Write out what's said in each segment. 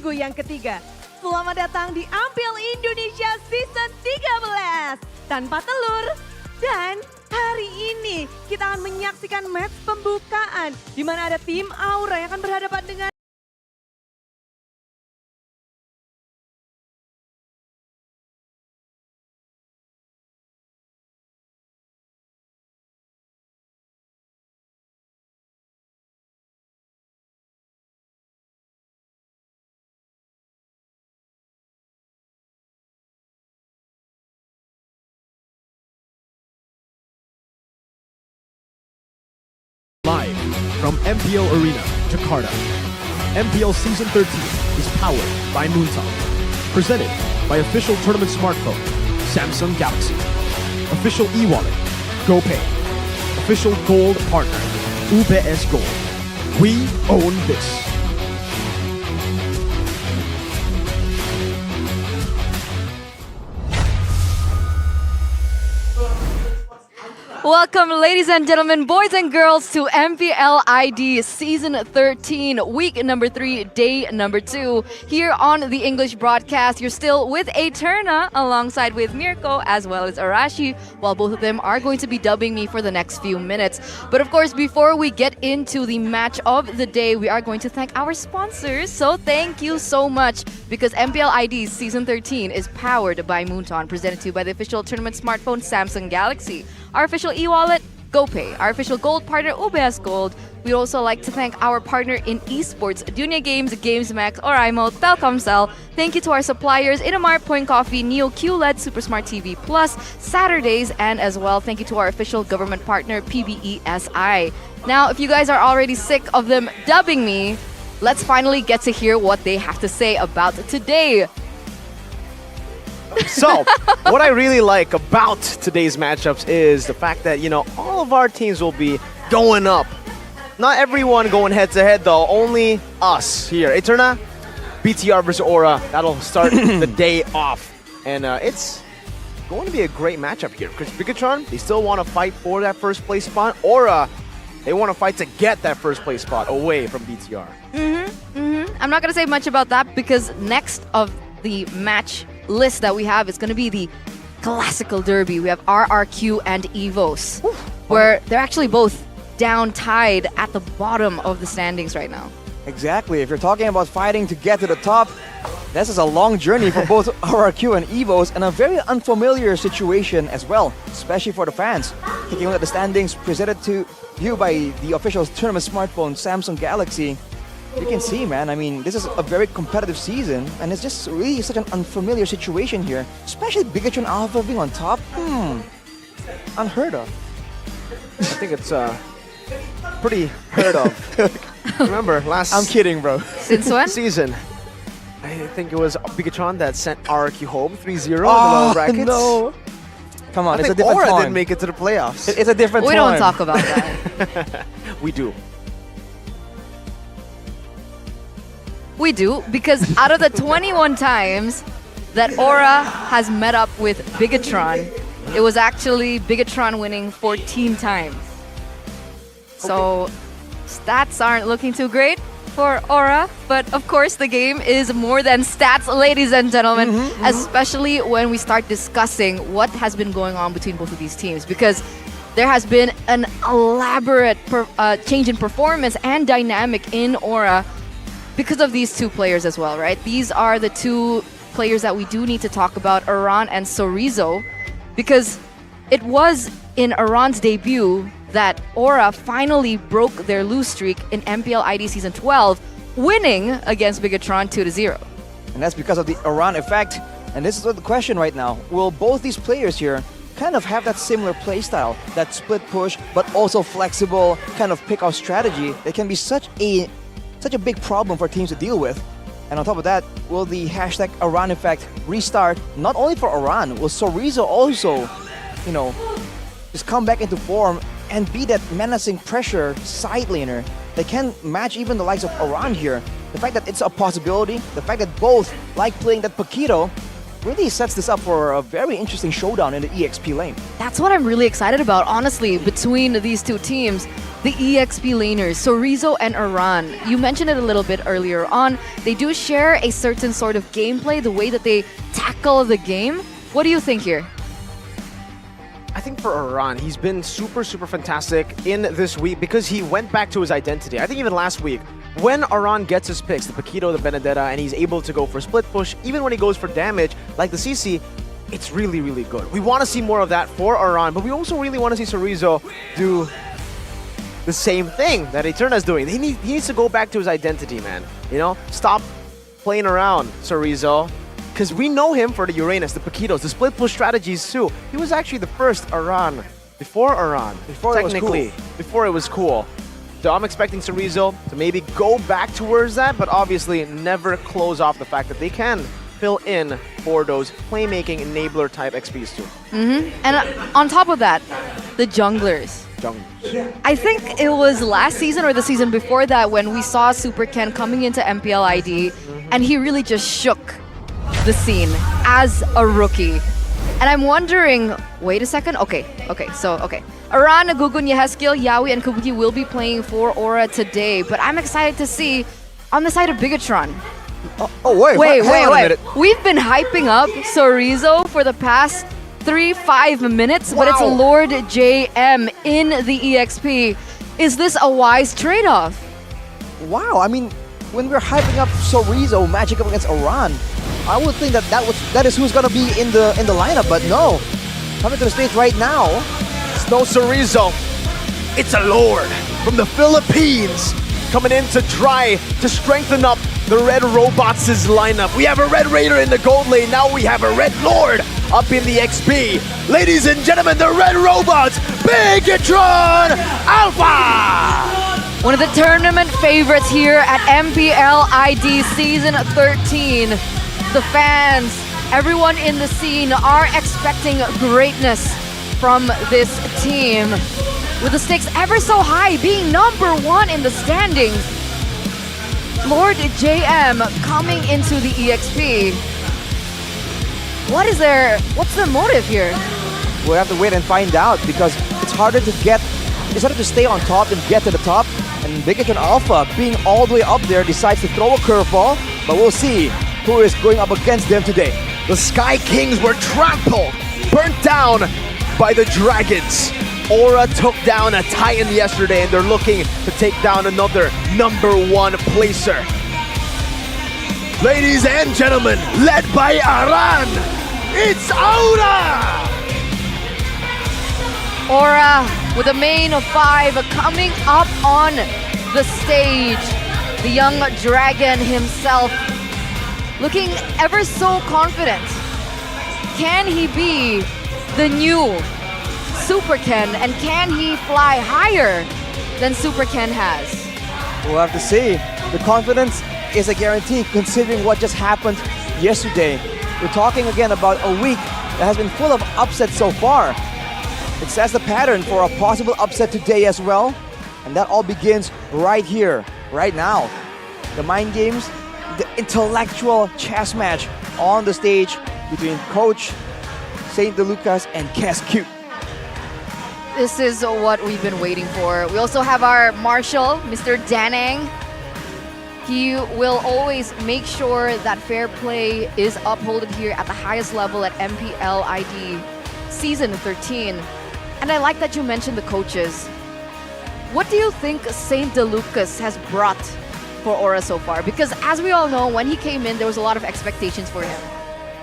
minggu yang ketiga. Selamat datang di MPL Indonesia Season 13 tanpa telur. Dan hari ini kita akan menyaksikan match pembukaan di mana ada tim Aura yang akan berhadapan dengan Live from MPL Arena, Jakarta. MPL Season 13 is powered by Moontalk. Presented by official tournament smartphone, Samsung Galaxy. Official e-wallet, GoPay. Official gold partner, UBS Gold. We own this. Welcome, ladies and gentlemen, boys and girls, to MPL ID Season 13, week number 3, day number 2. Here on the English broadcast, you're still with Eterna alongside with Mirko as well as Arashi, while both of them are going to be dubbing me for the next few minutes. But of course, before we get into the match of the day, we are going to thank our sponsors. So thank you so much, because MPL ID Season 13 is powered by Moonton, presented to you by the official tournament smartphone Samsung Galaxy. Our official e-wallet, GoPay. Our official gold partner, UBS Gold. We'd also like to thank our partner in esports, Dunia Games, GamesMax, Oraimo, Telkomsel. Thank you to our suppliers, Inamar, Point Coffee, Neo QLED, Super Smart TV Plus, Saturdays, and as well, thank you to our official government partner, PBESI. Now, if you guys are already sick of them dubbing me, let's finally get to hear what they have to say about today. So, what I really like about today's matchups is the fact that, all of our teams will be going up. Not everyone going head-to-head, though. Only us here. Eterna, BTR versus Aura. That'll start the day off. And it's going to be a great matchup here. Because Bigetron, they still want to fight for that first place spot. Aura, they want to fight to get that first place spot away from BTR. I'm not going to say much about that, because next of the match list that we have is going to be the classical derby. We have RRQ and Evos, where they're actually both down tied at the bottom of the standings right now. Exactly. If you're talking about fighting to get to the top, this is a long journey for both RRQ and Evos, and a very unfamiliar situation as well, especially for the fans. Taking a look at the standings presented to you by the official tournament smartphone Samsung Galaxy, you can see, man, I mean, this is a very competitive season, and it's just really such an unfamiliar situation here, especially Bigetron Alpha being on top. Unheard of. I think it's pretty heard of. Remember, last I'm kidding, bro. Since when? season, I think it was Bigetron that sent RRQ home 3-0 in the lower brackets. No. Come on, I it's a think different Aura time. didn't make it to the playoffs. It's a different We time. don't talk about that. We do. We do, because out of the 21 times that Aura has met up with Bigetron, it was actually Bigetron winning 14 times. So stats aren't looking too great for Aura, but of course the game is more than stats, ladies and gentlemen, especially when we start discussing what has been going on between both of these teams, because there has been an elaborate change in performance and dynamic in Aura because of these two players as well, right? These are the two players that we do need to talk about, Aran and Sorizo, because it was in Aran's debut that Aura finally broke their lose streak in MPL ID Season 12, winning against Bigetron 2-0. And that's because of the Aran effect. And this is the question right now. Will both these players here kind of have that similar playstyle, that split push, but also flexible kind of pick-off strategy that can be such a big problem for teams to deal with? And on top of that, will the hashtag Aran effect restart not only for Aran, will Sorizo also, just come back into form and be that menacing pressure side laner that can match even the likes of Aran here? The fact that it's a possibility, the fact that both like playing that Paquito, really sets this up for a very interesting showdown in the EXP lane. That's what I'm really excited about, honestly, between these two teams. the EXP laners, Sorizo and Aran. You mentioned it a little bit earlier on. They do share a certain sort of gameplay, the way that they tackle the game. What do you think here? I think for Aran, he's been super fantastic in this week because he went back to his identity. I think even last week, when Aran gets his picks, the Paquito, the Benedetta, and he's able to go for split push, even when he goes for damage, like the CC, it's really good. We want to see more of that for Aran, but we also really want to see Sorizo do the same thing that Eterna's doing. He needs to go back to his identity, man. You know, stop playing around, Sorizo. Because we know him for the Uranus, the Paquitos, the split push strategies too. He was actually the first Aran, before Aran, technically, before it was cool. So I'm expecting Sorizo to maybe go back towards that, but obviously never close off the fact that they can fill in for those playmaking enabler type XPs too. And on top of that, the junglers. I think it was last season or the season before that when we saw Super Ken coming into MPL ID and he really just shook the scene as a rookie. And I'm wondering, wait a second, okay. Aran, Gugun, Yehezkiel, Yawi, and Kabuki will be playing for Aura today, but I'm excited to see on the side of Bigetron. Wait. We've been hyping up Sorizo for the past 3-5 minutes, but it's Lord JM in the EXP. Is this a wise trade-off? Wow, I mean, when we're hyping up Sorizo matching up against Aran, I would think that is who's gonna be in the lineup, but no. Coming to the stage right now, it's no Sorizo. It's a Lord from the Philippines coming in to try to strengthen up the Red Robots' lineup. We have a Red Raider in the gold lane, now we have a Red Lord up in the XP. Ladies and gentlemen, the Red Robots, Bigetron Alpha! One of the tournament favorites here at MPL ID Season 13. The fans, everyone in the scene are expecting greatness from this team. With the stakes ever so high, being #1 in the standings. Lord JM coming into the EXP. What's the motive here? we'll have to wait and find out because it's harder to stay on top and get to the top. And Bigetron Alpha, being all the way up there, decides to throw a curveball, but we'll see who is going up against them today. The Sky Kings were trampled, burnt down by the Dragons. Aura took down a Titan yesterday, and they're looking to take down another #1 placer. Ladies and gentlemen, led by Aran, it's Aura! Aura with a main of 5 coming up on the stage. The young dragon himself looking ever so confident. Can he be the new Super Ken, and can he fly higher than Super Ken has? We'll have to see. The confidence is a guarantee considering what just happened yesterday. We're talking again about a week that has been full of upsets so far. It sets the pattern for a possible upset today as well. And that all begins right here, right now. The mind games, the intellectual chess match on the stage between Coach St. DeLucas and Cascute. This is what we've been waiting for. We also have our Marshal, Mr. Danang. He will always make sure that fair play is upheld here at the highest level at MPL ID Season 13. And I like that you mentioned the coaches. What do you think St. DeLucas has brought for Aura so far? Because as we all know, when he came in, there was a lot of expectations for him.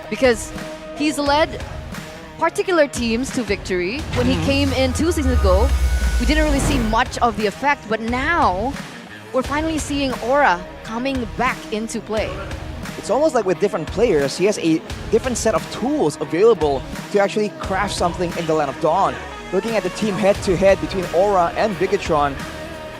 Because he's led particular teams to victory. When he came in 2 seasons ago, we didn't really see much of the effect, but now we're finally seeing Aura coming back into play. It's almost like with different players, he has a different set of tools available to actually craft something in the Land of Dawn. Looking at the team head-to-head between Aura and Bigetron,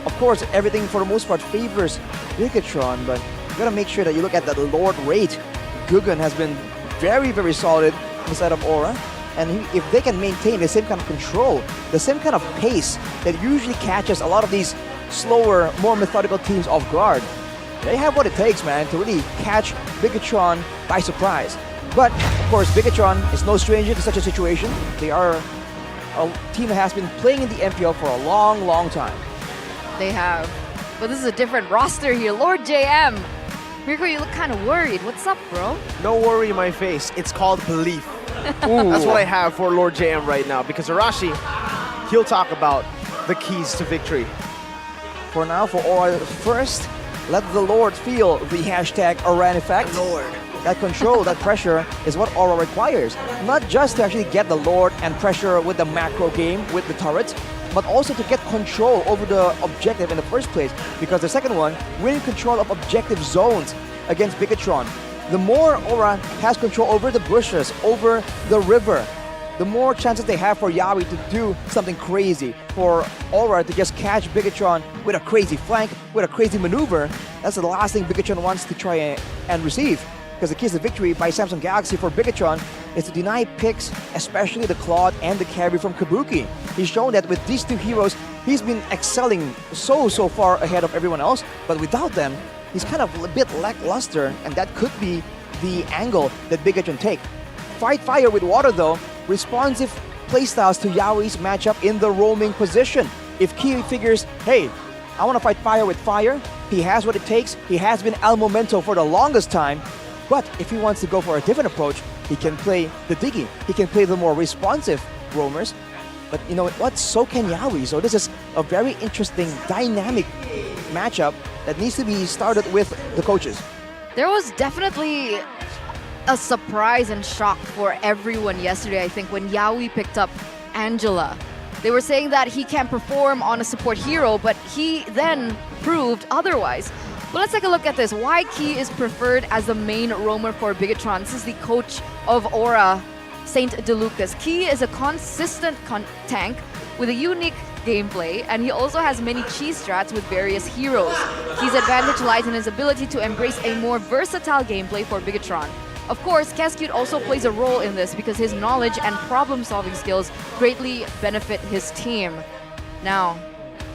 of course, everything for the most part favors Bigetron, but you gotta make sure that you look at the Lord rate. Gugun has been very, very solid inside of Aura. And if they can maintain the same kind of control, the same kind of pace that usually catches a lot of these slower, more methodical teams off guard, they have what it takes, man, to really catch Bigetron by surprise. But, of course, Bigetron is no stranger to such a situation. They are a team that has been playing in the MPL for a long, long time. They have. But this is a different roster here. Lord JM. Mirko, you look kind of worried. What's up, bro? No worry in my face. It's called belief. That's what I have for Lord JM right now. Because Arashi, he'll talk about the keys to victory. For now, for Aura, first, let the Lord feel the hashtag Aran effect. Lord. That control, that pressure is what Aura requires. Not just to actually get the Lord and pressure with the macro game, with the turrets, but also to get control over the objective in the first place. Because the second one, winning control of objective zones against Bigetron. The more Aura has control over the bushes, over the river, the more chances they have for Yawi to do something crazy. For Aura to just catch Bigetron with a crazy flank, with a crazy maneuver. That's the last thing Bigetron wants to try and receive. Because the keys to victory by Samsung Galaxy for Bigetron is to deny picks, especially the Claude and the carry from Kabuki. He's shown that with these two heroes, he's been excelling so far ahead of everyone else, but without them, he's kind of a bit lackluster, and that could be the angle that Bigetron take. Fight fire with water though, responsive playstyles to Yaoi's matchup in the roaming position. If Ki figures, hey, I want to fight fire with fire, he has what it takes, he has been El Momento for the longest time, but if he wants to go for a different approach, he can play the Diggy, he can play the more responsive roamers, but you know what, so can Yaoi. So this is a very interesting, dynamic matchup that needs to be started with the coaches. There was definitely a surprise and shock for everyone yesterday, I think, when Yaoi picked up Angela. They were saying that he can perform on a support hero, but he then proved otherwise. But let's take a look at this. Why Ki is preferred as the main roamer for Bigetron. This is the coach of Aura, Saint DeLucas. Ki is a consistent tank with a unique gameplay, and he also has many cheese strats with various heroes. Ki's advantage lies in his ability to embrace a more versatile gameplay for Bigetron. Of course, Cascute also plays a role in this because his knowledge and problem-solving skills greatly benefit his team. Now,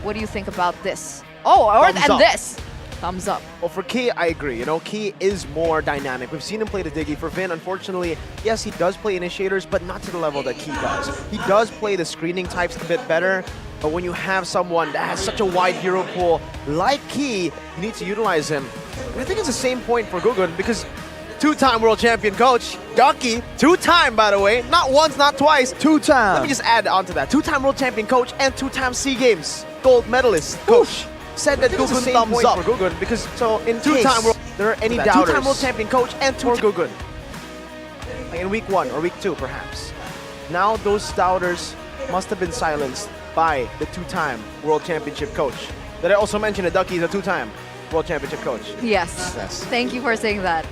what do you think about this? Oh, and this! Thumbs up. Well, for Ki, I agree. You know, Ki is more dynamic. We've seen him play the Diggy. For Vin, unfortunately, yes, he does play initiators, but not to the level that Ki does. He does play the screening types a bit better, but when you have someone that has such a wide hero pool like Ki, you need to utilize him. And I think it's the same point for Gugun, because two-time world champion coach, Ducky, two-time, by the way, not once, not twice. Two-time. Let me just add on to that. Two-time world champion coach and two-time SEA Games gold medalist coach. Said that Gugun thumbs up for Gugun because so in two-time world, there are any doubters. Two-time world champion coach and two Gugun. Like in week 1 or week 2 perhaps. Now those doubters must have been silenced by the two-time world championship coach. Did I also mention that Ducky is a two-time world championship coach? Yes. Thank you for saying that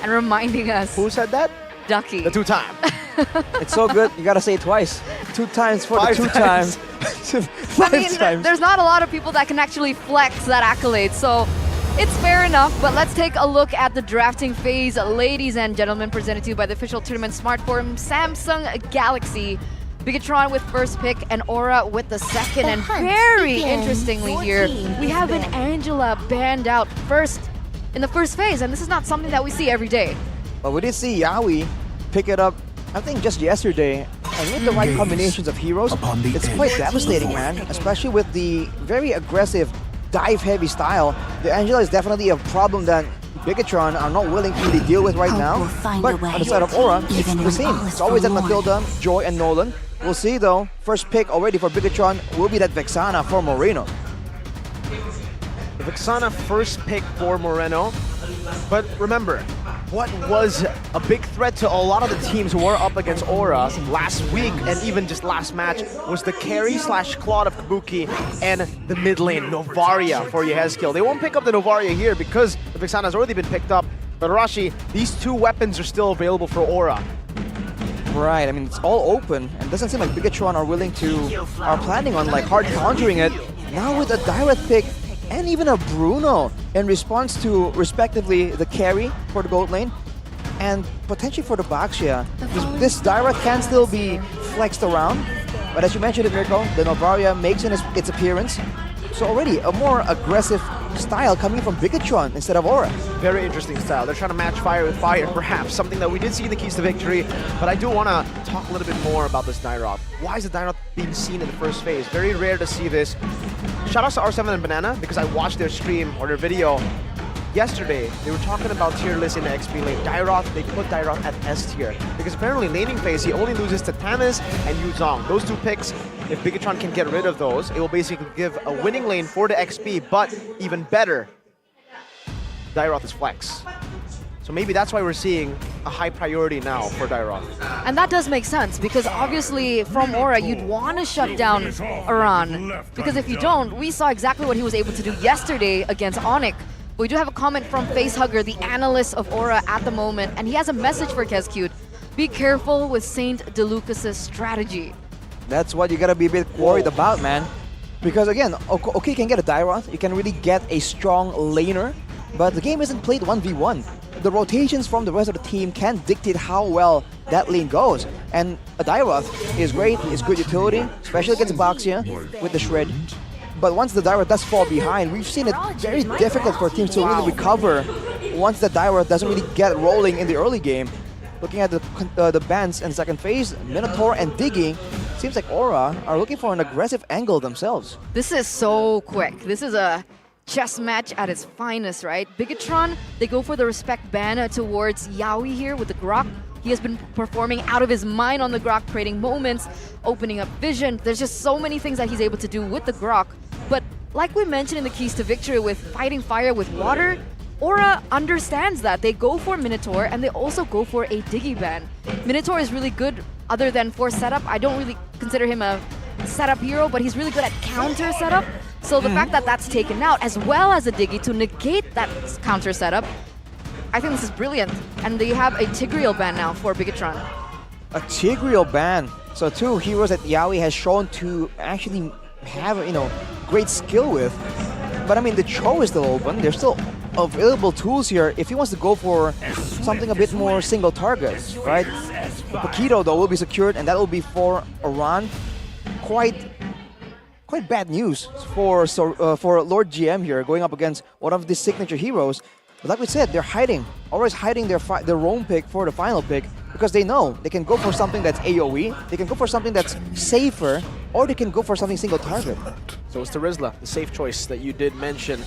and reminding us. Who said that? Ducky. The two-time. It's so good, you gotta say it twice. 2 times for the 2 times. I mean, there's not a lot of people that can actually flex that accolade, so it's fair enough. But let's take a look at the drafting phase, ladies and gentlemen, presented to you by the official tournament smartphone Samsung Galaxy. Bigetron with first pick and Aura with the second. And very interestingly here, we have an Angela banned out first in the first phase, and this is not something that we see every day. But we did see Yaoi pick it up, I think just yesterday, and with the right combinations of heroes, it's quite devastating, man. Especially with the very aggressive, dive-heavy style. The Angela is definitely a problem that Bigetron are not willing to really deal with right now. But on the side of Aura, it's the same. It's always at Matilda, Joy, and Nolan. We'll see though. First pick already for Bigetron will be that Vexana for Moreno. Vexana first pick for Moreno. But remember, what was a big threat to a lot of the teams who were up against Aura last week and even just last match was the carry slash Claude of Kabuki and the mid lane, Novaria for Yehezkiel. They won't pick up the Novaria here because the Vexana has already been picked up. But Arashi, these two weapons are still available for Aura. Right, I mean, it's all open, and it doesn't seem like Bigetron are planning on like hard countering it. Now with a direct pick, and even a Bruno in response to, respectively, the carry for the gold lane and potentially for the Baxia. This direct can still be flexed around, but as you mentioned, Mirko, the Novaria makes its appearance. So already a more aggressive style coming from Bigetron instead of Aura. Very interesting style. They're trying to match fire with fire, perhaps, something that we did see in the keys to victory, but I do want to talk a little bit more about this Nairoth. why is the Dynamo being seen in the first phase? Very rare to see this. Shout out to R7 and Banana because I watched their stream or their video yesterday. They were talking about tier list in the XP lane. Dairoth, they put Dairoth at S tier because apparently laning phase he only loses to Tamis and Yuzong. Those two picks, if Bigetron can get rid of those, it will basically give a winning lane for the XP, but even better, Dairoth is flex. So maybe that's why we're seeing a high priority now for Dairoth. And that does make sense because obviously from Aura you'd want to shut down Iran because if you don't, we saw exactly what he was able to do yesterday against Onyx. But we do have a comment from Facehugger, the analyst of Aura at the moment, and he has a message for Kescute. Be careful with Saint DeLucas' strategy. That's what you gotta be a bit worried about, man. Because again, okay, you can get a Dairoth, you can really get a strong laner, but the game isn't played 1v1. The rotations from the rest of the team can dictate how well that lane goes. And a Dairoth is great, it's good utility, especially against Baxia with the Shred. But once the Dairoth does fall behind, we've seen it very difficult for teams to really recover once the Dairoth doesn't really get rolling in the early game. Looking at the bans in the second phase, Minotaur and Digging, seems like Aura are looking for an aggressive angle themselves. This is so quick. This is a chess match at its finest, right? Bigetron, they go for the respect ban towards Yaoi here with the Grok. He has been performing out of his mind on the Grok, creating moments, opening up vision. There's just so many things that he's able to do with the Grok. But like we mentioned in the Keys to Victory with fighting fire with water, Aura understands that. They go for Minotaur and they also go for a Diggy ban. Minotaur is really good other than for setup. I don't really consider him a setup hero, but he's really good at counter setup. So the fact that that's taken out, as well as a Diggy to negate that counter setup, I think this is brilliant. And they have a Tigreal ban now for Bigetron. A Tigreal ban. So two heroes that Yaoi has shown to actually have, great skill with. But I mean, the Cho is still open. There's still available tools here if he wants to go for something a bit more single target, right? The Paquito, though, will be secured, and that will be for Iran. Quite bad news for Lord GM here, going up against one of the signature heroes. But like we said, they're hiding. Always hiding their roam pick for the final pick because they know they can go for something that's AoE, they can go for something that's safer, or they can go for something single target. So it's Terizla, the safe choice that you did mention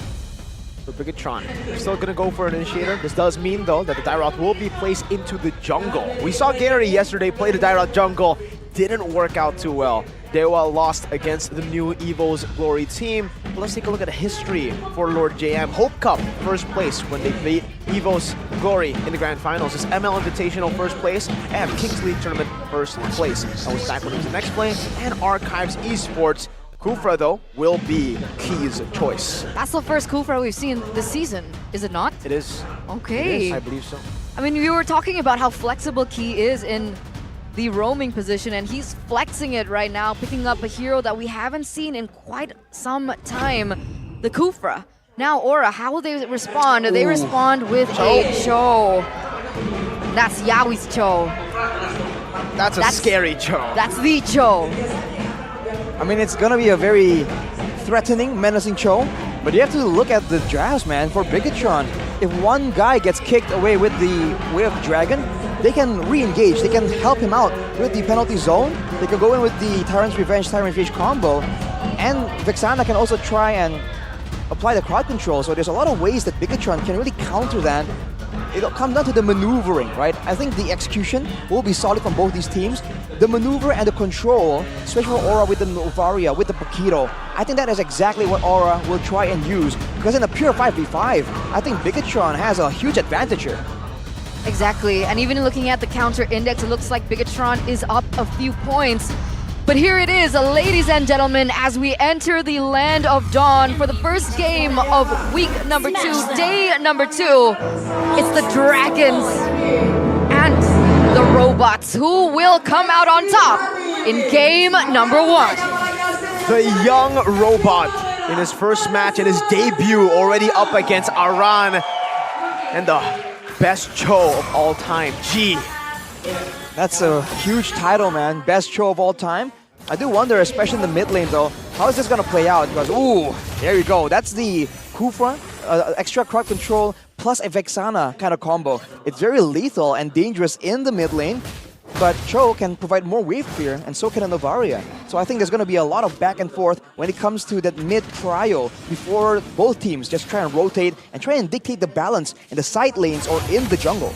for Bigetron. They're still going to go for an initiator. This does mean, though, that the Dairoth will be placed into the jungle. We saw Gary yesterday play the Dairoth jungle. Didn't work out too well. Dewa lost against the new Evos Glory team. But let's take a look at the history for Lord JM. Hope Cup, first place when they beat Evos Glory in the Grand Finals. This ML Invitational, first place, and Kings League Tournament, first place. That was back when it was the next play, and Archives Esports. Kufra, though, will be Key's choice. That's the first Kufra we've seen this season, is it not? It is. Okay. It is, I believe so. I mean, we were talking about how flexible Key is in the roaming position, and he's flexing it right now, picking up a hero that we haven't seen in quite some time, the Kufra. Now, Aura, how will they respond? They respond with a Cho. That's Yaoi's Cho. That's a scary Cho. That's the Cho. I mean, it's gonna be a very threatening, menacing Cho, but you have to look at the drafts, man, for Bigetron. If one guy gets kicked away with the Way of the Dragon, they can re-engage, they can help him out with the penalty zone, they can go in with the Tyrant's Revenge combo, and Vexana can also try and apply the crowd control, so there's a lot of ways that Bigetron can really counter that. It'll come down to the maneuvering, right? I think the execution will be solid from both these teams. The maneuver and the control, especially for Aura with the Novaria, with the Paquito, I think that is exactly what Aura will try and use, because in a pure 5v5, I think Bigetron has a huge advantage here. Exactly, and even looking at the counter index, it looks like Bigetron is up a few points. But here it is, ladies and gentlemen, as we enter the Land of Dawn for the first game of week number 2, day number 2. It's the Dragons and the Robots who will come out on top in game number 1. The young robot in his first match, in his debut, already up against Aran and the best Cho of all time, G. That's a huge title, man. Best Cho of all time. I do wonder, especially in the mid lane though, how is this gonna play out? Because, ooh, there you go. That's the Kufra, extra crowd control plus a Vexana kind of combo. It's very lethal and dangerous in the mid lane. but Cho can provide more wave clear, and so can a Novaria. So I think there's going to be a lot of back and forth when it comes to that mid trio before both teams just try and rotate and try and dictate the balance in the side lanes or in the jungle.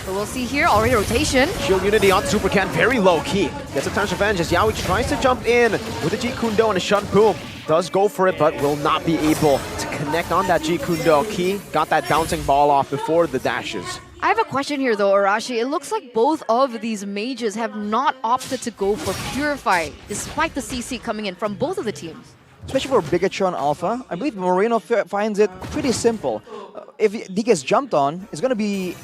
So we'll see here, already rotation. Shield Unity on Super Can, very low key. Gets a Time's Revenge as Yaoi tries to jump in with a G Kundo and a Shun Boom. Does go for it, but will not be able to connect on that G Kundo. Key got that bouncing ball off before the dashes. I have a question here though, Arashi. It looks like both of these mages have not opted to go for Purify, despite the CC coming in from both of the teams. Especially for Bigetron Alpha, I believe Moreno finds it pretty simple. If he gets jumped on, he's gonna be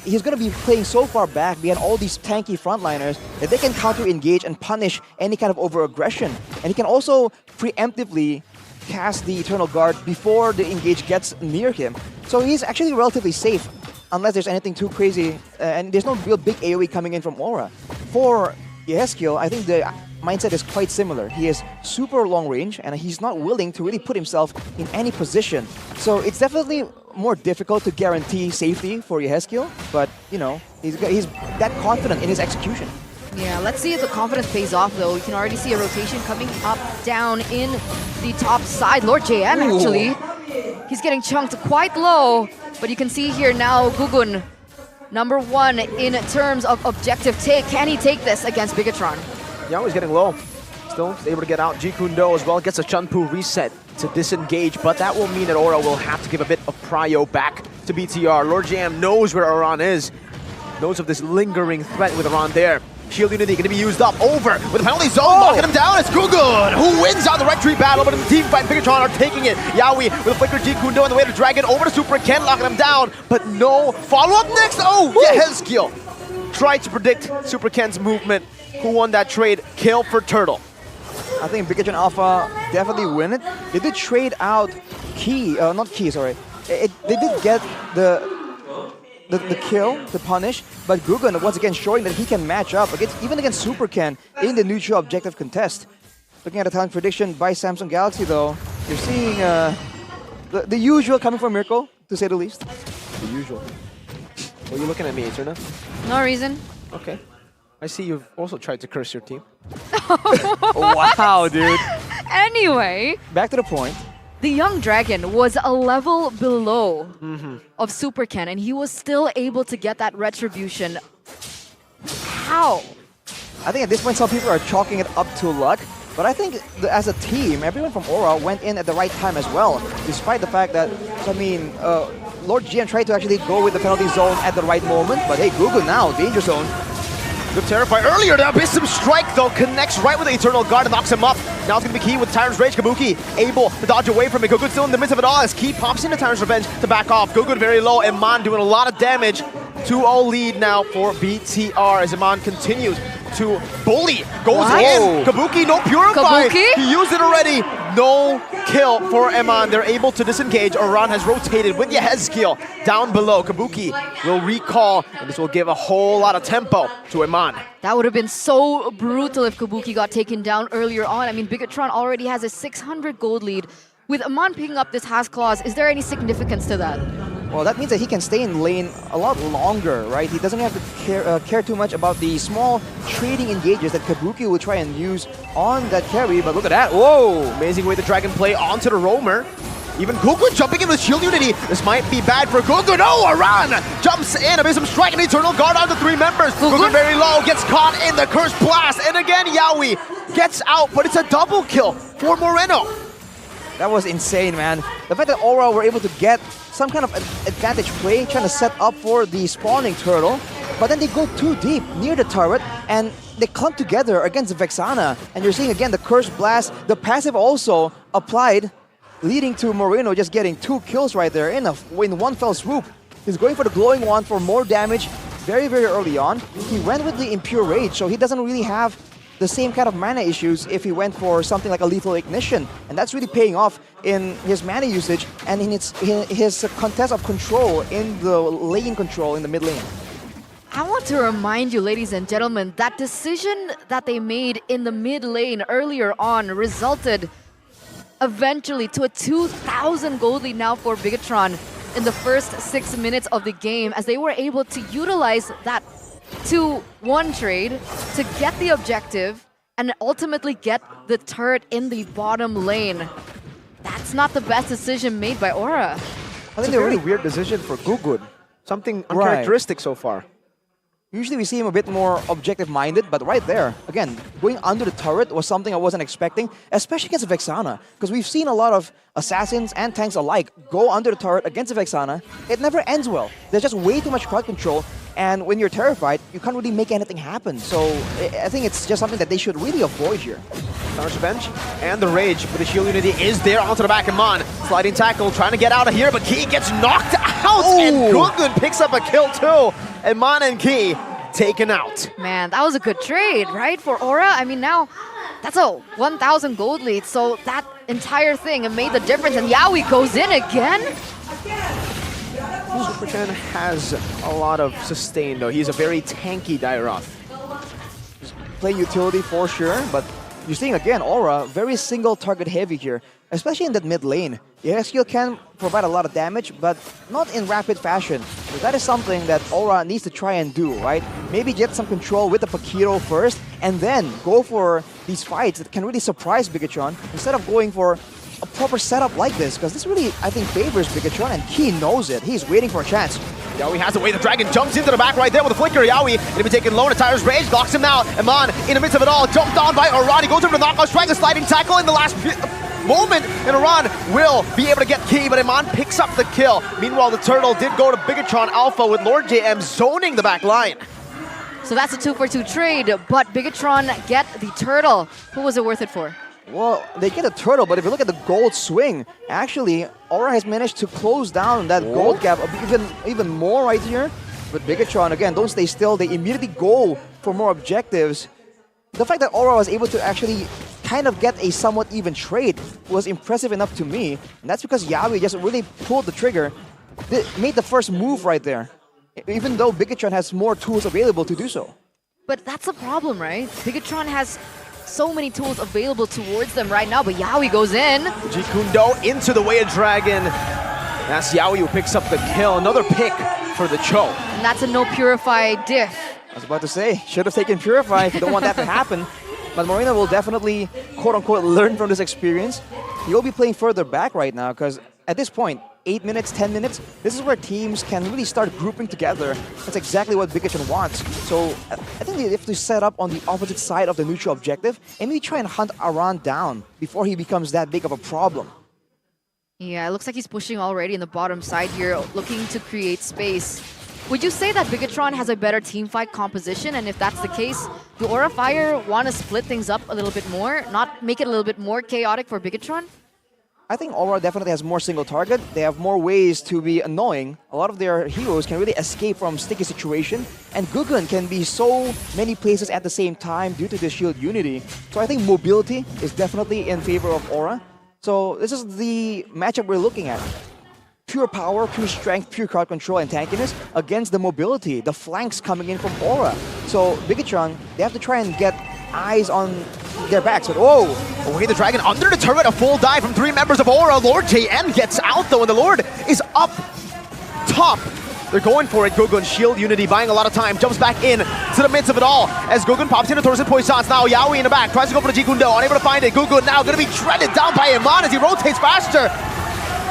playing so far back behind all these tanky frontliners that they can counter-engage and punish any kind of over-aggression. And he can also preemptively cast the Eternal Guard before the engage gets near him. So he's actually relatively safe, unless there's anything too crazy, and there's no real big AoE coming in from Aura. For Yehezkiel, I think the mindset is quite similar. He is super long range, and he's not willing to really put himself in any position. So it's definitely more difficult to guarantee safety for Yehezkiel, but you know, he's that confident in his execution. Yeah, let's see if the confidence pays off though. We can already see a rotation coming up, down in the top side. Lord JM actually. He's getting chunked quite low, but you can see here now Gugun, #1 in terms of objective take. Can he take this against Bigetron? Yaoi's getting low. Still able to get out. G Kundo as well gets a Chunpu reset to disengage, but that will mean that Aura will have to give a bit of prio back to BTR. Lord JM knows where Aran is. Knows of this lingering threat with Aran there. Shield Unity going to be used up. Over with the penalty zone. Locking him down. It's Gugun who wins out the retreat battle, but in the team fight, Bigetron are taking it. Yaoi with a flicker G Kundo on the way to drag it over to Super Ken, locking him down, but no follow-up next. Oh, Yehezkiel tried to predict Super Ken's movement. Who won that trade? Kill for Turtle. I think Bigetron Alpha definitely win it. They did trade out Key, not Key, sorry. They did get the kill, the punish, but Gugun once again showing that he can match up even against Super Ken in the neutral objective contest. Looking at the talent prediction by Samsung Galaxy though, you're seeing the usual coming from Miracle, to say the least. The usual. What are you looking at me, Eterna? No reason. Okay. I see you've also tried to curse your team. Wow, dude. Anyway, Back to the point. the young dragon was a level below of Super Ken, and he was still able to get that retribution. How? I think at this point some people are chalking it up to luck, but I think as a team, everyone from Aura went in at the right time as well, despite the fact that, I mean, Lord GM tried to actually go with the penalty zone at the right moment, but hey, Gugun now, danger zone. Good Terrify earlier, the Abyssum Strike though connects right with the Eternal Guard and knocks him up. Now it's going to be Key with Tyrant's Rage. Kabuki able to dodge away from it. Gugun still in the midst of it all as Key pops into Tyrant's Revenge to back off. Gugun very low, Iman doing a lot of damage. 2-0 lead now for BTR as Iman continues to bully. Goes in. Kabuki, no Purify. Kabuki? He used it already. No kill for Iman. They're able to disengage. Aran has rotated with Yehezkiel down below. Kabuki will recall, and this will give a whole lot of tempo to Iman. That would have been so brutal if Kabuki got taken down earlier on. I mean, Bigetron already has a 600 gold lead. With Aman picking up this Has Clause, is there any significance to that? Well, that means that he can stay in lane a lot longer, right? He doesn't have to care too much about the small trading engages that Kabuki will try and use on that carry, but look at that. Whoa! Amazing way the Dragon play onto the Roamer. Even Gugun jumping in with Shield Unity. This might be bad for Gugun. Oh, Aran jumps in. Abysm Strike and Eternal Guard onto 3 members. Gugun very low, gets caught in the Curse Blast. And again, Yaoi gets out, but it's a double kill for Moreno. That was insane, man. The fact that Aura were able to get some kind of advantage play, trying to set up for the spawning turtle, but then they go too deep near the turret, and they clump together against Vexana. And you're seeing again the Curse Blast, the passive also applied, leading to Moreno just getting 2 kills right there in one fell swoop. He's going for the Glowing Wand for more damage very, very early on. He went with the Impure Rage, so he doesn't really have the same kind of mana issues if he went for something like a Lethal Ignition. And that's really paying off in his mana usage and in his contest of control in the lane control in the mid lane. I want to remind you, ladies and gentlemen, that decision that they made in the mid lane earlier on resulted eventually to a 2,000 gold lead now for Bigetron in the first 6 minutes of the game, as they were able to utilize that 2-1 trade to get the objective and ultimately get the turret in the bottom lane. That's not the best decision made by Aura. I think a really weird decision for Gugun. Something uncharacteristic so far. Usually we see him a bit more objective-minded, but right there, again, going under the turret was something I wasn't expecting, especially against Vexana, because we've seen a lot of assassins and tanks alike go under the turret against Vexana. It never ends well. There's just way too much crowd control, and when you're terrified, you can't really make anything happen. So I think it's just something that they should really avoid here. Counter bench and the rage, but the shield unity is there onto the back of Mon. Sliding tackle, trying to get out of here, but Key gets knocked out, and Gugun picks up a kill too. And Mon and Key taken out. Man, that was a good trade, right? For Aura, I mean, now that's a 1,000 gold lead, so that entire thing, it made the difference, and Yaoi goes in again? Super Chen has a lot of sustain though. He's a very tanky Dairoth. Play utility for sure, but you're seeing again, Aura, very single target heavy here, especially in that mid lane. The skill can provide a lot of damage, but not in rapid fashion. So that is something that Aura needs to try and do, right? Maybe get some control with the Pakiro first, and then go for these fights that can really surprise Bigetron, instead of going for a proper setup like this, because this really, I think, favors Bigetron, and he knows it. He's waiting for a chance. Yaoi has the way. The dragon jumps into the back right there with a flicker. Yaoi gonna be taken low. Tire's rage locks him now. Amon in the midst of it all, jumped on by Aran. He goes over the knockout, strikes a sliding tackle in the last moment, and Aran will be able to get Key, but Amon picks up the kill. Meanwhile, the turtle did go to Bigetron Alpha with Lord JM zoning the back line. So that's a 2-for-2 trade, but Bigetron get the turtle. Who was it worth it for? Well, they get a turtle, but if you look at the gold swing, actually, Aura has managed to close down that gold gap even more right here. But Bigetron, again, don't stay still. They immediately go for more objectives. The fact that Aura was able to actually kind of get a somewhat even trade was impressive enough to me. And that's because Yaoi just really pulled the trigger, made the first move right there, even though Bigetron has more tools available to do so. But that's a problem, right? Bigetron has so many tools available towards them right now, but Yaoi goes in. Jikundo into the way of Dragon. That's Yaoi who picks up the kill. Another pick for the Cho. And that's a no Purify diff. I was about to say, should have taken Purify if you don't want that to happen. But Marina will definitely, quote-unquote, learn from this experience. He'll be playing further back right now, because at this point, 8 minutes, 10 minutes, this is where teams can really start grouping together. That's exactly what Bigetron wants. So I think they have to set up on the opposite side of the neutral objective and maybe try and hunt Aran down before he becomes that big of a problem. Yeah, it looks like he's pushing already in the bottom side here, looking to create space. Would you say that Bigetron has a better teamfight composition? And if that's the case, do Aura Fire want to split things up a little bit more? Not make it a little bit more chaotic for Bigetron? I think Aura definitely has more single target. They have more ways to be annoying. A lot of their heroes can really escape from sticky situation. And Gugun can be so many places at the same time due to the shield unity. So I think mobility is definitely in favor of Aura. So this is the matchup we're looking at. Pure power, pure strength, pure crowd control and tankiness against the mobility, the flanks coming in from Aura. So Bigetron, they have to try and get eyes on their backs, but away the dragon under the turret, a full dive from 3 members of Aura. Lord JM gets out though, and the Lord is up top. They're going for it. Gugun, shield unity, buying a lot of time, jumps back in to the midst of it all as Gugun pops into Torsen Poissons. Now Yaoi in the back, tries to go for the Jikundo, unable to find it. Gugun now gonna be shredded down by Iman as he rotates faster.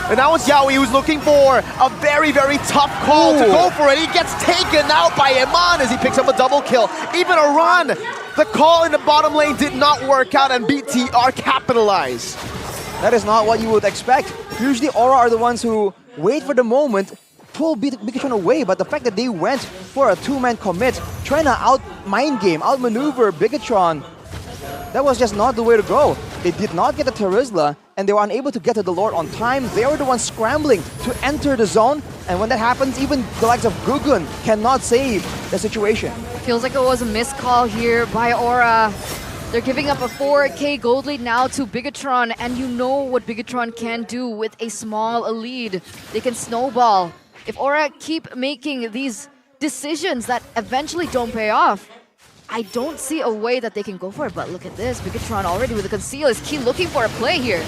And now it's Yaoi who's looking for a very, very tough call to go for it. He gets taken out by Iman as he picks up a double kill. Even Aran, the call in the bottom lane did not work out, and BTR capitalized. That is not what you would expect. Usually Aura are the ones who wait for the moment, pull Bigetron away, but the fact that they went for a 2-man commit, trying to out-mind game, out-maneuver Bigetron, that was just not the way to go. They did not get the Terizla, and they were unable to get to the Lord on time. They were the ones scrambling to enter the zone, and when that happens, even the likes of Gugun cannot save the situation. Feels like it was a missed call here by Aura. They're giving up a 4K gold lead now to Bigetron, and you know what Bigetron can do with a small lead. They can snowball. If Aura keep making these decisions that eventually don't pay off, I don't see a way that they can go for it, but look at this. Bigetron already with the conceal. Is Key looking for a play here?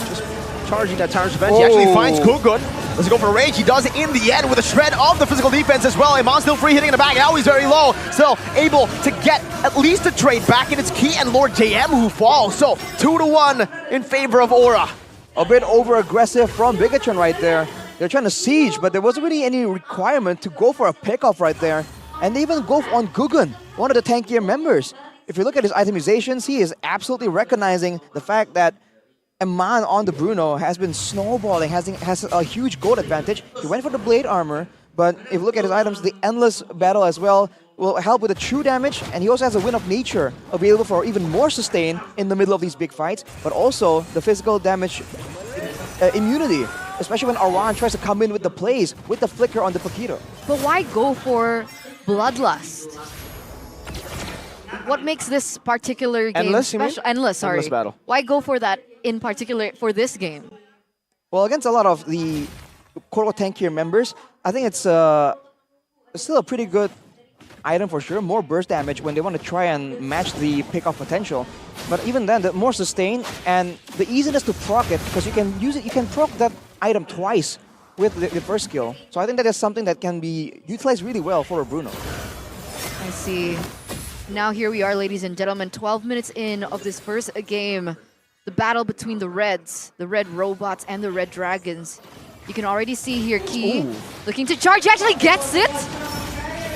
Just charging that Tyrant's Revenge. He actually finds Gugun. Let's go for Rage. He does it in the end with a shred of the physical defense as well. Iman still free hitting in the back. Now he's very low. Still able to get at least a trade back, and it's Key and Lord JM who fall. So 2-1 in favor of Aura. A bit over-aggressive from Bigetron right there. They're trying to siege, but there wasn't really any requirement to go for a pickoff right there. And they even go on Gugun, one of the tankier members. If you look at his itemizations, he is absolutely recognizing the fact that Eman on the Bruno has been snowballing, has a huge gold advantage. He went for the blade armor, but if you look at his items, the endless battle as well will help with the true damage, and he also has a Wind of Nature available for even more sustain in the middle of these big fights, but also the physical damage immunity, especially when Aran tries to come in with the plays, with the flicker on the Paquito. But why go for Bloodlust? What makes this particular game Endless, you mean? special? Endless, sorry. Endless battle. Why go for that in particular for this game? Well, against a lot of the quote-unquote tankier members, I think it's still a pretty good item for sure. More burst damage when they want to try and match the pick-off potential. But even then, the more sustain and the easiness to proc it, because you can use it, you can proc that item twice with the first skill. So I think that is something that can be utilized really well for a Bruno. I see. Now here we are, ladies and gentlemen, 12 minutes in of this first game. The battle between the Reds, the Red Robots, and the Red Dragons. You can already see here Key looking to charge. He actually gets it.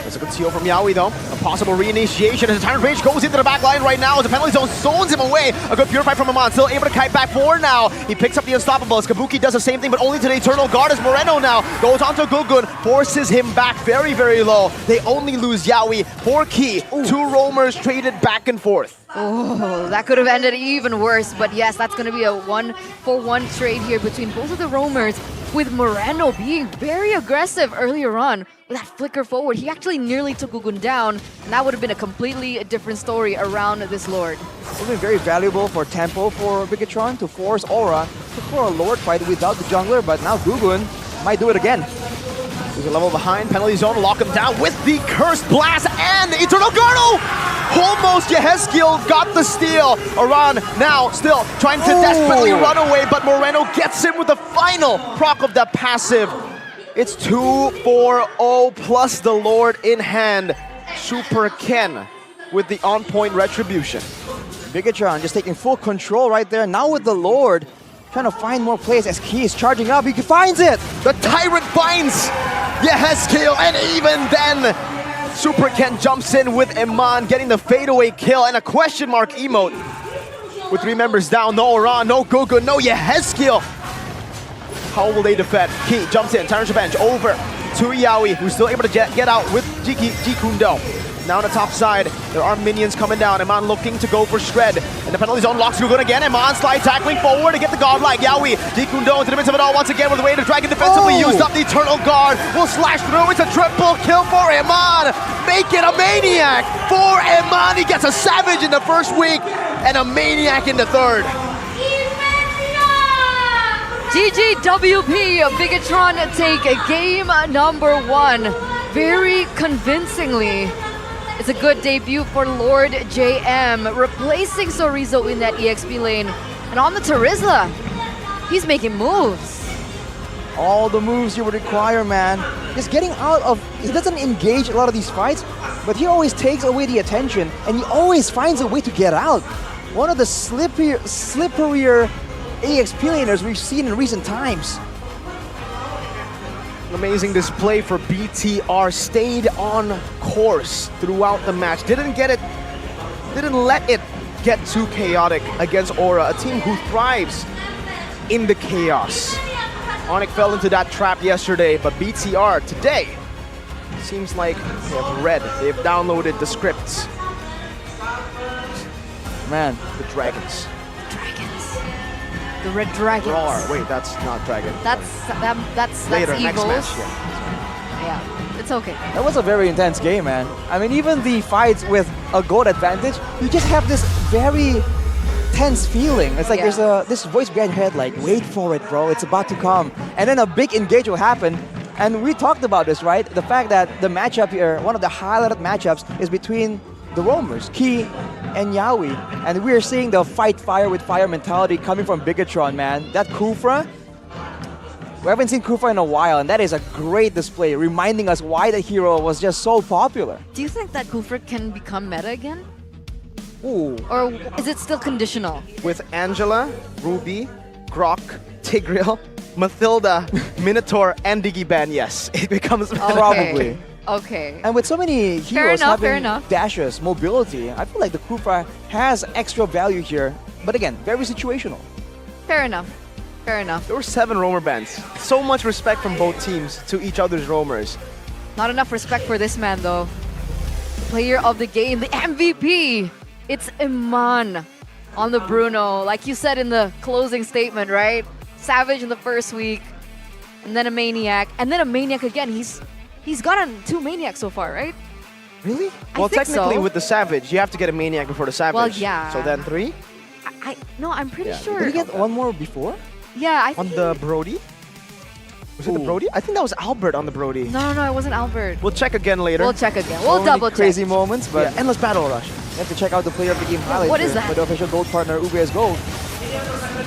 There's a good steal from Yaoi though. A possible reinitiation as the Tyrant Rage goes into the back line right now as the penalty zone zones him away. A good purify from Iman, still able to kite back forward now. He picks up the Unstoppables. Kabuki does the same thing, but only to the Eternal Guard as Moreno now goes onto Gugun, forces him back very, very low. They only lose Yaoi for Key. Two roamers traded back and forth. Oh, that could have ended even worse. But yes, that's going to be a 1-for-1 trade here between both of the roamers, with Moreno being very aggressive earlier on with that flicker forward. He actually nearly took Gugun down, and that would have been a completely different story around this Lord. It would have been very valuable for tempo for Bigetron to force Aura to for a Lord fight without the jungler, but now Gugun might do it again. He's a level behind, penalty zone, lock him down with the Cursed Blast and Eternal Guard. Almost Yehezkiel got the steal. Aran now still trying to desperately run away, but Moreno gets him with the final proc of that passive. It's 2-4-0 plus the Lord in hand. Super Ken with the on-point retribution. Bigetron just taking full control right there. Now with the Lord, trying to find more plays as Key is charging up. He finds it! The Tyrant finds Yehezkiel, and even then, Super Ken jumps in with Iman, getting the fadeaway kill and a question mark emote. With three members down, no Aran, no Gugun, no Yehezkiel. How will they defend? Key jumps in, Tyrant's Revenge over to Yaoi, who's still able to get out with Jikundo. Now on the top side, there are minions coming down. Iman looking to go for Shred. And the penalty zone locks Gugun again. Iman slide tackling forward to get the godlike. Yaoi, Jikundo into the midst of it all once again with the way to Dragon defensively used up. The Eternal Guard will slash through. It's a triple kill for Iman. Make it a Maniac for Iman. He gets a Savage in the first week and a Maniac in the third. GGWP, Bigetron take game number 1 very convincingly. It's a good debut for Lord JM, replacing Sorizo in that EXP lane. And on the Terizla, he's making moves. All the moves you would require, man. Just getting out of... He doesn't engage a lot of these fights, but he always takes away the attention, and he always finds a way to get out. One of the slipperier EXP laners we've seen in recent times. Amazing display for BTR, stayed on course throughout the match. Didn't let it get too chaotic against Aura, a team who thrives in the chaos. Onyx fell into that trap yesterday, but BTR today seems like they have read, they've downloaded the scripts. Man, the Dragons. The Red Dragons. Roar. Wait, that's not Dragon. That's later, Evos. next match. Yeah, it's okay. that was a very intense game, man. I mean, even the fights with a gold advantage, you just have this very tense feeling. It's like there's this voice behind your head like, wait for it, bro, it's about to come. And then a big engage will happen. And we talked about this, right? The fact that the matchup here, one of the highlighted matchups, is between the roamers, Key and Yaoi. And we're seeing the fight fire with fire mentality coming from Bigetron, man. That Kufra, We haven't seen Kufa in a while, and that is a great display, reminding us why the hero was just so popular. Do you think that Kufra can become meta again? Ooh. Or is it still conditional? With Angela, Ruby, Grok, Tigreal, Mathilda, Minotaur, and Digiban, yes, it becomes Probably. Okay. And with so many heroes enough, fair having enough. dashes, mobility, I feel like the Kufa has extra value here. But again, very situational. Fair enough. Fair enough. There were 7 roamer bans. So much respect from both teams to each other's roamers. Not enough respect for this man though. Player of the game, the MVP. It's Iman on the Bruno. Like you said in the closing statement, right? Savage in the first week, and then a Maniac, and then a Maniac again. He's gotten 2 Maniacs so far, right? Really? Well, think technically so. with the Savage, you have to get a Maniac before the Savage. Well, yeah. So then 3? No, I'm pretty Yeah. sure. Did he get one more before? Yeah, I On think the Brody? Was it the Ooh. Brody? I think that was Albert on the Brody. No, it wasn't Albert. We'll check again later. We'll check again. So We'll many double check. crazy moments, but Yeah, endless battle rush. you have to check out the player of the game highlights what is here that? with the official gold partner UBS Gold.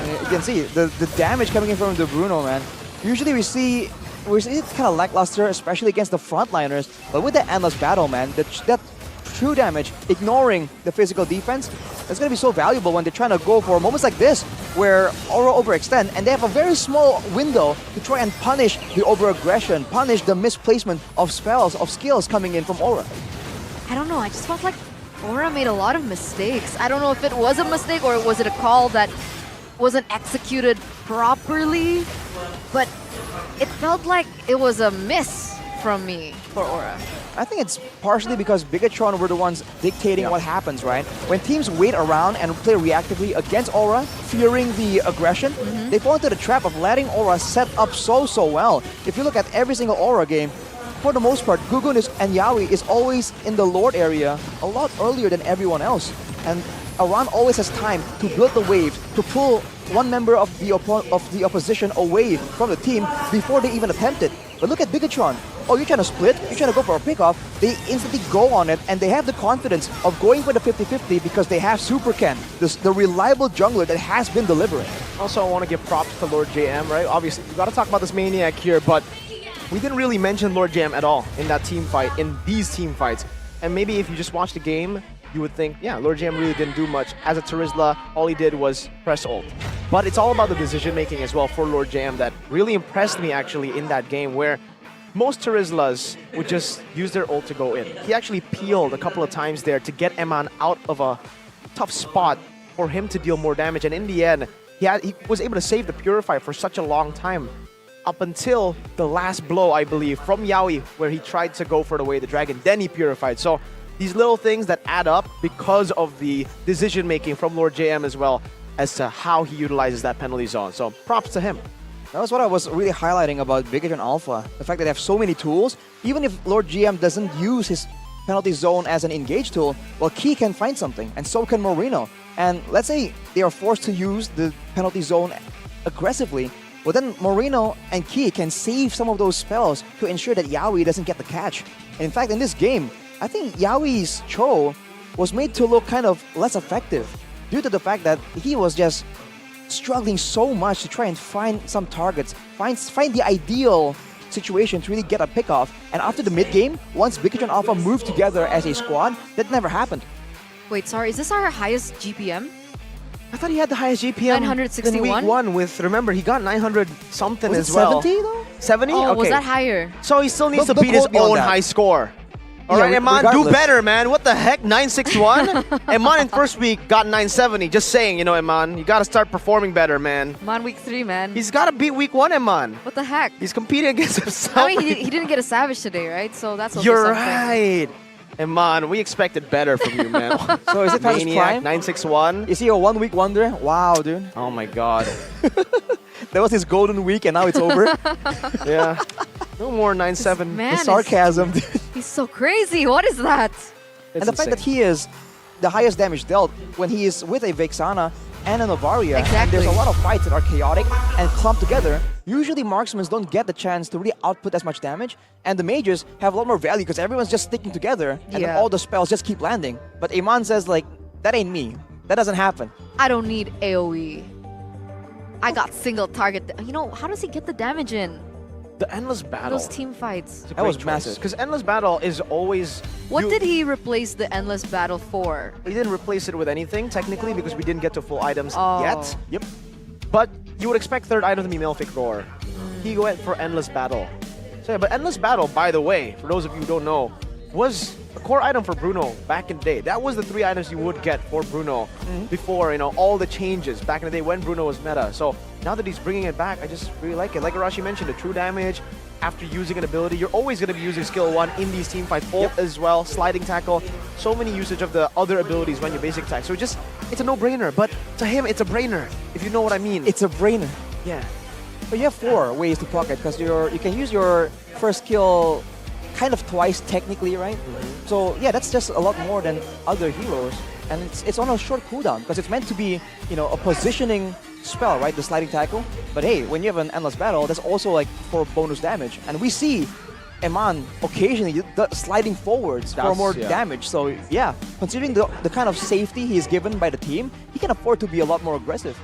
And you can see the damage coming in from the Bruno, man. Usually we see it kind of lackluster, especially against the frontliners. But with the endless battle, man, that true damage, ignoring the physical defense, it's going to be so valuable when they're trying to go for moments like this, where Aura overextend, and they have a very small window to try and punish the over-aggression, punish the misplacement of spells, of skills coming in from Aura. I don't know. I just felt like Aura made a lot of mistakes. I don't know if it was a mistake or was it a call that wasn't executed properly, but it felt like it was a miss from me for Aura. I think it's partially because Bigetron were the ones dictating what happens, right? When teams wait around and play reactively against Aura, fearing the aggression, they fall into the trap of letting Aura set up so well. If you look at every single Aura game, for the most part, Gugun and Yaoi is always in the Lord area a lot earlier than everyone else. And Aran always has time to build the wave, to pull one member of the opposition away from the team before they even attempt it. But look at Bigetron. Oh, you're trying to split? You're trying to go for a pickoff? They instantly go on it, and they have the confidence of going for the 50-50 because they have Super Ken, the reliable jungler that has been delivering. Also, I want to give props to Lord JM, right? Obviously, we got to talk about this Maniac here, but we didn't really mention Lord JM at all in that team fight, in these team fights. And maybe if you just watch the game, you would think, yeah, Lord JM really didn't do much. As a Terizla, all he did was press ult. But it's all about the decision-making as well for Lord JM that really impressed me actually in that game, where most Terizlas would just use their ult to go in. He actually peeled a couple of times there to get Eman out of a tough spot for him to deal more damage. And in the end, he was able to save the Purify for such a long time. Up until the last blow, I believe, from Yaoi, where he tried to go for the Way of the Dragon. Then he Purified. So these little things that add up because of the decision-making from Lord JM as well as to how he utilizes that penalty zone. So props to him. That was what I was really highlighting about Bigetron Alpha. The fact that they have so many tools. Even if Lord GM doesn't use his penalty zone as an engage tool, well, Key can find something, and so can Moreno. And let's say they are forced to use the penalty zone aggressively, well then Moreno and Key can save some of those spells to ensure that Yaoi doesn't get the catch. And in fact, in this game, I think Yaoi's Cho was made to look kind of less effective due to the fact that he was just struggling so much to try and find some targets, find the ideal situation to really get a pick off. And after the mid game, once Bigetron Alpha moved together as a squad, that never happened. Wait, sorry, is this our highest GPM? I thought he had the highest GPM in 961? week 1 with, remember, he got 900 something Was as it well. 70 though? 70? Oh, okay. was that higher? So he still needs to Don't beat his quote me on own that. high score. All Yeah, right, Eman, do regardless. better, man. What the heck? 961? Eman in first week got 970. Just saying, you know, Eman, you got to start performing better, man. I'm on week 3, man. He's got to beat week 1, Eman. What the heck? He's competing against himself. I mean, he didn't get a Savage today, right? So that's also You're something. right. Eman, we expected better from you, man. So is it past his Maniac, prime? 961. Is he a 1 week wonder? Wow, dude. Oh my god. That was his golden week and now it's over. Yeah. No more 9-7. Man, The sarcasm. he's so crazy. What is that? And the fact that he is the highest damage dealt when he is with a Vexana and a Novaria, and Exactly. there's a lot of fights that are chaotic and clumped together, usually marksmen don't get the chance to really output as much damage, and the mages have a lot more value because everyone's just sticking together, and then Yeah. all the spells just keep landing. But Iman says, like, that ain't me. That doesn't happen. I don't need AoE. I got single target. You know, how does he get the damage in? The endless battle. Those team fights. That was massive. Because endless battle is always. What did he replace the endless battle for? He didn't replace it with anything technically because we didn't get to full items Oh. yet. Yep. But you would expect third item to be Malefic Roar. He went for endless battle. So yeah, but endless battle, by the way, for those of you who don't know, was a core item for Bruno back in the day. That was the 3 items you would get for Bruno before, you know, all the changes back in the day when Bruno was meta. So now that he's bringing it back, I just really like it. Like Arashi mentioned, the true damage after using an ability. You're always going to be using skill 1 in these team fights. Ult as well, sliding tackle. So many usage of the other abilities when you basic attack. So it's a no-brainer. But to him, it's a brainer, if you know what I mean. It's a brainer. Yeah. But you have 4 ways to pocket because you can use your first skill kind of twice technically, right? So yeah, that's just a lot more than other heroes, and it's on a short cooldown because it's meant to be, you know, a positioning spell, right? The sliding tackle. But hey, when you have an endless battle, that's also like for bonus damage, and we see Eman occasionally sliding forwards for more damage. So yeah, considering the kind of safety he's given by the team, he can afford to be a lot more aggressive.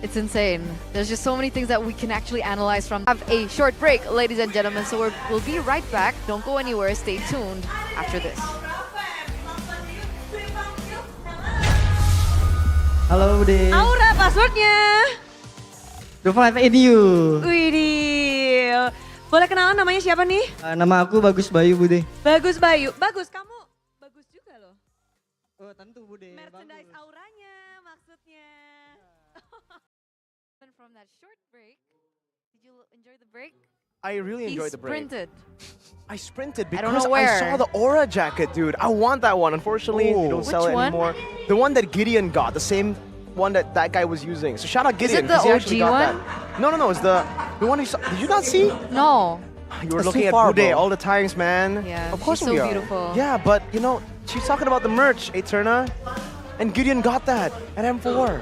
It's insane. There's just so many things that we can actually analyze from. Have a short break, ladies and gentlemen. So we'll be right back. Don't go anywhere. Stay tuned after this. Halo Bude. Aura passwordnya. The 5 ADU. Widih. Boleh kenalan namanya siapa nih? Nama aku Bagus Bayu Bude. Bagus Bayu. Bagus, kamu bagus juga loh. Oh tentu Bude. Merchandise auranya maksudnya. From that short break, did you enjoy the break? I really He enjoyed the break. sprinted. I sprinted I don't because know I where. saw the aura jacket, dude. I want that one. Unfortunately, they don't sell Which it one? anymore. The one that Gideon got, the same one that guy was using. So shout out Gideon. it the 'cause he actually OG got one? that. No. It's the one you saw. Did you not see? No. You were That's looking too at far, Bude bro. all the times, man. Yeah, Of course she's so we are. beautiful. Yeah, but you know, she's talking about the merch, Eterna. And Gideon got that at M4.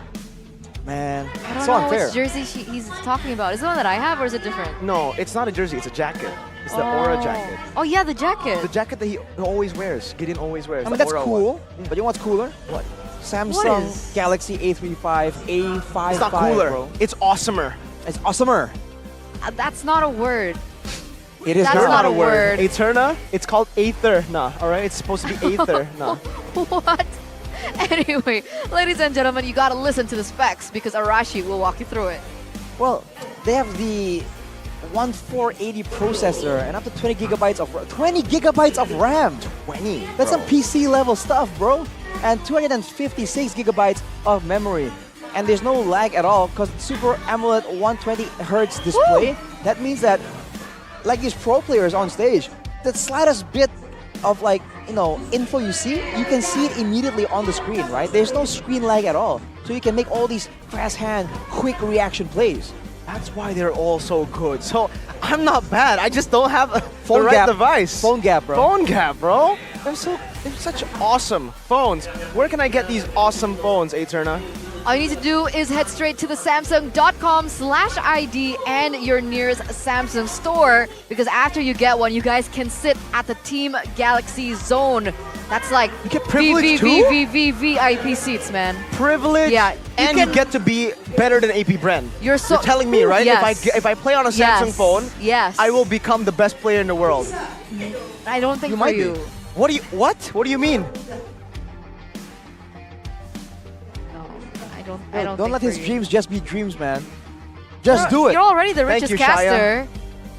Man, I don't so know unfair. which jersey he's talking about. Is it the one that I have or is it different? No, it's not a jersey, it's a jacket. It's the aura jacket. Oh yeah, the jacket. The jacket that he always wears. Gideon always wears. I mean, the that's aura cool, one. but you know what's cooler? What? Samsung is- Galaxy A35, A55, It's not cooler. bro. It's awesomer. It's awesomer. That's not a word. It is That's not. not a word. Eterna, it's called Aether. Nah, alright? It's supposed to be Aether. Nah. What? Anyway, ladies and gentlemen, you gotta listen to the specs because Arashi will walk you through it. Well, they have the 1480 processor and up to 20 gigabytes of RAM. 20. That's some PC level stuff, bro. And 256 gigabytes of memory. And there's no lag at all because Super AMOLED 120 Hertz display. That means that, like these pro players on stage, the slightest bit of like, you know, info you see, you can see it immediately on the screen, right? There's no screen lag at all. So you can make all these fast hand, quick reaction plays. That's why they're all so good. So I'm not bad. I just don't have the Phone right gap. device. Phone gap, bro. Phone gap, bro. They're such awesome phones. Where can I get these awesome phones, Eterna? All you need to do is head straight to the Samsung.com/ID and your nearest Samsung store because after you get one, you guys can sit at the Team Galaxy zone. That's like You get privilege too? VIP seats, man. Privilege. Yeah, And you get to be better than AP Bren. You're telling me, right? Yes. If I play on a Samsung phone, yes, I will become the best player in the world. I don't think You for might you. be. What do you mean? No, I don't. Don't think let for his you. dreams just be dreams, man. Just do it. You're already the Thank richest you, Shia. caster.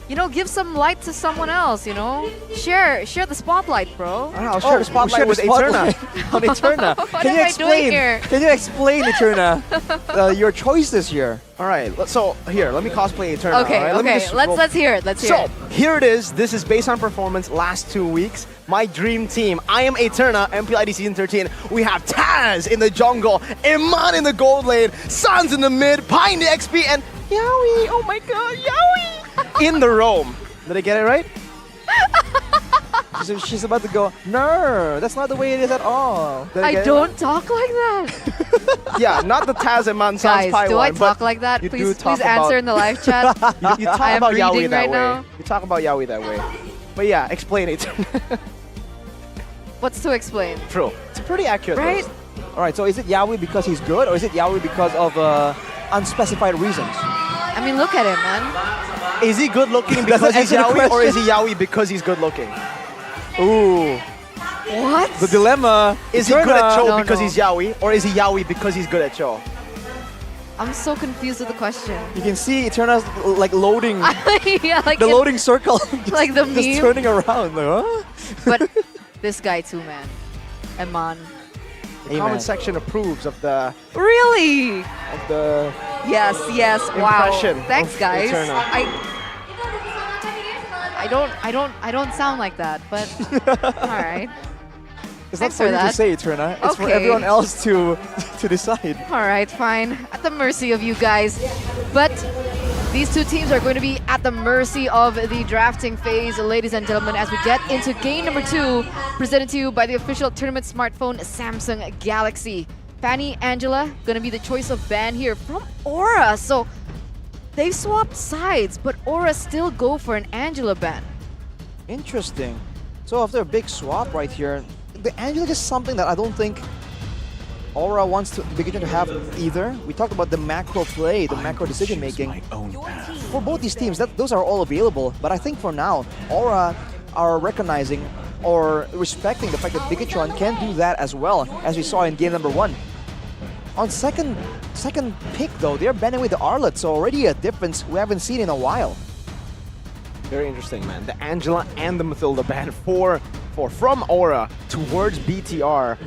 You know, give some light to someone else. You know, share the spotlight, bro. I'll share the spotlight with Eterna. on Eterna. What am I doing here? Can you explain, Eterna, your choices here? All right, so here, let me cosplay Eterna. Okay, all right? Let me okay. just roll- Let's hear it. Let's hear So, it. here it is. This is based on performance last 2 weeks. My dream team. I am Eterna, MPL ID Season 13. We have Taz in the jungle, Iman in the gold lane, Sans in the mid, Pie in the XP, and Yowie, oh my god, Yowie, in the roam. Did I get it right? She's about to go, no, that's not the way it is at all. Did I get it don't talk like that. right? Yeah, not the Taz, Iman, Sans, Guys, Pie do I one, talk but like that? you do Please talk answer about- in the live chat. you talk I am about Yowie reading that right way. now. You talk about Yowie that way. But yeah, explain it. What's to explain? True. It's a pretty accurate Right? list. All right, so is it Yaoi because he's good, or is it Yaoi because of unspecified reasons? I mean, look at him, man. Is he good looking because that he's answer the Yaoi, or is question? he Yaoi because he's good looking? Ooh. What? The dilemma. Is he good at Cho No, because no. he's Yaoi, or is he Yaoi because he's good at Cho? I'm so confused with the question. You can see Eterna's like loading, Yeah, like the in- loading circle. just, like the just meme. turning around. Like, huh? But this guy too, man. Eman. The comment section approves of the Really? Yes, yes. Wow. Impression Thanks, of guys. Eterna. I don't sound like that, but all right. It's not Thanks for for you to that. say, Eterna. It's for Okay. everyone else to decide. All right, fine. At the mercy of you guys. But these two teams are going to be at the mercy of the drafting phase, ladies and gentlemen, as we get into game number 2, presented to you by the official tournament smartphone Samsung Galaxy. Fanny, Angela, going to be the choice of ban here from Aura. So they've swapped sides, but Aura still go for an Angela ban. Interesting. So after a big swap right here, the Angela is something that I don't think Aura wants to Bigetron to have either. We talked about the macro play, the macro decision making. For both these teams, those are all available. But I think for now, Aura are recognizing or respecting the fact that Bigetron can do that as well, as we saw in game number 1. On second pick though, they're banning away the Arlet, so already a difference we haven't seen in a while. Very interesting, man. The Angela and the Mathilda ban from Aura towards BTR.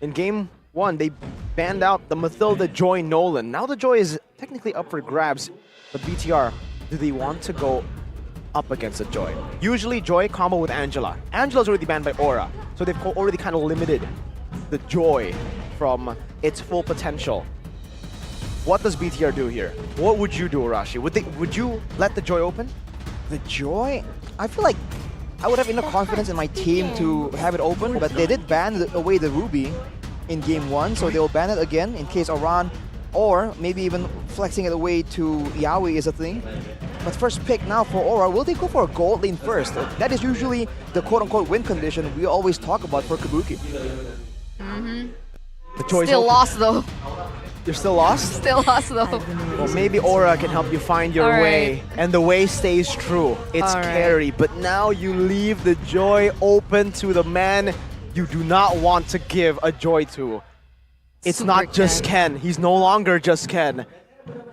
In game 1, they banned out the Mathilda, Joy, Nolan. Now the Joy is technically up for grabs, but BTR, do they want to go up against the Joy? Usually Joy combo with Angela. Angela's already banned by Aura, so they've already kind of limited the Joy from its full potential. What does BTR do here? What would you do, Arashi? Would you let the Joy open? The Joy, I feel like I would have enough confidence in my team to have it open, but they did ban away the Ruby in game 1, so they'll ban it again in case Aran, or maybe even flexing it away to Yaoi is a thing. But first pick now for Aura, will they go for a gold lane first? That is usually the quote-unquote win condition we always talk about for Kabuki. The Joy's Still open. lost though. You're still lost? Still lost though. Well, maybe Aura can help you find your All way, right. and the way stays true. It's All right. scary, but now you leave the Joy open to the man you do not want to give a Joy to. It's Super not just Ken. He's no longer just Ken.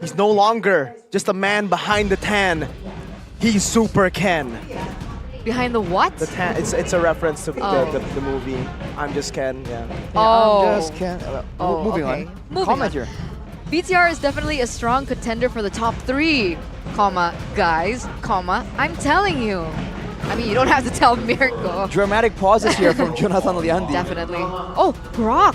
He's no longer just a man behind the tan. He's Super Ken. Behind the what? The tan. It's a reference to Oh. the movie. I'm just Ken. Yeah. Oh. I'm just can't. Oh, moving okay. on. Moving Comment on. here. BTR is definitely a strong contender for the top 3, guys, I'm telling you. I mean, you don't have to tell Mirko. Dramatic pauses here from Jonathan Liandi. Definitely. Oh, Brock.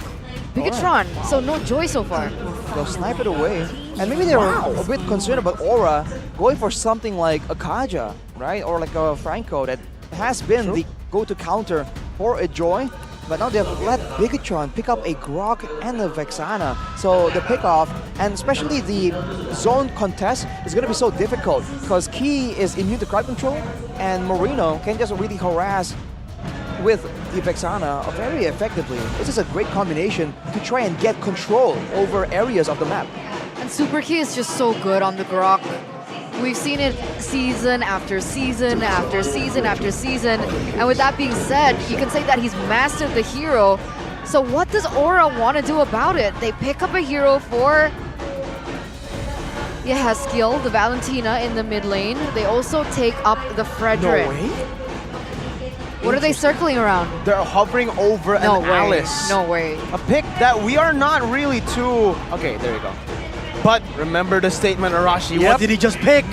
Bigetron. So no Joy so far. They'll snipe it away. And maybe they're a bit concerned about Aura going for something like a Kaja, right? Or like a Franco that has been the go-to counter for a Joy. But now they've let Bigetron pick up a Grok and a Vexana. So the pickoff, and especially the zone contest, is going to be so difficult because Key is immune to crowd control and Moreno can just really harass with the Vexana very effectively. This is a great combination to try and get control over areas of the map. And Super Key is just so good on the Grok. We've seen it season after season after season after season. And with that being said, you can say that he's mastered the hero. So what does Aura want to do about it? They pick up a hero for Skill, the Valentina in the mid lane. They also take up the Frederick. No way. What are they circling around? They're hovering over No an way. Alice. No way. A pick that we are not really too... Okay, there you go. But remember the statement, Arashi. Yep. What did he just pick?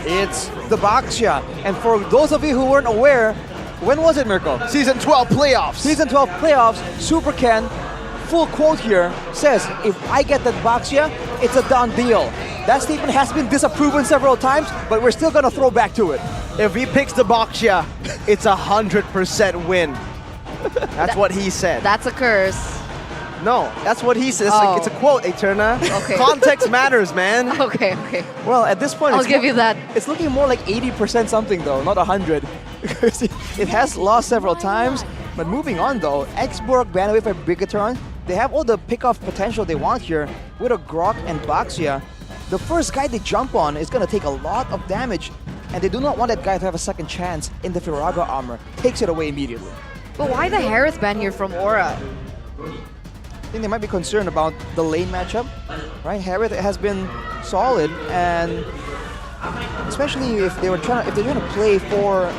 It's the Baxia. And for those of you who weren't aware, when was it, Mirko? Season 12 playoffs. Season 12 playoffs, Super Ken, full quote here, says, if I get that Baxia, it's a done deal. That statement has been disproven several times, but we're still gonna throw back to it. If he picks the Baksha, it's 100% win. That's what he said. That's a curse. No, that's what he said. Oh. It's a quote, Eterna. Okay. Context matters, man. Okay. Well, at this point, I'll it's give you that. It's looking more like 80% something though, not 100. Because it has lost several times. But moving on though, Xborg banned away for Bigetron. They have all the pick-off potential they want here with a Grok and Baxia. The first guy they jump on is gonna take a lot of damage, and they do not want that guy to have a second chance in the Firaga armor. Takes it away immediately. But why the Harith ban here from Aura? I think they might be concerned about the lane matchup, right? Harith has been solid, and especially if they're trying to play for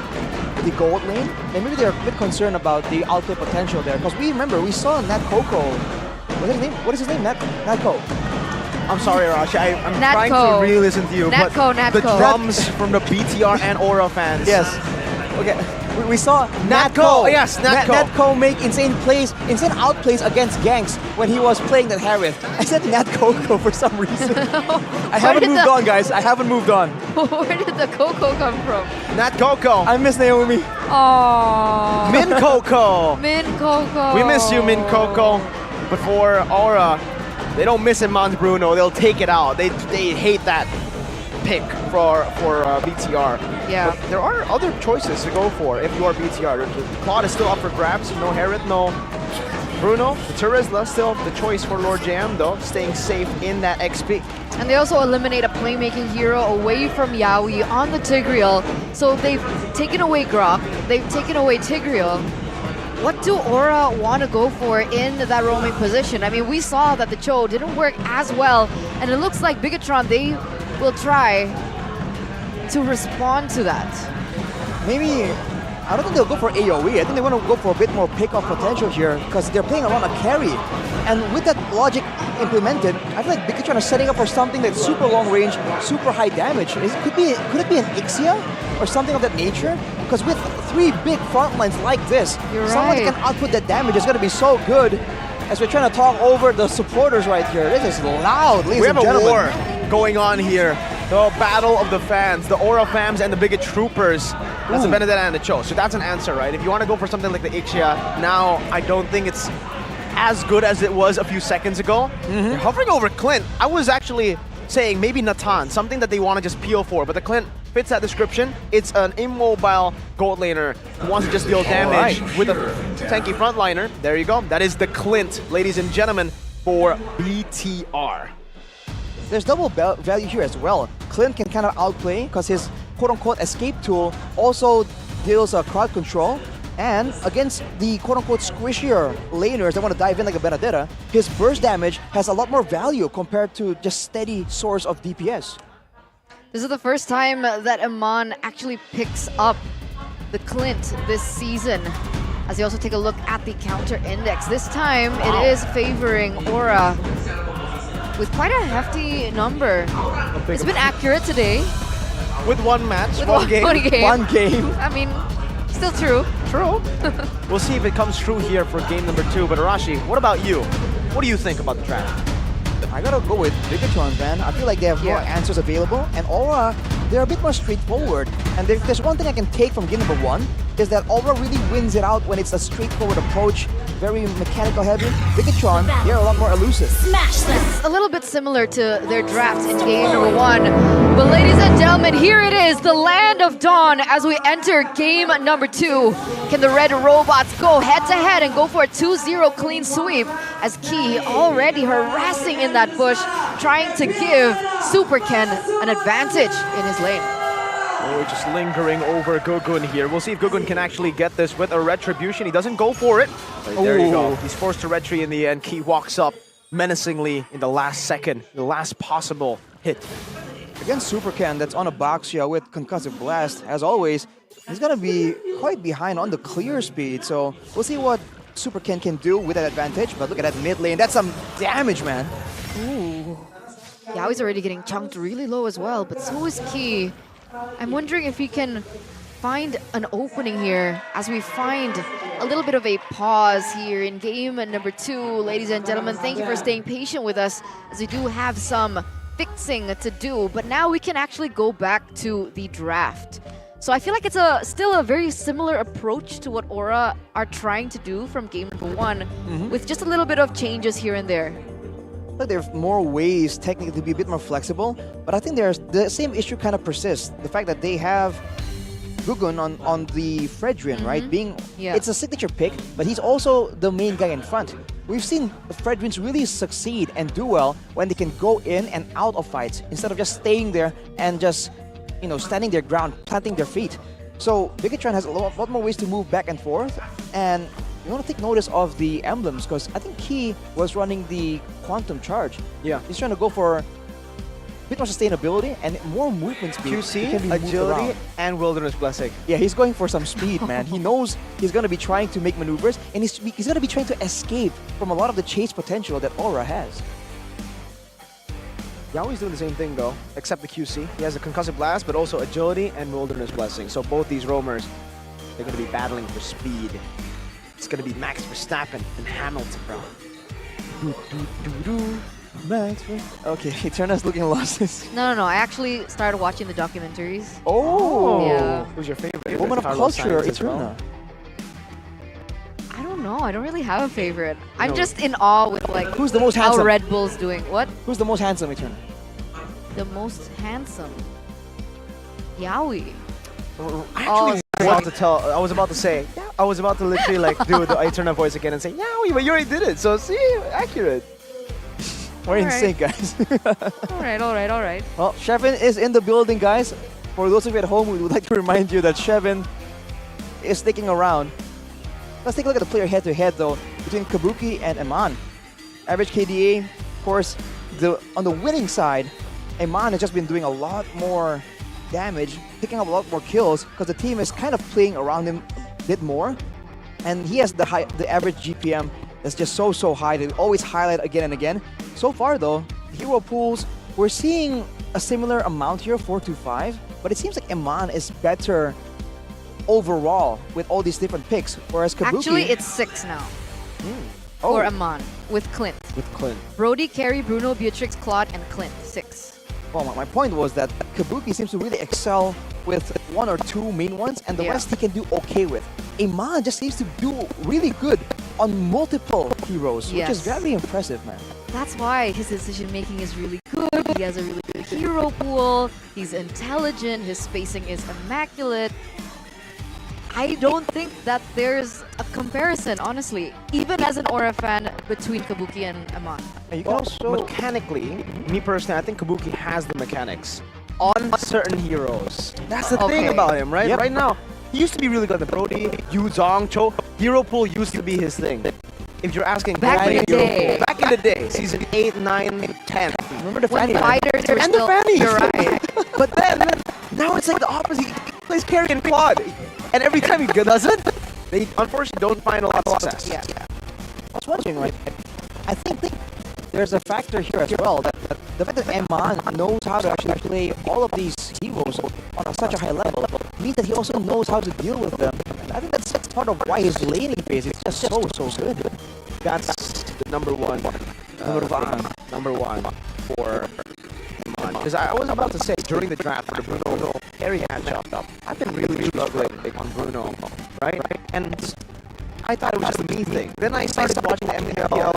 the gold lane, then maybe they're a bit concerned about the outplay potential there. Because we saw Nat Coco. What's his name? What is his name? Nat Co. I'm sorry, Rashi. I'm trying Natco. to really listen to you. Natco, but the Natco. drums from the BTR and Aura fans. Yes. Okay. We saw Natco. Yes, Natco. Natco make insane outplays against ganks when he was playing that Harith. I said Nat Coco for some reason. I haven't moved on, guys. I haven't moved on. Where did the Coco come from? Nat Coco. I miss Naomi. Oh. Min Coco. Min Coco. We miss you, Min Coco. But for Aura, they don't miss it, Mons Bruno. They'll take it out. They hate that pick for BTR. Yeah. But there are other choices to go for if you are BTR. Claude is still up for grabs. No Harith, no Bruno. The Terizla still the choice for Lord Jam, though, staying safe in that XP. And they also eliminate a playmaking hero away from Yaoi on the Tigreal. So they've taken away Grok, they've taken away Tigreal. What do Aura want to go for in that roaming position? I mean, we saw that the Cho didn't work as well, and it looks like Bigetron, they will try to respond to that. Maybe, I don't think they'll go for AoE. I think they want to go for a bit more pick-off potential here because they're playing around a carry. And with that logic implemented, I feel like Bigetron is setting up for something that's super long range, super high damage. Could it be an Ixia or something of that nature? Because with 3 big front lines like this, You're someone right. that can output that damage is going to be so good. As we're trying to talk over the supporters right here. This is loud, ladies We and have a gentlemen. war going on here. The battle of the fans, the Aura fams and the Bigot Troopers. That's the Benedetta and the Cho. So that's an answer, right? If you want to go for something like the Ixia, now I don't think it's as good as it was a few seconds ago. They're hovering over Clint. I was actually saying maybe Natan, something that they want to just peel for, but the Clint fits that description. It's an immobile gold laner who wants to just deal damage with a tanky frontliner. There you go. That is the Clint, ladies and gentlemen, for BTR. There's double value here as well. Clint can kind of outplay because his quote-unquote escape tool also deals crowd control. And against the quote-unquote squishier laners that want to dive in like a Benedetta, his burst damage has a lot more value compared to just steady source of DPS. This is the first time that Iman actually picks up the Clint this season. As you also take a look at the counter index. This time it is favoring Aura with quite a hefty number. It's been accurate today. With one match, With one game. One game. I mean, still true. True. We'll see if it comes true here for game number 2. But Arashi, what about you? What do you think about the draft? I gotta go with Bigetron, man. I feel like they have more answers available, and Aura, they're a bit more straightforward. And if there's one thing I can take from game number 1, is that Aura really wins it out when it's a straightforward approach, very mechanical heavy. Bigetron, they're a lot more elusive. Smash them! It's a little bit similar to their draft in game number 1. But ladies and gentlemen, here it is, the Land of Dawn as we enter game number 2. Can the Red Robots go head-to-head and go for a 2-0 clean sweep as Key already harassing in that bush, trying to give Super Ken an advantage in his lane. Oh, just lingering over Gugun here. We'll see if Gugun can actually get this with a Retribution. He doesn't go for it. But there you go. He's forced to retry in the end. Key walks up menacingly in the last second, the last possible hit. Against Super Ken, that's on a Baxia with Concussive Blast, as always, he's gonna be quite behind on the clear speed. So we'll see what Super Ken can do with that advantage. But look at that mid lane. That's some damage, man. Ooh. Yaoi's already getting chunked really low as well, but so is Key. I'm wondering if he can find an opening here as we find a little bit of a pause here in game number 2. Ladies and gentlemen, thank you for staying patient with us as we do have some fixing to do, but now we can actually go back to the draft. So I feel like it's still a very similar approach to what Aura are trying to do from game number 1, with just a little bit of changes here and there. Like there's more ways technically to be a bit more flexible, but I think there's the same issue kind of persists. The fact that they have Gugun on the Fredrin, right? It's a signature pick, but he's also the main guy in front. we've seen Fredrins really succeed and do well when they can go in and out of fights instead of just staying there and just, standing their ground, planting their feet. So Bigetron has a lot more ways to move back and forth, and you want to take notice of the emblems because I think he was running the Quantum Charge. Yeah. He's trying to go for a bit more sustainability and more movement speed. He can QC, be moved agility, around. and wilderness blessing. Yeah, he's going for some speed, man. He knows he's going to be trying to make maneuvers, and he's going to be trying to escape from a lot of the chase potential that Aura has. Yaoi's doing the same thing though, except the QC. He has a concussive blast, but also agility and wilderness blessing. So both these roamers, they're going to be battling for speed. It's going to be Max Verstappen and Hamilton, bro. Max, okay, Eterna's looking lost. No. I actually started watching the documentaries. Oh! Yeah. Who's your favorite? Woman of Carlos culture, Sainz as well. Eterna. I don't know. I don't really have a favorite. I'm No. just in awe with like Who's the most how handsome? Red Bull's doing. What? Who's the most handsome, Eterna? The most handsome. Yaoi. I was about to say, yeah, I was about to literally like do the Eterna voice again and say, yeah, but you already did it. So see, accurate. We're in Alright. sync, guys. All right. Well, Shevin is in the building, guys. For those of you at home, we would like to remind you that Shevin is sticking around. Let's take a look at the player head-to-head, though, between Kabuki and Eman. Average KDA, of course, on the winning side, Eman has just been doing a lot more damage, picking up a lot more kills, because the team is kind of playing around him a bit more. And he has the average GPM that's just so high. They always highlight again and again. So far, though, hero pools, we're seeing a similar amount here, 4 to 5, but it seems like Eman is better overall with all these different picks, whereas Kabuki... Actually, it's 6 now Oh. for Amon with Clint. With Clint. Brody, Carey, Bruno, Beatrix, Claude, and Clint. 6. Well, my point was that Kabuki seems to really excel with 1 or 2 main ones, and the Yeah. rest he can do okay with. Eman just seems to do really good on multiple heroes, which is Yes. very impressive, man. That's why his decision making is really good. He has a really good hero pool. He's intelligent. His spacing is immaculate. I don't think that there's a comparison, honestly, even as an Aura fan, between Kabuki and Amon. And you can Well, also... mechanically, me personally, I think Kabuki has the mechanics on certain heroes. That's the thing Okay. about him, right? Yep. Right now, he used to be really good at the Brody, Yu Zong, Cho. Hero pool used to be his thing. If you're asking Back in the hero day. pool, back in the day, season 8, 9, 10. Remember the When Fanny, man? fighters were And the still... Fanny. You're right. But then, now it's like the opposite. He plays carry and quad. And every time he does it, they unfortunately don't find a lot of success. Yeah. I was wondering, like, I think there's a factor here as well, that the fact that Eman knows how to actually play all of these heroes on such a high level means that he also knows how to deal with them. And I think that's part of why his laning phase is just so good. That's the number one for because I was about to say during the draft for the Bruno area matchup, I've been really struggling on Bruno, right? And I thought it was just a me thing. Then I started watching the MPL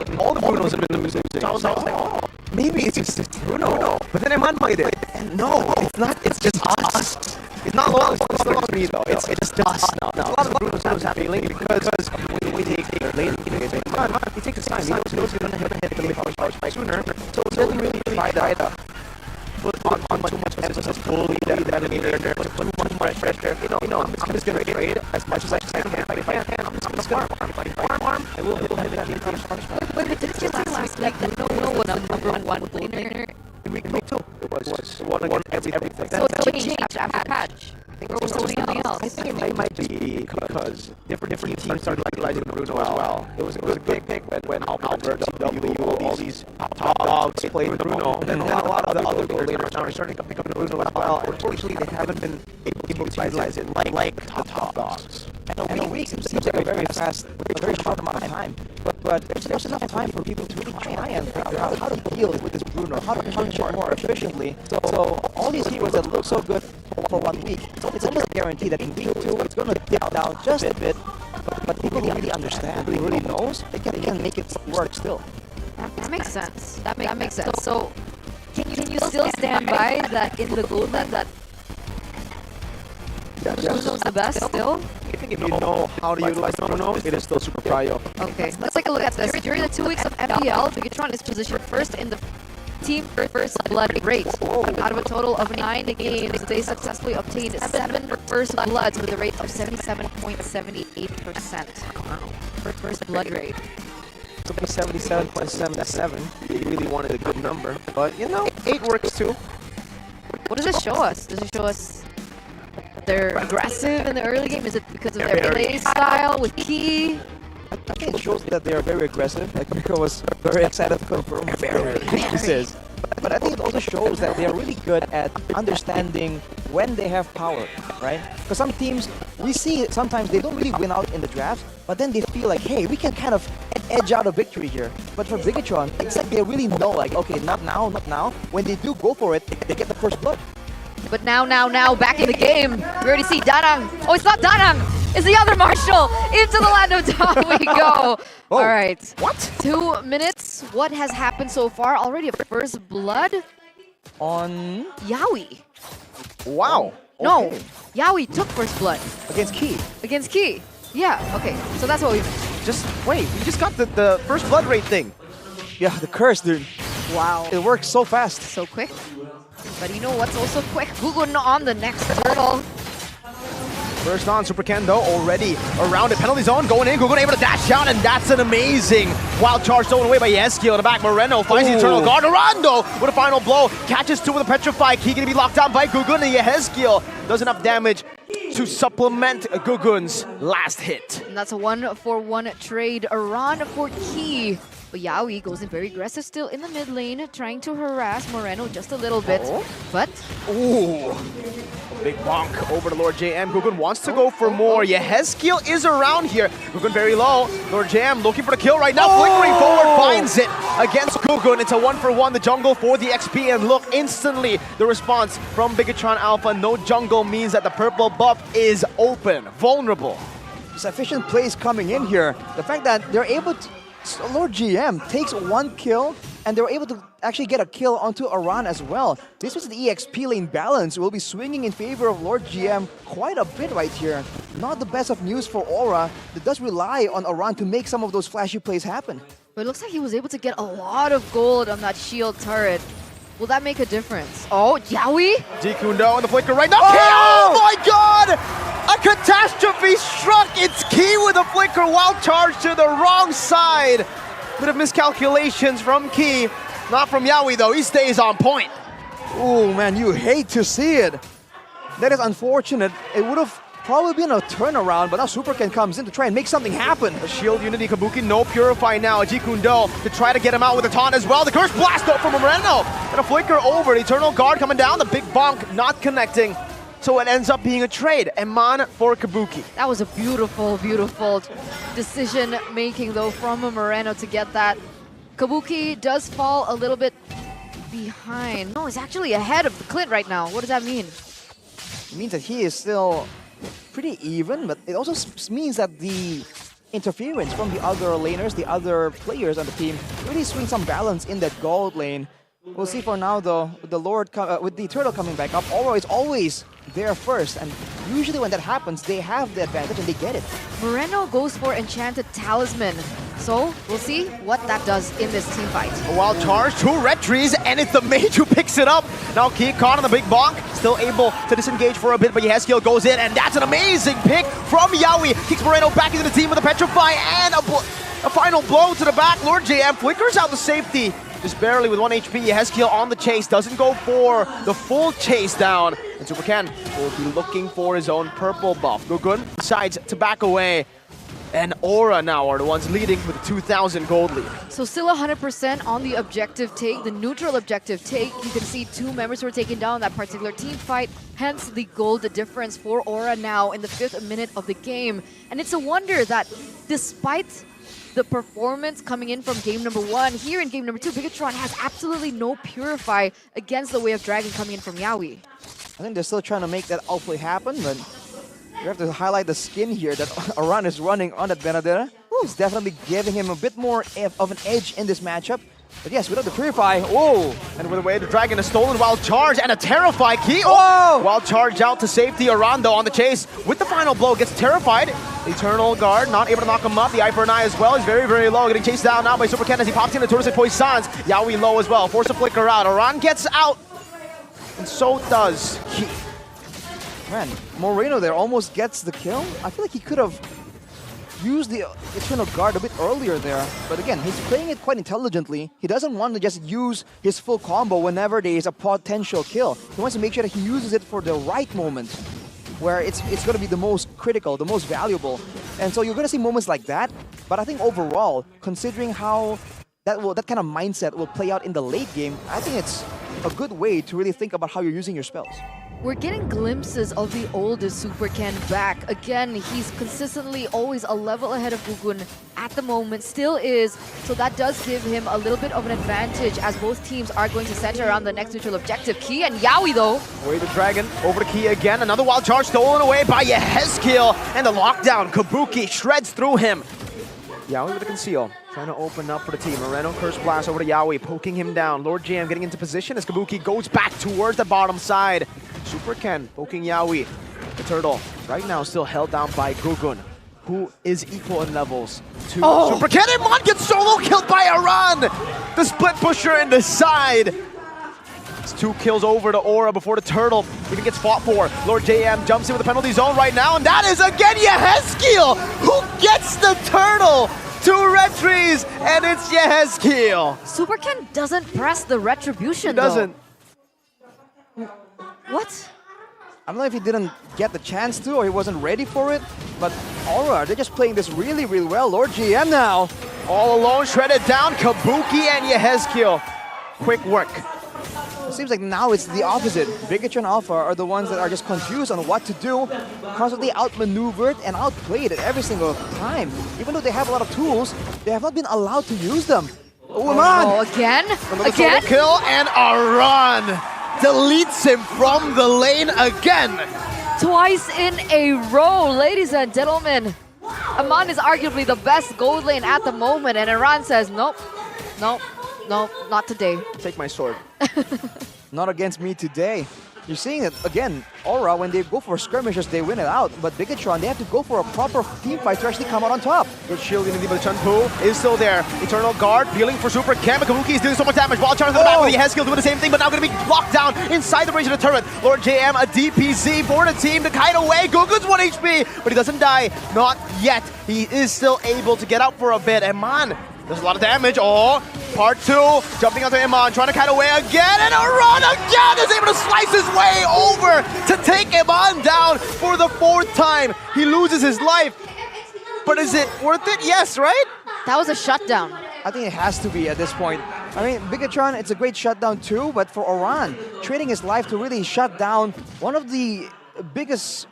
and all the Brunos have been losing. So I was like, oh, maybe it's just Bruno. But then Eman played it, and no, it's not. It's just us. It's not long. It's not me though. It's just us now. A lot of the Brunos have been late because when we take the late he takes his time. He knows he's gonna hit the late power sooner. So he doesn't really try to put on too much emphasis fully that meter, put too much pressure. You know, I'm just gonna trade as much as I can. If I can, I'm just gonna farm. If I farm, I will hit that late power. But did you last week that no one of number 1 laner? In week 2, it was one against everything. So it changed after patch. Or was something else? I think it might be because different teams started utilizing Bruno as well. It was a big pick when Albert, W, all these top dogs played Bruno. And then a lot of the other players are starting to pick up Bruno as well. Unfortunately, they haven't been able to utilize it like top dogs. And a week seems like a very fast, a very short amount of time. But there's enough time for people to really try and figure out how to deal with this Bruno, how to punch it more efficiently. So all these heroes that look so good for 1 week, it's almost a guarantee that in week 2 it's going to dip down just a bit. But people who really understand, who really knows, they can make it work still. That makes sense. That makes sense. So, can you still stand by that in the gold that Bruno's the best still? If you know how to utilize Bruno, it is still super prio. Okay, let's take a look at this. During the 2 weeks of MPL, Bigetron is positioned first in the team first blood rate. Out of a total of 9 games, they successfully obtained 7 first bloods with a rate of 77.78%. For first blood rate. So 77.77. They really wanted a good number, but you know, 8 works too. What does it show us? Does it show us they're aggressive in the early game? Is it because of their play style with Key? I think it shows that they are very aggressive. Like Miko was very excited to confirm. Very. He says. But I think it also shows that they are really good at understanding when they have power, right? Because some teams, we see sometimes they don't really win out in the draft, but then they feel like, hey, we can kind of edge out a victory here. But for Bigetron, it's like they really know, like, okay, not now, not now. When they do go for it, they get the first blood. But now, back in the game. We already see Danang. Oh, it's not Danang. It's the other Marshall. Into the land of Dawn we go. Oh, all right. What? 2 minutes. What has happened so far? Already a first blood On... Yaoi. Wow. No, Okay. Yaoi took first blood Against Key. against Key. Yeah, okay. So that's what we... Just wait, we just got the first blood rate thing. Yeah, the curse, dude. Wow. It works so fast. So quick. But you know what's also quick? Gugun on the next turtle. First on, Super Ken though, already around it. Penalty zone, going in, Gugun able to dash out, and that's an amazing wild charge stolen away by Yeskiel in the back. Moreno finds the Eternal Guard. Arando with a final blow, catches 2 with a Petrify. Key gonna be locked down by Gugun, and Yeskiel does enough damage to supplement Gugun's last hit. And that's a 1-for-1 trade. A run for Key. But Yaoi goes in very aggressive still in the mid lane, trying to harass Moreno just a little bit. But Ooh. A big bonk over to Lord JM. Gugun wants to go for more. Yeheskiel is around here. Gugun very low. Lord JM looking for the kill right now. Flickering forward, finds it against Gugun. It's a 1-for-1, the jungle for the XP. And look, instantly the response from Bigetron Alpha. No jungle means that the purple buff is open, vulnerable. Sufficient plays coming in here. The fact that they're able to... Lord GM takes 1 kill, and they were able to actually get a kill onto Aran as well. This was the EXP lane balance. Will be swinging in favor of Lord GM quite a bit right here. Not the best of news for Aura. That does rely on Aran to make some of those flashy plays happen. But it looks like he was able to get a lot of gold on that shield turret. Will that make a difference? Oh, Yaoi? Jikundo on the flicker right now. Oh my god! A catastrophe struck! It's Key with a flicker, wild charge to the wrong side. Bit of miscalculations from Key. Not from Yaoi though, he stays on point. Oh man, you hate to see it. That is unfortunate. It would have probably been a turnaround, but now Superken comes in to try and make something happen. The shield Unity Kabuki, no Purify now. Jikundo to try to get him out with a taunt as well. The curse blast though from Moreno. And a flicker over, the Eternal Guard coming down, the big bonk not connecting. So it ends up being a trade. Eman for Kabuki. That was a beautiful, beautiful decision making though from Moreno to get that. Kabuki does fall a little bit behind. No, he's actually ahead of the Clint right now. What does that mean? It means that he is still pretty even, but it also means that the interference from the other laners, the other players on the team, really swing some balance in that gold lane. We'll see for now though, with the Lord, with the Turtle coming back up, Aura is always there first, and usually when that happens, they have the advantage and they get it. Moreno goes for Enchanted Talisman. So, we'll see what that does in this team fight. A wild charge, 2 red trees, and it's the mage who picks it up. Now Key caught on the big bonk, still able to disengage for a bit, but Yeskiel goes in, and that's an amazing pick from Yaoi. Kicks Moreno back into the team with a Petrify, and a final blow to the back. Lord JM flickers out the safety. Just barely with 1 HP, Yeskiel on the chase, doesn't go for the full chase down. And Super Ken will be looking for his own purple buff. Gugun decides to back away. And Aura now are the ones leading with a 2,000 gold lead. So still 100% on the objective take, the neutral objective take. You can see 2 members who are taken down in that particular team fight. Hence the gold difference for Aura now in the 5th minute of the game. And it's a wonder that despite the performance coming in from game number 1, here in game number 2, Bigetron has absolutely no Purify against the Way of Dragon coming in from Yaoi. I think they're still trying to make that outplay happen, but you have to highlight the skin here that Aran is running on that Benadera. It's definitely giving him a bit more of an edge in this matchup. But yes, without the Purify, oh! And with the way the Dragon is stolen, wild charge and a Terrify key. Oh! Wild charge out to safety. Arando on the chase with the final blow, gets terrified. Eternal Guard not able to knock him up. The Eye for an Eye as well. He's very, very low. Getting chased down now by Super Ken as he pops into Tortoise Poissons. Yaoi low as well. Force to flicker out. Aran gets out. And so does he. Man, Moreno there almost gets the kill. I feel like he could have used the Eternal Guard a bit earlier there. But again, he's playing it quite intelligently. He doesn't want to just use his full combo whenever there is a potential kill. He wants to make sure that he uses it for the right moment, where it's going to be the most critical, the most valuable. And so you're going to see moments like that. But I think overall, considering how that kind of mindset will play out in the late game, I think it's a good way to really think about how you're using your spells. We're getting glimpses of the oldest Super Ken back. Again, he's consistently always a level ahead of Gugun at the moment, still is. So that does give him a little bit of an advantage as both teams are going to center around the next neutral objective. Key and Yaoi though. Away the Dragon, over to Key again. Another wild charge stolen away by Yehezkiel. And the lockdown, Kabuki shreds through him. Yaoi with a conceal, trying to open up for the team. Moreno Curse Blast over to Yaoi, poking him down. Lord JM getting into position as Kabuki goes back towards the bottom side. Super Ken poking Yaoi. The turtle right now still held down by Gugun, who is equal in levels to Super Ken. And Mon gets solo killed by Aran. The split pusher in the side. It's 2 kills over to Aura before the turtle even gets fought for. Lord JM jumps in with the penalty zone right now, and that is again Yehezkiel who gets the turtle. 2 red trees, and it's Yehezkiel. Super Ken doesn't press the retribution He doesn't. though. What? I don't know if he didn't get the chance to or he wasn't ready for it, but Aura, they're just playing this really, really well. Lord GM now. All alone, shredded down, Kabuki and Yehezkiel. Quick work. It seems like now it's the opposite. Bigetron Alpha are the ones that are just confused on what to do, constantly outmaneuvered and outplayed at every single time. Even though they have a lot of tools, they have not been allowed to use them. Oh, man! Oh, again? Another Again? solo kill, and Aran deletes him from the lane again. Twice in a row, ladies and gentlemen. Aman is arguably the best gold lane at the moment, and Iran says, nope, nope, nope, not today. Take my sword. Not against me today. You're seeing it again. Aura, when they go for skirmishes, they win it out. But Bigetron, they have to go for a proper team fight to actually come out on top. Good shield in the but Chunpu is still there. Eternal Guard peeling for Super Ken. Kabuki is doing so much damage. Wild charge in the back with the Yehezkiel doing the same thing, but now going to be locked down inside the range of the turret. Lord JM, a DPZ for the team to kite away. Gugun's 1 HP, but he doesn't die. Not yet. He is still able to get out for a bit. And man, there's a lot of damage. Oh, part 2, jumping onto Iman, trying to kite away again, and Aran again is able to slice his way over to take Iman down for the 4th time. He loses his life, but is it worth it? Yes, right? That was a shutdown. I think it has to be at this point. I mean, Bigetron, it's a great shutdown too, but for Aran, trading his life to really shut down one of the biggest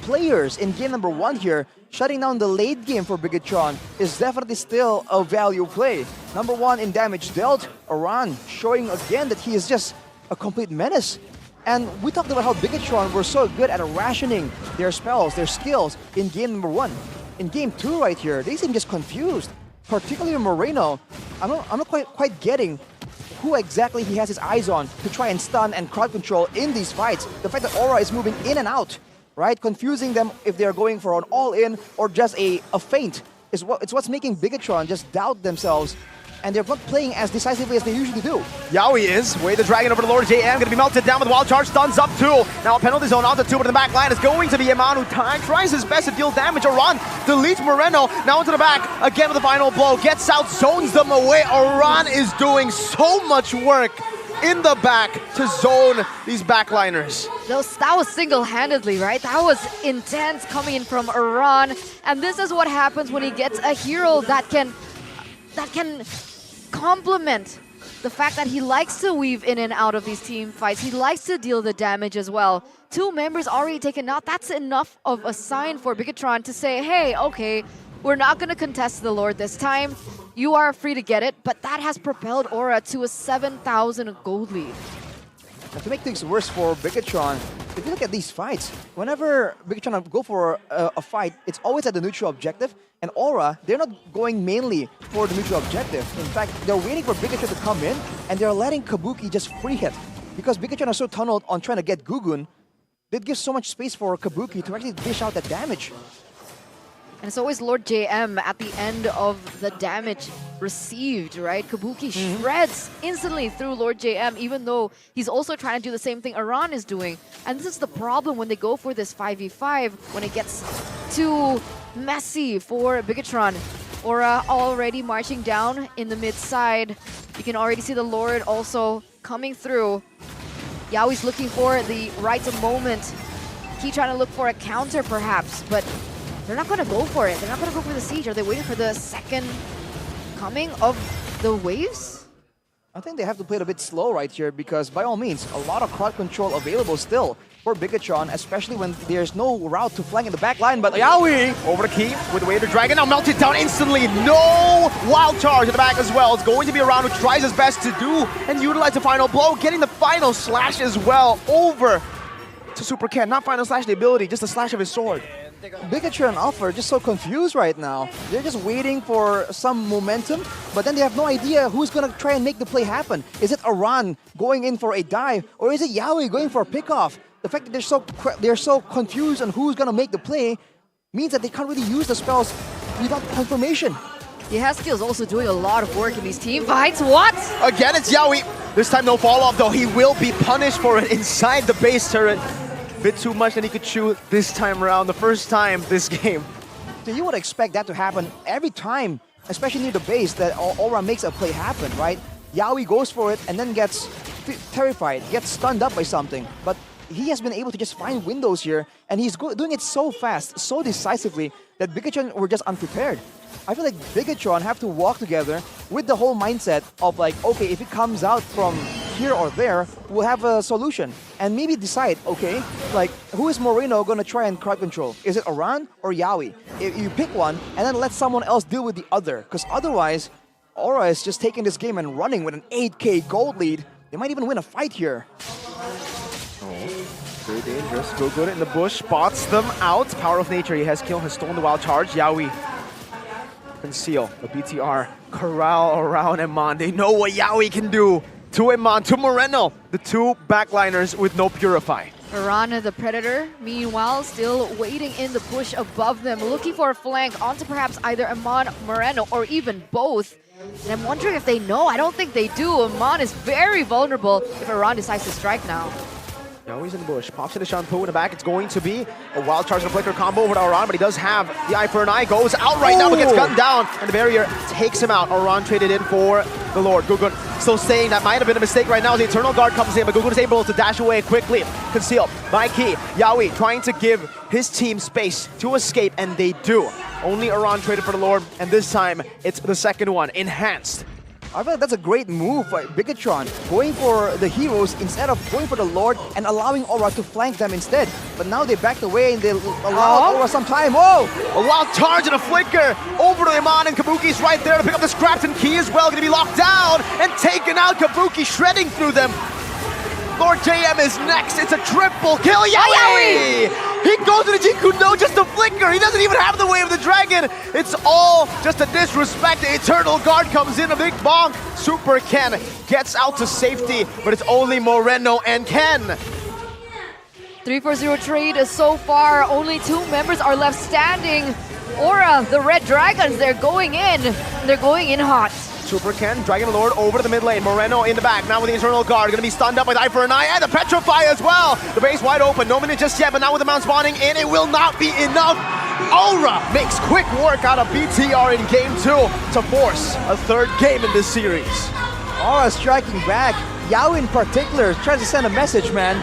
players in game number 1 here, shutting down the late game for Bigetron is definitely still a value play. Number 1 in damage dealt, Aran showing again that he is just a complete menace. And we talked about how Bigetron were so good at rationing their spells, their skills in game number 1. In game 2 right here, they seem just confused, particularly Moreno. I'm not quite getting who exactly he has his eyes on to try and stun and crowd control in these fights. The fact that Aura is moving in and out, right? Confusing them if they're going for an all-in or just a feint is what's making Bigetron just doubt themselves, and they're not playing as decisively as they usually do. Yaoi is. Way the Dragon over to Lord JM. Going to be melted down with Wild Charge. Stuns up 2. Now a penalty zone onto 2, but in the back line is going to be Iman, who tries his best to deal damage. Aran deletes Moreno. Now into the back. Again with the final blow. Gets out, zones them away. Aran is doing so much work in the back to zone these backliners. That was single-handedly, right? That was intense coming in from Iran. And this is what happens when he gets a hero that can complement the fact that he likes to weave in and out of these team fights. He likes to deal the damage as well. 2 members already taken out. That's enough of a sign for Bigetron to say, hey, okay, we're not going to contest the Lord this time. You are free to get it, but that has propelled Aura to a 7,000 gold lead. And to make things worse for Bigetron, if you look at these fights, whenever Bigetron go for a fight, it's always at the neutral objective. And Aura, they're not going mainly for the neutral objective. In fact, they're waiting for Bigetron to come in, and they're letting Kabuki just free hit. Because Bigetron are so tunneled on trying to get Gugun, it gives so much space for Kabuki to actually dish out that damage. And it's always Lord JM at the end of the damage received, right? Kabuki shreds instantly through Lord JM, even though he's also trying to do the same thing Aran is doing. And this is the problem when they go for this 5v5, when it gets too messy for Bigetron. Aura already marching down in the mid side. You can already see the Lord also coming through. Yaoi's looking for the right moment. He trying to look for a counter perhaps, but they're not going to go for it. They're not going to go for the siege. Are they waiting for the second coming of the waves? I think they have to play it a bit slow right here because by all means, a lot of crowd control available still for Bigetron, especially when there's no route to flank in the back line, but Yaoi! Over the key with the Wader Dragon, now melted down instantly. No wild charge in the back as well. It's going to be Aran who tries his best to do and utilize the final blow, getting the final slash as well over to Super Ken. Not final slash the ability, just the slash of his sword. Bigetron Alpha are just so confused right now. They're just waiting for some momentum, but then they have no idea who's going to try and make the play happen. Is it Aran going in for a dive, or is it Yaoi going for a pickoff? The fact that they're so confused on who's going to make the play means that they can't really use the spells without confirmation. Yahaski is also doing a lot of work in these team fights. What? Again, it's Yaoi. This time no follow-up though. He will be punished for it inside the base turret. Bit too much than he could chew this time around, the first time this game. So you would expect that to happen every time, especially near the base, that Aura makes a play happen, right? Yaoi goes for it and then gets terrified, gets stunned up by something. But he has been able to just find windows here, and he's doing it so fast, so decisively, that Bigetron were just unprepared. I feel like Bigetron have to walk together with the whole mindset of like, okay, if it comes out from here or there, we'll have a solution. And maybe decide, okay, like, who is Moreno gonna try and crowd control? Is it Aran or Yaoi? If you pick one, and then let someone else deal with the other. Because otherwise, Aura is just taking this game and running with an 8k gold lead. They might even win a fight here. Very dangerous. Go good in the bush, spots them out. Power of nature, he has killed, has stolen the wild charge. Yaoi conceal the BTR, corral around Eman. They know what Yaoi can do to Eman, to Moreno, the two backliners with no Purify. Aran, the Predator, meanwhile, still waiting in the bush above them, looking for a flank onto perhaps either Eman, Moreno, or even both. And I'm wondering if they know. I don't think they do. Eman is very vulnerable if Aran decides to strike now. Now he's in the bush, pops into Shampoo in the back. It's going to be a wild charge and a flicker combo over to Aran, but he does have the eye for an eye. Goes out right now, but gets gunned down, and the barrier takes him out. Aran traded in for the Lord. Gugun still saying that might have been a mistake right now. The Eternal Guard comes in, but Gugun is able to dash away quickly. Concealed by Key. Yaoi trying to give his team space to escape, and they do. Only Aran traded for the Lord, and this time it's the second one, Enhanced. I feel like that's a great move by Bigetron, going for the heroes instead of going for the Lord and allowing Aura to flank them instead. But now they backed away and they allowed Aura some time. Whoa! A wild charge and a flicker over to Eman, and Kabuki's right there to pick up the scraps, and Key as well, going to be locked down and taken out. Kabuki shredding through them. Lord JM is next. It's a triple kill. Yaoi! He goes to the Jikundo, just a flicker. He doesn't even have the Wave of the Dragon. It's all just a disrespect. The Eternal Guard comes in, a big bonk. Super Ken gets out to safety, but it's only Moreno and Ken. 3-4-0 trade so far. Only 2 members are left standing. Aura, the Red Dragons, they're going in. They're going in hot. Super Ken, Dragon Lord over to the mid lane. Moreno in the back, now with the Eternal Guard. Gonna be stunned up with Eye for an Eye, and the Petrify as well. The base wide open, no minute just yet, but now with the Mount spawning in, it will not be enough. Aura makes quick work out of BTR in game 2 to force a third game in this series. Aura striking back. Yaoi in particular tries to send a message, man.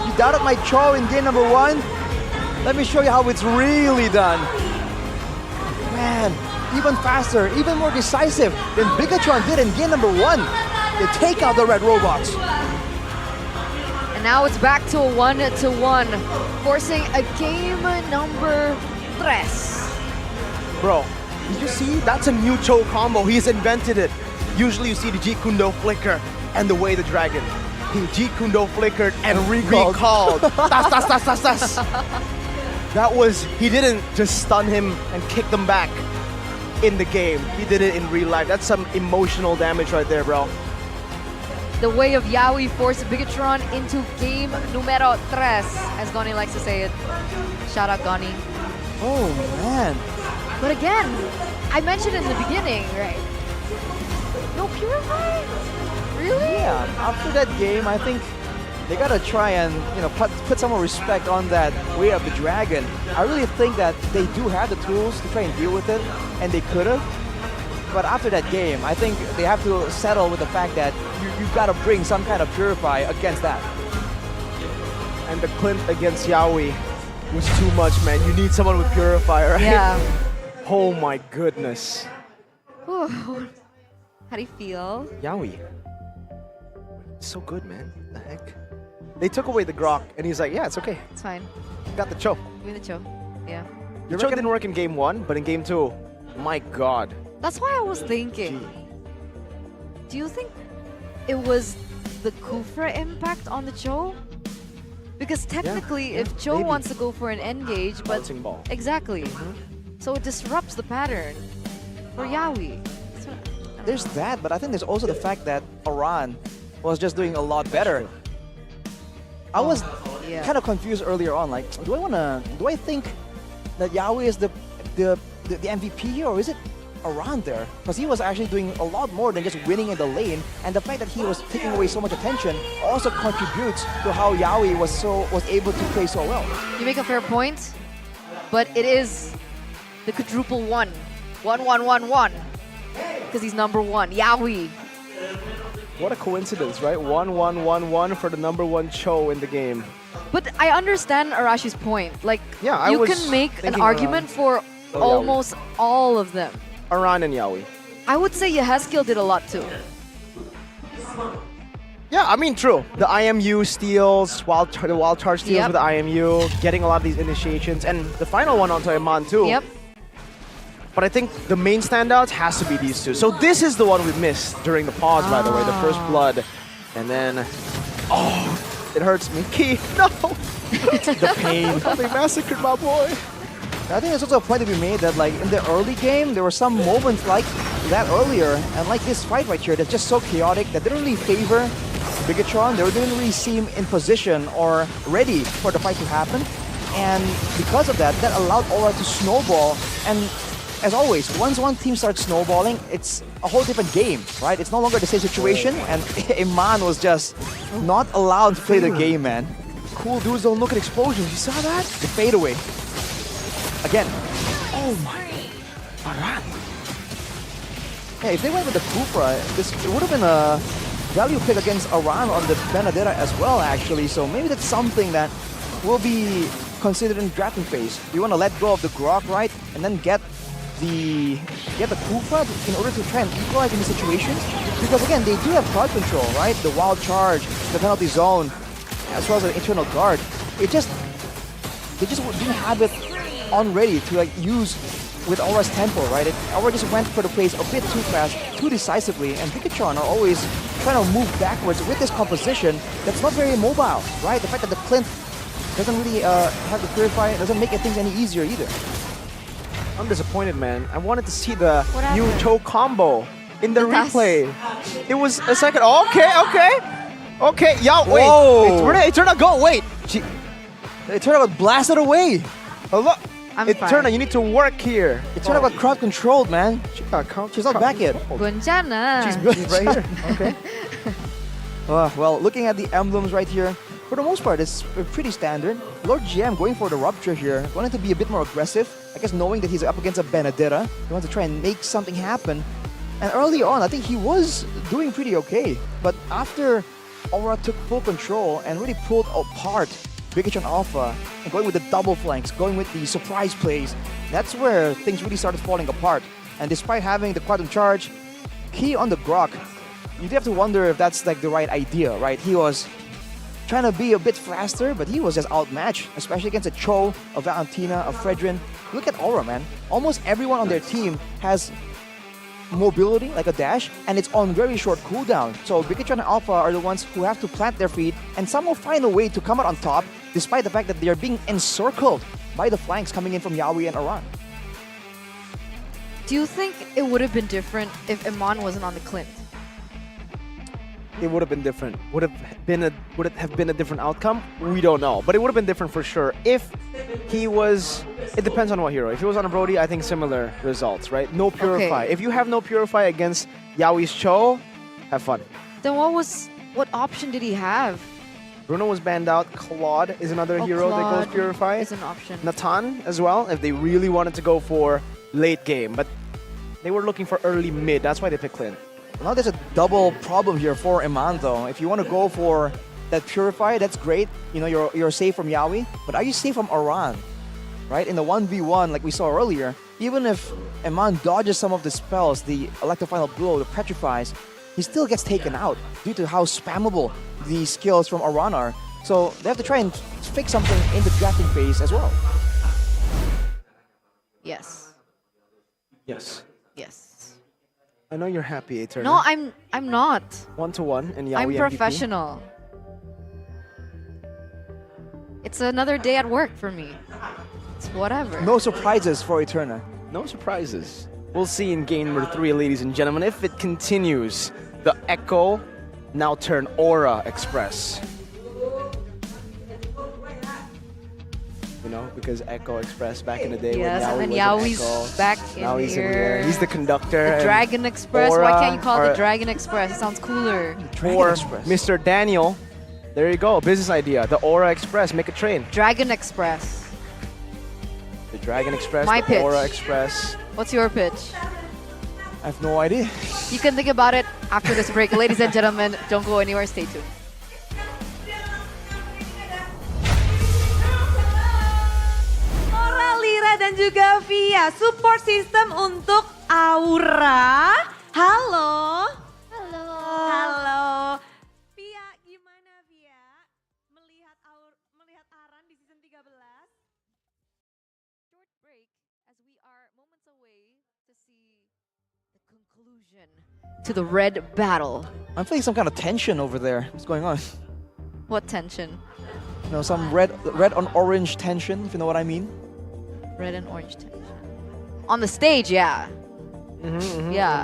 You doubted my Cho in game number 1? Let me show you how it's really done. Man, even faster, even more decisive than Bigetron did in game number 1. They take out the red robots. And now it's back to a 1-1, forcing a game number 3. Bro, did you see? That's a new Cho combo. He's invented it. Usually you see the Jikundo flicker and the Way the Dragon. G Kundo flickered and recalled. Tas. That was, he didn't just stun him and kick them back in the game. He did it in real life. That's some emotional damage right there, bro. The way of Yaoi forced Bigetron into game numero 3, as Goni likes to say it. Shout out Goni. Oh man. But again, I mentioned in the beginning, right? No Purify? Really? Yeah, after that game, I think they gotta try and put some more respect on that way of the dragon. I really think that they do have the tools to try and deal with it, and they could have. But after that game, I think they have to settle with the fact that you've got to bring some kind of Purify against that. And the Clint against Yaoi was too much, man. You need someone with Purify, right? Yeah. Oh my goodness. How do you feel? Yaoi. So good, man. What the heck? They took away the Grok, and he's like, yeah, it's okay. It's fine. Got the choke. Win the choke. Yeah. The choke didn't work in game 1, but in game 2, my god. That's why I was thinking. Do you think it was the Kufra impact on the Cho? Because technically, if Cho maybe. wants to go for an engage, but Bouncing ball. exactly, so it disrupts the pattern for Yaoi. So, There's that, but I think there's also the fact that Aran was just doing a lot better. I was yeah. kind of confused earlier on. Like, do I think that Yaoi is the MVP here, or is it Aran there? Because he was actually doing a lot more than just winning in the lane, and the fact that he was taking away so much attention also contributes to how Yaoi was able to play so well. You make a fair point, but it is the quadruple 1. 1-1-1-1. Because he's number 1. Yaoi. What a coincidence, right? 1-1-1-1 for the number 1 Cho in the game. But I understand Arashi's point. Like, Yeah, I you was can make an thinking argument for Yaoi. almost all of them. Aran and Yaoi. I would say Yehezkiel did a lot too. Yeah, I mean, true. The IMU steals, the wild charge steals Yep. with the IMU, getting a lot of these initiations, and the final one onto Iman too. Yep. But I think the main standout has to be these two. So this is the one we missed during the pause, by the way, the first blood. And then, oh, it hurts me. Key, no! The pain. They massacred my boy. I think there's also a point to be made that, like, in the early game, there were some moments like that earlier, and like this fight right here that's just so chaotic that didn't really favor Bigetron. They didn't really seem in position or ready for the fight to happen. And because of that, that allowed Aura to snowball. And as always, once one team starts snowballing, it's a whole different game, right? It's no longer the same situation, and Iman was just not allowed to play the game, man. Cool dudes don't look at explosions. You saw that? The fadeaway. Again. Oh my. Aran. Yeah, if they went with the Kufra, it would have been a value pick against Aran on the Benedetta as well, actually. So maybe that's something that will be considered in drafting phase. You want to let go of the Grok, right? And then get the Kufra in order to try and equalize in the situations. Because again, they do have crowd control, right? The wild charge, the penalty zone, as well as the internal guard. They just didn't have it on ready to like use with Aura's tempo, right? Aura just went for the plays a bit too fast, too decisively, and Bigetron are always trying to move backwards with this composition that's not very mobile, right? The fact that the Clint doesn't really have the Purify doesn't make things any easier either. I'm disappointed, man. I wanted to see the What new happened? Cho combo in the That's- replay. It was a second. Okay. Yeah, wait. Whoa. Eterna, go. Wait. It turned out got blasted away. Hello. I'm Eterna, fine. you need to work here. It turned out got crowd controlled, man. She's not back yet. Gunjana. She's right here. Okay. Well, looking at the emblems right here, for the most part, it's pretty standard. Lord GM going for the Rupture here, wanting to be a bit more aggressive. I guess knowing that he's up against a Benedetta, he wants to try and make something happen. And early on, I think he was doing pretty okay. But after Aura took full control and really pulled apart Bigetron Alpha, and going with the double flanks, going with the surprise plays, that's where things really started falling apart. And despite having the quantum charge, key on the Grok, you do have to wonder if that's like the right idea, right? He was trying to be a bit faster, but he was just outmatched, especially against a Cho, a Valentina, a Fredrin. Look at Aura, man. Almost everyone on their team has mobility, like a dash, and it's on very short cooldown. So Bigetron Alpha are the ones who have to plant their feet and somehow find a way to come out on top, despite the fact that they are being encircled by the flanks coming in from Yawi and Aran. Do you think it would have been different if Iman wasn't on the Clint? It would have been different. Would it have been a different outcome? We don't know, but it would have been different for sure if he was. It depends on what hero. If he was on a Brody, I think similar results, right? No Purify. Okay. If you have no Purify against Yaoi's Cho, have fun. Then what option did he have? Bruno was banned out. Claude is another Oh, hero that Claude goes Purify. is an option. Natan as well, if they really wanted to go for late game, but they were looking for early mid. That's why they picked Clint. Now there's a double problem here for Iman though. If you want to go for that Purify, that's great. You know, you're safe from Yawi, but are you safe from Aran? Right? In the 1v1, like we saw earlier, even if Iman dodges some of the spells, the Electro-Final Blow, the Petrifies, he still gets taken out due to how spammable the skills from Aran are. So they have to try and fix something in the drafting phase as well. Yes. Yes. Yes. I know you're happy, Eterna. No, I'm not. 1-1 and Yaoi I'm MVP. professional. It's another day at work for me. It's whatever. No surprises for Eterna. No surprises. We'll see in game number 3, ladies and gentlemen, if it continues. The Echo now turn Aura Express. You know, because Echo Express back in the day Yes, when and then Yaoi was an Yaoi's Echo. back in Now he's in here. here. He's the conductor. The and Dragon Express. Why Aura can't you call it the or- Dragon Express? It sounds cooler. Dragon Or Express. Mr. Daniel. There you go, business idea. The Aura Express, make a train. Dragon Express. The Dragon Express, My the pitch. Aura Express. What's your pitch? I have no idea. You can think about it after this break. Ladies and gentlemen, don't go anywhere. Stay tuned. Aura, Lira, dan juga Via, support system untuk Aura. Halo. Halo. Halo. Via, gimana Via melihat Aran di season 13? Short break as we are moments away to see the conclusion to the red battle. I'm feeling some kind of tension over there. What's going on? What tension? You know, some red on orange tension, if you know what I mean. Red and orange tension. On the stage, yeah. Yeah.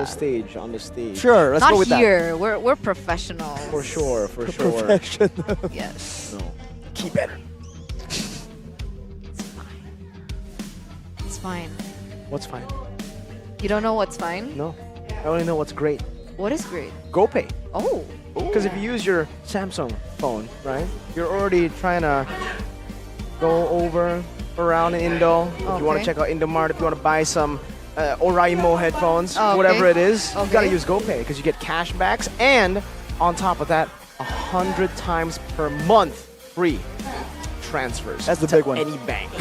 On the stage. Sure, let's Not go with here. We're professionals. For sure, for that. sure. Professional. Yes. No. Keep it. It's fine. It's fine. What's fine? You don't know what's fine? No. I only know what's great. What is great? GoPay. Oh. Because if you use your Samsung phone, right, you're already trying to go over around in Indo. If you want to Okay. check out Indomart, if you want to buy some Oraimo headphones, Oh, okay. whatever it is, you gotta Okay. use GoPay because you get cash backs, and on top of that, 100 times per month free transfers. That's the to big one. Any bank.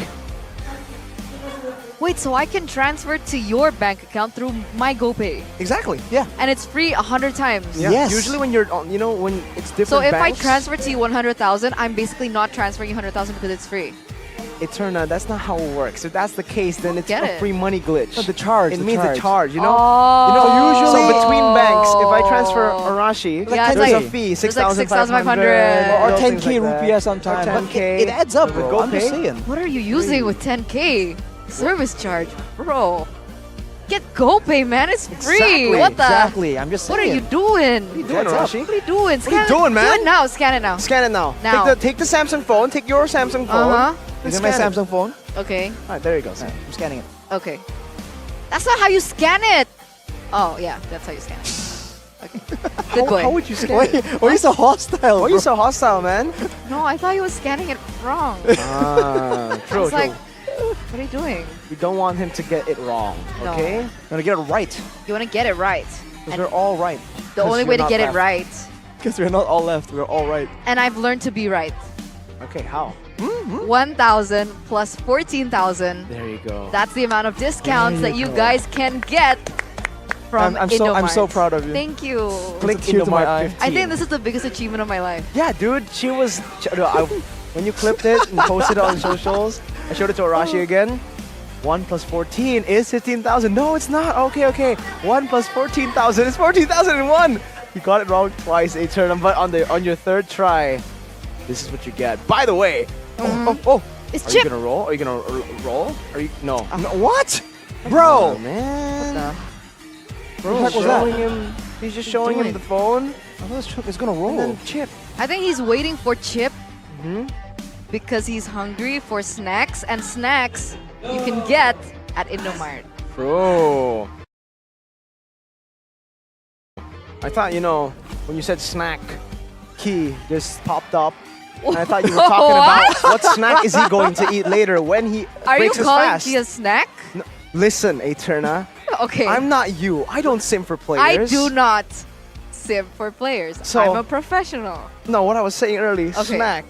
Wait, so I can transfer to your bank account through my GoPay, Exactly. Yeah. and it's free 100 times. Yeah. Yes. Usually when you're on, when it's different So if banks, I transfer to you 100,000, I'm basically not transferring you 100,000 because it's free. Eterna, that's not how it works. If that's the case, then it's Get a it. free money glitch. No, the charge. It the means charge. a charge, you know? Oh. You know, usually between banks, if I transfer Arashi, Yeah, it's there's like- a fee, there's like 6,500. Or those things 10K like that. rupiah sometimes. Or But 10K. it adds up, With bro. I'm just GoPay. saying. What are you using with 10K? Service charge, bro. Get GoPay, man. It's free. Exactly, What the? exactly. I'm just What are saying. you doing? What are you doing, Arashi? What are you doing? What are you doing, man? Do it now. Scan it now. Scan it now. Now. Take the Samsung phone, take your Samsung phone. Uh-huh. and Is it my scan it. Samsung phone? Okay. Alright, there you go. Alright, I'm scanning it. Okay. That's not how you scan it. Oh, yeah. That's how you scan it. Okay. Good boy. How would you scan Why, it? why are you so hostile, Why are bro? you so hostile, man? No, I thought you were scanning it wrong. Ah, I true, was like, true. what are you doing? We don't want him to get it wrong, No. okay? I'm gonna get it right. You want to get it right. Because And we're all right. the only way to get it right. Because we're not all left. We're all right. And I've learned to be right. Okay, how? 1,000 plus 14,000. There you go. That's the amount of discounts There that you you go. guys can get from I'm so Indomart. proud of you. Thank you. Click It's a tear to my Indomart eye. 15. I think this is the biggest achievement of my life. Yeah, dude, when you clipped it and posted it on socials, I showed it to Arashi again. 1 plus 14 is 15,000. No, it's not. Okay. 1 plus 14,000 is 14,001. You got it wrong twice, Eternum, but on your third try, this is what you get. By the way, It's are Chip. you gonna roll? Are you gonna roll? Are you no? No, what? Bro! Oh, man. What the heck was that? He's just showing him the phone. I thought it's gonna And roll. then Chip. I think he's waiting for Chip Hmm? because he's hungry for snacks, and snacks you can get at Indomart. Bro. I thought, when you said snack, Key just popped up. And I thought you were talking about what snack is he going to eat later when he Are you breaks his calling fast. Key a snack? No, listen, Eterna. Okay. I'm not you. I don't sim for I players. do not sim for players. So- I'm a professional. No, what I was saying earlier, Okay. snack.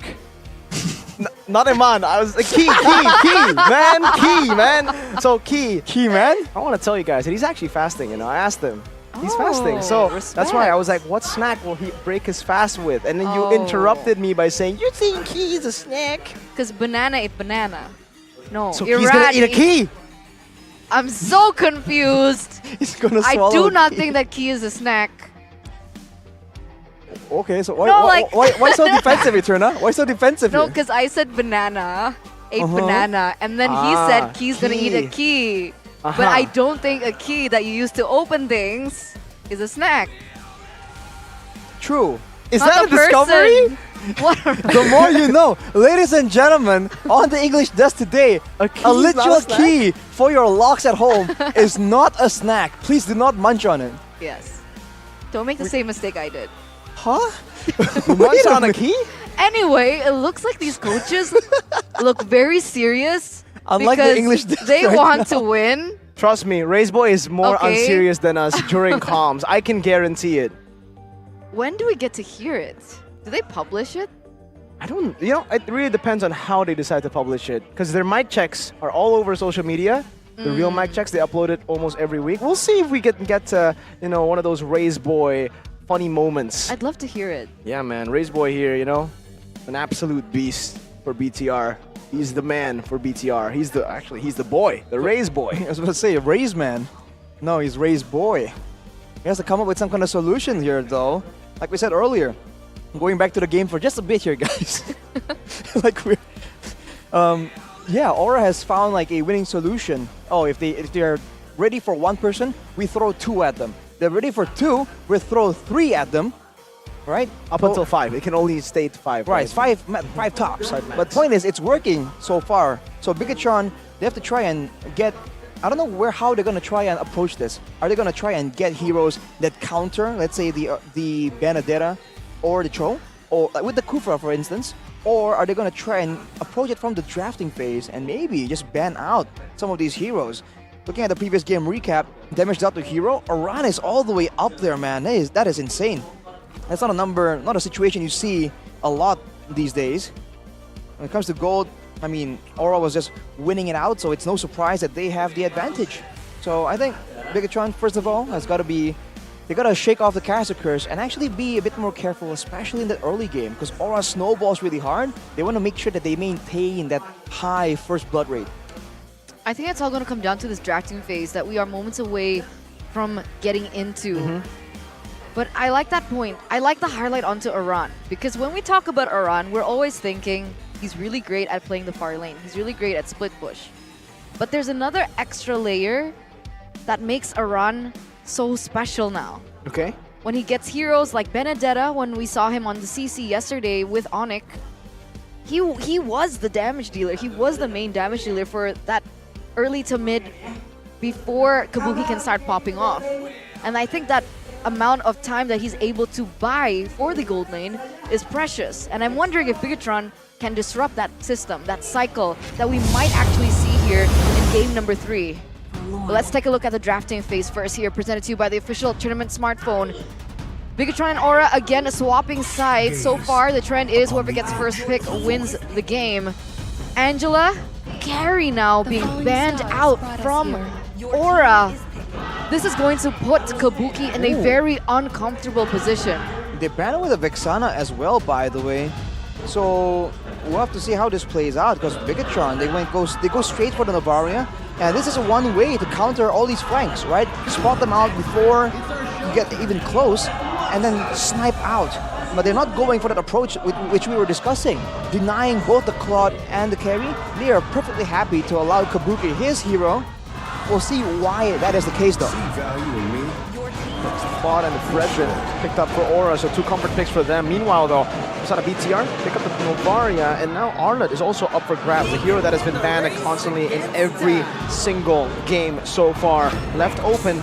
Not Iman. I was Key, man. So Key, man? I want to tell you guys that he's actually fasting. I asked him. He's fasting. Oh, So that's why I was like, respect. what snack will he break his fast with? And then you Oh. interrupted me by saying, you think Key is a snack? Because banana ate banana. No, So Iran he's gonna eat a Key. I'm so confused. He's gonna I swallow do a not key. think that Key is a snack. Okay, so why, No, why, like- why so defensive, Eterna? Why so defensive No, here? because I said banana, ate Uh-huh. banana, and then he Ah, said Key's gonna eat a key. key. But I Uh-huh. don't think a key that you use to open things is a snack. True. Is Not that a the discovery? person. What? The more you know. Ladies and gentlemen, on the English desk today, A key a is not literal a snack? key for your locks at home is not a snack. Please do not munch on it. Yes. Don't make the same mistake I did. Huh? What's on a Key? Anyway, it looks like these coaches look very serious. Unlike the because English desk they right want now. to win. Trust me, Race Boy is more Okay. unserious than us during comms. I can guarantee it. When do we get to hear it? Do they publish it? I don't, it really depends on how they decide to publish it. Because their mic checks are all over social media. The real mic checks, they upload it almost every week. We'll see if we get to, one of those Race Boy funny moments. I'd love to hear it. Yeah, man, Race Boy here, an absolute beast for BTR. He's the man for BTR. He's the boy, the Race Boy. I was about to say, Raise Man. No, he's Raise Boy. He has to come up with some kind of solution here, though. Like we said earlier, going back to the game for just a bit here, guys. Yeah, Aura has found like a winning solution. Oh, if they're ready for one person, we throw two at them. They're ready for two, we throw three at them, right? Up until 5. It can only stay to 5. Right, five tops. But point is, it's working so far. So Bigetron, they have to try and get. I don't know how they're gonna try and approach this. Are they gonna try and get heroes that counter, let's say the Benedetta or the Cho, or like with the Kufra, for instance? Or are they gonna try and approach it from the drafting phase and maybe just ban out some of these heroes? Looking at the previous game recap, damage dealt to hero, Aran is all the way up there, man. That is insane. That's not a number, not a situation you see a lot these days. When it comes to gold, I mean, Aura was just winning it out, so it's no surprise that they have the advantage. So I think Bigetron, first of all, has got to be, they got to shake off the caster curse and actually be a bit more careful, especially in the early game, because Aura snowballs really hard. They want to make sure that they maintain that high first blood rate. I think it's all going to come down to this drafting phase that we are moments away from getting into. But I like that point. I like the highlight onto Aran, because when we talk about Aran, we're always thinking he's really great at playing the far lane. He's really great at split push. But there's another extra layer that makes Aran so special now. Okay. When he gets heroes like Benedetta, when we saw him on the CC yesterday with Onyx, he was the damage dealer. He was the main damage dealer for that early to mid before Kabuki can start popping off. And I think that amount of time that he's able to buy for the gold lane is precious. And I'm wondering if Bigetron can disrupt that system, that cycle that we might actually see here in game number 3. But let's take a look at the drafting phase first here, presented to you by the official tournament smartphone. Bigetron and Aura again swapping sides. So far, the trend is whoever gets first pick wins the game. Angela, Carry now being banned out from Aura. This is going to put Kabuki in a very uncomfortable position. They banned with a Vexana as well, by the way. So we'll have to see how this plays out, because Bigetron, they go straight for the Novaria. And this is one way to counter all these flanks, right? Spot them out before you get even close, and then snipe out. But they're not going for that approach which we were discussing, denying both the Claude and the carry. They are perfectly happy to allow Kabuki, his hero. We'll see why that is the case though. Claude and Frederick picked up for Aura, so 2 comfort picks for them. Meanwhile though, Persona BTR pick up the Novaria, and now Arlet is also up for grabs. The hero that has been banned constantly in every single game so far. Left open.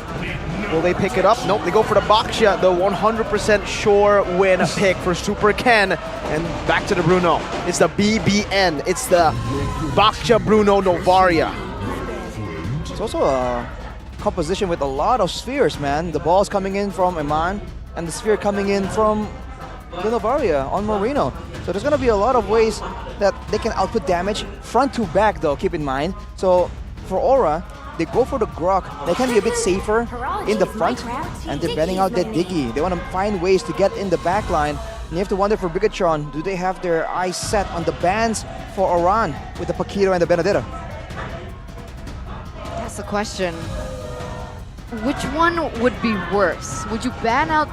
Will they pick it up? Nope, they go for the Baksha, the 100% sure win pick for Super Ken. And back to the Bruno. It's the BBN. It's the Baksha Bruno Novaria. It's also a composition with a lot of spheres, man. The ball's coming in from Iman, and the sphere coming in from the Novaria on Marino. So there's gonna be a lot of ways that they can output damage front to back though, keep in mind. So for Aura, they go for the Grok. They can be a bit safer in the front, and they're banning out that Diggy. They want to find ways to get in the back line. And you have to wonder for Bigetron, do they have their eyes set on the bans for Oran with the Paquito and the Benedetta? That's the question. Which one would be worse? Would you ban out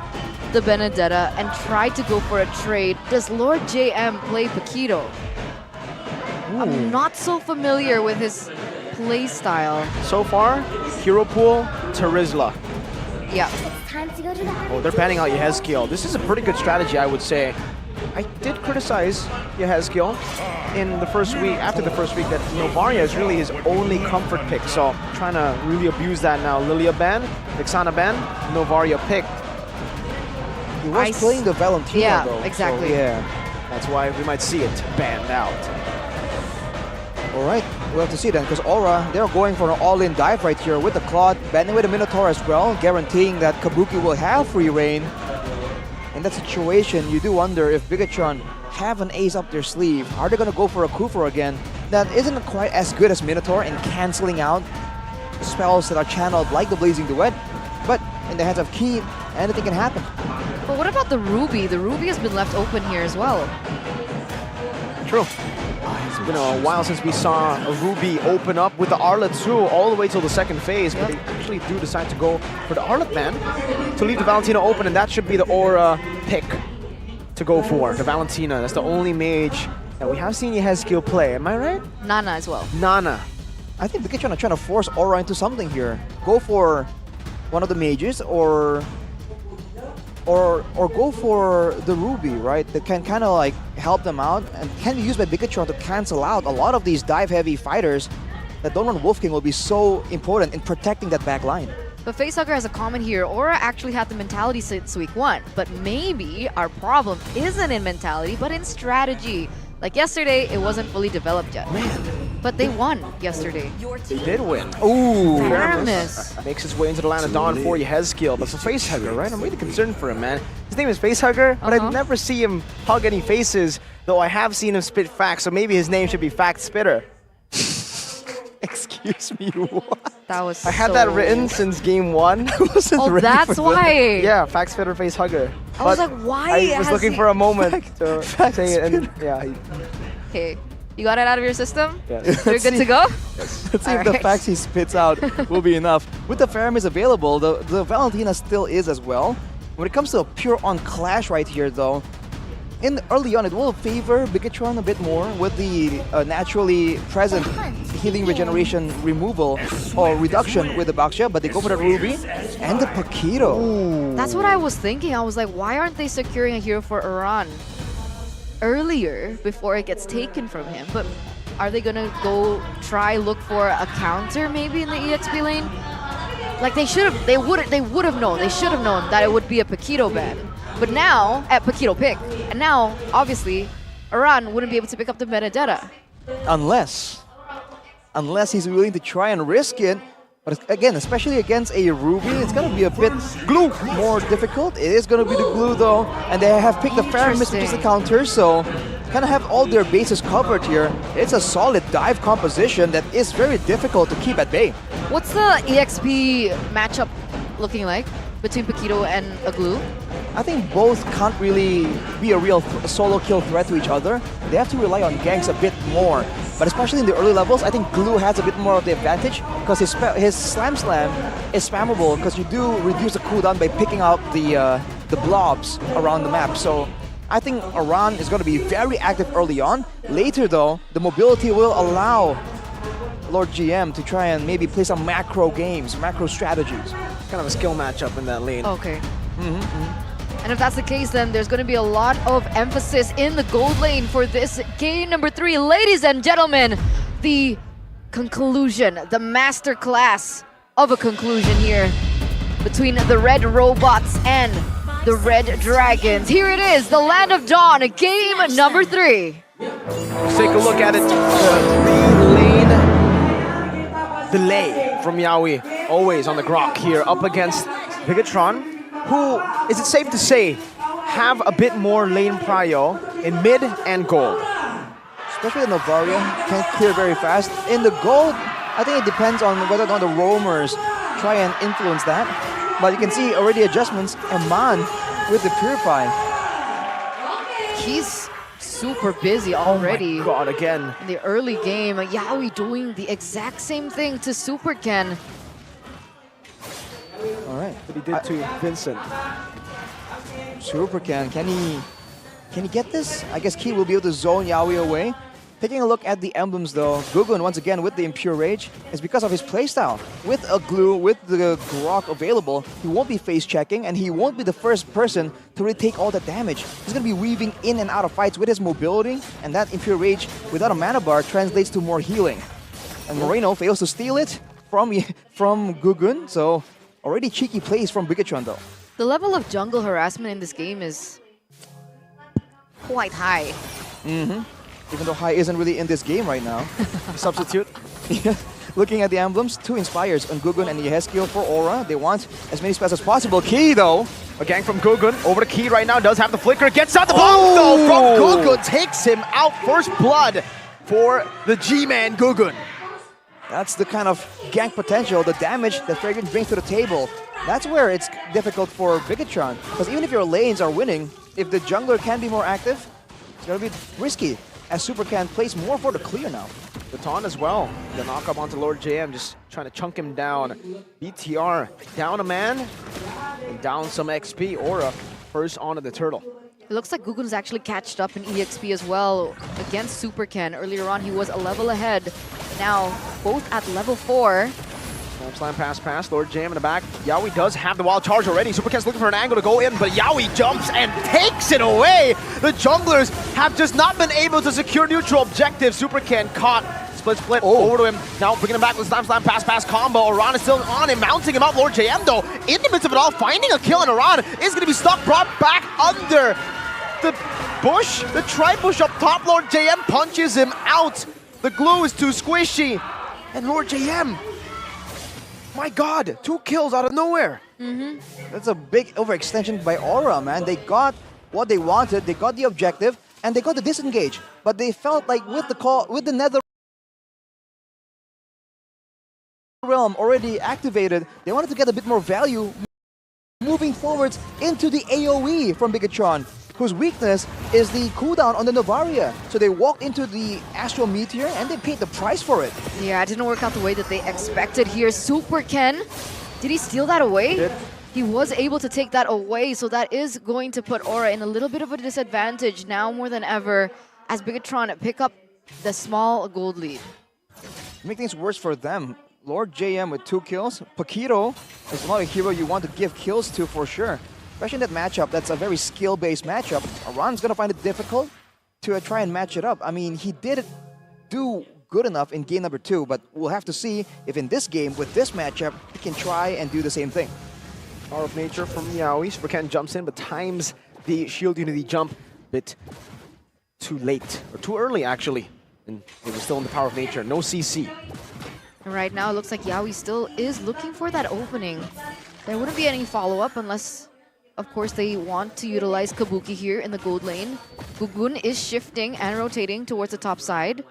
the Benedetta and try to go for a trade? Does Lord JM play Paquito? I'm not so familiar with his play style. So far, hero pool, Terizla. Yeah. Oh, they're banning out Yehezkiel. This is a pretty good strategy, I would say. I did criticize Yehezkiel in the first week, after the first week, that Novaria is really his only comfort pick. So trying to really abuse that now. Lilia ban, Vixana ban, Novaria pick. He was playing the Valentina yeah, though. exactly. So, yeah. That's why we might see it banned out. Alright, we'll have to see then, because Aura, they're going for an all-in dive right here with the Claude, banning with the Minotaur as well, guaranteeing that Kabuki will have free reign. In that situation, you do wonder if Bigetron have an ace up their sleeve. Are they going to go for a Kufor again? That isn't quite as good as Minotaur in cancelling out spells that are channeled like the Blazing Duet, but in the hands of Keith, anything can happen. But what about the Ruby? The Ruby has been left open here as well. True. It's been a while since we saw a Ruby open up with the Arlet too, all the way till the second phase, but they actually do decide to go for the Arlet ban to leave the Valentina open, and that should be the Aura pick to go for, the Valentina. That's the only mage that we have seen Yehezkiel play, am I right? Nana as well. Nana. I think Bigetron are trying to force Aura into something here. Go for one of the mages or go for the Ruby, right? That can kind of like help them out and can be used by Bigetron to cancel out a lot of these dive-heavy fighters that Don't Run Wolf King will be so important in protecting that back line. But Facehugger has a comment here. Aura actually had the mentality since week 1, but maybe our problem isn't in mentality, but in strategy. Like yesterday, it wasn't fully developed yet. Man. But they won yesterday. They did win. Ooh! Aramis. Makes his way into the land of Dawn for Yehezkiel, but for Facehugger, right? I'm really concerned for him, man. His name is Facehugger, but I never see him hug any faces, though I have seen him spit facts, so maybe his name should be Fact Spitter. Excuse me, what? That was I had so... that written since game 1. Oh, that's why. Yeah, Fact Spitter Facehugger. I was like, why? I was has looking he- for a moment to say it, and yeah. Okay, you got it out of your system? Yeah. You're good to go? Let's see if the Alright. facts he spits out will be enough. With the Faramis available, the Valentina still is as well. When it comes to a pure-on clash right here, though, early on, it will favor Bigetron a bit more with the naturally present healing regeneration removal or reduction with the Baksha, but they go for the Ruby and the Paquito. That's what I was thinking. I was like, why aren't they securing a hero for Iran earlier before it gets taken from him? But are they gonna go look for a counter maybe in the EXP lane? Like they should have, they would have known. They should have known that it would be a Paquito ban. But now, at Paquito pick, and now, obviously, Iran wouldn't be able to pick up the Benedetta. Unless he's willing to try and risk it. But again, especially against a Ruby, it's going to be a bit more difficult. It is going to be the glue though, and they have picked the Faramis, which is the counter, so kind of have all their bases covered here. It's a solid dive composition that is very difficult to keep at bay. What's the EXP matchup looking like between Paquito and a glue? I think both can't really be a real solo kill threat to each other. They have to rely on ganks a bit more. But especially in the early levels, I think Glue has a bit more of the advantage because his Slam is spammable because you do reduce the cooldown by picking out the blobs around the map. So I think Aran is going to be very active early on. Later though, the mobility will allow Lord GM to try and maybe play some macro games, macro strategies. Kind of a skill matchup in that lane. Okay. And if that's the case, then there's going to be a lot of emphasis in the gold lane for this game number 3. Ladies and gentlemen, the conclusion, the masterclass of a conclusion here between the Red Robots and the Red Dragons. Here it is, the Land of Dawn, game number 3. Let's take a look at it. The lane delay from Yawi, always on the grok here, up against Bigetron, who, is it safe to say, have a bit more lane prio in mid and gold. Especially the Novaria, can't clear very fast. In the gold, I think it depends on whether or not the roamers try and influence that. But you can see already adjustments. Eman with the Purify. He's super busy already. Oh my God, again. In the early game, Yawi doing the exact same thing to Super Ken. All right. What he did to Vincent. Super Ken, can he get this? I guess Key will be able to zone Yawi away. Taking a look at the emblems though, Gugun once again with the Impure Rage is because of his playstyle. With a glue, with the grok available, he won't be face checking and he won't be the first person to really take all the damage. He's going to be weaving in and out of fights with his mobility, and that Impure Rage without a mana bar translates to more healing. And Moreno fails to steal it from Gugun, so already cheeky plays from Bigetron though. The level of jungle harassment in this game is quite high. Even though High isn't really in this game right now. Substitute. Looking at the emblems, 2 Inspires on Gugun and Yehezkiel for Aura. They want as many spells as possible. Key though. A gang from Gugun over to Key right now, does have the flicker, gets out the bomb though from Gugun, takes him out. First blood for the G-Man Gugun. That's the kind of gank potential, the damage that Fragrant brings to the table. That's where it's difficult for Bigetron. Because even if your lanes are winning, if the jungler can be more active, it's going to be risky. As Super Can plays more for the clear now. The taunt as well. The knock up onto Lord JM, just trying to chunk him down. BTR down a man and down some XP. Aura first onto the turtle. It looks like Gugun's actually catched up in EXP as well against Super Ken. Earlier on, he was a level ahead. Now, both at level 4. Slam pass, Lord Jam in the back. Yawi does have the wild charge already. Super Ken's looking for an angle to go in, but Yawi jumps and takes it away. The junglers have just not been able to secure neutral objectives. Super Ken caught. Split over to him. Now bringing him back with slam pass combo. Aran is still on him, mounting him up. Lord JM though, in the midst of it all, finding a kill, and Aran is going to be stuck, brought back under the bush, the tri-bush up top. Lord JM punches him out. The glue is too squishy. And Lord JM, my God, 2 kills out of nowhere. That's a big overextension by Aura, man. They got what they wanted, they got the objective, and they got the disengage. But they felt like with the Nether Realm already activated, they wanted to get a bit more value moving forwards into the AoE from Bigetron, whose weakness is the cooldown on the Novaria. So they walked into the Astral Meteor and they paid the price for it. Yeah, it didn't work out the way that they expected here. Super Ken, did he steal that away? He was able to take that away, so that is going to put Aura in a little bit of a disadvantage now more than ever as Bigetron pick up the small gold lead. Make things worse for them. Lord JM with 2 kills. Paquito is not a hero you want to give kills to for sure. Especially in that matchup, that's a very skill-based matchup. Aran's gonna find it difficult to try and match it up. I mean, he did do good enough in game number 2, but we'll have to see if in this game, with this matchup, he can try and do the same thing. Power of Nature from Yaoi. Super Ken jumps in, but times the shield unity jump a bit too late, or too early actually. And it was still in the Power of Nature, no CC. Right now, it looks like Yaoi still is looking for that opening. There wouldn't be any follow-up unless, of course, they want to utilize Kabuki here in the gold lane. Gugun is shifting and rotating towards the top side.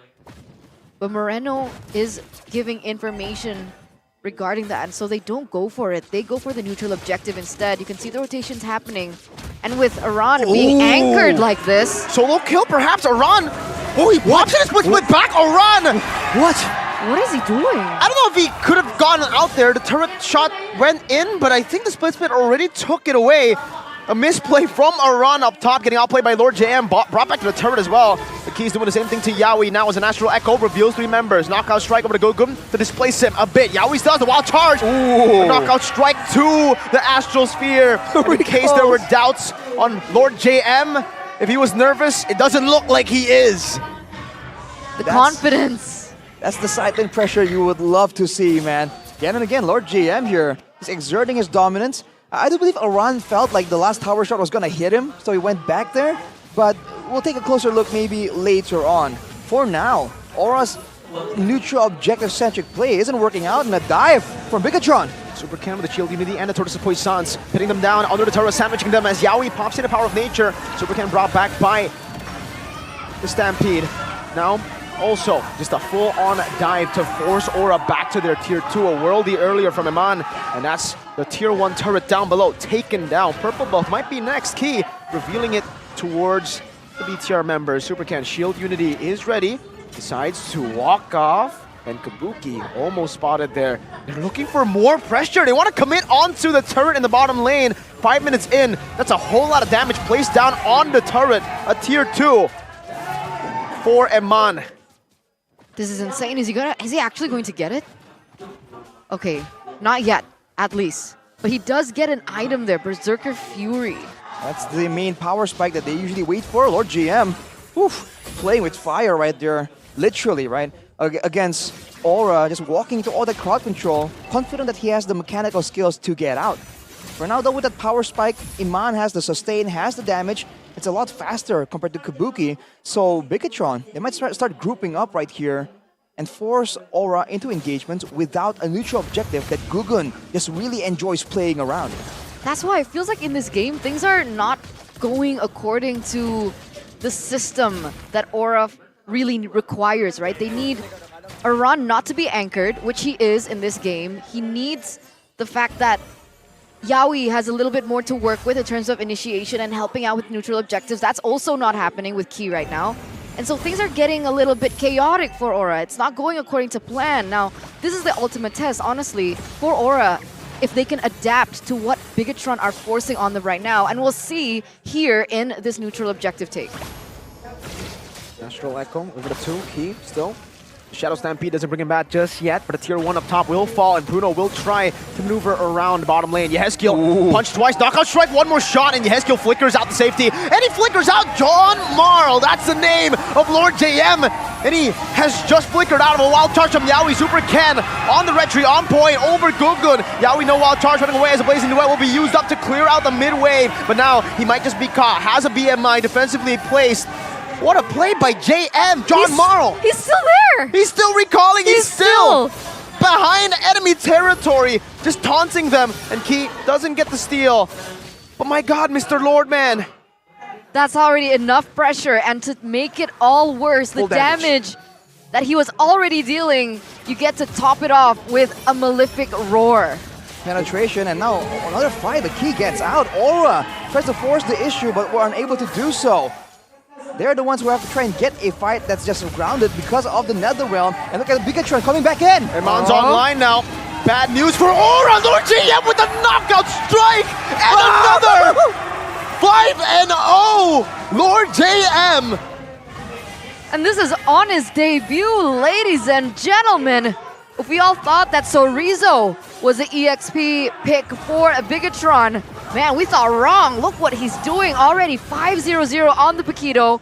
But Moreno is giving information regarding that, and so they don't go for it. They go for the neutral objective instead. You can see the rotations happening. And with Iran being anchored like this, Solo kill perhaps, Iran. Oh, he pops it, split back, Iran. What? what is he doing? I don't know if he could have gone out there. The turret shot went in, but I think the split already took it away. A misplay from Iran up top, getting outplayed by Lord JM, brought back to the turret as well. The Key's doing the same thing to Yawi now as an Astral Echo reveals 3 members. Knockout strike over to Gogun to displace him a bit. Yawi still has the wild charge. A knockout strike to the Astral Sphere. In case there were doubts on Lord JM, if he was nervous, it doesn't look like he is. The confidence. That's the side lane pressure you would love to see, man. Again and again, Lord GM here is exerting his dominance. I do believe Iran felt like the last tower shot was gonna hit him, so he went back there. But we'll take a closer look maybe later on. For now, Aura's neutral objective-centric play isn't working out, and a dive from Bigetron. Super Ken with the Shield Unity and the Tortoise of Puissance, hitting them down under the turret, sandwiching them as Yawi pops in the Power of Nature. Super Ken brought back by the Stampede. Now, also, just a full-on dive to force Aura back to their Tier 2, a worldie earlier from Iman, and that's the Tier 1 turret down below, taken down. Purple Buff might be next. Key revealing it towards the BTR members. Super Ken, Shield Unity is ready, decides to walk off, and Kabuki almost spotted there. They're looking for more pressure. They want to commit onto the turret in the bottom lane. 5 minutes in, that's a whole lot of damage placed down on the turret. A Tier 2 for Eman. This is insane. Is he actually going to get it? Okay, not yet, at least. But he does get an item there, Berserker Fury. That's the main power spike that they usually wait for. Lord GM, playing with fire right there, literally, right? Against Aura, just walking into all that crowd control, confident that he has the mechanical skills to get out. For now, though, with that power spike, Iman has the sustain, has the damage. It's a lot faster compared to Kabuki. So Bigetron, they might start grouping up right here and force Aura into engagements without a neutral objective that Gugun just really enjoys playing around. That's why it feels like in this game, things are not going according to the system that Aura really requires, right? They need Iran not to be anchored, which he is in this game. He needs the fact that Yawi has a little bit more to work with in terms of initiation and helping out with neutral objectives. That's also not happening with Key right now. And so things are getting a little bit chaotic for Aura. It's not going according to plan. Now, this is the ultimate test, honestly, for Aura, if they can adapt to what Bigetron are forcing on them right now. And we'll see here in this neutral objective take. Astral Echo over the 2, Key still. Shadow Stampede doesn't bring him back just yet, but a Tier 1 up top will fall, and Bruno will try to maneuver around bottom lane. Yehezkiel punch twice, knockout strike, one more shot, and Yehezkiel flickers out the safety. And he flickers out John Marl, that's the name of Lord JM. And he has just flickered out of a wild charge from Yawi. Super Ken on the retreat, on point, over Gugun. Yawi, no wild charge, running away as a Blazing Duet will be used up to clear out the mid wave. But now he might just be caught, has a BMI defensively placed. What a play by JM, John Marl. He's still there. He's still recalling, he's still behind enemy territory, just taunting them, and Key doesn't get the steal. But my God, Mr. Lordman. That's already enough pressure, and to make it all worse, the Full damage that he was already dealing, you get to top it off with a Malefic Roar. Penetration, and now another fight, the Key gets out. Aura tries to force the issue, but were unable to do so. They're the ones who have to try and get a fight that's just grounded because of the Netherrealm. And look at Bigetron coming back in. Eman's online now. Bad news for Aura. Lord JM with a knockout strike. And another 5-0. Lord JM. And this is on his debut, ladies and gentlemen. If we all thought that Sorizo was the EXP pick for a Bigetron, man, we thought wrong. Look what he's doing already. 5-0-0 on the Paquito.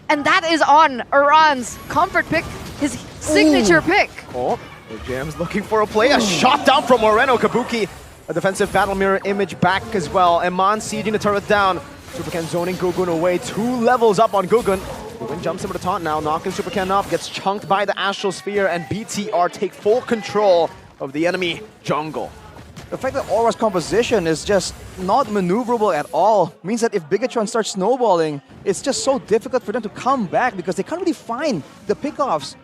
And that is on Iran's comfort pick, his signature pick. Oh, JM's looking for a play. A shot down from Moreno. Kabuki, a defensive battle mirror image back as well. Eman sieging the turret down. Super Ken zoning Gugun away. 2 levels up on Gugun. Gugun jumps into the taunt now, knocking Super Ken up, gets chunked by the Astral Sphere, and BTR take full control of the enemy jungle. The fact that Aura's composition is just not maneuverable at all means that if Bigetron starts snowballing, it's just so difficult for them to come back because they can't really find the pickoffs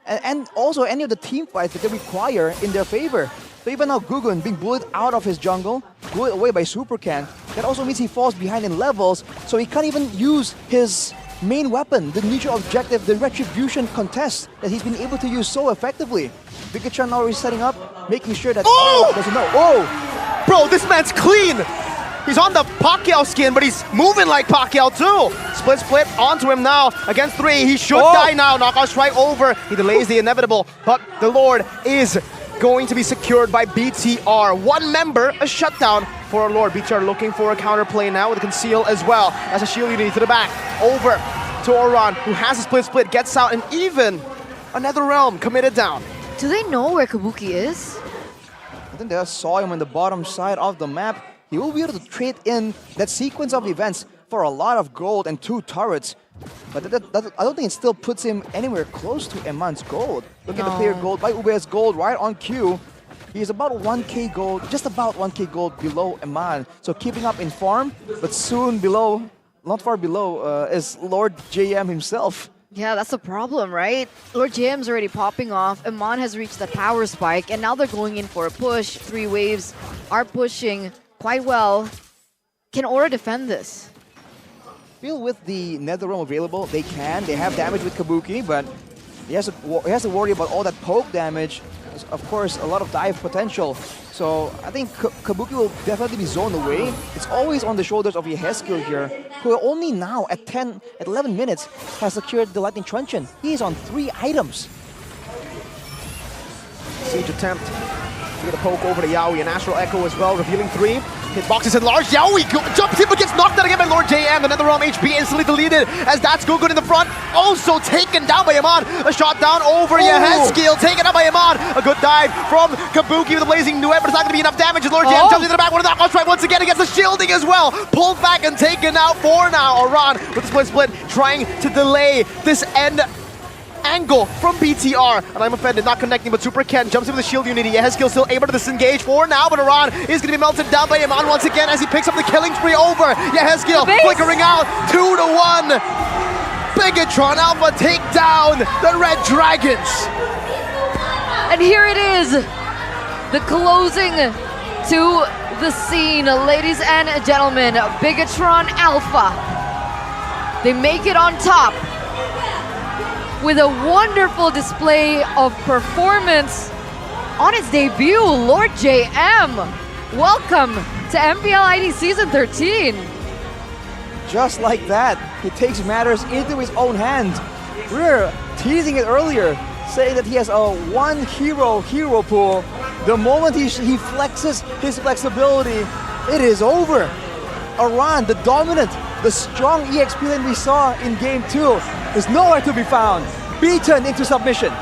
and also any of the team fights that they require in their favor. So even now Gugun being bullied out of his jungle, bullied away by Super Ken, that also means he falls behind in levels, so he can't even use his main weapon, the neutral objective, the retribution contest that he's been able to use so effectively. Bigetron now is setting up, making sure that doesn't know. Oh! Bro, this man's clean! He's on the Pacquiao skin, but he's moving like Pacquiao too. Split onto him now. Against 3, he should die now. Knockout strike over. He delays the inevitable, but the Lord is going to be secured by BTR. One member, a shutdown for our Lord. BTR looking for a counterplay now with a conceal as well. As a shield unity to the back. Over to Oran, who has a split, gets out, and even another realm committed down. Do they know where Kabuki is? I think they saw him on the bottom side of the map. He will be able to trade in that sequence of events for a lot of gold and 2 turrets. But I don't think it still puts him anywhere close to Eman's gold. Look at the player gold by Ube's gold right on cue. He is about 1k gold, just about 1k gold below Eman. So keeping up in farm, but soon below, not far below, is Lord JM himself. Yeah, that's the problem, right? Lord JM's already popping off. Eman has reached the power spike, and now they're going in for a push. 3 waves are pushing quite well. Can Aura defend this? Feel with the Nether Realm available, they can. They have damage with Kabuki, but he has to worry about all that poke damage. Of course, a lot of dive potential. So I think Kabuki will definitely be zoned away. It's always on the shoulders of Yehezkiel here, who only now at 11 minutes has secured the Lightning Truncheon. He is on 3 items. Siege attempt. We get a poke over to Yaoi, and Astral Echo as well, revealing 3. Hitboxes enlarged. Yaoi jumps in but gets knocked out again by Lord JM. The NetherRealm HP instantly deleted as that's good in the front. Also taken down by Eman. A shot down over Yehezkiel. Taken out by Eman. A good dive from Kabuki with a blazing duet, but it's not going to be enough damage as Lord JM jumps into the back. One of the knockout strike once again against the shielding as well. Pulled back and taken out for now. Oran with the split trying to delay this end angle from BTR, and I'm offended, not connecting, but Super Ken jumps in with the shield unity. Yehezkiel still able to disengage for now, but Oran is going to be melted down by Eman once again as he picks up the killing spree over. Yehezkiel flickering out, 2-1. Bigetron Alpha take down the Red Dragons. And here it is, the closing to the scene, ladies and gentlemen. Bigetron Alpha, they make it on top with a wonderful display of performance on its debut. Lord JM, welcome to MPL ID Season 13. Just like that, he takes matters into his own hands. We were teasing it earlier, saying that he has a one hero pool. The moment he flexes his flexibility, it is over. Oran, the dominant, the strong EXP lane we saw in Game 2 is nowhere to be found. Beaten into submission.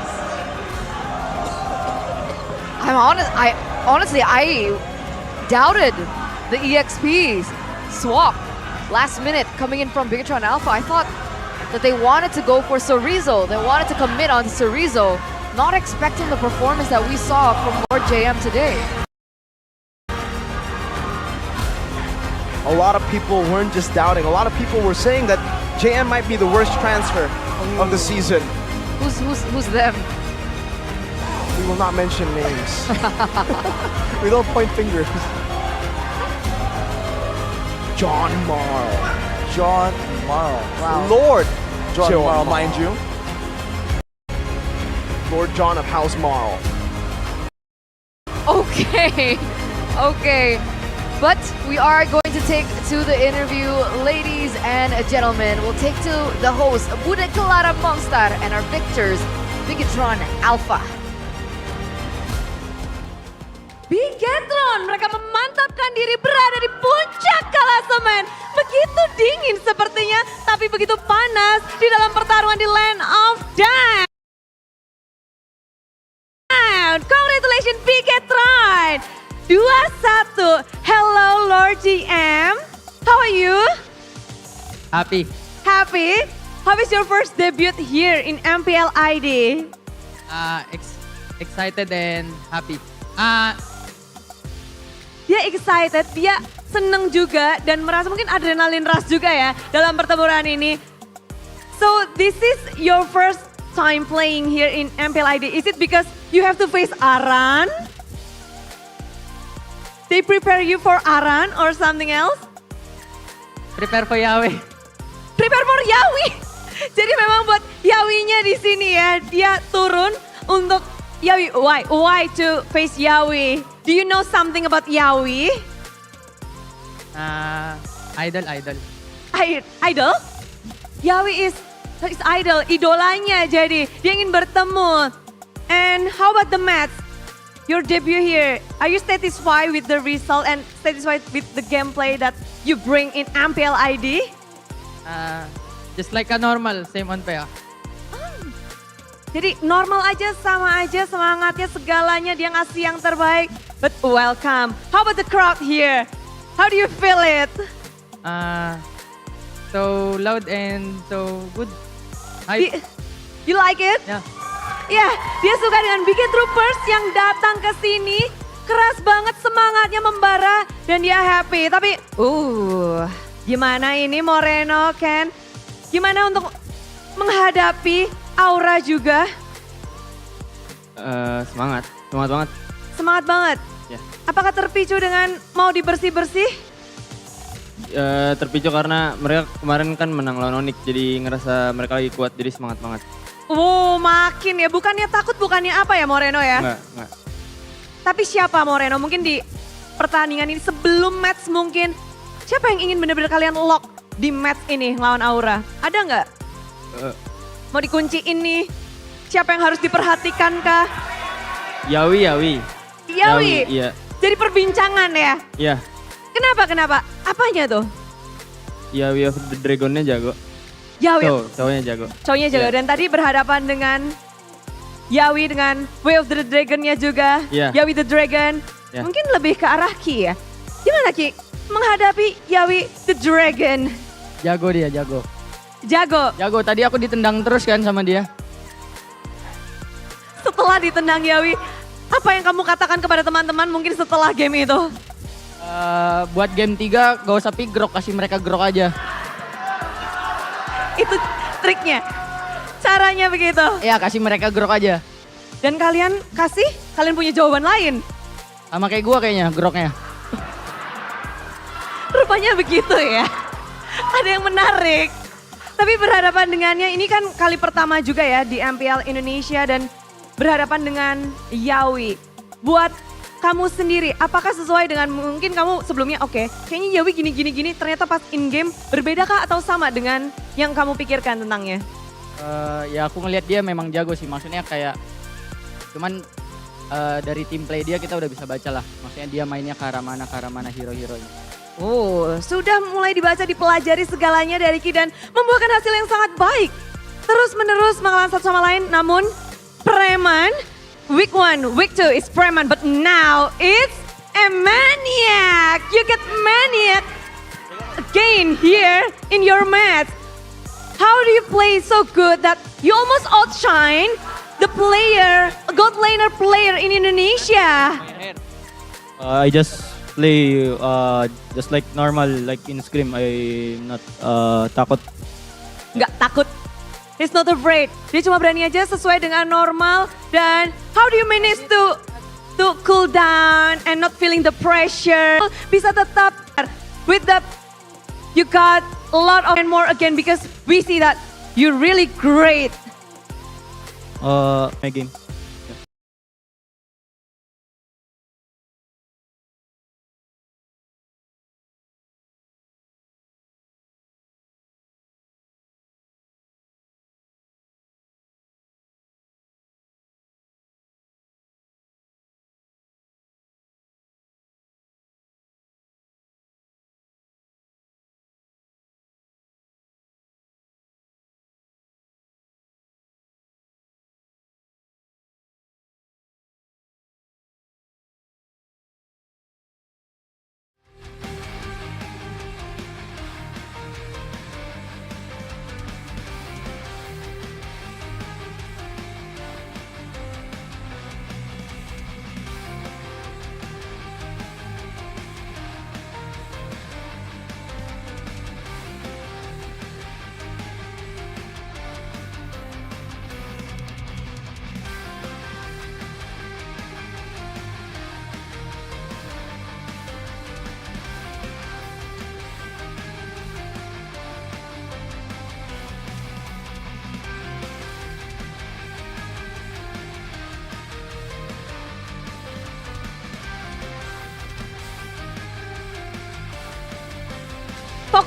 Honestly, I doubted the EXP swap last minute coming in from Bigetron Alpha. I thought that they wanted to go for Sorizo. They wanted to commit on Sorizo, not expecting the performance that we saw from Lord JM today. A lot of people weren't just doubting. A lot of people were saying that JM might be the worst transfer of the season. Who's them? We will not mention names. We don't point fingers. John Marl. John Marl. Wow. Lord John John Marl, Marl. mind you. Lord John of House Marl. Okay, okay. But we are going to take to the interview, ladies and gentlemen. We'll take to the host, Bude Clara Monster, and our victors, Bigetron Alpha. Bigetron, mereka memantapkan diri berada di puncak klasemen. Begitu dingin sepertinya, tapi begitu panas di dalam pertarungan di Land of Dawn. Congratulations Bigetron! 2-1. Hello Lord GM. How are you? Happy. Happy? How is your first debut here in MPL ID? Excited and happy. Dia excited, dia seneng juga dan merasa mungkin adrenalin rush juga ya dalam pertempuran ini. So this is your first time playing here in MPL ID. Is it because you have to face Aran? They prepare you for Aran or something else? Prepare for Yahweh. Prepare for Yawi. Jadi memang buat Yawinya di sini ya, dia turun untuk Yawi. Why to face Yawi? Do you know something about Yawi? Idol. Idol? Yawi is idol, idolanya jadi. Dia ingin bertemu. And how about the match? Your debut here, are you satisfied with the result and satisfied with the gameplay that you bring in MPL ID? Just like a normal, same on PA. Jadi normal aja, sama aja semangatnya, segalanya dia ngasih yang terbaik. But welcome. How about the crowd here? How do you feel it? So loud and so good. Hype. You like it? Yeah. Ya, dia suka dengan Bigetron Troopers yang datang ke sini. Keras banget semangatnya membara dan dia happy. Tapi, gimana ini Moreno, Ken? Gimana untuk menghadapi Aura juga? Semangat banget. Semangat banget? Ya. Apakah terpicu dengan mau dibersih-bersih? Terpicu karena mereka kemarin kan menang lawan Onyx, jadi ngerasa mereka lagi kuat, jadi semangat banget. Makin ya. Bukannya takut, bukannya apa ya Moreno ya? Enggak. Tapi siapa Moreno? Mungkin di pertandingan ini sebelum match mungkin. Siapa yang ingin benar-benar kalian lock di match ini lawan Aura? Ada nggak? Mau dikunciin nih? Siapa yang harus diperhatikan kah? Yawi. Iya. Jadi perbincangan ya? Iya. Kenapa? Apanya tuh? Yawi of the Dragon-nya jago. Yawi. Cowoknya jago. Cowoknya jago. Iya. Dan tadi berhadapan dengan Yawi dengan Way of the Dragon-nya juga. Iya. Yawi the Dragon. Iya. Mungkin lebih ke arah Ki ya. Gimana Ki? Menghadapi Yawi the Dragon. Jago dia, jago. Jago. Tadi aku ditendang terus kan sama dia. Setelah ditendang Yawi, apa yang kamu katakan kepada teman-teman mungkin setelah game itu? Buat game 3 gak usah pick grok, kasih mereka grok aja. Itu triknya. Caranya begitu. Ya kasih mereka grok aja. Dan kalian punya jawaban lain. Sama kayak gua kayaknya groknya. Rupanya begitu ya. Ada yang menarik. Tapi berhadapan dengannya ini kan kali pertama juga ya di MPL Indonesia dan berhadapan dengan Yawi. Buat kamu sendiri, apakah sesuai dengan mungkin kamu sebelumnya kayaknya Yawi gini, ternyata pas in game berbeda kah atau sama dengan yang kamu pikirkan tentangnya? Ya aku ngelihat dia memang jago sih, maksudnya kayak cuman dari tim play dia kita udah bisa baca lah. Maksudnya dia mainnya ke arah mana hero-heronya. Sudah mulai dibaca, dipelajari segalanya dari Ki dan membuahkan hasil yang sangat baik. Terus menerus melawan satu sama lain, namun Preman, week 1, week 2 is Preman, but now it's a Maniac. You get Maniac again here in your match. How do you play so good that you almost outshine the gold laner player in Indonesia? I just play just like normal, like in scrim. I'm not takot. Nggak takut. He's not afraid. Dia cuma berani aja sesuai dengan normal. Dan how do you manage to cool down and not feeling the pressure? Bisa tetap with the you got a lot of and more again because we see that you're really great. My game.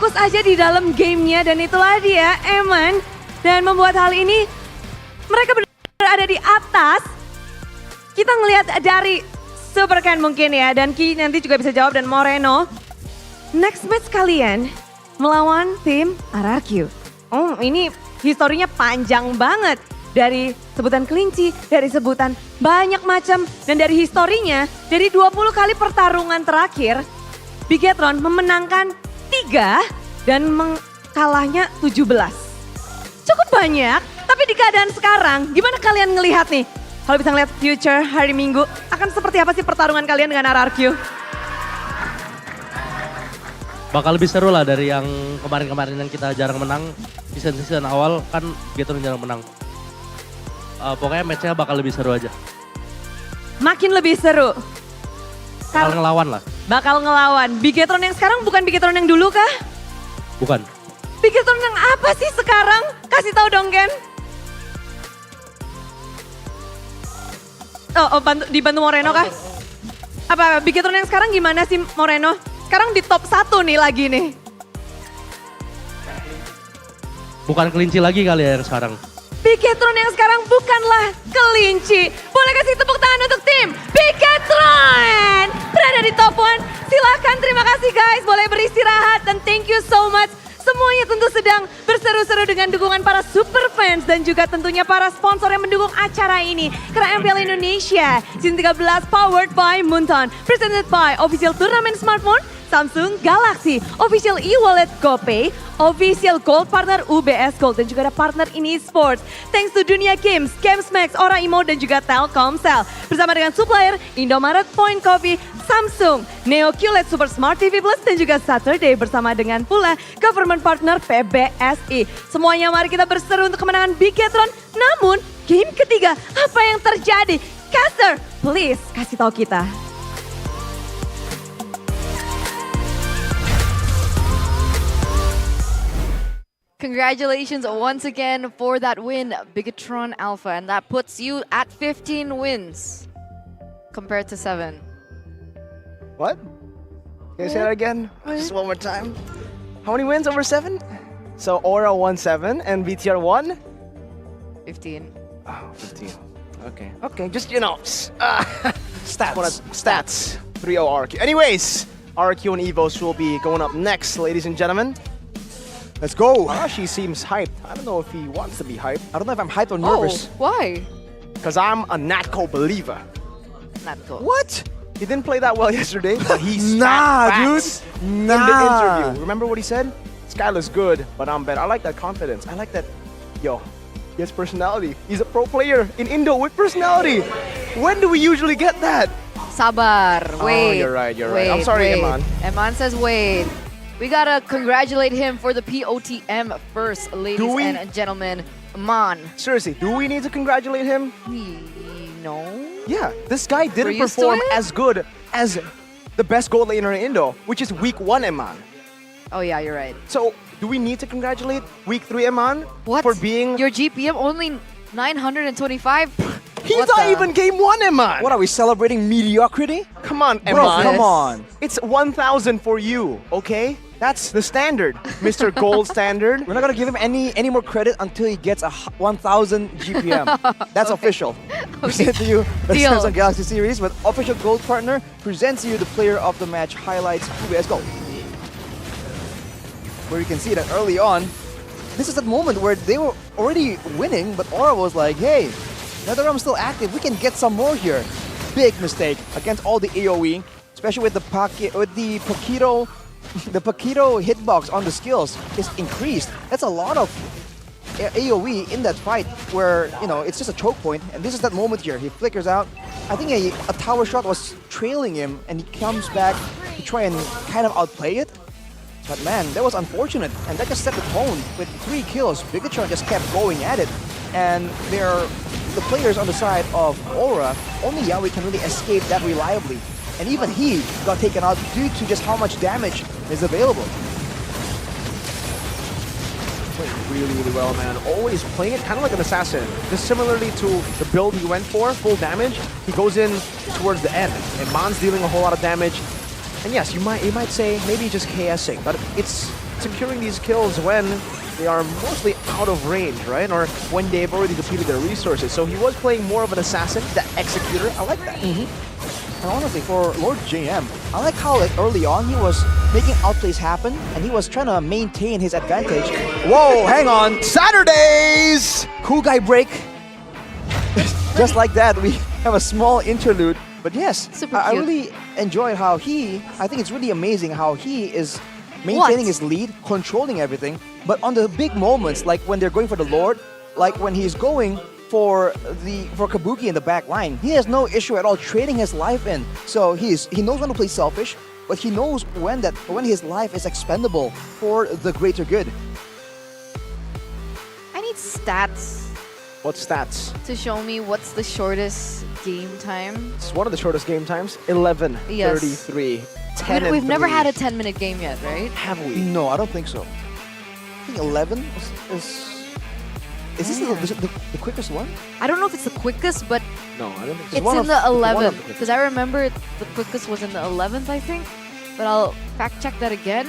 fokus aja di dalam gamenya dan itulah dia Eman. Dan membuat hal ini mereka berada di atas. Kita ngelihat dari Supercan mungkin ya dan Ki nanti juga bisa jawab dan Moreno. Next match kalian melawan tim RRQ. Ini historinya panjang banget. Dari sebutan kelinci, dari sebutan banyak macam. Dan dari historinya, dari 20 kali pertarungan terakhir, Bigetron memenangkan 3 dan kalahnya 17. Cukup banyak, tapi di keadaan sekarang, gimana kalian ngelihat nih? Kalau bisa ngelihat future hari Minggu, akan seperti apa sih pertarungan kalian dengan RRQ? Bakal lebih seru lah dari yang kemarin-kemarin yang kita jarang menang. Season awal kan Bigetron jarang menang. Pokoknya match-nya bakal lebih seru aja. Makin lebih seru. Bakal ngelawan lah. Bakal ngelawan. Bigetron yang sekarang bukan Bigetron yang dulu kah? Bukan. Bigetron yang apa sih sekarang? Kasih tahu dong Ken. Dibantu Moreno kah? Apa Bigetron yang sekarang gimana sih Moreno? Sekarang di top 1 nih lagi nih. Bukan kelinci lagi kali ya yang sekarang. Bigetron yang sekarang bukanlah kelinci. Boleh kasih tepuk tangan untuk tim Bigetron. Berada di top 1. Silahkan, terima kasih guys. Boleh beristirahat dan thank you so much. Semuanya tentu sedang berseru-seru dengan dukungan para super fans dan juga tentunya para sponsor yang mendukung acara ini. Karena MPL Indonesia Season 13 powered by Moonton. Presented by Official Turnamen Smartphone, Samsung Galaxy, Official e-wallet GoPay, Official Gold Partner UBS Gold dan juga ada partner ini Esports. Thanks to Dunia Games, Games Max, Ora Imo dan juga Telkomsel. Bersama dengan supplier Indomaret Point Coffee, Samsung, Neo QLED Super Smart TV Plus dan juga Saturday bersama dengan pula government partner PBSI. Semuanya mari kita berseru untuk kemenangan Bigetron. Namun game ketiga apa yang terjadi? Caster, please kasih tahu kita. Congratulations once again for that win, Bigetron Alpha, and that puts you at 15 wins compared to 7. What? Can you say that again? Just one more time. How many wins over 7? So Aura won 7 and VTR won? 15. Oh, 15. Okay, just, stats. 3-0 RQ. Anyways, RQ and Evos will be going up next, ladies and gentlemen. Let's go. Hoshi seems hyped. I don't know if he wants to be hyped. I don't know if I'm hyped or nervous. Oh, why? Because I'm a Natco believer. Not cool. What? He didn't play that well yesterday, but he's Nah, facts dude. in Nah. the interview. Remember what he said? This guy looks good, but I'm better. I like that confidence. I like that, he has personality. He's a pro player in Indo with personality. When do we usually get that? Sabar, wait. You're right. I'm sorry, wait. Eman. Eman says wait. We gotta congratulate him for the POTM first, ladies we? and gentlemen. Eman. Seriously, do we need to congratulate him? No. Yeah, this guy didn't used to perform it? as good as the best gold laner in Indo, which is week 1 Eman. Oh yeah, you're right. So, do we need to congratulate week 3 Eman What? for being... Your GPM only 925? He's What not the- even game 1 Eman! What are we celebrating mediocrity? Come on, Bro, Eman. come on. It's 1,000 for you, okay? That's the standard, Mr. Gold Standard. We're not gonna give him any more credit until he gets 1,000 GPM. That's official. Present to you the Deal. Samsung Galaxy Series with official gold partner presents you the player of the match highlights UBS Gold. Where you can see that early on, this is that moment where they were already winning, but Aura was like, hey, now that I'm still active, we can get some more here. Big mistake against all the AoE, especially with the Paquito. The Paquito hitbox on the skills is increased. That's a lot of AoE in that fight where, it's just a choke point. And this is that moment here. He flickers out. I think a tower shot was trailing him and he comes back to try and kind of outplay it. But man, that was unfortunate. And that just set the tone. With 3 kills, Bigetron just kept going at it. And the players on the side of Aura, only Yaoi can really escape that reliably. And even he got taken out due to just how much damage is available. Playing really well, man. Always playing it kind of like an assassin. Just similarly to the build he went for, full damage, he goes in towards the end. And Man's dealing a whole lot of damage. And yes, you might say maybe just KSing, but it's securing these kills when they are mostly out of range, right? Or when they've already depleted their resources. So he was playing more of an assassin, the executor. I like that. And honestly, for Lord JM, I like how like early on he was making outplays happen and he was trying to maintain his advantage. Whoa, hang on. Saturdays! Cool guy break. Just like that, we have a small interlude. But yes, Super I cute. really enjoy how I think it's really amazing how he is maintaining his lead, controlling everything. But on the big moments, like when they're going for the Lord, like when he's going for Kabuki in the back line, he has no issue at all trading his life in. So he knows when to play selfish, but he knows when his life is expendable for the greater good. I need stats What stats? to show me what's the shortest game time. It's one of the shortest game times. 11, Yes. 33, 10 and We've never 3. had a 10-minute game yet, right? Have we? No, I don't think so. I think 11 is this the quickest one? I don't know if it's the quickest, but No, I don't think so. it's one in of- the one of 11th. the Because I remember the quickest was in the 11th, I think. But I'll fact check that again.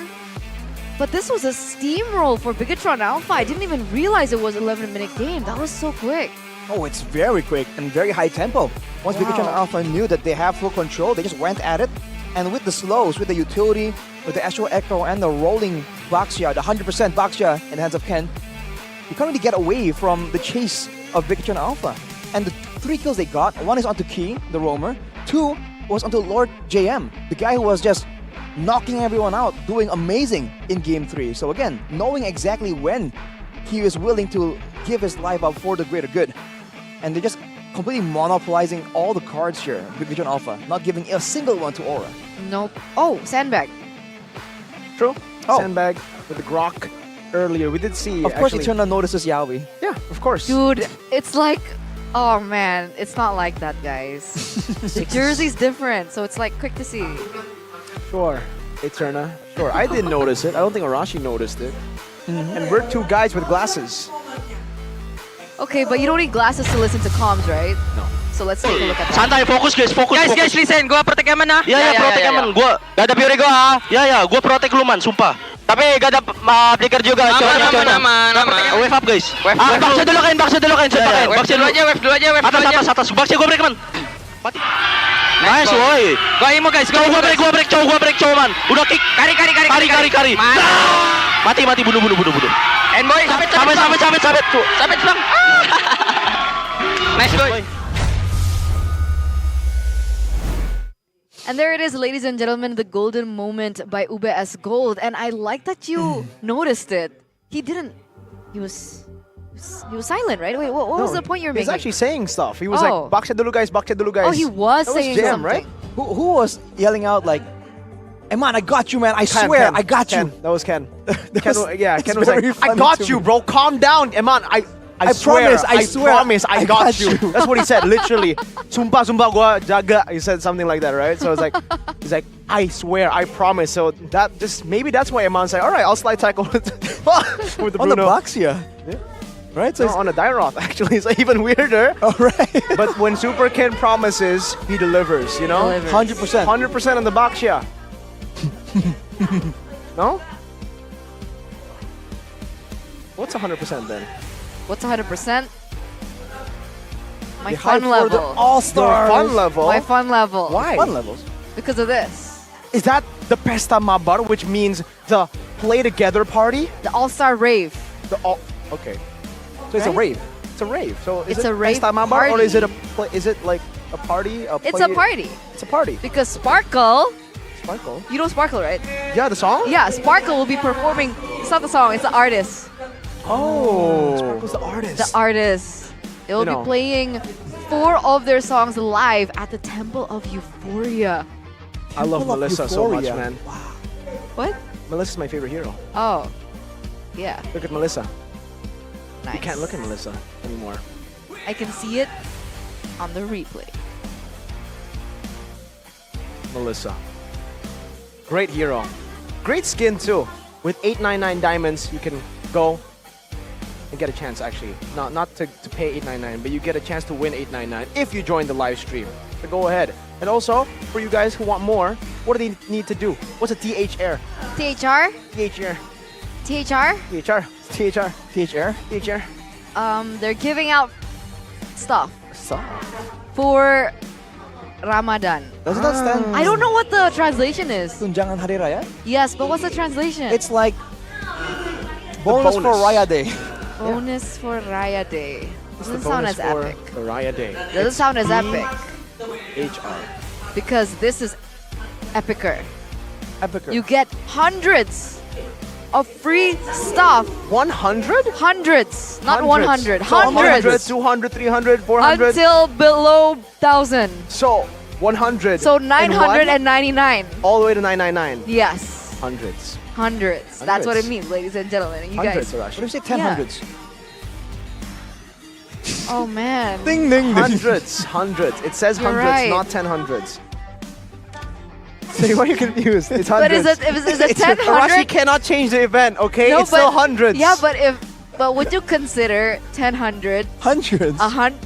But this was a steamroll for Bigetron Alpha. I didn't even realize it was 11-minute game. That was so quick. Oh, it's very quick and very high tempo. Once Bigetron Alpha knew that they have full control, they just went at it. And with the slows, with the utility, with the Astral Echo and the rolling Baxia, the 100% Baxia in the hands of Ken, you can't really get away from the chase of Bigetron Alpha. And the 3 kills they got, one is onto Key, the roamer, 2 was onto Lord JM, the guy who was just knocking everyone out, doing amazing in Game 3. So again, knowing exactly when he was willing to give his life up for the greater good. And they're just completely monopolizing all the cards here, Bigetron Alpha, not giving a single one to Aura. Nope. Oh, sandbag. True. Oh. Sandbag with the Grok earlier. We did see. Of course, actually, Eterna notices Yaoi. Yeah, of course. Dude, it's like, oh man, it's not like that, guys. The jersey's different, so it's like quick to see. Sure. Eterna. Sure. I didn't notice it. I don't think Arashi noticed it. And we're 2 guys with glasses. Okay, but you don't need glasses to listen to comms, right? No. So let's take a look at that. Santai, focus guys, focus. Guys, listen. Gua protect yaman ha. Ya, protect yaman. Gua, gak ada Fury gua ha. Ya, gua protect lu man, sumpah. Tapi gak ada flicker juga. Aman. Wave up guys. Wave Baksa dulu kain. Wave dulu aja. Atas. Baksa gua break man. Mati. Nice, woi. Gua imo guys. Gua break, cow man. Udah kick. Kari. Mati, bunuh. Enboy, Sabit. Sabit bang. Nice boy. And there it is, ladies and gentlemen, the golden moment by UBS Gold. And I like that you noticed it. He didn't. He was silent, right? Wait, what was the point you're He was making? actually saying stuff. He was Oh. like, Baksha dulu guys. Oh, he was That saying Jam, something. right? Who was yelling out like, "Hey man, I got you, man! I Ken, swear, Ken, I got Ken. you." That was Ken. Ken was- Ken it's was like, very I funny got to you, me. bro. Calm down. Eman, I promise, I swear, promise, I got you. you. That's what he said, literally. Sumpah gua jaga. He said something like that, right? So it's like, he's like, I swear, I promise. So that just, maybe that's why Eman's like, all right, I'll slide tackle with the On the Bruno. Baxia. Yeah. Right? So No, on a Dairoth, actually. It's even weirder. all right. But when Super Ken promises, he delivers, you know? Delivers. 100%. 100% on the Baxia. No? What's 100% then? What's 100%? My They fun hype for the level. All-Stars. Your fun level? My fun level. Why? Fun levels. Because of this. Is that the Pesta Mabar, which means the play together party? The All-Star Rave. The all okay. So it's a Right? rave. It's a rave. So is It's it a rave Pesta Mabar or is it party. is it like a party? It's a party. It's a party. Because Sparkle, Sparkle. you know Sparkle, right? Yeah, the song? Yeah, Sparkle will be performing. It's not the song, it's the artist. Oh. Sparkle's the artist. The artist. They will You know. be playing 4 of their songs live at the Temple of Euphoria. I love Temple of Melissa so much, Euphoria. man. What? Melissa's my favorite hero. Oh. Yeah. Look at Melissa. Nice. You can't look at Melissa anymore. I can see it on the replay. Melissa. Great hero. Great skin too. With 899 diamonds, you can go and get a chance actually. Not to pay 899, but you get a chance to win 899 if you join the live stream. So go ahead. And also, for you guys who want more, what do they need to do? What's a THR? THR? THR. THR. THR. They're giving out stuff So, for Ramadan. does that stand? I don't know what the translation is. Tunjangan Hari Raya? Yes, but what's the translation? It's like bonus for bonus. Raya Day. bonus for Raya Day. It's the Doesn't sound bonus as for epic. the Raya Day. Doesn't sound as epic HR. because this is epicer. Epicer. You get hundreds of free stuff. 100? Hundreds, not Hundreds. 100. So 100, Hundreds. 200, 300, 400. Until below 1,000. So 100. So and one, 999. all the way to 999. Yes. Hundreds. Hundreds. That's what it Hundreds. means, ladies and gentlemen. You Hundreds, guys. What Arashi. do you say? 10 Yeah. hundreds. Oh man. Ding ding ding. Hundreds. Hundreds. It says You're hundreds, right. not 10 hundreds. See, why are you confused? It's But hundreds. is it 10 Arashi hundred? cannot change the event, okay? No, it's still hundreds. Yeah, but would you consider 10 Hundreds.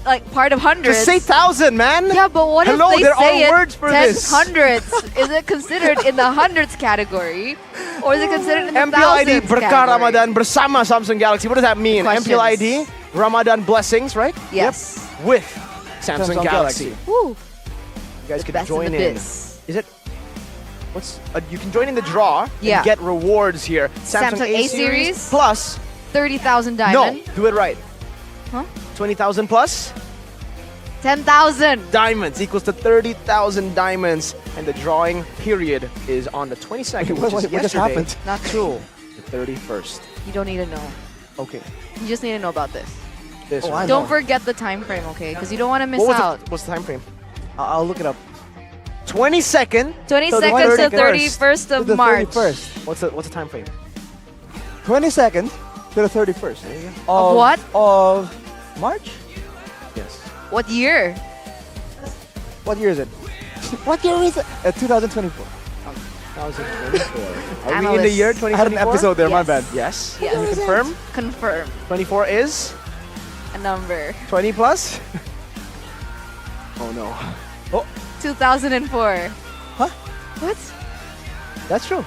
like part of hundreds? Just say 1,000, man. Yeah, but what Hello, if they there say are it words for 10 this. hundreds? Is it considered in the hundreds category, or is it considered in the MPL ID thousands Berkah category? Ramadan bersama Samsung Galaxy. What does that mean? Questions. MPL ID Ramadan blessings, right? Yes. Yep. With Samsung, Samsung Galaxy. Galaxy. Woo. You guys The can best join in the in. biz. Is it? What's? You can join in the draw Yeah. and get rewards here. Samsung A series plus. 30,000 No, diamond. do it right. Huh? 20,000 plus 10,000. diamonds equals to 30,000 diamonds, and the drawing period is on the 22nd, which is What just yesterday, happened? Not true. the 31st. You don't need to know. Okay, You just need to know about this. this Oh, one. I Don't know. forget the time frame, okay? Because you don't want to miss What was out. what's the time frame? I'll look it up. 22nd. 22nd to 31st. 31st To of the March. 31st. What's the time frame? 22nd to the 31st. Of what? Of March? Yes. What year? What year is it? What year is it? 2024. 2024. Are we in the Analysts. year I 2024? had an episode there, my Yes. bad. Yes. Yes. Can you confirm? Confirm 24 is a number. 20 plus. Oh no. 2004. Huh? What? That's true.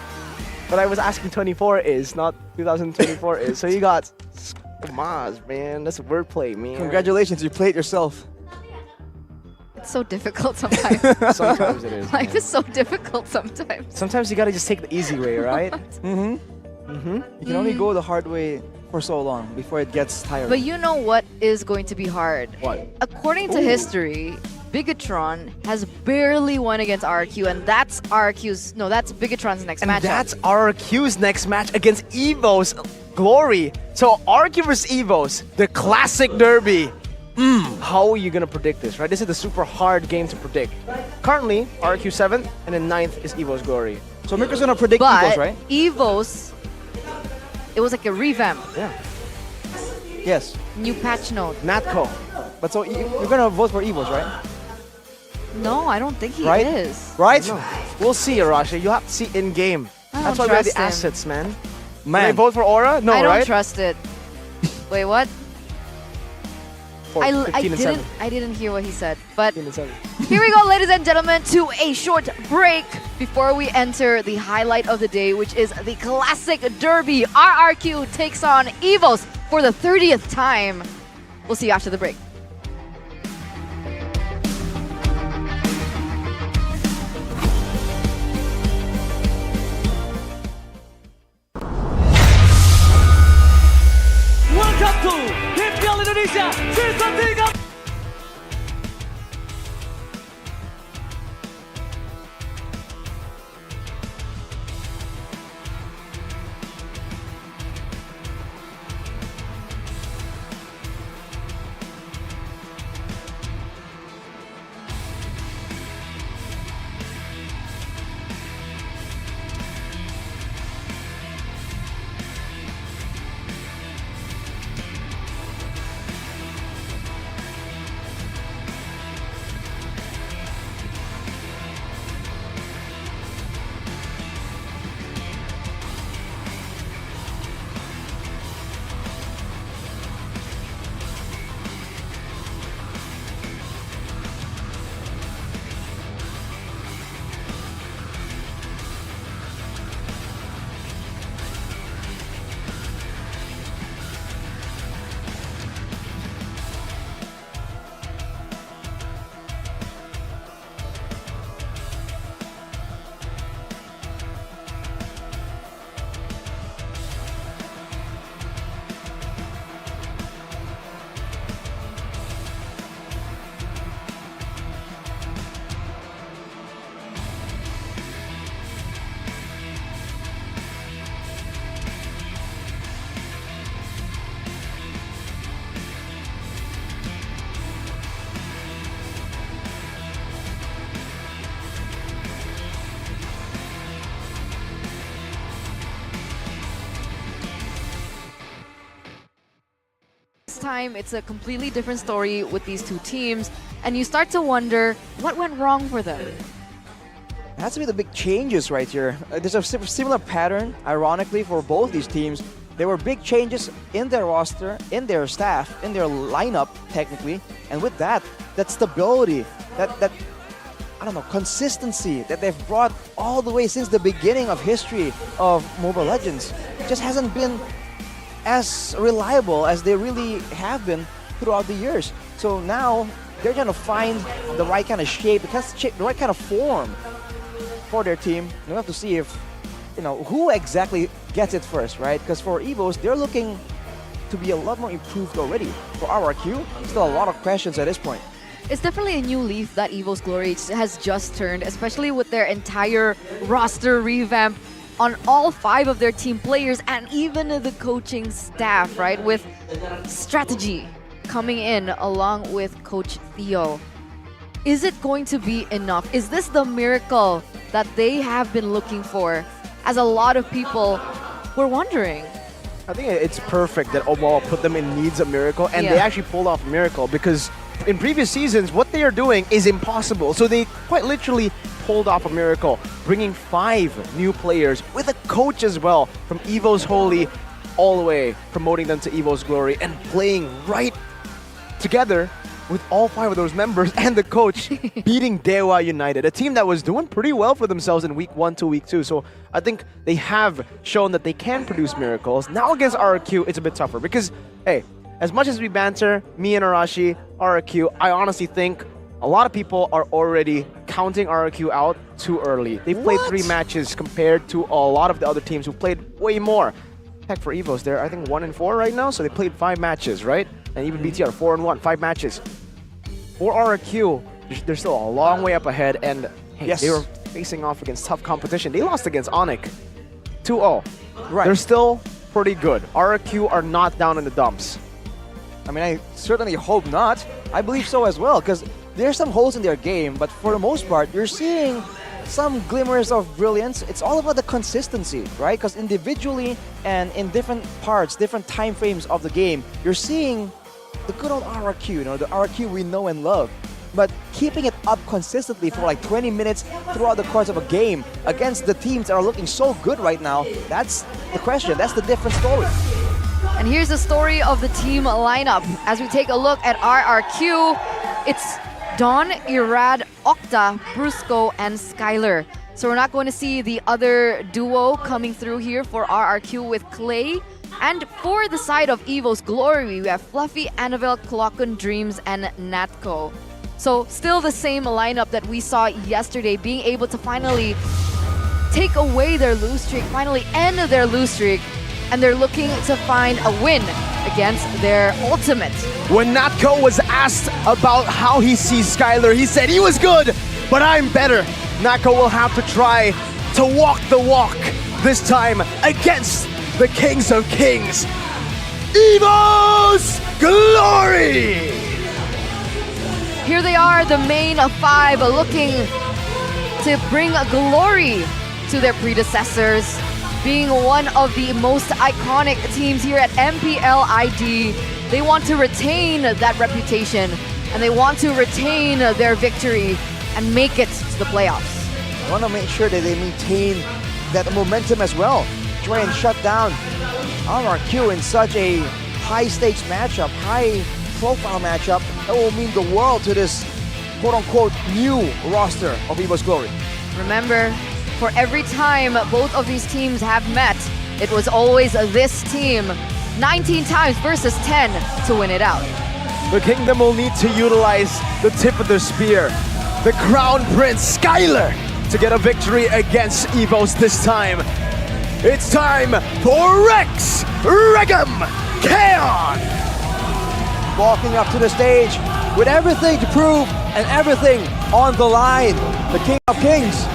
But I was asking 24 is, not 2024 is. So you got Maz, man. That's wordplay, man. Congratulations, you played yourself. It's so difficult sometimes. Sometimes it is. Life man. is so difficult sometimes. Sometimes you gotta just take the easy way, right? Mm-hmm. Mm-hmm. You can only go the hard way for so long before it gets tiring. But you know what is going to be hard? What? According to history, Bigetron has barely won against RQ, and that's that's Bigetron's next And matchup. that's RQ's next match against Evos Glory. So RQ vs Evos, the classic derby. How are you gonna predict this, right? This is the super hard game to predict. Currently, RQ 7th, and then 9th is Evos Glory. so Mirko's gonna predict but Evos, right? Evos, it was like a revamp, Yeah. Yes. new patch note. Natco. But so you're gonna vote for Evos, right? No, I don't think he Right? is. Right? No. We'll see, Arashi. You have to see in game. I That's don't why we have the trust him. assets, man. Can I Man. vote for Aura? No, I don't right? trust it. Wait, what? For I 15 and 7. didn't hear what he said. But 15 and 7. here we go, ladies and gentlemen, to a short break before we enter the highlight of the day, which is the classic derby. RRQ takes on Evos for the 30th time. We'll see you after the break. Welcome to MPL Indonesia Season 3. time, it's a completely different story with these two teams, and you start to wonder what went wrong for them. It has to be the big changes right here. There's a similar pattern, ironically, for both these teams. There were big changes in their roster, in their staff, in their lineup, technically. And with that, that stability, that I don't know, consistency that they've brought all the way since the beginning of history of Mobile Legends just hasn't been as reliable as they really have been throughout the years. So now they're trying to find the right kind of shape, the right kind of form for their team. And we have to see if, who exactly gets it first, right? Because for Evos, they're looking to be a lot more improved already. For RRQ, still a lot of questions at this point. It's definitely a new leaf that Evos Glory has just turned, especially with their entire roster revamp on all 5 of their team players and even the coaching staff, right? With strategy coming in along with Coach Theo. Is it going to be enough? Is this the miracle that they have been looking for, as a lot of people were wondering? I think it's perfect that Omawa put them in needs a miracle, and they actually pulled off a miracle, because in previous seasons, what they are doing is impossible. So they quite literally pulled off a miracle, bringing 5 new players with a coach as well, from Evos Holy all the way, promoting them to Evos Glory, and playing right together with all 5 of those members and the coach, beating Dewa United, a team that was doing pretty well for themselves in week 1 to week 2. So I think they have shown that they can produce miracles. Now against RRQ, it's a bit tougher because, hey, as much as we banter, me and Arashi, RRQ, I honestly think a lot of people are already counting RRQ out too early. They've played 3 matches compared to a lot of the other teams who played way more. Heck, for Evos, they're I think 1-4 right now, so they played 5 matches, right? And even BTR 4-1, 5 matches. For RRQ, they're still a long way up ahead, and hey, they were facing off against tough competition. They lost against Onyx 2-0. Right. They're still pretty good. RRQ are not down in the dumps. I mean, I certainly hope not. I believe so as well, because there's some holes in their game, but for the most part, you're seeing some glimmers of brilliance. It's all about the consistency, right? Because individually and in different parts, different time frames of the game, you're seeing the good old RRQ, the RRQ we know and love. But keeping it up consistently for like 20 minutes throughout the course of a game against the teams that are looking so good right now, that's the question. That's the different story. And here's the story of the team lineup. As we take a look at RRQ, it's Dawn, Irad, Okta, Brusco, and Skylar. So we're not going to see the other duo coming through here for RRQ with Clay. And for the side of Evos Glory, we have Fluffy, Annabelle, Clockun, Dreams, and Natko. So still the same lineup that we saw yesterday, being able to finally take away their lose streak, finally end their lose streak, and they're looking to find a win against their ultimate. When Natko was asked about how he sees Skylar, he said he was good, but I'm better. Natko will have to try to walk the walk this time against the Kings of Kings, Evos Glory! Here they are, the main of 5, looking to bring glory to their predecessors, being one of the most iconic teams here at MPL ID. They want to retain that reputation, and they want to retain their victory and make it to the playoffs. I want to make sure that they maintain that momentum as well. Try and shut down RRQ in such a high-stakes matchup, high-profile matchup that will mean the world to this quote-unquote new roster of Evos Glory. Remember, for every time both of these teams have met, it was always this team 19 times versus 10 to win it out. The Kingdom will need to utilize the tip of their spear, the Crown Prince Skylar, to get a victory against Evos this time. It's time for Rex Regum Kaon! Walking up to the stage with everything to prove and everything on the line. The King of Kings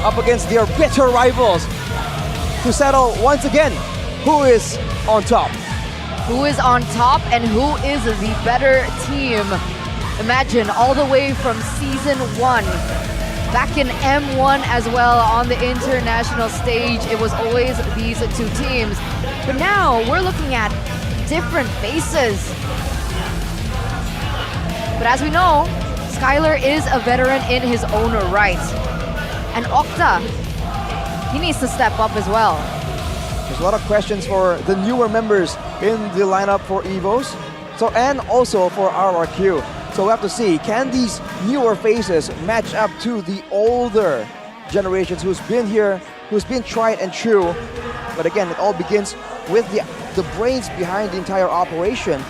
up against their bitter rivals to settle once again who is on top. Who is on top and who is the better team? Imagine all the way from Season 1, back in M1 as well on the international stage, it was always these 2 teams. But now we're looking at different faces But as we know, Skylar is a veteran in his own right. And Octa, he needs to step up as well. There's a lot of questions for the newer members in the lineup for Evos. So, and also for RRQ. So we have to see, can these newer faces match up to the older generations who's been here, who's been tried and true. But again, it all begins with the brains behind the entire operation.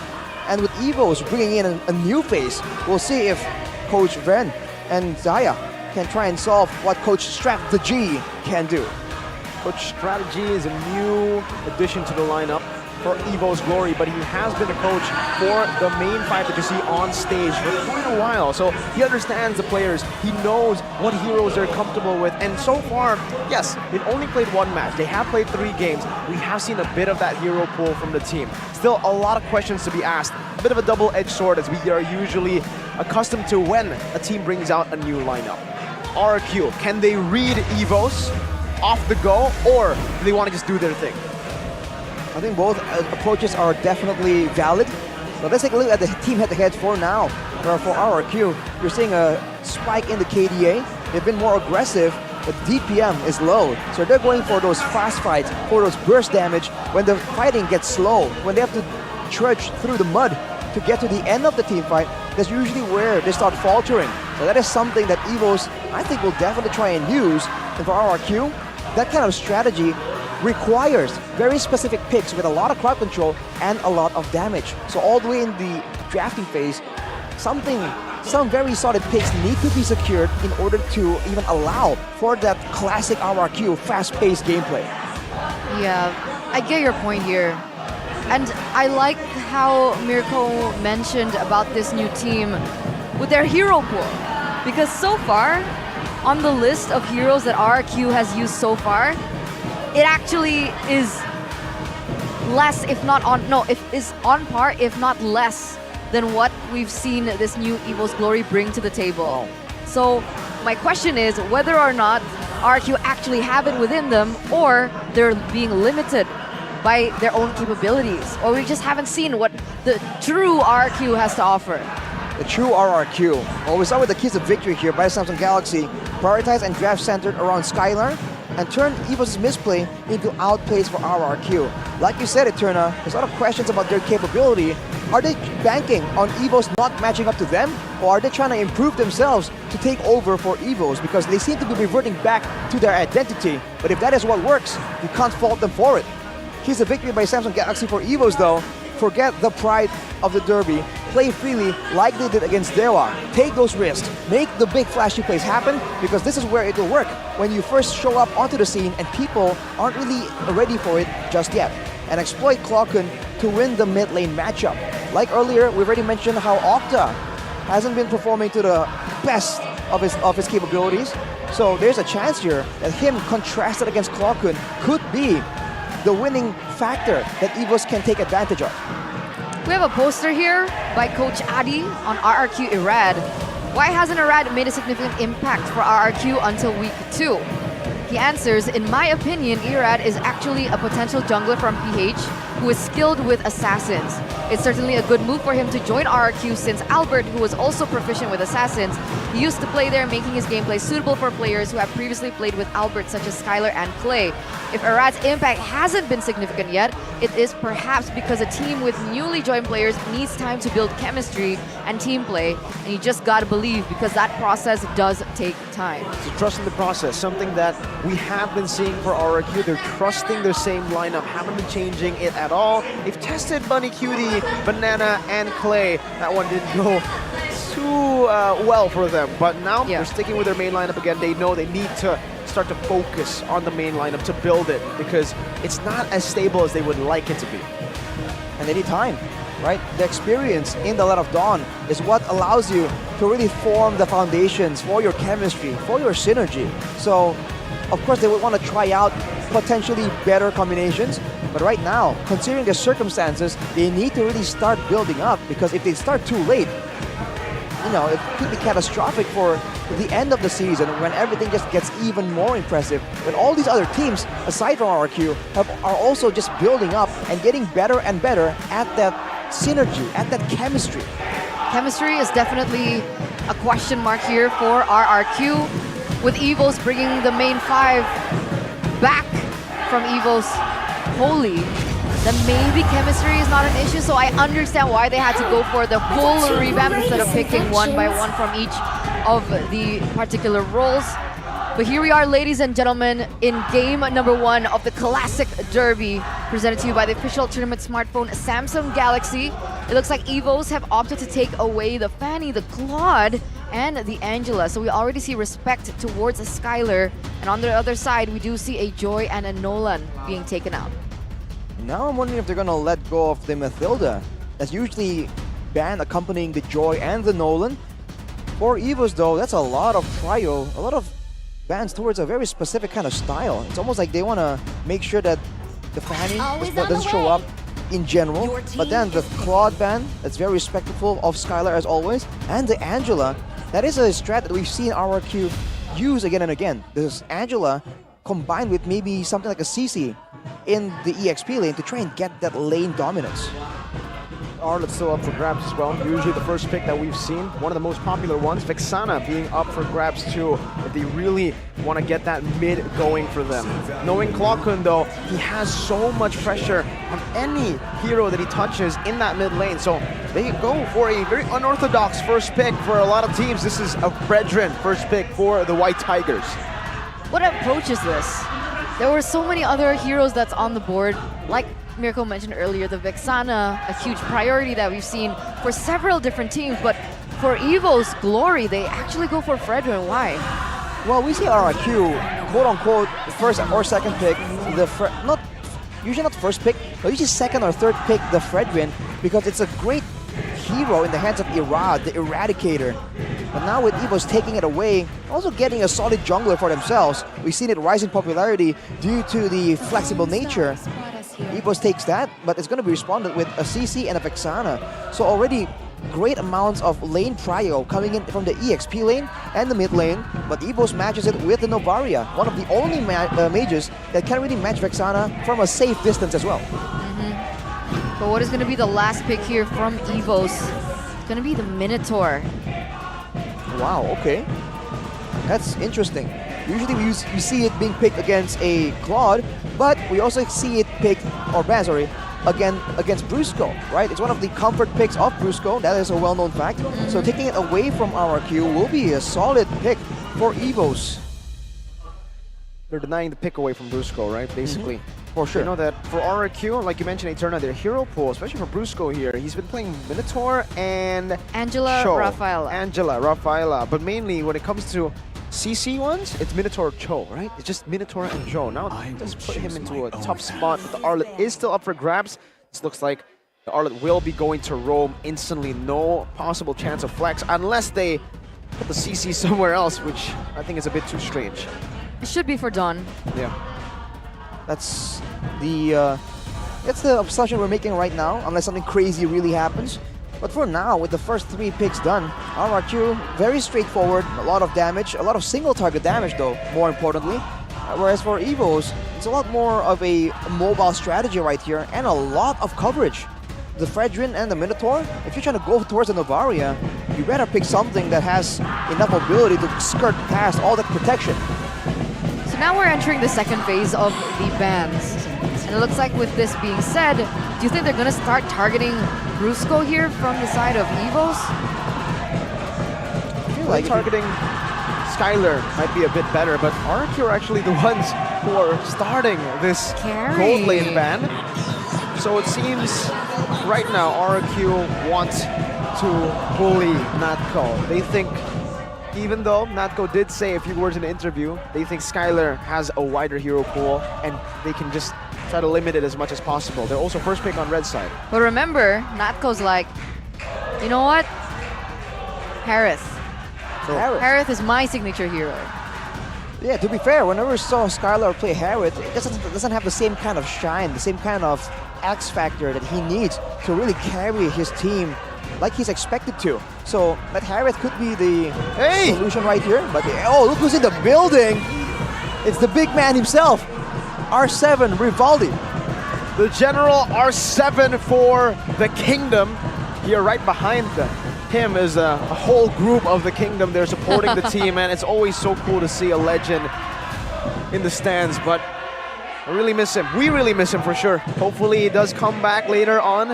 And with Evos bringing in a new face, we'll see if Coach Ven and Zaya can try and solve what Coach Strategy can do. Coach Strategy is a new addition to the lineup for Evos Glory, but he has been a coach for the main five that you see on stage for quite a while. So he understands the players, he knows what heroes they're comfortable with, and so far, yes, they've only played one match. They have played 3 games. We have seen a bit of that hero pool from the team. Still a lot of questions to be asked. A bit of a double-edged sword as we are usually accustomed to when a team brings out a new lineup. RQ, can they read Evos off the go, or do they want to just do their thing? I think both approaches are definitely valid. But let's take a look at the team head-to-head for now. For RRQ, you're seeing a spike in the KDA. They've been more aggressive, but DPM is low. So they're going for those fast fights, for those burst damage when the fighting gets slow, when they have to trudge through the mud to get to the end of the team fight. That's usually where they start faltering. So that is something that Evos, I think, will definitely try and use. And for RRQ, that kind of strategy requires very specific picks with a lot of crowd control and a lot of damage. So all the way in the drafting phase, some very solid picks need to be secured in order to even allow for that classic RRQ fast-paced gameplay. Yeah, I get your point here. And I like how Mirko mentioned about this new team with their hero pool. Because so far, on the list of heroes that RRQ has used so far, it actually is less, if not on, no, it is on par, if not less, than what we've seen this new Evos Glory bring to the table. So my question is whether or not RRQ actually have it within them, or they're being limited by their own capabilities, or we just haven't seen what the true RRQ has to offer. The true RRQ. Well, we start with the keys of victory here by Samsung Galaxy. Prioritize and draft centered around Skylar, and turn Evos' misplay into outplays for RRQ. Like you said, Eterna, there's a lot of questions about their capability. Are they banking on Evos not matching up to them, or are they trying to improve themselves to take over for Evos? Because they seem to be reverting back to their identity. But if that is what works, you can't fault them for it. Here's a victory by Samsung Galaxy for Evos though. Forget the pride of the derby. Play freely like they did against Dewa. Take those risks. Make the big flashy plays happen, because this is where it will work. When you first show up onto the scene and people aren't really ready for it just yet. And exploit Clocken to win the mid lane matchup. Like earlier, we've already mentioned how Octa hasn't been performing to the best of his capabilities. So there's a chance here that him contrasted against Clocken could be the winning factor that Evos can take advantage of. We have a poster here by Coach Adi on RRQ Irad. Why hasn't Irad made a significant impact for RRQ until week 2? He answers, in my opinion, Irad is actually a potential jungler from PH who is skilled with assassins. It's certainly a good move for him to join RRQ, since Albert, who was also proficient with assassins, he used to play there, making his gameplay suitable for players who have previously played with Albert, such as Skylar and Clay. If Irad's impact hasn't been significant yet, it is perhaps because a team with newly joined players needs time to build chemistry and team play, and you just gotta believe, because that process does take time. So trust in the process, something that we have been seeing for RRQ. They're trusting their same lineup, haven't been changing it at all. They've tested Bunny Cutie, Banana, and Clay. That one didn't go too well for them, but now they're sticking with their main lineup again. They know they need to start to focus on the main lineup to build it, because it's not as stable as they would like it to be. And they need time, right? The experience in the Light of Dawn is what allows you to really form the foundations for your chemistry, for your synergy. So, of course, they would want to try out potentially better combinations, but right now, considering the circumstances, they need to really start building up, because if they start too late, you know, it could be catastrophic for the end of the season when everything just gets even more impressive. When all these other teams, aside from RRQ, are also just building up and getting better and better at that synergy, at that chemistry. chemistry is definitely a question mark here for RRQ, with Evos bringing the main 5 back from Evos Holy. Then maybe chemistry is not an issue, so I understand why they had to go for the full revamp instead of picking one by one from each of the particular roles. But here we are, ladies and gentlemen, in game number 1 of the Classic Derby, presented to you by the official tournament smartphone Samsung Galaxy. It looks like Evos have opted to take away the Fanny, the Claude, and the Angela. So we already see respect towards a Skylar. And on the other side, we do see a Joy and a Nolan being taken out. Now I'm wondering if they're gonna let go of the Mathilda. That's usually banned accompanying the Joy and the Nolan. For Evos though, that's a lot of trio, a lot of bans towards a very specific kind of style. It's almost like they wanna make sure that the Fanny doesn't show up in general. But then the Claude ban, that's very respectful of Skylar as always. And the Angela, that is a strat that we've seen RRQ use again and again. This Angela combined with maybe something like a CC in the EXP lane to try and get that lane dominance. Arlet's still up for grabs as well. Usually the first pick that we've seen, one of the most popular ones, Vexana being up for grabs too, if they really want to get that mid going for them. Knowing Klokun though, he has so much pressure on any hero that he touches in that mid lane, so they go for a very unorthodox first pick for a lot of teams. This is a brethren first pick for the White Tigers. What approach is this? There were so many other heroes that's on the board, like Mirko mentioned earlier, the Vexana, a huge priority that we've seen for several different teams, but for Evos Glory, they actually go for Fredrin. Why? Well, we see RRQ, quote-unquote, first or second pick, usually not first pick, but usually second or third pick the Fredrin, because it's a great hero in the hands of Irad, the Eradicator. But now with Evos taking it away, also getting a solid jungler for themselves. We've seen it rise in popularity due to the flexible nature. Evos takes that, but it's going to be responded with a CC and a Vexana. So already great amounts of lane prio coming in from the EXP lane and the mid lane, but Evos matches it with the Novaria, one of the only mages that can really match Vexana from a safe distance as well. But what is going to be the last pick here from Evos? It's going to be the Minotaur. Wow, okay. That's interesting. Usually we see it being picked against a Claude, but we also see it picked, or banned, sorry, again against Brusco, right? It's one of the comfort picks of Brusco, that is a well-known fact. So taking it away from RRQ will be a solid pick for Evos. They're denying the pick away from Brusco, right? Basically. For sure. You know that for RRQ, like you mentioned, Eterna, their hero pool, especially for Brusco here, he's been playing Minotaur and Angela, Cho. Rafaela. Angela, Rafaela. But mainly when it comes to CC ones, it's Minotaur Cho, right? It's just Minotaur and Cho. Now let's put him into a tough spot, but the Arlet is still up for grabs. This looks like the Arlet will be going to roam instantly. No possible chance of flex unless they put the CC somewhere else, which I think is a bit too strange. It should be for Dawn. Yeah. That's the assumption we're making right now, unless something crazy really happens. But for now, with the first 3 picks done, RRQ, very straightforward, a lot of damage, a lot of single target damage though, more importantly. Whereas for Evos, it's a lot more of a mobile strategy right here, and a lot of coverage. The Fredrin and the Minotaur, if you're trying to go towards the Novaria, you better pick something that has enough mobility to skirt past all that protection. So now we're entering the second phase of the bans. And it looks like with this being said, do you think they're going to start targeting Brusco here from the side of Evos? I feel like targeting Skylar might be a bit better, but RRQ are actually the ones who are starting this gold lane ban. So it seems right now RRQ want to bully Natco. They think, even though Natco did say a few words in the interview, they think Skylar has a wider hero pool and they can just try to limit it as much as possible. They're also first pick on red side. But remember, Natco's like, you know what? Harith. So Harith is my signature hero. Yeah, to be fair, whenever we saw Skylar play Harith, it doesn't have the same kind of shine, the same kind of X factor that he needs to really carry his team like he's expected to. So that Harith could be the solution right here. But oh, look who's in the building! It's the big man himself, R7 Rivaldi. The General R7 for the Kingdom here right behind them. him as a whole group of the kingdom there supporting the team, and it's always so cool to see a legend in the stands, but I really miss him. We really miss him for sure. Hopefully he does come back later on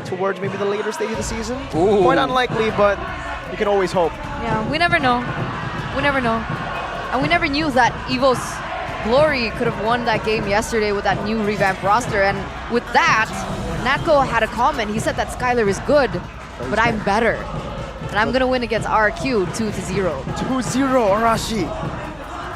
towards maybe the later stage of the season. Ooh. Quite unlikely, but you can always hope. Yeah, we never know. We never know. And we never knew that Evos Glory could have won that game yesterday with that new revamped roster. And with that, Natko had a comment. He said that Skylar is good, but I'm better. And I'm going to win against RQ 2-0. 2-0, Arashi.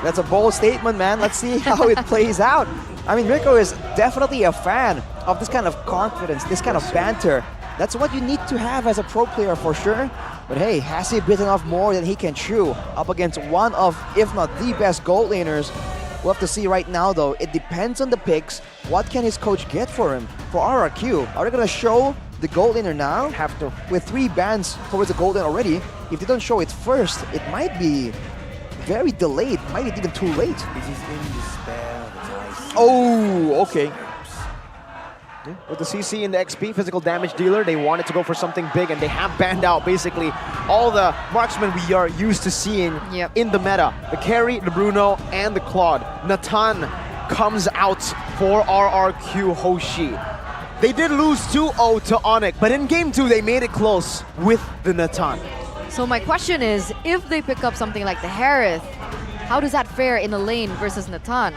That's a bold statement, man. Let's see how it plays out. I mean, Rico is definitely a fan of this kind of confidence, this kind of banter. That's what you need to have as a pro player for sure. But hey, has he bitten off more than he can chew up against one of, if not the best gold laners? We'll have to see right now though. It depends on the picks. What can his coach get for him? For RRQ, are they going to show the gold laner now? Have to. With 3 bans towards the gold lane already, if they don't show it first, it might be very delayed, might be even too late. Oh, okay. With the CC and the XP, physical damage dealer, they wanted to go for something big, and they have banned out basically all the marksmen we are used to seeing in the meta. The carry, the Bruno, and the Claude. Natan comes out for RRQ Hoshi. They did lose 2-0 to Onyx, but in game 2 they made it close with the Natan. So my question is, if they pick up something like the Harith, how does that fare in the lane versus Natan?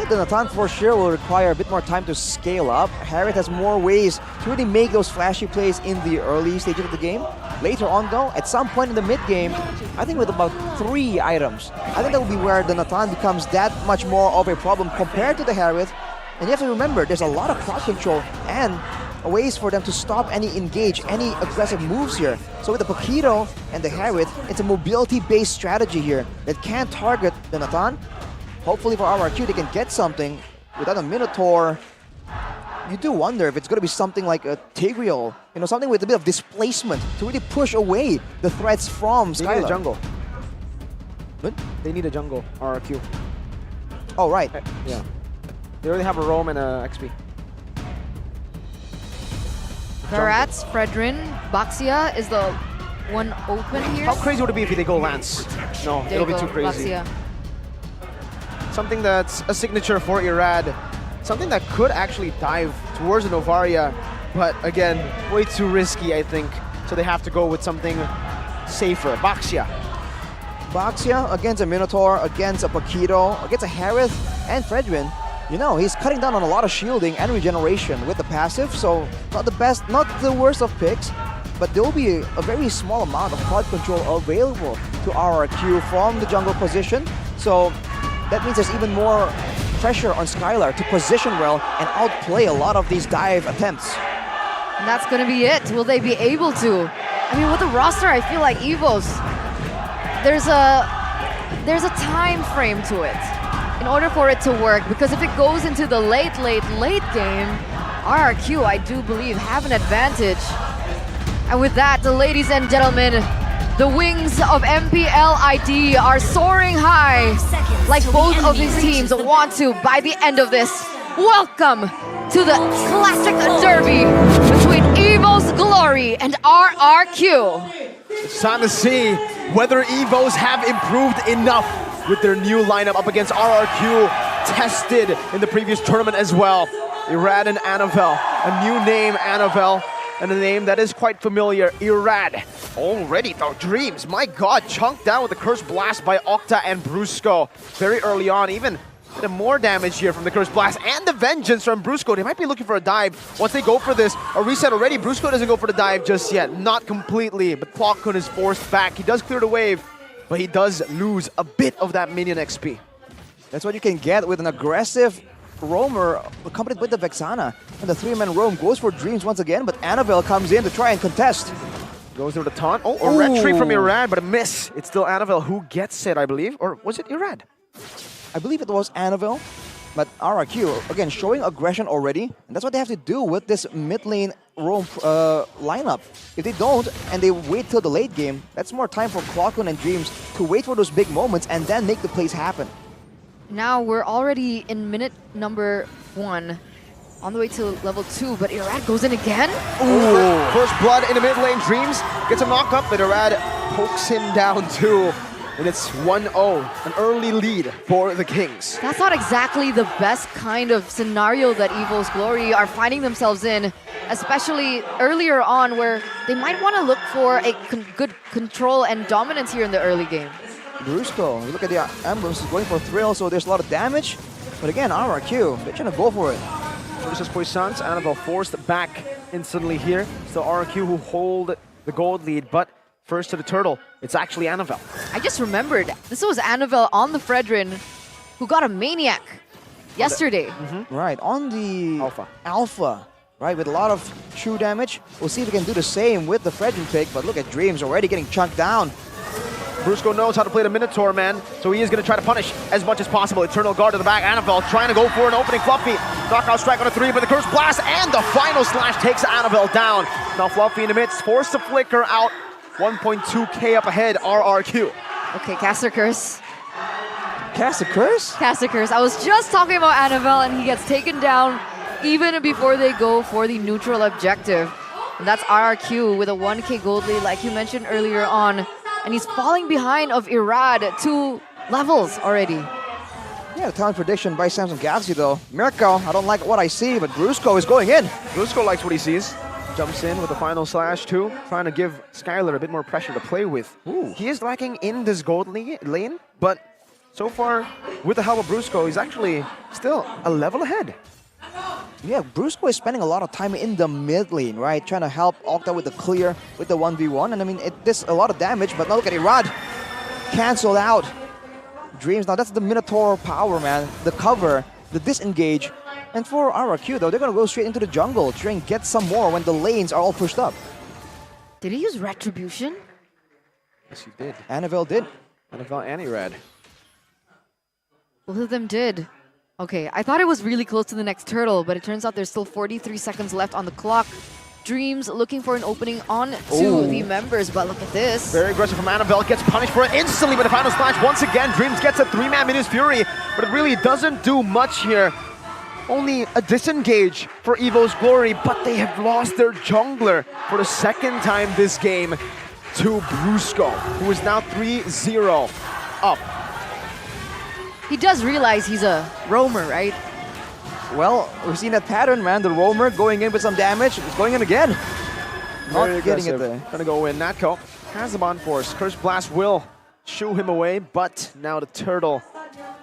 The Natan for sure will require a bit more time to scale up. Harith has more ways to really make those flashy plays in the early stages of the game. Later on though, at some point in the mid game, I think with about 3 items, I think that will be where the Natan becomes that much more of a problem compared to the Harith. And you have to remember, there's a lot of crowd control and ways for them to stop any engage, any aggressive moves here. So with the Paquito and the Harith, it's a mobility-based strategy here that can target the Natan. Hopefully for RRQ, they can get something without a Minotaur. You do wonder if it's going to be something like a Tigreal, you know, something with a bit of displacement to really push away the threats from Skylar. They need a jungle. What? They need a jungle, RRQ. Oh, right. Yeah. They already have a Roam and a XP. Varats, Fredrin, Baxia is the one open here. How crazy would it be if they go Lance? No, There it'll you be go, too crazy. Baxia. Something that's a signature for Irad. Something that could actually dive towards the Novaria, but again, way too risky, I think. So they have to go with something safer. Baxia. Baxia against a Minotaur, against a Paquito, against a Harith and Fredrin. You know, he's cutting down on a lot of shielding and regeneration with the passive, so not the best, not the worst of picks, but there will be a very small amount of crowd control available to RRQ from the jungle position. So that means there's even more pressure on Skylar to position well and outplay a lot of these dive attempts. And that's going to be it. Will they be able to? I mean, with the roster, I feel like Evos, there's a time frame to it in order for it to work, because if it goes into the late game, RRQ, I do believe, have an advantage. And with that, ladies and gentlemen, the wings of MPL ID are soaring high, like both of these teams want to by the end of this. Welcome to the classic derby between Evos Glory and RRQ. It's time to see whether Evos have improved enough with their new lineup up against RRQ, tested in the previous tournament as well. Irad and Anavel, a new name, Anavel, and a name that is quite familiar, Irad. Already the dreams, my god, chunked down with the Curse Blast by Octa and Brusco. Very early on, even the more damage here from the Curse Blast and the Vengeance from Brusco. They might be looking for a dive. Once they go for this, a reset already. Brusco doesn't go for the dive just yet, not completely, but Clockhood is forced back. He does clear the wave, but he does lose a bit of that minion XP. That's what you can get with an aggressive roamer accompanied with the Vexana. And the 3-man roam goes for Dreams once again, but Anavel comes in to try and contest. Goes through the taunt. Oh, a retreat from Irad, but a miss. It's still Anavel who gets it, I believe. Or was it Irad? I believe it was Anavel, but RRQ, again, showing aggression already. And that's what they have to do with this mid lane roam lineup. If they don't, and they wait till the late game, that's more time for Clockhood and Dreams to wait for those big moments and then make the plays happen. Now we're already in minute number 1. on the way to level 2, but Irad goes in again. Ooh. First blood in the mid lane. Dreams gets a knock up, but Irad pokes him down too. And it's 1-0, an early lead for the Kings. That's not exactly the best kind of scenario that Evos Glory are finding themselves in, especially earlier on where they might want to look for a good control and dominance here in the early game. Brusco, you look at the emblems, he's going for thrill, so there's a lot of damage. But again, RRQ, they're trying to go for it. Versus Poissons, Annabelle forced back instantly here. Still RRQ who hold the gold lead, but first to the turtle, it's actually Annabelle. I just remembered, this was Annabelle on the Fredrin who got a Maniac yesterday. Right, on the Alpha. Right, with a lot of true damage. We'll see if we can do the same with the Fredrin pick, but look at Dreams already getting chunked down. Brusco knows how to play the Minotaur, man, so he is going to try to punish as much as possible. Eternal Guard to the back. Annabelle trying to go for an opening. Fluffy, knockout strike on a 3, but the Curse Blast and the final slash takes Annabelle down. Now Fluffy in the midst, forced to flicker out. 1.2k up ahead, RRQ. Okay, Caster Curse. Caster Curse? Caster Curse. I was just talking about Annabelle and he gets taken down even before they go for the neutral objective. And that's RRQ with a 1k gold lead like you mentioned earlier on. And he's falling behind of Irad 2 levels already. Yeah, the talent prediction by Samsung Galaxy though. Mirko, I don't like what I see, but Brusco is going in. Brusco likes what he sees. Jumps in with the final slash too, trying to give Skylar a bit more pressure to play with. Ooh. He is lacking in this gold lane, but so far, with the help of Brusco, he's actually still a level ahead. Yeah, Brusco is spending a lot of time in the mid lane, right? Trying to help Octa with the clear, with the 1v1. And I mean, it does a lot of damage, but now look at Irad. Cancelled out. Dreams, now that's the Minotaur power, man. The cover, the disengage. And for RRQ though, they're gonna go straight into the jungle, trying to get some more when the lanes are all pushed up. Did he use Retribution? Yes, he did. Annabelle did. Annabelle and Irad. Both of them did. Okay, I thought it was really close to the next turtle, but it turns out there's still 43 seconds left on the clock. Dreams looking for an opening on to the members, but look at this. Very aggressive from Annabelle, gets punished for it instantly with the final splash. Once again, Dreams gets a 3-man Minus Fury, but it really doesn't do much here. Only a disengage for Evos Glory, but they have lost their jungler for the second time this game to Brusco, who is now 3-0 up. He does realize he's a roamer, right? Well, we've seen that pattern, man. The roamer going in with some damage. It's going in again. Not Very getting it aggressive. there. Gonna go in. Natko has the bond force. Curse Blast will shoo him away, but now the turtle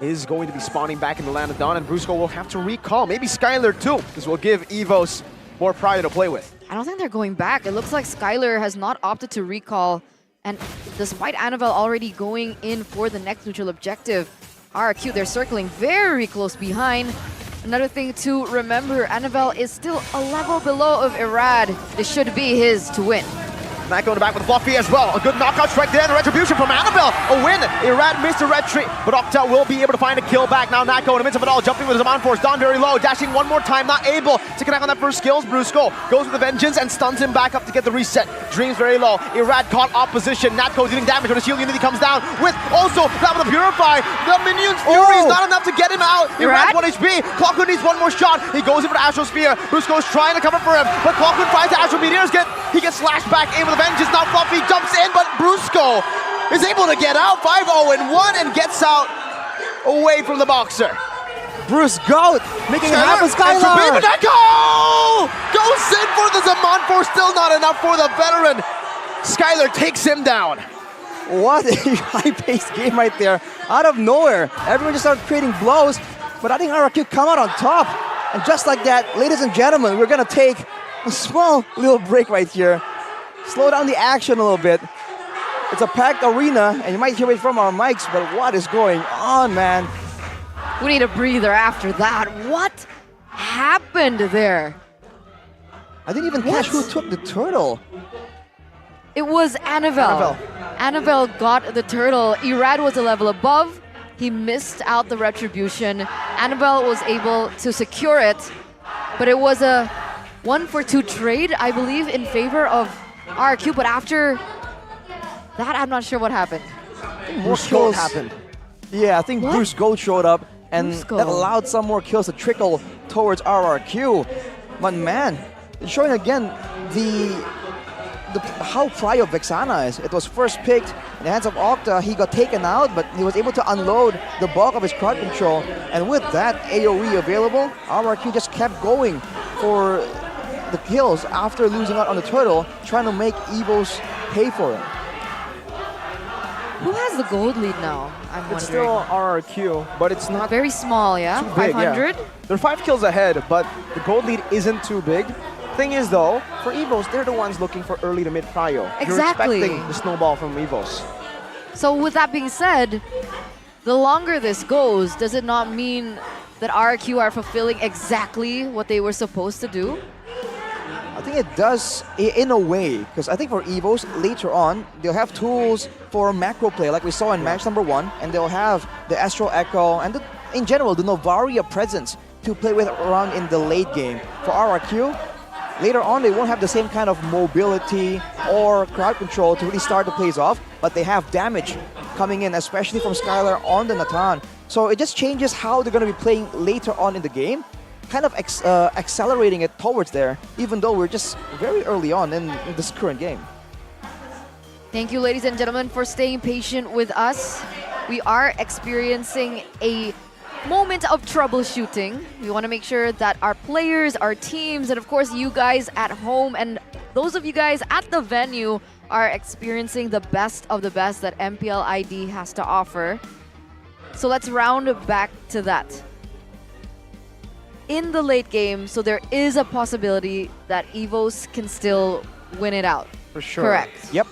is going to be spawning back in the land of Dawn, and Brusco will have to recall. Maybe Skylar too, because we'll give Evos more pride to play with. I don't think they're going back. It looks like Skylar has not opted to recall, and despite Annabelle already going in for the next neutral objective, RRQ, they're circling very close behind. Another thing to remember, Annabelle is still a level below of Irad. This should be his to win. Natko in the back with Fluffy as well. A good knockout strike there, and a retribution from Annabelle. A win. Irad missed a retreat, but Octa will be able to find a kill back. Now Natko in the midst of it all, jumping with his on force. Down very low, dashing one more time, not able to connect on that first skills. Brusco goes with the vengeance and stuns him back up to get the reset. Dreams very low. Irad caught opposition. Natko dealing damage when the shield unity comes down with also that with the Purify. The minion's fury is not enough to get him out. Irad 1 HP. Clockwood needs one more shot. He goes in for the Astral Spear. Brusco's trying to cover for him, but Clockwood finds the Astral Meteors. He gets slashed back in with a vengeance. Now Fluffy jumps in, but Brusco is able to get out 5-0-1 and gets out away from the boxer. Bruce Goat making it happen. Skylar! Natko goes in for the Zaman Force, still not enough for the veteran. Skylar takes him down. What a high-paced game right there. Out of nowhere, everyone just started creating blows, but I think RRQ come out on top. And just like that, ladies and gentlemen, we're gonna take a small little break right here. Slow down the action a little bit. It's a packed arena, and you might hear it from our mics, but what is going on, man? We need a breather after that. What happened there? I didn't even catch who took the turtle. It was Annabelle. Annabelle got the turtle. Irad was a level above. He missed out the retribution. Annabelle was able to secure it, but it was a 1-for-2 trade, I believe, in favor of RQ. But after that, I'm not sure what happened. More kills happened. Yeah, I think Bruce Gold showed up, and Brusco. that allowed some more kills to trickle towards RRQ. But man, it's showing again how prio Vexana is. It was first picked in the hands of Octa. He got taken out, but he was able to unload the bulk of his crowd control. And with that AoE available, RRQ just kept going for the kills after losing out on the turtle, trying to make Evos pay for it. Who has the gold lead now? I'm It's wondering. still RRQ, but it's not Very small, yeah? too big. 500? Yeah. They're 5 kills ahead, but the gold lead isn't too big. Thing is though, for Evos, they're the ones looking for early to mid prio. Exactly. You're expecting the snowball from Evos. So with that being said, the longer this goes, does it not mean that RQ are fulfilling exactly what they were supposed to do? I think it does in a way, because I think for Evos, later on, they'll have tools for macro play, like we saw in match number 1, and they'll have the Astral Echo, and in general, the Novaria presence to play with around in the late game. For RRQ, later on, they won't have the same kind of mobility or crowd control to really start the plays off, but they have damage coming in, especially from Skylar on the Natan. So it just changes how they're going to be playing later on in the game, kind of accelerating it towards there, even though we're just very early on in this current game. Thank you, ladies and gentlemen, for staying patient with us. We are experiencing a moment of troubleshooting. We want to make sure that our players, our teams, and of course you guys at home and those of you guys at the venue are experiencing the best of the best that MPL ID has to offer. So let's round back to that. In the late game, so there is a possibility that Evos can still win it out. For sure. Correct. Yep,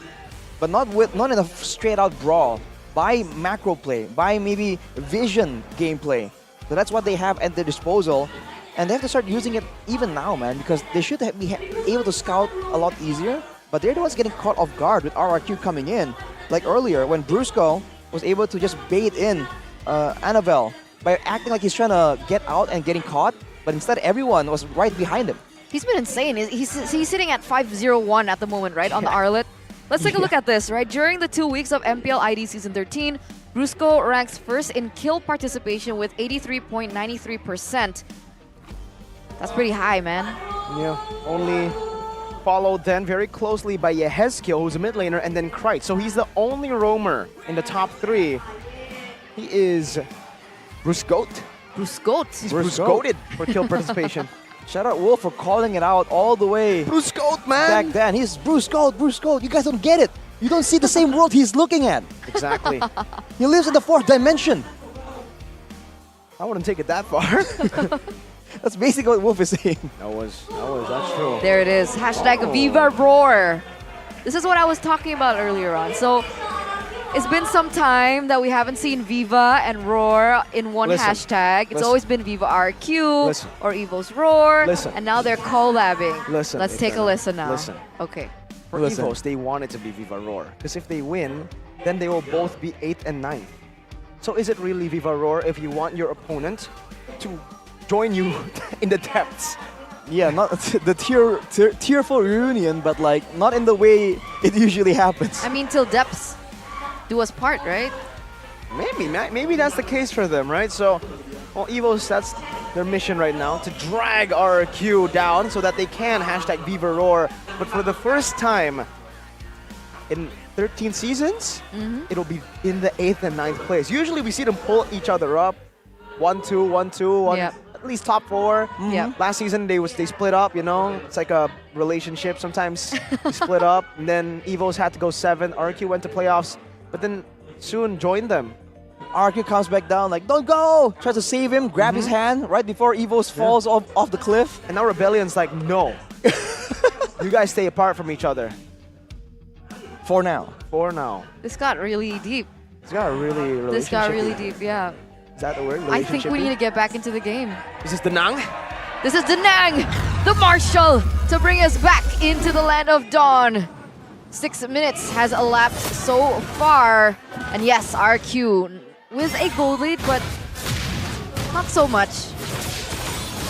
but not in a straight-out brawl. By macro play, by maybe vision gameplay. So that's what they have at their disposal. And they have to start using it even now, man, because they should be able to scout a lot easier. But they're the ones getting caught off guard with RRQ coming in. Like earlier, when Brusco was able to just bait in Annabelle by acting like he's trying to get out and getting caught, but instead everyone was right behind him. He's been insane. He's sitting at 501 at the moment, right, on the Arlet. Let's take a look at this, right? During the 2 weeks of MPL ID Season 13, Brusco ranks first in kill participation with 83.93%. That's pretty high, man. Yeah, only followed then very closely by Yehezkiel, who's a mid laner, and then Krite. So he's the only roamer in the top 3. He is Bruscoat. Bruscoat. He's Bruscoated for kill participation. Shout out Wolf for calling it out all the way Bruscoat, man! back then. He's Bruscoat. You guys don't get it. You don't see the same world he's looking at. Exactly. He lives in the 4th dimension. I wouldn't take it that far. That's basically what Wolf is saying. That's true. There it is. Hashtag Viva Roar. This is what I was talking about earlier on. So it's been some time that we haven't seen Viva and Roar in one hashtag. It's always been Viva RQ or Evos Roar. And now they're collabing. Let's take a listen now. Okay. For Evos, they want it to be Viva Roar. Because if they win, then they will both be 8th and 9th. So is it really Viva Roar if you want your opponent to join you in the depths? Yeah, not the tearful reunion, but like not in the way it usually happens. I mean, till depths do us part, right? Maybe that's the case for them, right? So, well, Evos, that's their mission right now, to drag RQ down so that they can hashtag Viva Roar. But for the first time in 13 seasons, it'll be in the 8th and 9th place. Usually we see them pull each other up. 1-2, 1-2, at least top 4. Last season they split up, you know. It's like a relationship. Sometimes they split up, and then Evos had to go 7. RQ went to playoffs, but then soon joined them. RQ comes back down like, don't go! Tries to save him, grab his hand right before Evos falls off the cliff. And now Rebellion's like, no. You guys stay apart from each other. For now. This got really deep. This got really deep, yeah. Is that the word? I think we need to get back into the game. Is this Danang? This is Danang, the Marshal, to bring us back into the land of dawn. 6 minutes has elapsed so far. And yes, RQ with a gold lead, but not so much.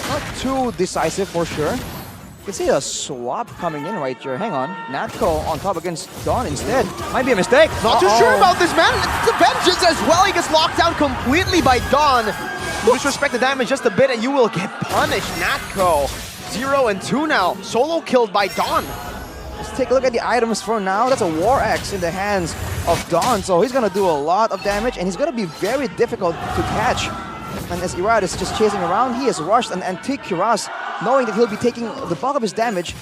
Not too decisive for sure. You can see a swap coming in right here. Hang on. Natko on top against Dawn instead. Might be a mistake. Not too sure about this, man. It's the Vengeance as well. He gets locked down completely by Dawn. disrespect the damage just a bit and you will get punished. Natco, 0 and 2 now. Solo killed by Don. Let's take a look at the items for now. That's a War Axe in the hands of Don, so he's gonna do a lot of damage and he's gonna be very difficult to catch. And as Irad is just chasing around, he has rushed an Antique Cuirass, knowing that he'll be taking the bulk of his damage.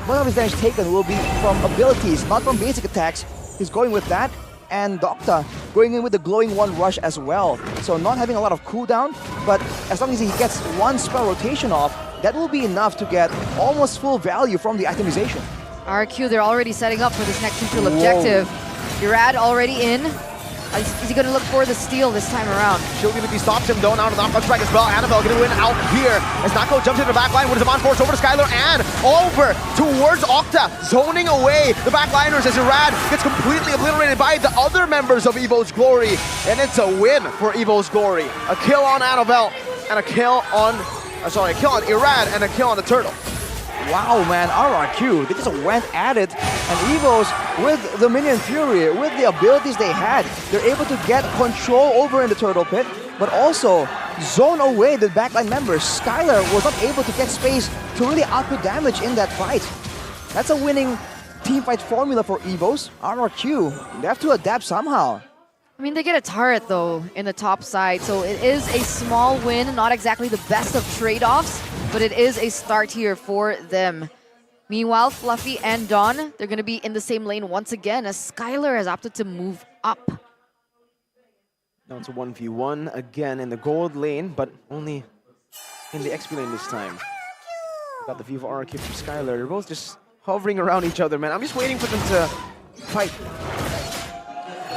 Bulk of his damage taken will be from abilities, not from basic attacks. He's going with that, and Docta going in with the Glowing One Rush as well. So not having a lot of cooldown, but as long as he gets one spell rotation off, that will be enough to get almost full value from the itemization. RQ, they're already setting up for this next neutral objective. Irad already in. Is he going to look for the steal this time around? Shield Unity stops him though, now to knockout strike as well. Annabelle getting win out here as Nako jumps into the back line with his on force over to Skylar and over towards Octa, zoning away the backliners as Irad gets completely obliterated by the other members of Evos Glory. And it's a win for Evos Glory. A kill on Annabelle and a kill on, a kill on Irad and a kill on the Turtle. Wow, man, RRQ, they just went at it, and Evos, with the Minion Fury, with the abilities they had, they're able to get control over in the Turtle Pit, but also zone away the backline members. Skylar was not able to get space to really output damage in that fight. That's a winning team fight formula for Evos. RRQ, they have to adapt somehow. I mean, they get a turret, though, in the top side, so it is a small win, not exactly the best of trade-offs, but it is a start here for them. Meanwhile, Fluffy and Dawn, they're going to be in the same lane once again, as Skylar has opted to move up. Now it's a 1v1 again in the gold lane, but only in the XP lane this time. Got the view of RRQ from Skylar. They're both just hovering around each other, man. I'm just waiting for them to fight.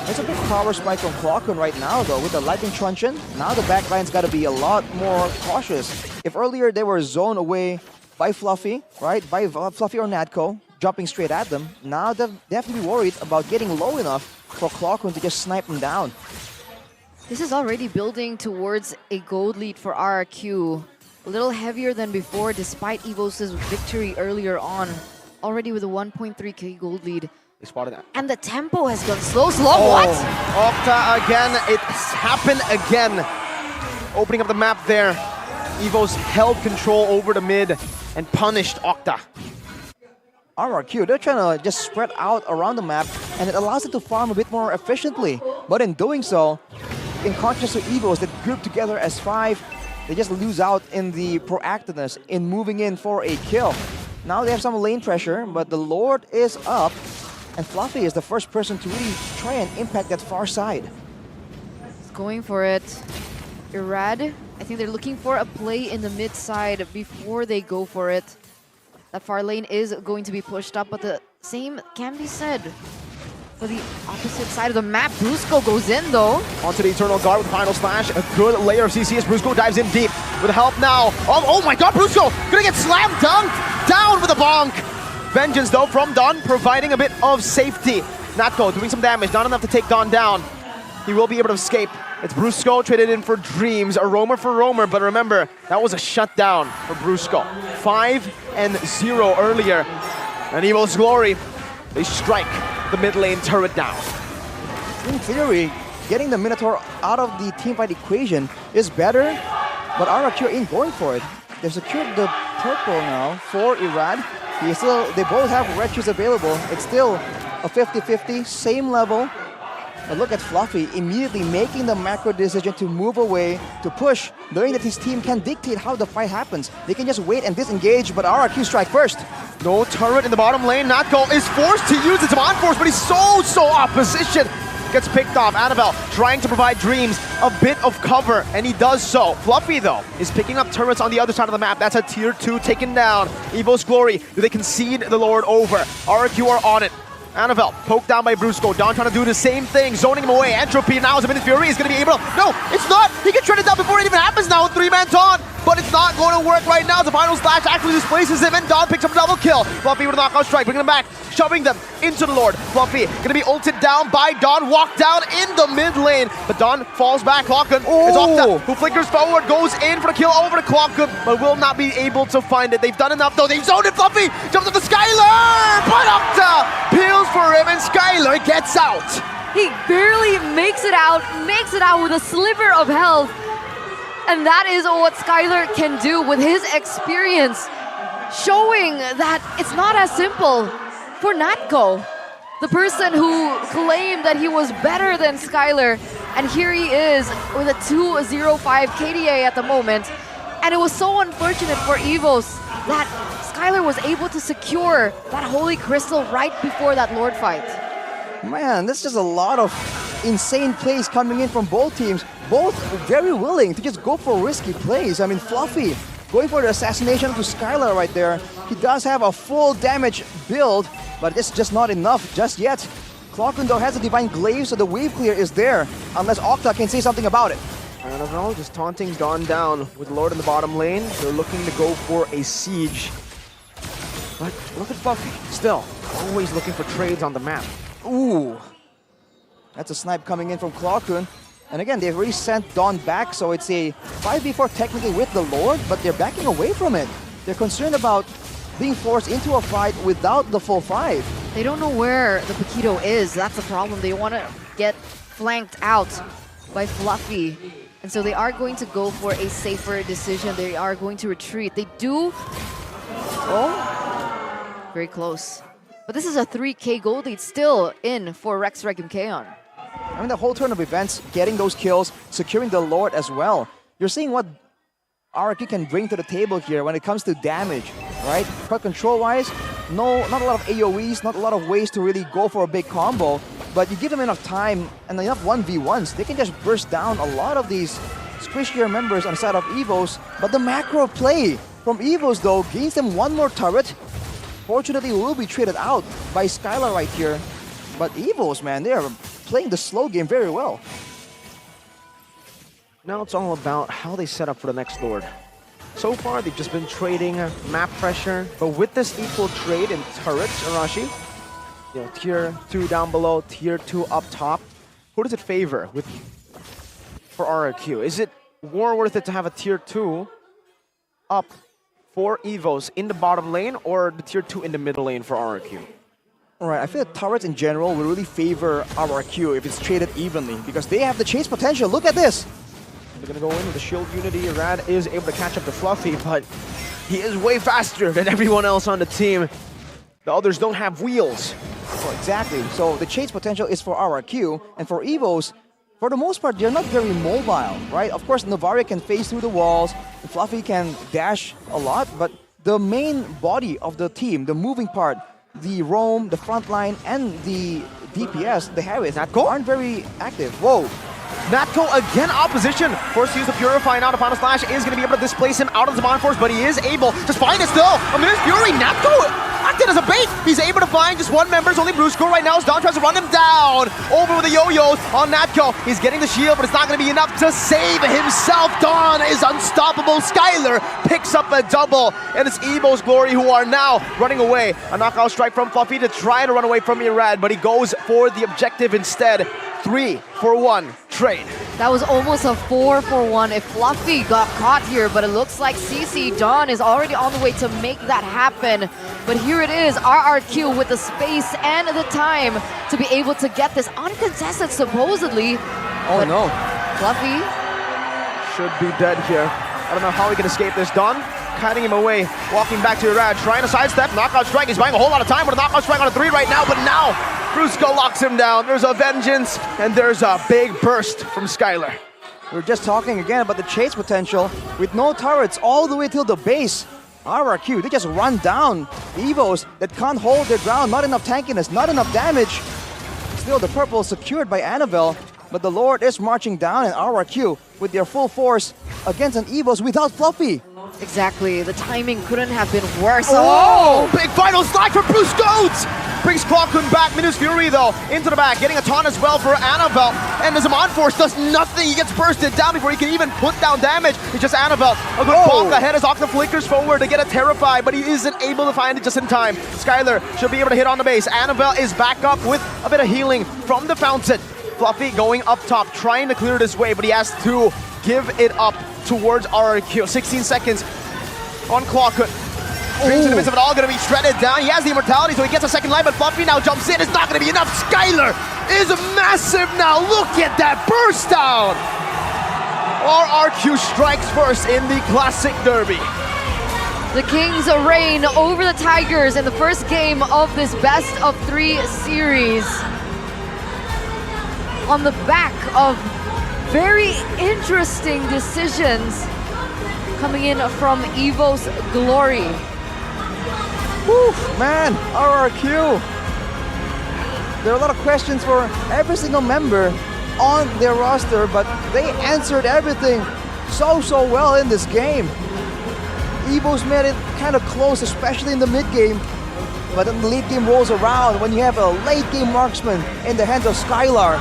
It's a big power spike from Clockun right now, though, with the Lightning Truncheon. Now the backline's got to be a lot more cautious. If earlier they were zoned away by Fluffy, right, by Fluffy or Natco, jumping straight at them, now they have to be worried about getting low enough for Clockun to just snipe them down. This is already building towards a gold lead for RRQ. A little heavier than before, despite Evos' victory earlier on. Already with a 1.3k gold lead. They spotted that. And the tempo has gone slow. What? Octa again. It's happened again. Opening up the map there. Evos held control over the mid and punished Octa. RRQ, they're trying to just spread out around the map, and it allows it to farm a bit more efficiently. But in doing so, in contrast to Evos that group together as 5, they just lose out in the proactiveness in moving in for a kill. Now they have some lane pressure, but the Lord is up. And Fluffy is the first person to really try and impact that far side. He's going for it. Irad, I think they're looking for a play in the mid side before they go for it. That far lane is going to be pushed up, but the same can be said for the opposite side of the map. Brusco goes in though. Onto the Eternal Guard with the final slash. A good layer of CC as Brusco dives in deep with help now. Oh my god, Brusco gonna get slam dunked down with a bonk. Vengeance though from Don, providing a bit of safety. Natco doing some damage, not enough to take Don down. He will be able to escape. It's Brusco traded in for Dreams, a roamer for roamer, but remember, that was a shutdown for Brusco. 5-0 earlier. And Evos Glory, they strike the mid lane turret down. In theory, getting the Minotaur out of the teamfight equation is better, but RRQ ain't going for it. They've secured the purple now for Irad. They both have red shoes available. It's still a 50-50, same level. But look at Fluffy immediately making the macro decision to move away, to push, knowing that his team can dictate how the fight happens. They can just wait and disengage, but RRQ strike first. No turret in the bottom lane. Natco is forced to use its on force, but he's so opposition. Gets picked off. Annabelle trying to provide Dreams a bit of cover, and he does so. Fluffy, though, is picking up turrets on the other side of the map. That's a tier 2 taken down. Evos Glory, do they concede the Lord over? RRQ are on it. Annabelle poked down by Brusco. Don trying to do the same thing, zoning him away. Entropy now as a Minute Fury is going to be able to... No, it's not! He can shred it down before it even happens now with 3-man taunt, but it's not going to work right now. The final slash actually displaces him, and Don picks up a double kill. Fluffy with a knockout strike, bringing them back, shoving them into the Lord. Fluffy going to be ulted down by Don, walked down in the mid lane, but Don falls back. Clockun, it's Octa who flickers forward, goes in for the kill over to Clockun, but will not be able to find it. They've done enough though. They've zoned it. Fluffy jumps up to Skylar, but Octa peels for him, and Skylar gets out. He barely makes it out with a sliver of health. And that is what Skylar can do with his experience, showing that it's not as simple for Natko, the person who claimed that he was better than Skylar. And here he is with a 2.05 KDA at the moment. And it was so unfortunate for Evos that Skylar was able to secure that Holy Crystal right before that Lord fight. Man, that's just a lot of insane plays coming in from both teams. Both very willing to just go for risky plays. I mean, Fluffy going for the assassination to Skylar right there. He does have a full damage build, but it's just not enough just yet. Clockun though has a Divine Glaive, so the wave clear is there, unless Octa can say something about it. Annabelle just taunting Dawn down with Lord in the bottom lane. They're looking to go for a siege. But look at Fluffy, still always looking for trades on the map. Ooh, that's a snipe coming in from Clockun. And again, they've already sent Dawn back, so it's a 5v4 technically with the Lord, but they're backing away from it. They're concerned about being forced into a fight without the full 5. They don't know where the Paquito is. That's the problem. They want to get flanked out by Fluffy. And so they are going to go for a safer decision. They are going to retreat. They do... Oh, very close. But this is a 3k gold lead still in for Rex Regum Kaon. I mean, the whole turn of events, getting those kills, securing the Lord as well. You're seeing what RRQ can bring to the table here when it comes to damage, right? But control-wise, not a lot of AoEs, not a lot of ways to really go for a big combo, but you give them enough time and enough 1v1s, they can just burst down a lot of these squishier members on the side of Evos. But the macro play from Evos, though, gains them one more turret. Fortunately, will be traded out by Skylar right here. But Evos, man, they are playing the slow game very well. Now it's all about how they set up for the next Lord. So far, they've just been trading map pressure, but with this equal trade in turrets, Arashi, you know, tier 2 down below, tier 2 up top, who does it favor for RRQ? Is it more worth it to have a tier 2 up for Evos in the bottom lane, or the tier 2 in the middle lane for RRQ? Alright, I feel that turrets in general will really favor RRQ if it's traded evenly, because they have the chase potential. Look at this! They're going to go in with the shield unity. Rad is able to catch up to Fluffy, but he is way faster than everyone else on the team. The others don't have wheels. Well, exactly. So the chase potential is for RRQ, and for Evos, for the most part, they're not very mobile, right? Of course, Novaria can phase through the walls, and Fluffy can dash a lot, but the main body of the team, the moving part, the roam, the front line, and the DPS, the Harris, aren't very active. Whoa! Natko again opposition. Forced to use the Purify now. The final slash is going to be able to displace him out of the Divine Force, but he is able to find it still. A Minute's Fury. Natko acted as a bait. He's able to find just one member. It's only Brusco right now as Don tries to run him down. Over with the yo-yos on Natko. He's getting the shield, but it's not going to be enough to save himself. Don is unstoppable. Skylar picks up a double, and it's Evos Glory who are now running away. A knockout strike from Fluffy to try to run away from Irad, but he goes for the objective instead. 3-for-1 trade. That was almost a 4-for-1 if Fluffy got caught here, but it looks like CC Dawn is already on the way to make that happen. But here it is, RRQ with the space and the time to be able to get this uncontested, supposedly. Oh no. Fluffy should be dead here. I don't know how he can escape this. Dawn kiting him away, walking back to Irad, trying to sidestep, knockout strike. He's buying a whole lot of time with a knockout strike on a 3 right now, but now Brusco locks him down. There's a vengeance, and there's a big burst from Skylar. We're just talking again about the chase potential with no turrets all the way till the base. RRQ, they just run down Evos that can't hold their ground. Not enough tankiness, not enough damage. Still, the purple secured by Annabelle, but the Lord is marching down, and RRQ with their full force against an Evos without Fluffy. Exactly, the timing couldn't have been worse. Oh, big final slide for Bruce Goats! Brings Clockun back, Minute's Fury though, into the back, getting a taunt as well for Annabelle. And the Zaman Force does nothing, he gets bursted down before he can even put down damage. It's just Annabelle, a good bonk ahead as Octa flickers forward to get a Terrify, but he isn't able to find it just in time. Skylar should be able to hit on the base. Annabelle is back up with a bit of healing from the fountain. Fluffy going up top, trying to clear this way, but he has to give it up towards RRQ. 16 seconds on Clockun. Dreams in the midst of it all, going to be shredded down. He has the immortality, so he gets a second life, but Fluffy now jumps in. It's not going to be enough. Skylar is massive now. Look at that burst down. RRQ strikes first in the Classic Derby. The Kings reign over the Tigers in the first game of this best of 3 series. On the back of very interesting decisions coming in from Evos Glory. Woo, man, RRQ. There are a lot of questions for every single member on their roster, but they answered everything so well in this game. Evos made it kind of close, especially in the mid game. But then the late game rolls around. When you have a late game marksman in the hands of Skylar,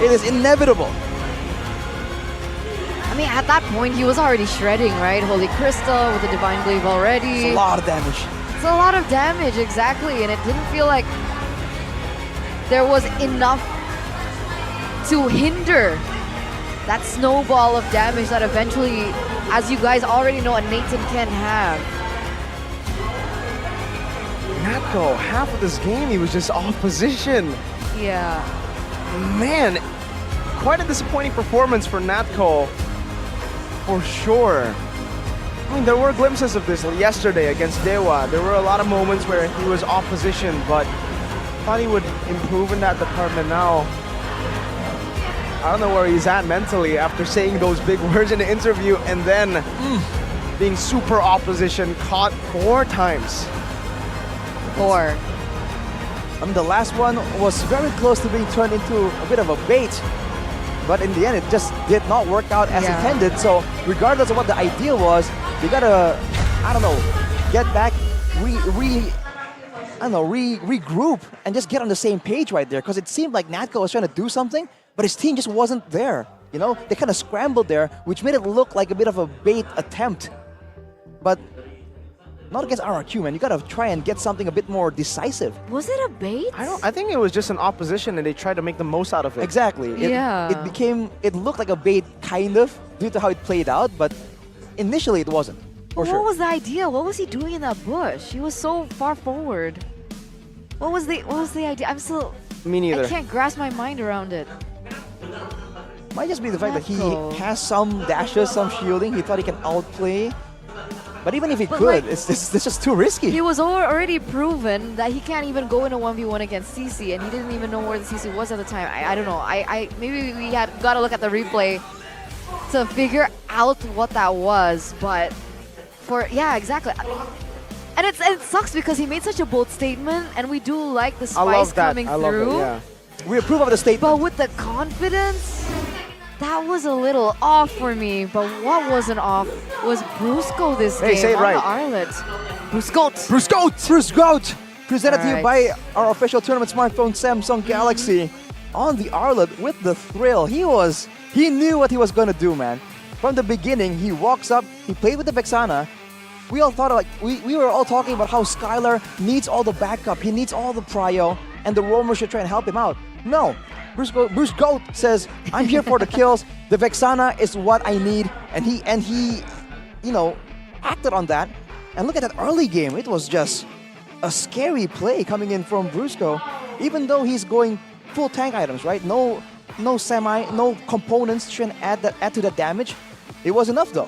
it is inevitable. I mean, at that point, he was already shredding, right? Holy Crystal with the Divine Glaive already. It's a lot of damage. It's a lot of damage, exactly. And it didn't feel like there was enough to hinder that snowball of damage that eventually, as you guys already know, a Nathan can have. Natko, half of this game he was just off position. Yeah. Man, quite a disappointing performance for Natko, for sure. I mean, there were glimpses of this yesterday against Dewa. There were a lot of moments where he was off position, but thought he would improve in that department now. I don't know where he's at mentally after saying those big words in the interview and then being super off position, caught 4 times. 4. I mean, the last one was very close to being turned into a bit of a bait, but in the end, it just did not work out as intended. So, regardless of what the idea was, you gotta, I don't know, get back, regroup, and just get on the same page right there. Because it seemed like Natko was trying to do something, but his team just wasn't there. You know, they kind of scrambled there, which made it look like a bit of a bait attempt. But not against RRQ, man. You gotta try and get something a bit more decisive. Was it a bait? I think it was just an opposition and they tried to make the most out of it. Exactly. It looked like a bait, kind of, due to how it played out, but initially it wasn't, for sure. What was the idea? What was he doing in that bush? He was so far forward. What was the idea? I'm still... Me neither. I can't grasp my mind around it. Might just be the fact that he has some dashes, some shielding. He thought he can outplay. But even if he could, like, it's just too risky. He was already proven that he can't even go in a 1v1 against CC, and he didn't even know where the CC was at the time. I don't know. Maybe we had got to look at the replay to figure out what that was. But yeah, exactly. And it sucks because he made such a bold statement, and we do like the spice coming through. Yeah. We approve of the statement. But with the confidence, that was a little off for me. But what wasn't off was Brusco this game say it on right. the Arlet. Bruscote. Bruce Goat! Presented to you by our official tournament smartphone, Samsung Galaxy. On the Arlet with the thrill. He knew what he was gonna do, man. From the beginning, he walks up, he played with the Vexana. We all thought, like, we were all talking about how Skylar needs all the backup, he needs all the prio, and the roamer should try and help him out. No, Bruce Goat says, I'm here for the kills, the Vexana is what I need, and he, you know, acted on that. And look at that early game, it was just a scary play coming in from Brusco, even though he's going full tank items, right? No components to try and add to the damage. It was enough though.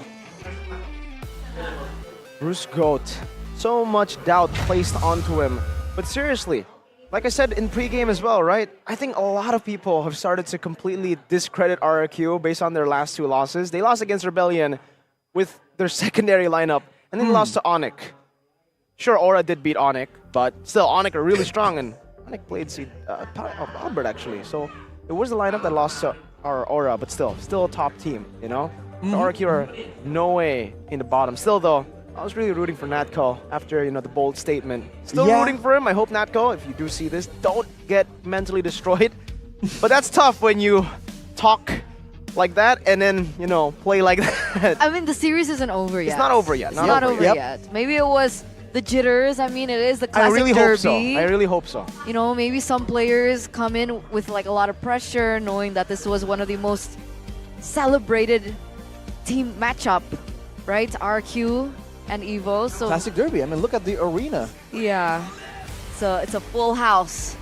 Bruce Goat. So much doubt placed onto him. But seriously, like I said in pregame as well, right? I think a lot of people have started to completely discredit RRQ based on their last 2 losses. They lost against Rebellion with their secondary lineup, and then lost to Onic. Sure, Aura did beat Onic, but still, Onic are really strong, and Onic played Albert actually. So it was the lineup that lost to our Aura, but still a top team, you know? The RRQ are no way in the bottom. Still though, I was really rooting for Natko after, you know, the bold statement. Still rooting for him. I hope, Natko, if you do see this, don't get mentally destroyed. But that's tough when you talk like that and then, you know, play like that. I mean, the series isn't over yet. It's not over yet. It's not over yet. Maybe it was the jitters. I mean, it is the classic derby. I really hope so. You know, maybe some players come in with like a lot of pressure, knowing that this was one of the most celebrated team matchup, right? RQ and Evo. So classic derby. I mean, look at the arena. yeah, so it's a full house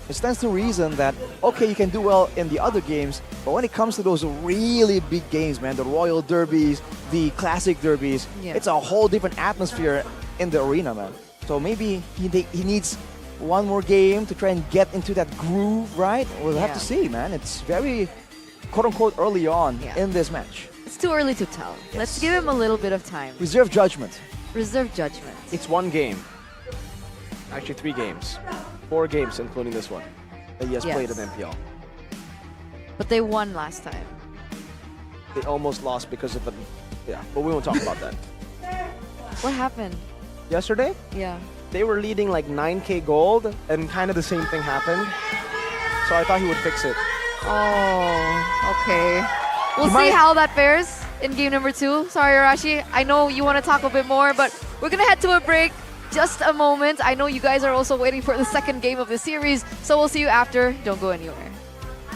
it stands to reason that, okay, you can do well in the other games, but when it comes to those really big games, man, the Royal Derbies, the Classic Derbies, Yeah. it's a whole different atmosphere in the arena, man. So maybe he needs one more game to try and get into that groove, right? We'll have Yeah. to see, man. It's very, quote-unquote, early on Yeah. in this match. It's too early to tell. Let's give him a little bit of time. Reserve judgment. Reserve judgment. It's one game. Actually, 3 games. 4 games, including this one, that he has played in Yes. MPL. But they won last time. They almost lost because of the... Yeah, but we won't talk about that. What happened? Yesterday, Yeah. they were leading like 9k gold, and kind of the same thing happened. So I thought he would fix it. Oh, okay. We'll You see might- how that fares in game number 2. Sorry, Arashi. I know you want to talk a bit more, but we're going to head to a break. Just a moment. I know you guys are also waiting for the second game of the series, so we'll see you after. Don't go anywhere.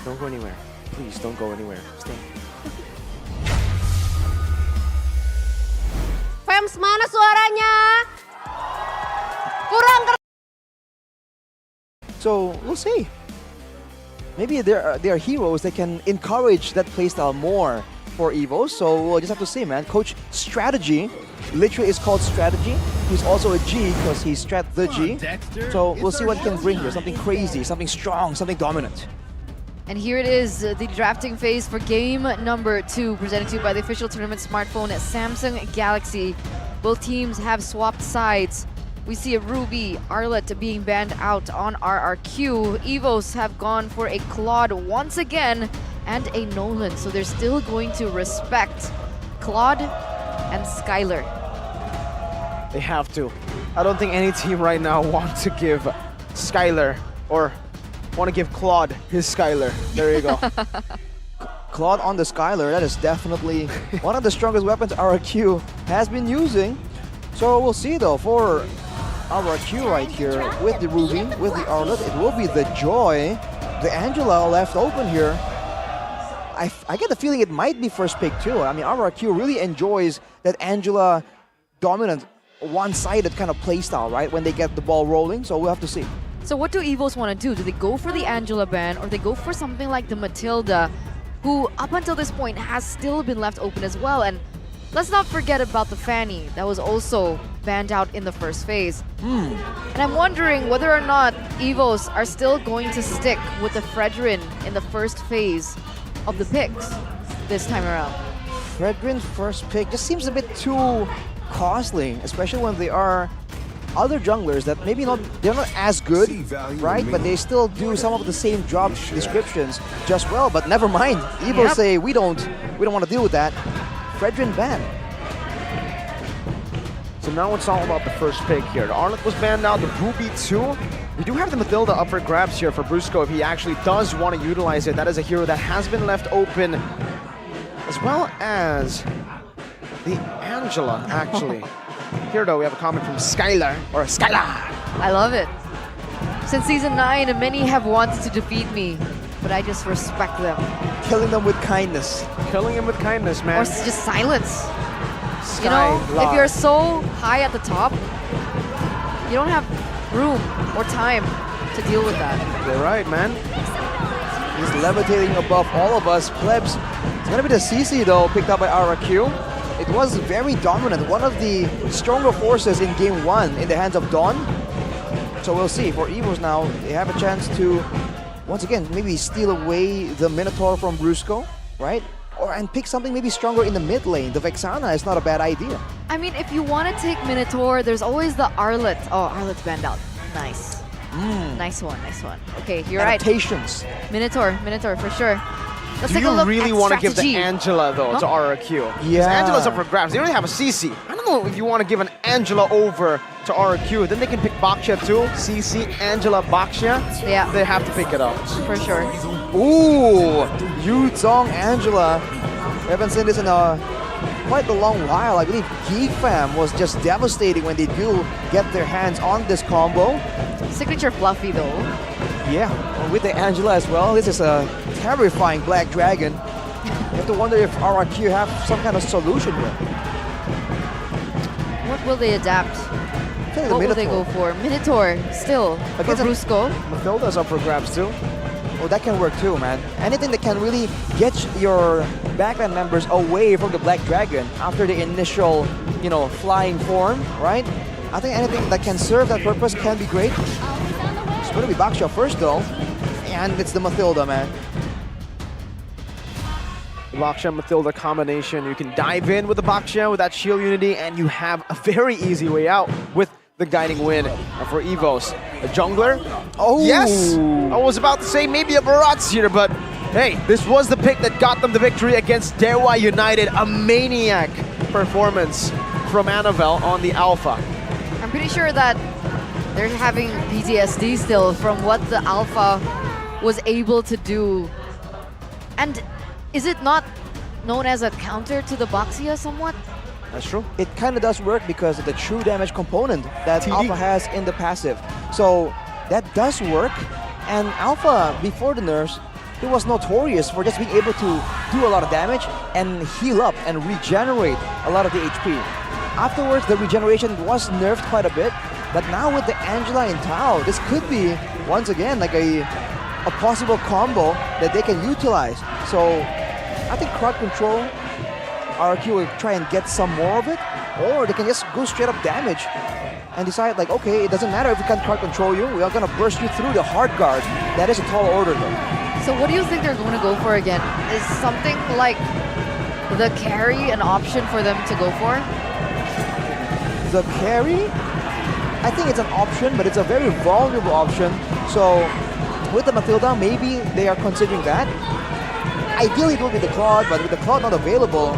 Don't go anywhere. Please don't go anywhere. Stay. Fans, mana suaranya? Kurang keras. So we'll see. Maybe there are heroes that can encourage that playstyle more for Evos. So we'll just have to see, man. Coach Strategy, literally is called Strategy. He's also a G because he's Strat the G. So we'll see what he can bring here. Something crazy, something strong, something dominant. And here it is, the drafting phase for game number 2, presented to you by the official tournament smartphone at Samsung Galaxy. Both teams have swapped sides. We see a Ruby, Arlet being banned out on RRQ. Evos have gone for a Claude once again and a Nolan. So they're still going to respect Claude and Skylar. They have to. I don't think any team right now wants to give Skylar or want to give Claude his Skylar. There you go. Claude on the Skylar, that is definitely one of the strongest weapons RRQ has been using. So we'll see though, for RRQ right here, with the Ruby, with the Arlet, it will be the Joy, the Angela left open here. I get the feeling it might be first pick too. I mean, RRQ really enjoys that Angela dominant, one-sided kind of playstyle, right? When they get the ball rolling, so we'll have to see. So what do Evos want to do? Do they go for the Angela ban, or they go for something like the Matilda, who up until this point has still been left open as well? And let's not forget about the Fanny that was also banned out in the first phase. And I'm wondering whether or not Evos are still going to stick with the Fredrin in the first phase of the picks this time around. Fredrin's first pick just seems a bit too costly, especially when they are other junglers that maybe they're not as good, right? But they still do some of the same job descriptions just well. But never mind, Evos say we don't want to deal with that. Fredrin ban. So now it's all about the first pick here. The Arlet was banned out, the Ruby too. We do have the Matilda up for grabs here for Brusco if he actually does want to utilize it. That is a hero that has been left open, as well as the Angela, actually. Here though, we have a comment from Skylar, or Skylar. I love it. Since season 9, many have wanted to defeat me, but I just respect them. Killing them with kindness. Killing him with kindness, man. Or just silence. You know, if you're so high at the top, you don't have room or time to deal with that. You're right, man. He's levitating above all of us. Plebs, it's gonna be the CC though, picked up by RRQ. It was very dominant, one of the stronger forces in game 1 in the hands of Dawn. So we'll see. For Evos now, they have a chance to, once again, maybe steal away the Minotaur from Brusco, right? And pick something maybe stronger in the mid lane. The Vexana is not a bad idea. I mean, if you want to take Minotaur, there's always the Arlet. Oh, Arlet's banned out. Nice. Nice one, nice one. Okay, you're right. Adaptations. Minotaur for sure. Let's Do take a you look really at want to give the strategy. Angela though to RRQ? Yeah. Angela's up for grabs. They already have a CC. I don't know if you want to give an Angela over to RRQ. Then they can pick Baksha too. CC, Angela, Baksha. Yeah. They have to pick it up. For sure. Ooh, Yu Zong Angela. We haven't seen this in quite a long while. I believe Geek Fam was just devastating when they do get their hands on this combo. Signature Fluffy though. Yeah, with the Angela as well. This is a terrifying Black Dragon. You have to wonder if RRQ have some kind of solution here. What will they adapt? think What the will they go for? Minotaur still for Against a- Brusco. Mathilda's up for grabs too. Oh, that can work too, man. Anything that can really get your backline members away from the Black Dragon after the initial, flying form, right? I think anything that can serve that purpose can be great. It's going to be Baksha first though. And it's the Mathilda, man. Baksha Mathilda combination. You can dive in with the Baksha with that shield unity, and you have a very easy way out with the guiding win for Evos. A jungler. Oh, Yes! I was about to say maybe a Barats here, but hey, this was the pick that got them the victory against Dewa United. A maniac performance from Annabelle on the Alpha. I'm pretty sure that they're having PTSD still from what the Alpha was able to do. And is it not known as a counter to the Baxia somewhat? That's true. It kind of does work because of the true damage component that TD. Alpha has in the passive. So that does work. And Alpha, before the nerfs, he was notorious for just being able to do a lot of damage and heal up and regenerate a lot of the HP. Afterwards, the regeneration was nerfed quite a bit. But now with the Angela and Tao, this could be, once again, like a possible combo that they can utilize. So I think crowd control, RQ will try and get some more of it, or they can just go straight up damage and decide like, okay, it doesn't matter if we can't crowd control you, we are gonna burst you through the hard guard. That is a tall order though. So what do you think they're going to go for again? Is something like the carry an option for them to go for? The carry, I think it's an option, but it's a very vulnerable option. So with the Mathilda, maybe they are considering that. Ideally it will be the Claude, but with the Claude not available,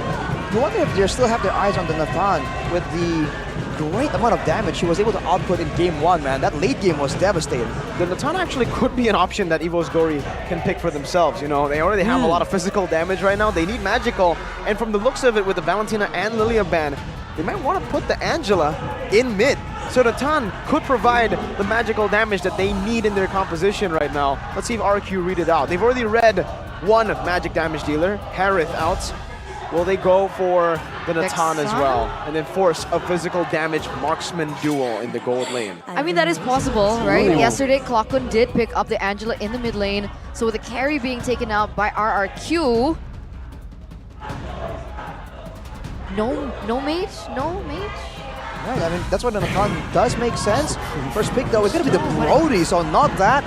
you wonder if they still have their eyes on the Nathan with the great amount of damage he was able to output in game 1, man. That late game was devastating. The Natan actually could be an option that Evos Glory can pick for themselves. They already have a lot of physical damage right now. They need magical, and from the looks of it with the Valentina and Lilia ban, they might want to put the Angela in mid. So Natan could provide the magical damage that they need in their composition right now. Let's see if RQ read it out. They've already read one magic damage dealer, Harith out. Will they go for the Natan as well and then force a physical damage marksman duel in the gold lane? I mean, that is possible, right? Yesterday, Clockun did pick up the Angela in the mid lane. So with the carry being taken out by RRQ, no mage? Right, I mean, that's why the Nathan does make sense. First pick though is going to be the Brody, so not that.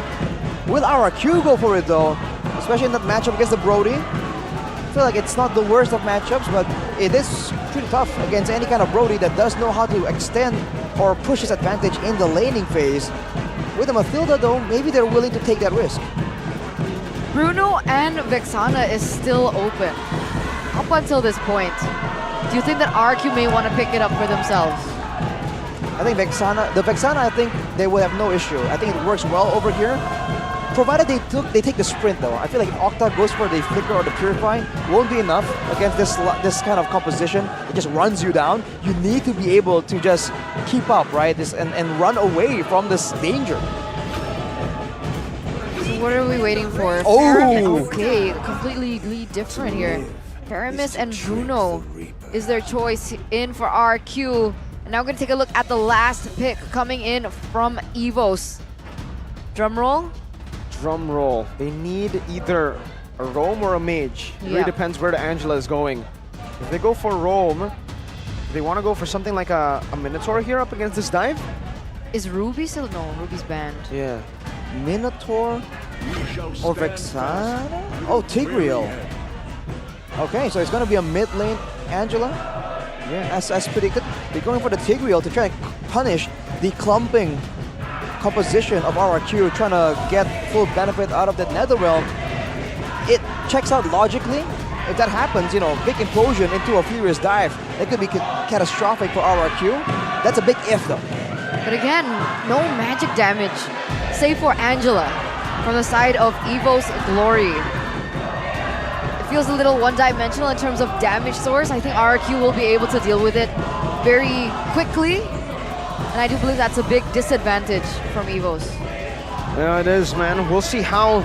Will RRQ go for it though? Especially in that matchup against the Brody. I feel like it's not the worst of matchups, but it is pretty tough against any kind of Brody that does know how to extend or push his advantage in the laning phase. With the Mathilda though, maybe they're willing to take that risk. Bruno and Vexana is still open up until this point. Do you think that RQ may want to pick it up for themselves? I think the Vexana, I think they will have no issue. I think it works well over here. Provided they take the sprint though. I feel like Octa goes for the Flicker or the Purify won't be enough against this kind of composition. It just runs you down. You need to be able to just keep up, right? And run away from this danger. So what are we waiting for? Oh! Paramis, okay, completely different here. Paramis and Bruno is their choice in for RQ. And now we're going to take a look at the last pick coming in from Evos. Drum roll. Drum roll. They need either a Roam or a Mage. It really depends where the Angela is going. If they go for Roam, they want to go for something like a Minotaur here up against this dive? Is Ruby still? No, Ruby's banned. Yeah. Minotaur or Vexana? Oh, Tigreal. Okay, so it's going to be a mid lane Angela. Yeah, as predicted. They're going for the Tigreal to try and punish the clumping composition of RRQ, trying to get full benefit out of that Netherrealm. It checks out logically. If that happens, big implosion into a Furious Dive, that could be catastrophic for RRQ. That's a big if though. But again, no magic damage, save for Angela from the side of Evos Glory. It feels a little one-dimensional in terms of damage source. I think RRQ will be able to deal with it very quickly. And I do believe that's a big disadvantage from Evos. Yeah, it is, man. We'll see how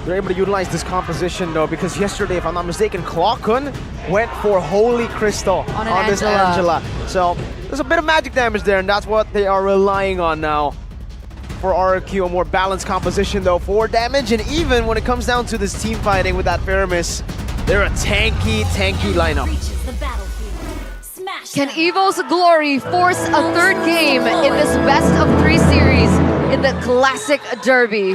they're able to utilize this composition, though, because yesterday, if I'm not mistaken, Clockun went for Holy Crystal on this Angela. Angela. So There's a bit of magic damage there, and that's what they are relying on now. For RRQ, a more balanced composition though for damage, and even when it comes down to this team fighting with that Faramis, they're a tanky lineup. Can Evos Glory force a third game in this best of 3 series in the Classic Derby?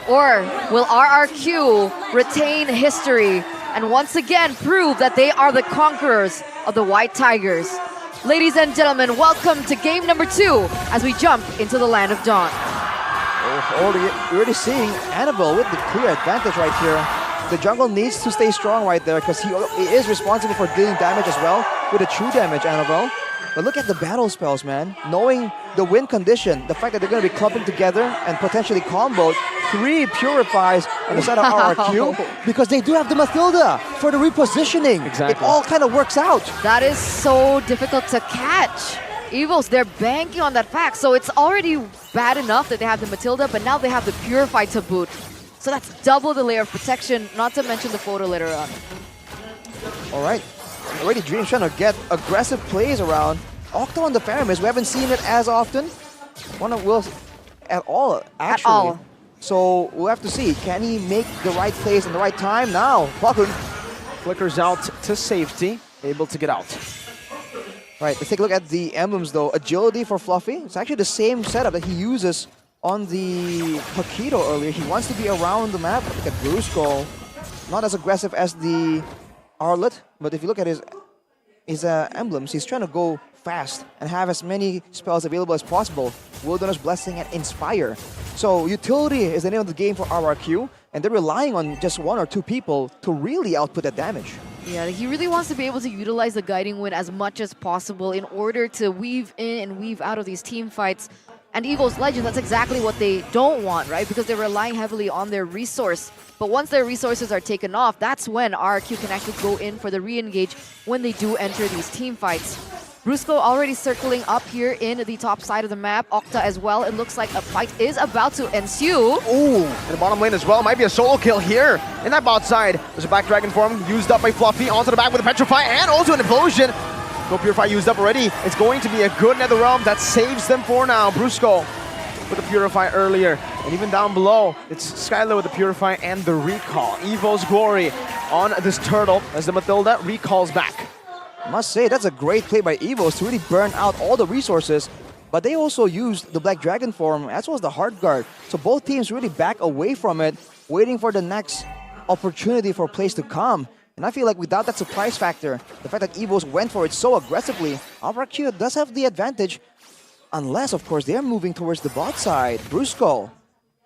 Or will RRQ retain history and once again prove that they are the conquerors of the White Tigers? Ladies and gentlemen, welcome to game number 2 as we jump into the Land of Dawn. You're already seeing Annabelle with the clear advantage right here. The jungle needs to stay strong right there because he is responsible for dealing damage as well with the true damage, Annabelle. But look at the battle spells, man. Knowing the win condition, the fact that they're going to be clubbing together and potentially comboed 3 Purifies on the side of RRQ because they do have the Mathilda for the repositioning. Exactly. It all kind of works out. That is so difficult to catch. Evos, they're banking on that fact, so it's already bad enough that they have the Matilda, but now they have the Purify to boot. So that's double the layer of protection, not to mention the photo later on. All right. Already Dream's trying to get aggressive plays around. Octo on the Faramis, we haven't seen it as often. One of Will's at all, actually. At all. So we'll have to see. Can he make the right plays in the right time? Now, Bakun Flickers out to safety, able to get out. Right, let's take a look at the emblems though. Agility for Fluffy. It's actually the same setup that he uses on the Paquito earlier. He wants to be around the map. Look at Brusco. Not as aggressive as the Arlet, but if you look at his emblems, he's trying to go fast and have as many spells available as possible. Wilderness Blessing and Inspire. So utility is the name of the game for RRQ, and they're relying on just 1 or 2 people to really output that damage. Yeah, he really wants to be able to utilize the Guiding Wind as much as possible in order to weave in and weave out of these team fights. And Evos Legends, that's exactly what they don't want, right? Because they're relying heavily on their resource. But once their resources are taken off, that's when RRQ can actually go in for the re-engage when they do enter these team fights. Brusco already circling up here in the top side of the map. Octa as well. It looks like a fight is about to ensue. Ooh, in the bottom lane as well. Might be a solo kill here in that bot side. There's a back dragon form used up by Fluffy. Onto the back with a Petrify and also an Implosion. No Purify used up already. It's going to be a good Nether Realm that saves them for now. Brusco with the Purify earlier. And even down below, it's Skylar with the Purify and the Recall. Evos Glory on this turtle as the Mathilda recalls back. I must say, that's a great play by Evos to really burn out all the resources. But they also used the Black Dragon form as well as the Heart Guard. So both teams really back away from it, waiting for the next opportunity for plays to come. And I feel like without that surprise factor, the fact that Evos went for it so aggressively, RRQ does have the advantage. Unless, of course, they're moving towards the bot side. Brusco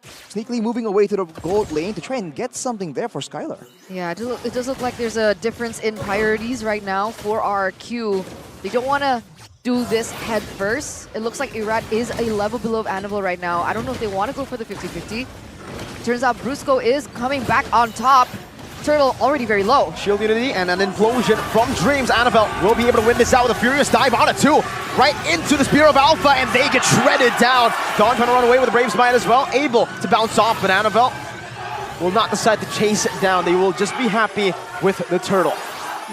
sneakily moving away to the gold lane to try and get something there for Skylar. Yeah, it does look like there's a difference in priorities right now for RRQ. They don't want to do this head first. It looks like Irad is a level below Annabelle right now. I don't know if they want to go for the 50-50. Turns out Brusco is coming back on top. Turtle already very low. Shield Unity and an Implosion from Dreams. Annabelle will be able to win this out with a Furious Dive on it too. Right into the Spear of Alpha, and they get shredded down. Dawn trying to run away with the Brave Smite as well. Able to bounce off, but Annabelle will not decide to chase it down. They will just be happy with the Turtle.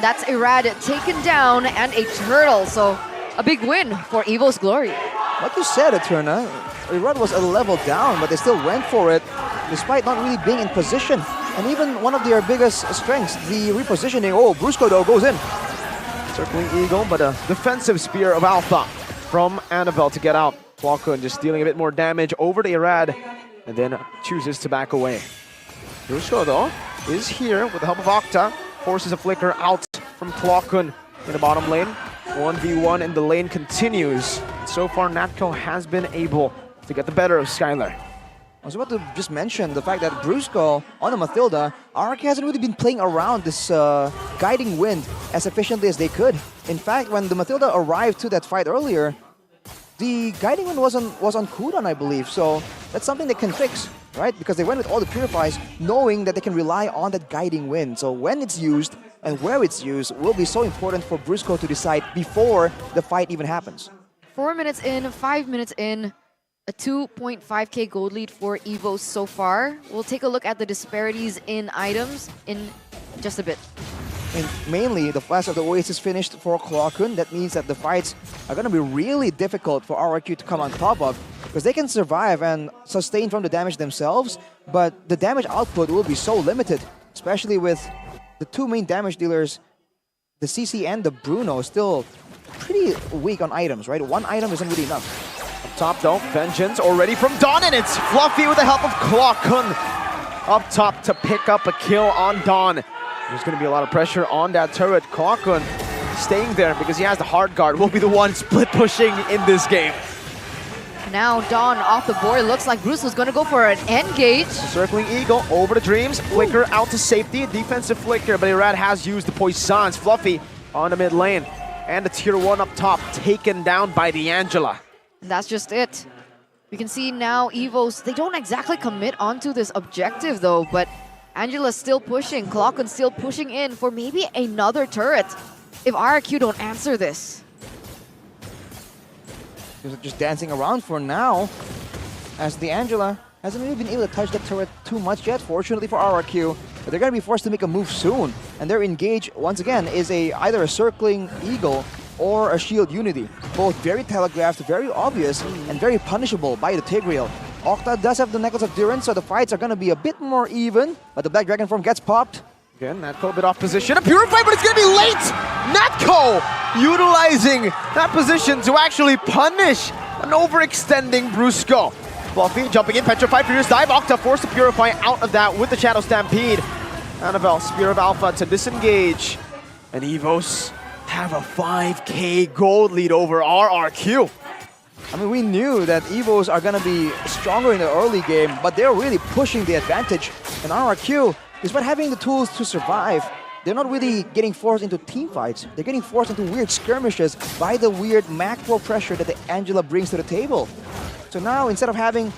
That's Irad taken down and a Turtle. So a big win for Evos Glory. Like you said, Eterna, Irad was a level down, but they still went for it despite not really being in position. And even one of their biggest strengths, the repositioning. Oh, Brusco though goes in. Circling Eagle, but a defensive Spear of Alpha from Annabelle to get out. Flockhun just dealing a bit more damage over to Irad, and then chooses to back away. Brusco though is here with the help of Octa. Forces a Flicker out from Flockhun in the bottom lane. 1v1 and the lane continues. So far, Natco has been able to get the better of Skylar. I was about to just mention the fact that Brusco on the Mathilda, RRQ hasn't really been playing around this Guiding Wind as efficiently as they could. In fact, when the Mathilda arrived to that fight earlier, the Guiding Wind was on cooldown, I believe. So that's something they can fix, right? Because they went with all the Purifies, knowing that they can rely on that Guiding Wind. So when it's used and where it's used will be so important for Brusco to decide before the fight even happens. 4 minutes in, 5 minutes in. A 2.5k gold lead for Evos so far. We'll take a look at the disparities in items in just a bit. And mainly, the flash of the Oasis finished for Klokun. That means that the fights are going to be really difficult for RRQ to come on top of, because they can survive and sustain from the damage themselves, but the damage output will be so limited, especially with the two main damage dealers, the CC and the Bruno, still pretty weak on items, right? One item isn't really enough. Up top though, Vengeance already from Dawn, and it's Fluffy with the help of Klokun up top to pick up a kill on Dawn. There's going to be a lot of pressure on that turret. Klokun staying there because he has the hard guard, will be the one split pushing in this game. Now Dawn off the board. Looks like Bruce was going to go for an engage. Circling Eagle over the Dreams, flicker out to safety, defensive flicker, but Irad has used the Poisons. Fluffy on the mid lane, and the tier 1 up top taken down by the Angela. And that's just it. We can see now Evos, they don't exactly commit onto this objective though, but Angela's still pushing, Klokun's still pushing in for maybe another turret if RRQ don't answer this. Just dancing around for now, as the Angela hasn't really been able to touch the turret too much yet, fortunately for RRQ, but they're going to be forced to make a move soon. And their engage, once again, is either a circling Eagle or a shield Unity. Both very telegraphed, very obvious, and very punishable by the Tigreal. Octa does have the Necklace of Durance, so the fights are going to be a bit more even, but the Black Dragon form gets popped. Again, Natko a bit off position. A Purify, but it's going to be late! Natko utilizing that position to actually punish an overextending Brusco. Fluffy jumping in, Petrified, Furious Dive. Octa forced to Purify out of that with the Shadow Stampede. Annabelle, Spear of Alpha to disengage. And Evos have a 5k gold lead over RRQ. I mean, we knew that Evos are going to be stronger in the early game, but they're really pushing the advantage. And RRQ, despite having the tools to survive, they're not really getting forced into team fights. They're getting forced into weird skirmishes by the weird macro pressure that the Angela brings to the table. So now, instead of having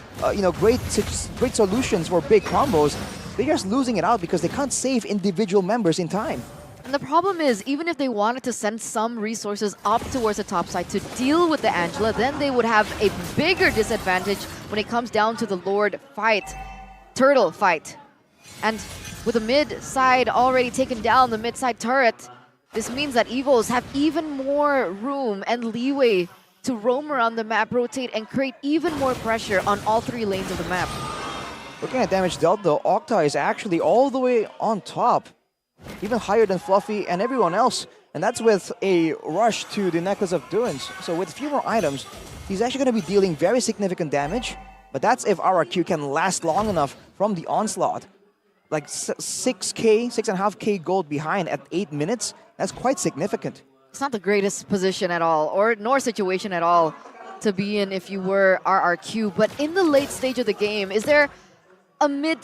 great solutions for big combos, they're just losing it out because they can't save individual members in time. And the problem is, even if they wanted to send some resources up towards the top side to deal with the Angela, then they would have a bigger disadvantage when it comes down to the Lord fight, Turtle fight. And with the mid side already taken down, the mid side turret, this means that Evos have even more room and leeway to roam around the map, rotate, and create even more pressure on all three lanes of the map. Looking at damage dealt though, Octa is actually all the way on top, even higher than Fluffy and everyone else. And that's with a rush to the Necklace of Durance. So with a few more items, he's actually going to be dealing very significant damage. But that's if RRQ can last long enough from the onslaught. Like 6.5k gold behind at 8 minutes, that's quite significant. It's not the greatest position at all, nor situation at all to be in if you were RRQ. But in the late stage of the game, is there a mid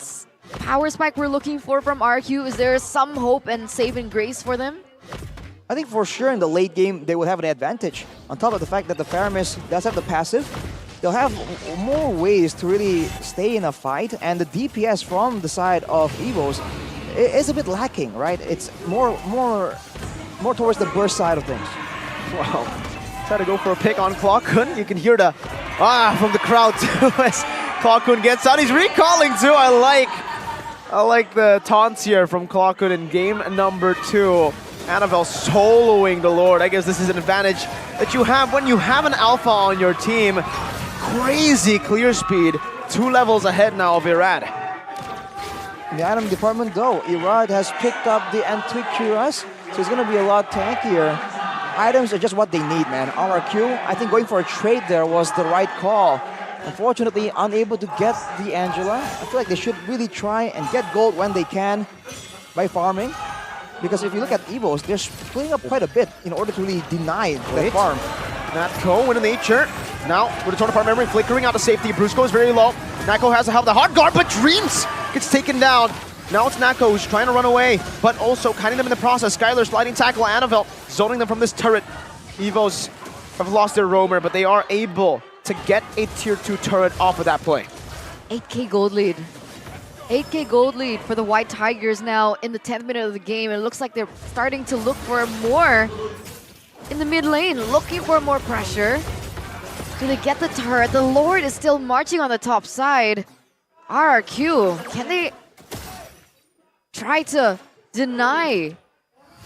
power spike we're looking for from RRQ? Is there some hope and saving grace for them? I think for sure in the late game, they will have an advantage. On top of the fact that the Faramis does have the passive, they'll have more ways to really stay in a fight, and the DPS from the side of Evos is a bit lacking, right? It's more towards the burst side of things. Wow. Try to go for a pick on Klokun. You can hear the from the crowd too as Klokun gets out. He's recalling too. I like the taunts here from Klokun in game number 2. Annabelle soloing the Lord. I guess this is an advantage that you have when you have an Alpha on your team. Crazy clear speed. 2 levels ahead now of Irad. In the item department though, Irad has picked up the Antiquirus, so it's going to be a lot tankier. Items are just what they need, man. RRQ, I think going for a trade there was the right call. Unfortunately, unable to get the Angela. I feel like they should really try and get gold when they can by farming. Because if you look at Evos, they're splitting up quite a bit in order to really deny the farm. Natko in nature. Now, with the Torn Apart Memory flickering out to safety. Brusco is very low. Natko has to have the hard guard, but Dreams gets taken down. Now it's Natko who's trying to run away, but also kiting them in the process. Skylar sliding tackle, Annabelle zoning them from this turret. Evos have lost their roamer, but they are able to get a tier 2 turret off of that play. 8k gold lead. 8k gold lead for the White Tigers now in the 10th minute of the game. It looks like they're starting to look for more in the mid lane, looking for more pressure. Do they get the turret? The Lord is still marching on the top side. RRQ, can they try to deny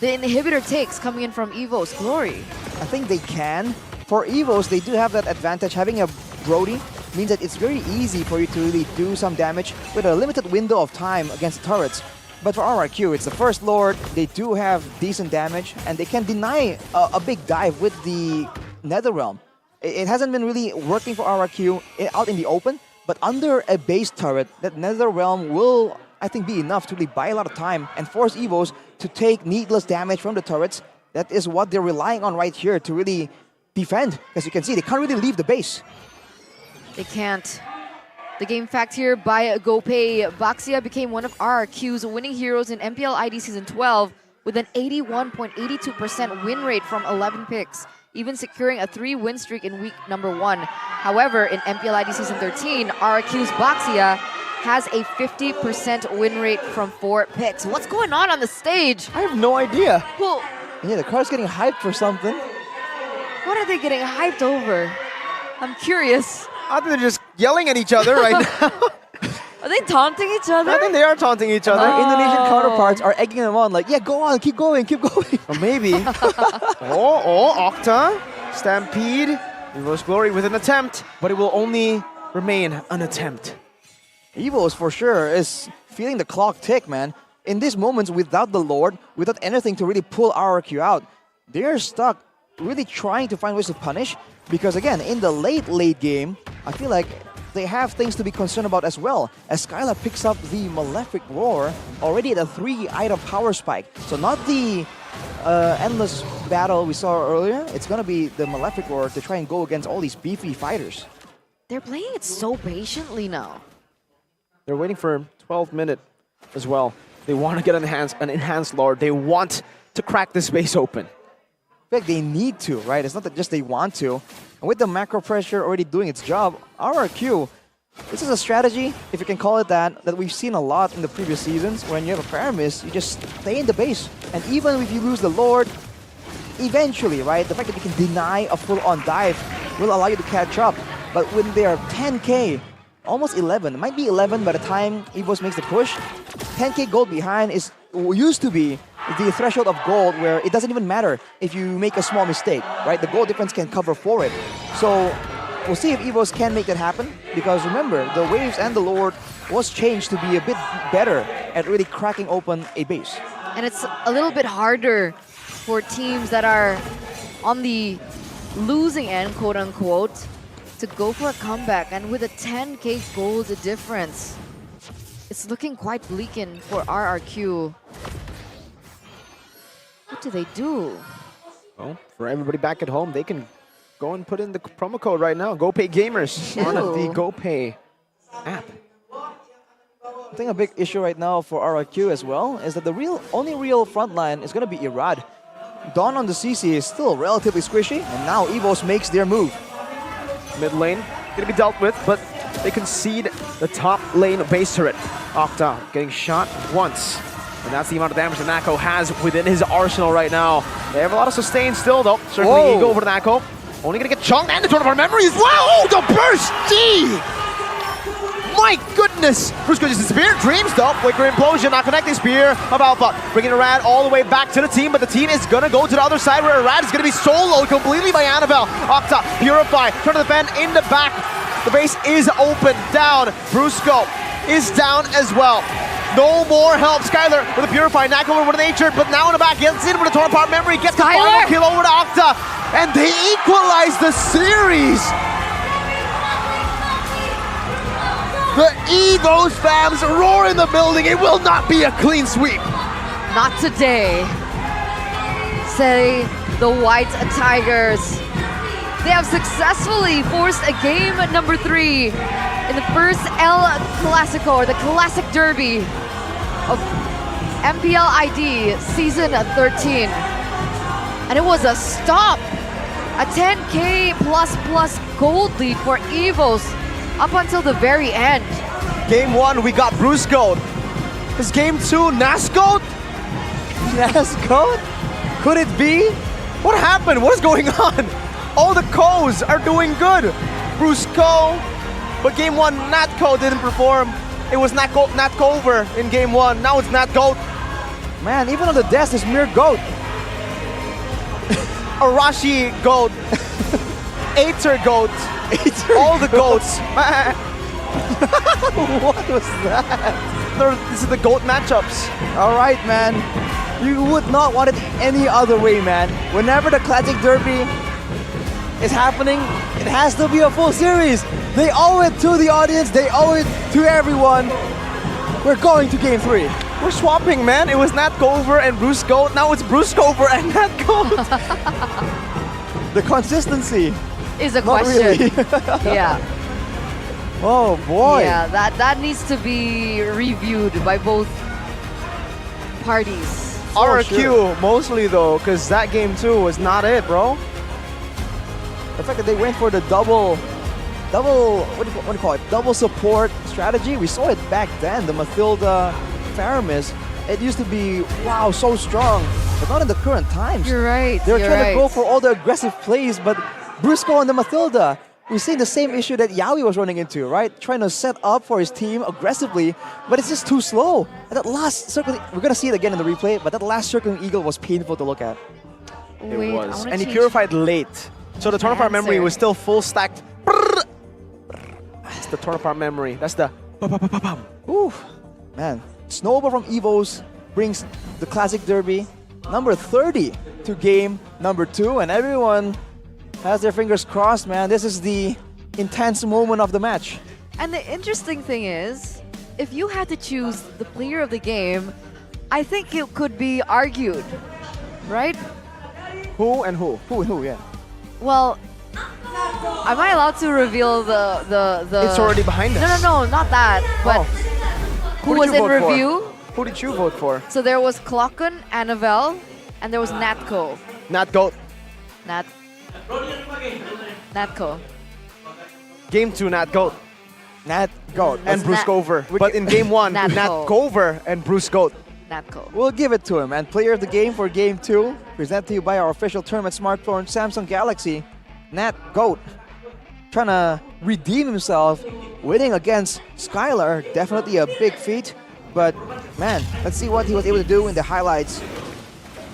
the inhibitor takes coming in from Evos Glory. I think they can. For Evos, they do have that advantage. Having a Brody means that it's very easy for you to really do some damage with a limited window of time against turrets. But for RRQ, it's the first Lord. They do have decent damage, and they can deny a big dive with the Netherrealm. It hasn't been really working for RRQ out in the open, but under a base turret, that Netherrealm will, I think, be enough to really buy a lot of time and force Evos to take needless damage from the turrets. That is what they're relying on right here to really defend. As you can see, they can't really leave the base. They can't. The game fact here by GoPay, Baxia became one of RRQ's winning heroes in MPL ID Season 12 with an 81.82% win rate from 11 picks, even securing a 3-win streak in week number 1. However, in MPL ID Season 13, RRQ's Baxia has a 50% win rate from 4 picks. What's going on the stage? I have no idea. Well, Yeah, the crowd's getting hyped for something. what are they getting hyped over? I'm curious. I think they're just yelling at each other right now. Are they taunting each other? I think they are taunting each other. Our Indonesian counterparts are egging them on, like, yeah, go on, keep going, keep going. Or maybe. Octa, Stampede, Evos Glory with an attempt, but it will only remain an attempt. Evos, for sure, is feeling the clock tick, man. In these moments, without the Lord, without anything to really pull RRQ out, they're stuck really trying to find ways to punish. Because again, in the late game, I feel like they have things to be concerned about as well. As Skyla picks up the Malefic Roar, already at a 3-item power spike. So not the endless battle we saw earlier. It's going to be the Malefic Roar to try and go against all these beefy fighters. They're playing it so patiently now. They're waiting for 12-minute as well. They want to get an enhanced Lord. They want to crack this space open. In fact, they need to, right? It's not that just they want to. And with the macro pressure already doing its job, RRQ, this is a strategy, if you can call it that we've seen a lot in the previous seasons. When you have a Paramis, you just stay in the base. And even if you lose the Lord, eventually, right, the fact that you can deny a full-on dive will allow you to catch up. But when they are 10k, almost 11, it might be 11 by the time Evos makes the push, 10k gold behind used to be the threshold of gold where it doesn't even matter if you make a small mistake, right? The gold difference can cover for it. So we'll see if Evos can make that happen, because remember, the Waves and the Lord was changed to be a bit better at really cracking open a base. And it's a little bit harder for teams that are on the losing end, quote unquote, to go for a comeback. And with a 10k gold difference, it's looking quite bleak for RRQ. What do they do? Well, for everybody back at home, they can go and put in the promo code right now. GoPay Gamers on the GoPay app. I think a big issue right now for RRQ as well is that the only real frontline is going to be Irad. Dawn on the CC is still relatively squishy, and now Evos makes their move. Mid lane going to be dealt with, but they concede the top lane base turret. Octa getting shot once. And that's the amount of damage that Nako has within his arsenal right now. They have a lot of sustain still, though. Certainly Ego over to Nako. Only going to get chunked, and the turn of our memory as well. Oh, the burst! Gee! My goodness! Brusco just disappeared. Dreams, though. Wicker Implosion, not connecting spear of Alpha. Bringing Irad all the way back to the team, but the team is going to go to the other side where Irad is going to be soloed completely by Annabelle. Octa, Purify, turn to defend in the back. The base is open, down. Brusco is down as well. No more help. Skylar with a Purify, Nako over to Nature, but now in the back, gets in with a torn apart memory, gets the final kill over to Octa, and they equalize the series. The Evos fams roar in the building. It will not be a clean sweep. Not today, say the White Tigers. They have successfully forced a game number 3 in the first El Clasico, or the Classic Derby of MPL ID Season 13. And it was a stop. A 10k plus gold lead for Evos up until the very end. Game 1, we got Brusco. Is game 2 Nasco? Nasco? Could it be? What happened? What is going on? All the Co's are doing good. Brusco. But game 1, Natco didn't perform. It was Natco over in game 1. Now it's Natco. Man, even on the desk is mere goat. Arashi goat. Aether goat. All the goats. Man. What was that? This is the goat matchups. All right, man. You would not want it any other way, man. Whenever the Classic Derby is happening, it has to be a full series. They owe it to the audience. They owe it to everyone. We're going to game 3. We're swapping, man. It was Nat Gover and Bruce Goat. Now it's Bruce Gover and Nat Goat. The consistency. Is a Not question. really. Yeah. Oh, boy. Yeah, that needs to be reviewed by both parties. RRQ mostly though, because that game too was not it, bro. The fact that they went for the double, what do you call it? Double support strategy. We saw it back then. The Mathilda Faramis. It used to be, wow, so strong. But not in the current times. You're right. They're you're trying to right. go for all the aggressive plays, but Brusco and the Mathilda, we're seeing the same issue that Yaoi was running into, right? Trying to set up for his team aggressively, but it's just too slow. And that last circle, we're gonna see it again in the replay, but that last circling eagle was painful to look at. Wait, It I was. wanna And he change purified late. So the torn apart memory answer. was still full stacked. It's the torn apart memory. That's the Ooh, man. Snowball from Evos brings the Classic Derby number 30 to game number 2, and everyone has their fingers crossed, man. This is the intense moment of the match. And the interesting thing is, if you had to choose the player of the game, I think it could be argued, right? who and who? Who, yeah. Well, am I allowed to reveal the? It's already behind us. No, not that. But Oh. who Who did was you in vote for? review? Who did you vote for? So there was Klokken, Annabelle, and there was Natco. Nat Goat. Natco. Game 2, Nat Goat. Nat Goat. And Bruce Nat- Gover. But in game 1, Nat Nat Goat. Gover and Bruce Goat. Natco. We'll give it to him. And player of the game for game 2, presented to you by our official tournament smartphone, Samsung Galaxy, Nat Goat. Trying to redeem himself, winning against Skylar. Definitely a big feat. But man, let's see what he was able to do in the highlights.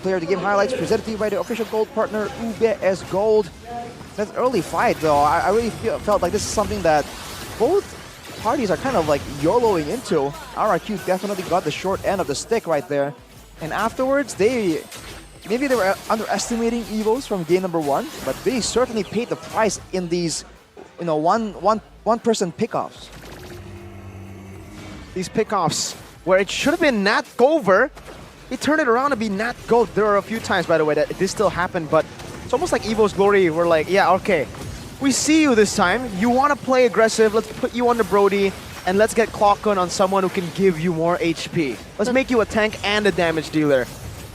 Player of the game highlights presented to you by the official gold partner, UBS Gold. That's early fight though. I really felt like this is something that both parties are kind of like YOLOing into. RRQ definitely got the short end of the stick right there. And afterwards, maybe they were underestimating Evos from game number 1, but they certainly paid the price in these, one person pickoffs. These pickoffs where it should have been Nat Gover, he turned it around to be Nat Goat. There are a few times, by the way, that this still happened, but it's almost like Evos Glory were like, yeah, okay, we see you this time. You want to play aggressive. Let's put you on the Brody, and let's get Klokken on someone who can give you more HP. Let's make you a tank and a damage dealer.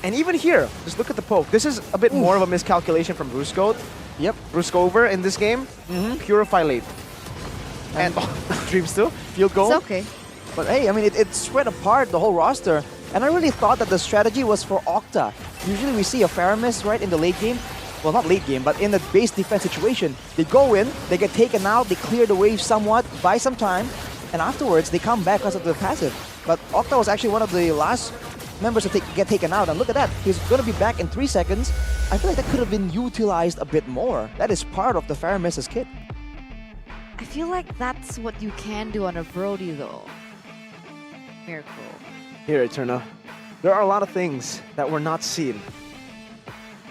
And even here, just look at the poke. This is a bit more of a miscalculation from Bruce Goat. Yep. Bruce Gover in this game, purify late. And Dreams too, field goal. It's okay. But hey, I mean, it spread apart the whole roster. And I really thought that the strategy was for Octa. Usually we see a Faramis, right, in the late game. Well, not late game, but in the base defense situation. They go in, they get taken out, they clear the wave somewhat, buy some time, and afterwards they come back because of the passive. But Octa was actually one of the last members to get taken out. And look at that, he's going to be back in 3 seconds. I feel like that could have been utilized a bit more. That is part of the Faramis's kit. I feel like that's what you can do on a Brody though. Miracle. Here, Eterna. There are a lot of things that were not seen.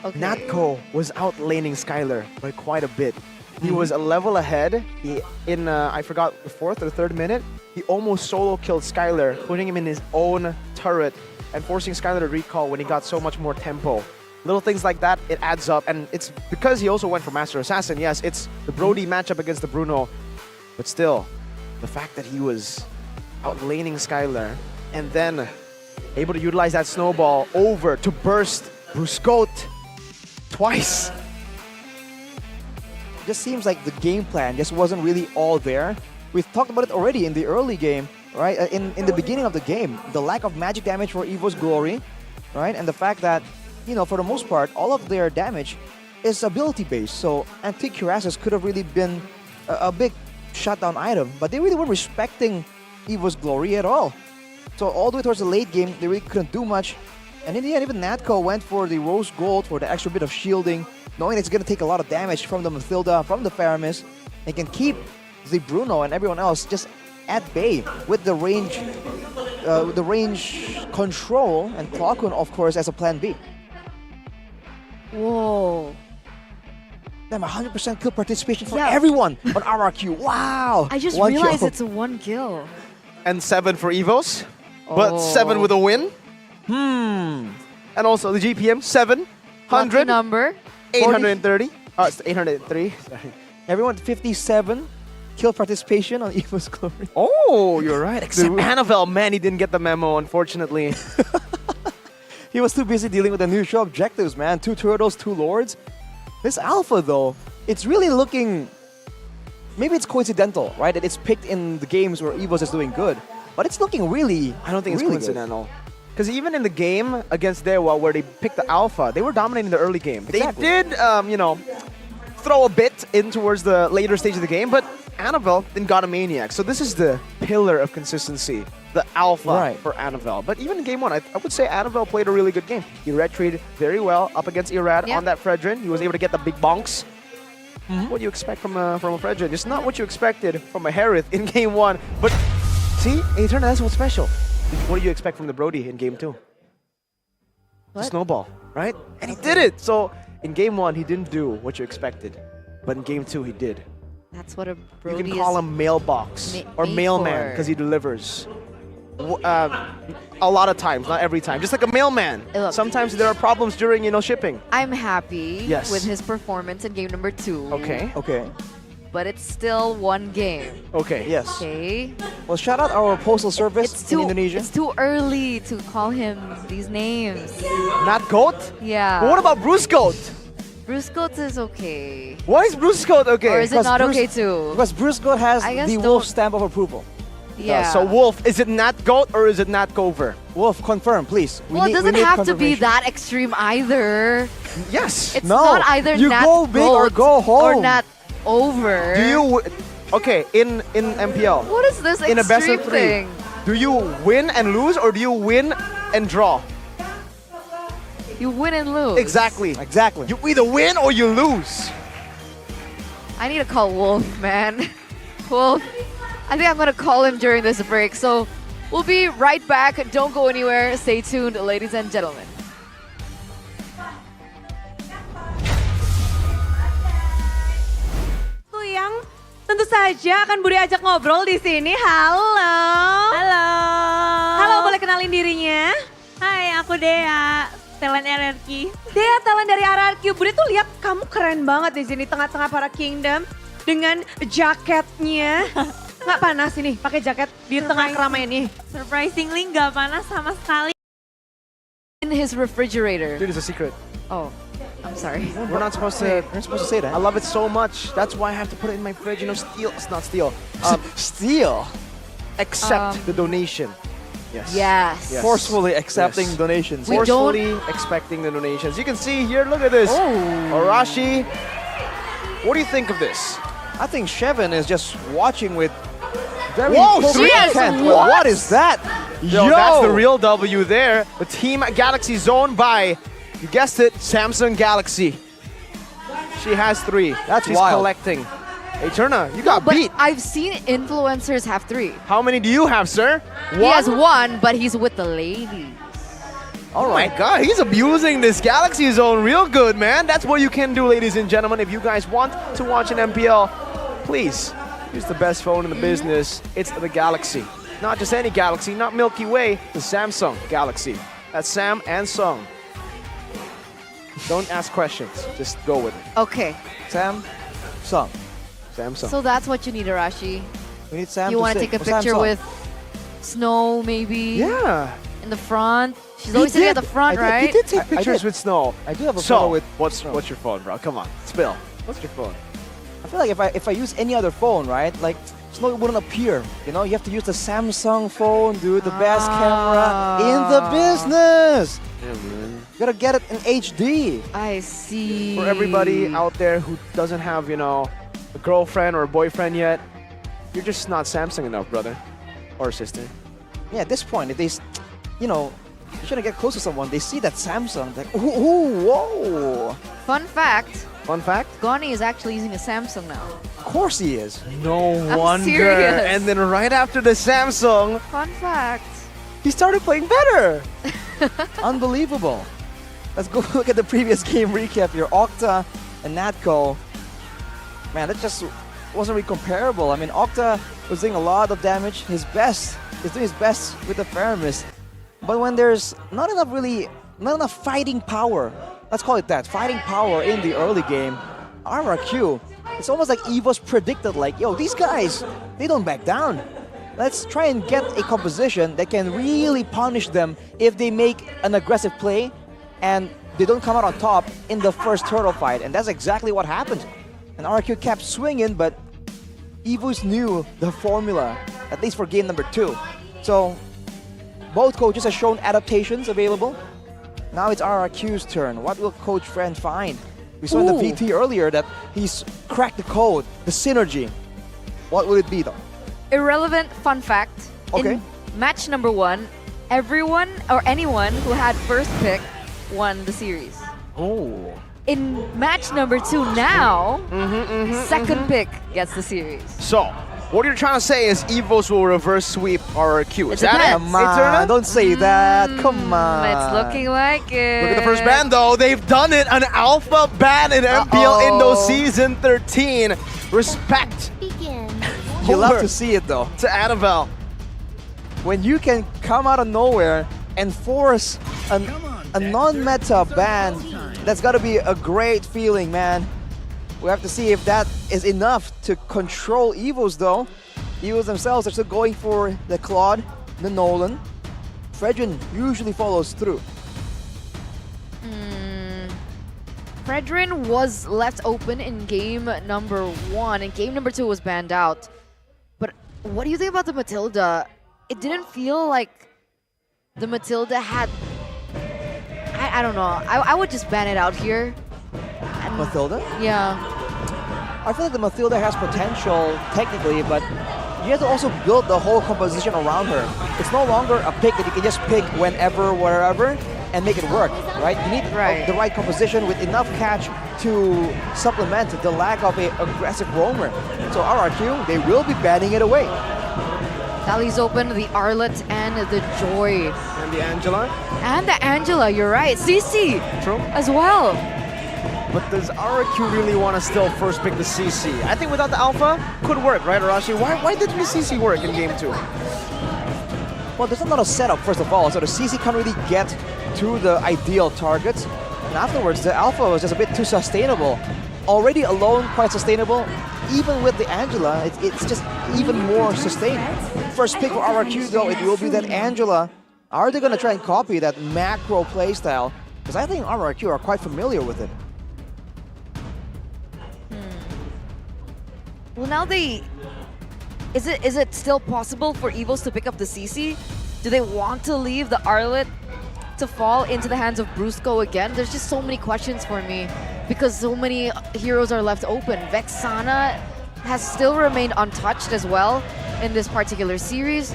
Okay. Natco was out laning Skylar by quite a bit. He was a level ahead. In I forgot, the 4th or 3rd minute, he almost solo killed Skylar, putting him in his own turret and forcing Skylar to recall when he got so much more tempo. Little things like that, it adds up. And it's because he also went for Master Assassin. Yes, it's the Brody matchup against the Bruno. But still, the fact that he was out laning Skylar and then able to utilize that snowball over to burst Bruce Goat twice. It just seems like the game plan just wasn't really all there. We've talked about it already in the early game, right? In the beginning of the game, the lack of magic damage for Evos Glory, right? And the fact that, for the most part, all of their damage is ability-based. So Antique Cuirasses could have really been a big shutdown item, but they really weren't respecting Evos Glory at all. So all the way towards the late game, they really couldn't do much. And in the end, even Natco went for the rose gold for the extra bit of shielding, knowing it's going to take a lot of damage from the Mathilda, from the Faramis, and can keep the Bruno and everyone else just at bay with the range control, and Clockun, of course, as a plan B. Whoa. Damn, 100% kill participation for everyone on RRQ. Wow! I just One realized kill. it's a 1 kill. And 7 for Evos, but 7 with a win. And also the GPM, 700. Lucky number. 830. Oh, it's 803. Sorry. Everyone 57 kill participation on Evos Glory. Oh, you're right. Except Annabelle, man, he didn't get the memo, unfortunately. He was too busy dealing with the new show objectives, man. 2 turtles, 2 lords. This Alpha, though, it's really looking... Maybe it's coincidental, right? That it's picked in the games where Evos is doing good. But it's looking really, I don't think it's really coincidental. Because even in the game against Dewa, where they picked the Alpha, they were dominating the early game. Exactly. They did, you know, throw a bit in towards the later stage of the game, but Annabelle then got a Maniac. So this is the pillar of consistency, the Alpha for Annabelle. But even in game 1, I would say Annabelle played a really good game. He red traded very well up against Irad on that Fredrin. He was able to get the big bonks. What do you expect from a Fredrin? It's not what you expected from a Harith in game 1, but see, Eterna, that's what's special. What do you expect from the Brody in game 2? The snowball, right? And he did it! So in game 1, he didn't do what you expected. But in game 2, he did. That's what a You Brody can call is him mailbox or made mailman for. because he delivers. A lot of times, not every time. Just like a mailman. Look. Sometimes there are problems during, shipping. I'm happy Yes. with his performance in game number 2. Okay. Okay. But it's still 1 game. Okay. Yes. Okay. Well, shout out our postal service It's in too Indonesia. It's too early to call him these names. Not Goat? Yeah. But what about Bruce Goat? Bruce Goats is okay. Why is Bruce Goat okay? Or is it Because not Bruce- okay too? Because Bruce Goat has I guess the don't- Wolf stamp of approval. Yeah. So Wolf, is it not Goat or is it not Gover? Wolf, confirm, please. Well, it doesn't have to be that extreme either. Yes. It's No, not either you not go big or goat go home. or not over. Do you... Okay, in MPL. What is this in a best extreme of 3, thing? do you win and lose or do you win and draw? You win and lose. Exactly. Exactly. You either win or you lose. I need to call Wolf, man. Wolf, I think I'm gonna call him during this break. So we'll be right back. Don't go anywhere. Stay tuned, ladies and gentlemen. Yang tentu saja akan Budi ajak ngobrol di sini. Halo. Halo. Halo, boleh kenalin dirinya? Hai, aku Dea, talent RRQ. Dea, talent dari RRQ. Budi tuh lihat kamu keren banget di sini tengah-tengah para kingdom dengan jaketnya. Nggak panas ini pakai jaket di tengah keramaian ini. Surprisingly nggak panas sama sekali. In his refrigerator. Dude, it's a secret. Oh, I'm sorry. We're not supposed to. You're not supposed to say that. I love it so much. That's why I have to put it in my fridge. Steel. It's not steel. Steal. Accept the donation. Yes. Yes. Yes. Forcefully accepting Yes. donations. We Forcefully expecting the donations. You can see here. Look at this. Oh. Arashi. What do you think of this? I think Shevin is just watching with very Whoa, focused she is intent. what? What is that? Yo, that's the real W there. The Team Galaxy zone by, you guessed it, Samsung Galaxy. She has 3. That's She's wild. collecting. Eterna, you got But beat. I've seen influencers have 3. How many do you have, sir? He has 1, but he's with the ladies. Oh my god, he's abusing this Galaxy zone real good, man. That's what you can do, ladies and gentlemen. If you guys want to watch an MPL, please use the best phone in the business. It's the Galaxy. Not just any Galaxy, not Milky Way, the Samsung Galaxy. That's Sam and Sung. Don't ask questions, just go with it. Okay, Sam, Sung. Samsung. so that's what you need, Arashi. We need Sam You to want to sing. take a Oh, Sam picture Sung. with Snow, maybe? Yeah. In the front. She's always sitting at the front, I did. right? He did take I pictures did. with Snow. I do have a So, photo with what's Snow. what's your phone, bro? Come on, spill. What's your phone? I feel like if I use any other phone, right, like Snow wouldn't appear. You know, you have to use the Samsung phone, dude, the best camera in the business. Yeah, man. You gotta get it in HD. I see. For everybody out there who doesn't have, a girlfriend or a boyfriend yet, you're just not Samsung enough, brother or sister. Yeah, at this point, if they, They're trying to get close to someone. They see that Samsung. Like, ooh, whoa. Fun fact, Fun fact? Goni is actually using a Samsung now. Of course he is. No I'm wonder. serious. And then right after the Samsung, Fun fact. he started playing better. Unbelievable. Let's go look at the previous game recap here. Octa and Natco. Man, that just wasn't really comparable. I mean, Octa was doing a lot of damage. He's doing his best with the Faramis. But when there's not enough fighting power, let's call it that, fighting power in the early game, RRQ, it's almost like Evos predicted, like, yo, these guys, they don't back down. Let's try and get a composition that can really punish them if they make an aggressive play and they don't come out on top in the first turtle fight. And that's exactly what happened. And RRQ kept swinging, but Evos knew the formula, at least for game number 2. So both coaches have shown adaptations available. Now it's RRQ's turn. What will Coach Friend find? We saw in the VT earlier that he's cracked the code, the synergy. What will it be though? Irrelevant fun fact. Okay. In match number 1, everyone or anyone who had first pick won the series. Oh. In match number 2 now, second pick gets the series. So, what you're trying to say is Evos will reverse sweep RRQ. Is It that it? depends. Come on, don't say that. Come on. It's looking like it. Look at the first ban though. They've done it. An alpha ban in MPL Indo Season 13. Respect You love to see it though. to Annabelle. When you can come out of nowhere and force a non-meta ban, that's got to be a great feeling, man. We have to see if that is enough to control Evos though. Evos themselves are still going for the Claude, the Nolan. Fredrin usually follows through. Fredrin was left open in game number 1, and game number 2 was banned out. But what do you think about the Matilda? It didn't feel like the Matilda had... I don't know. I would just ban it out here. And Matilda? yeah. I feel like the Matilda has potential technically, but you have to also build the whole composition around her. It's no longer a pick that you can just pick whenever, wherever, and make it work, right? You need the right composition with enough catch to supplement the lack of an aggressive roamer. So RRQ, they will be banning it away. That leaves open the Arlet and the Joy. And the Angela. And the Angela, you're right. CC True. as well. But does RRQ really want to still first pick the CC? I think without the alpha, could work, right, Arashi? Why didn't the CC work in game 2? Well, there's not a setup, first of all, so the CC can't really get to the ideal targets. And afterwards, the alpha was just a bit too sustainable. Already alone, quite sustainable. Even with the Angela, it's just even more sustained. First pick for RRQ, though, it will be that Angela. Are they going to try and copy that macro playstyle? Because I think RRQ are quite familiar with it. Well, now they... Is it still possible for Evos to pick up the CC? Do they want to leave the Arlet to fall into the hands of Brusco again? There's just so many questions for me because so many heroes are left open. Vexana has still remained untouched as well in this particular series.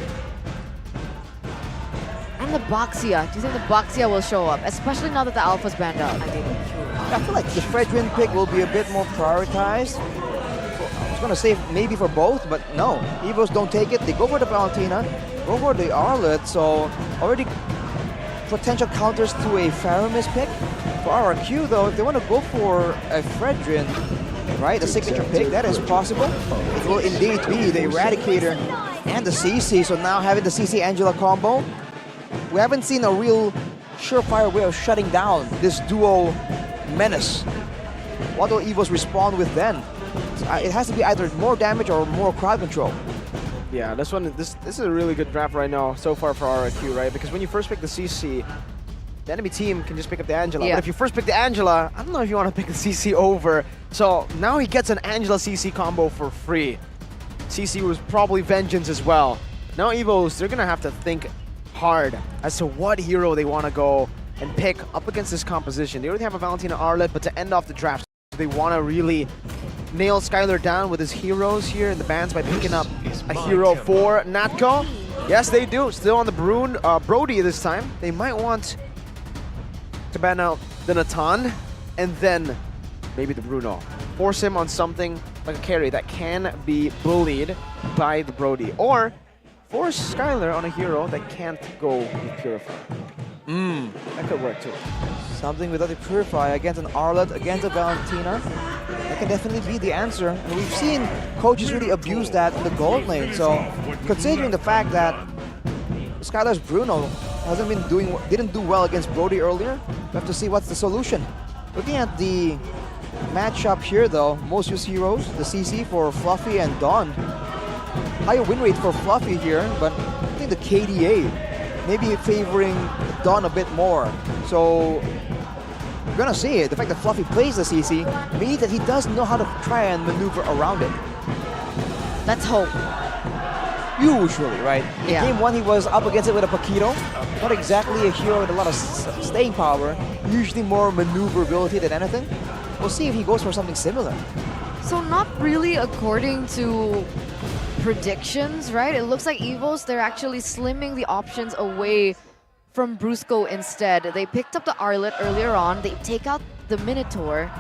And the Boxia. Do you think the Boxia will show up? Especially now that the Alpha's banned out. I feel like the Fredrin pick will be a bit more prioritized. I was going to say maybe for both, but no. Evos don't take it. They go for the Valentina, go for the Arlet, so already potential counters to a Faramis pick. For RRQ though, if they want to go for a Fredrin, right, the signature pick, that is possible. It will indeed be the Eradicator and the CC, so now having the CC Angela combo, we haven't seen a real surefire way of shutting down this duo menace. What will Evos respond with then? It has to be either more damage or more crowd control. Yeah, this is a really good draft right now so far for RRQ, right? Because when you first pick the CC, the enemy team can just pick up the Angela. Yeah. But if you first pick the Angela, I don't know if you want to pick the CC over. So now he gets an Angela CC combo for free. CC was probably Vengeance as well. Now Evos, they're going to have to think hard as to what hero they want to go and pick up against this composition. They already have a Valentina Arlet, but to end off the draft, they want to really nail Skylar down with his heroes here in the bans by picking up a hero for Natco. Yes, they do. Still on the Brody this time. They might want to ban out the Natan and then maybe the Bruno. Force him on something like a carry that can be bullied by the Brody. Or force Skylar on a hero that can't go with Purify. That could work too. Something without the Purify against an Arlet, against a Valentina. That can definitely be the answer. And we've seen coaches really abuse that in the gold lane. So considering the fact that Skylar's Bruno didn't do well against Brody earlier, we have to see what's the solution. Looking at the matchup here though, most used heroes, the CC for Fluffy and Dawn. Higher win rate for Fluffy here, but I think the KDA maybe favoring Dawn a bit more. So we're gonna see it. The fact that Fluffy plays the CC means that he does know how to try and maneuver around it. Let's hope. Usually, right? In Yeah. game 1, he was up against it with a Paquito. Not exactly a hero with a lot of staying power. Usually more maneuverability than anything. We'll see if he goes for something similar. So not really according to predictions, right? It looks like Evos, they're actually slimming the options away from Brusco instead. They picked up the Arlet earlier on. They take out the Minotaur.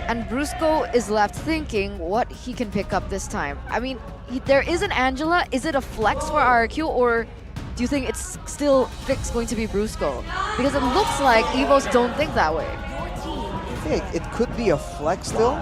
And Brusco is left thinking what he can pick up this time. I mean, there is an Angela. Is it a flex for RRQ, or do you think it's still fixed going to be Brusco? Because it looks like Evos don't think that way. I think it could be a flex still.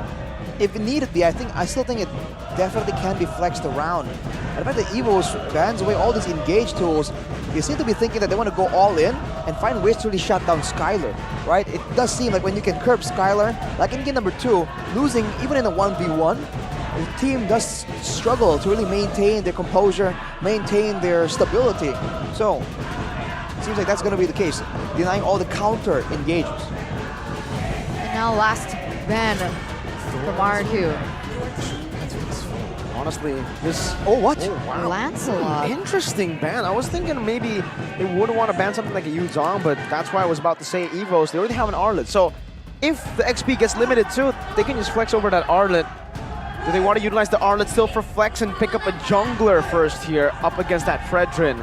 If it needed be, I still think it definitely can be flexed around. And the fact that Evos bans away all these engage tools, they seem to be thinking that they want to go all in and find ways to really shut down Skylar, right? It does seem like when you can curb Skylar, like in game number 2, losing even in a 1v1, the team does struggle to really maintain their composure, maintain their stability. So, it seems like that's going to be the case, denying all the counter engages. And now last ban from RQ. Honestly, this... Oh, what? Oh, wow. Lancelot. Interesting ban. I was thinking maybe they wouldn't want to ban something like a Yuzong, but that's why I was about to say Evos. They already have an Arlet. So if the XP gets limited too, they can just flex over that Arlet. Do they want to utilize the Arlet still for flex and pick up a jungler first here up against that Fredrin?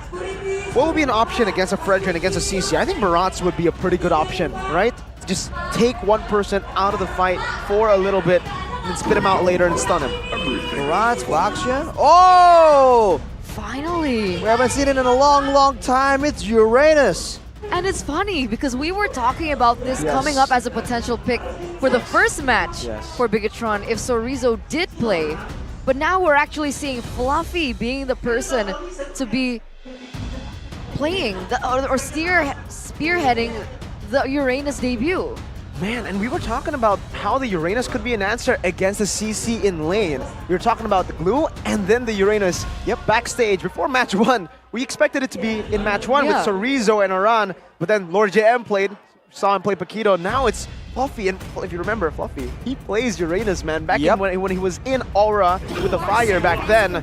What would be an option against a Fredrin, against a CC? I think Barats would be a pretty good option, right? Just take one person out of the fight for a little bit and spit him out later and stun him. Barats, Waxia. Oh! Finally! We haven't seen it in a long, long time. It's Uranus. And it's funny because we were talking about this Yes. coming up as a potential pick for the first match Yes. for Bigetron if Sorizo did play. But now we're actually seeing Fluffy being the person to be playing or spearheading the Uranus debut. Man, and we were talking about how the Uranus could be an answer against the CC in lane. We were talking about the glue and then the Uranus. Yep, backstage before match 1. We expected it to be in match 1 with Sorizo and Aran, but then Lord JM played, saw him play Paquito. Now it's Fluffy, and if you remember Fluffy, he plays Uranus, man. Back in when he was in Aura with the fire back then,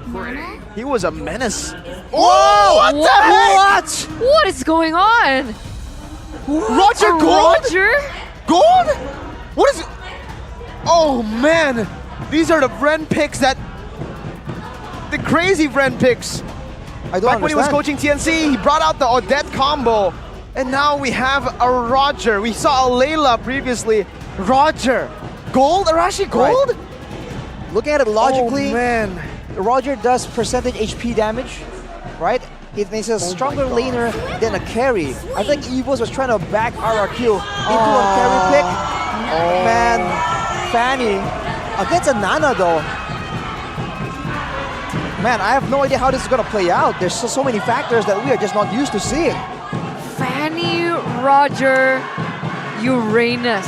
he was a menace. Whoa! What the heck? What is going on? Roger Gold? Roger? Gold? What is it? Oh man, these are the Vren picks the crazy Vren picks. I don't Back when he was understand. coaching TNC, he brought out the Odette combo. And now we have a Roger. We saw a Layla previously. Roger. Gold? Arashi Gold? Right. Looking at it logically, Oh man. Roger does percentage HP damage, right? He's a stronger laner than a carry. I think Evos was trying to back RRQ into a carry pick. Man, Fanny against a Nana though. Man, I have no idea how this is going to play out. There's so many factors that we are just not used to seeing. Fanny, Roger, Uranus.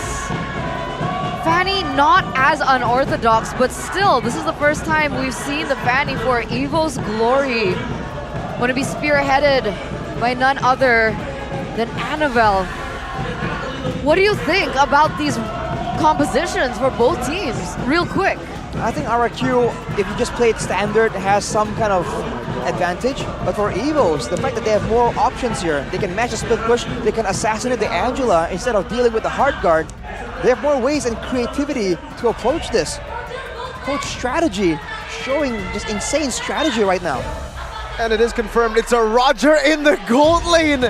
Fanny not as unorthodox, but still, this is the first time we've seen the Fanny for Evos Glory. Going to be spearheaded by none other than Annabelle. What do you think about these compositions for both teams, real quick? I think RRQ, if you just play it standard, has some kind of advantage. But for Evos, the fact that they have more options here, they can match the split push, they can assassinate the Angela instead of dealing with the hard guard. They have more ways and creativity to approach this. Coach strategy, showing just insane strategy right now. And it is confirmed, it's a Roger in the gold lane.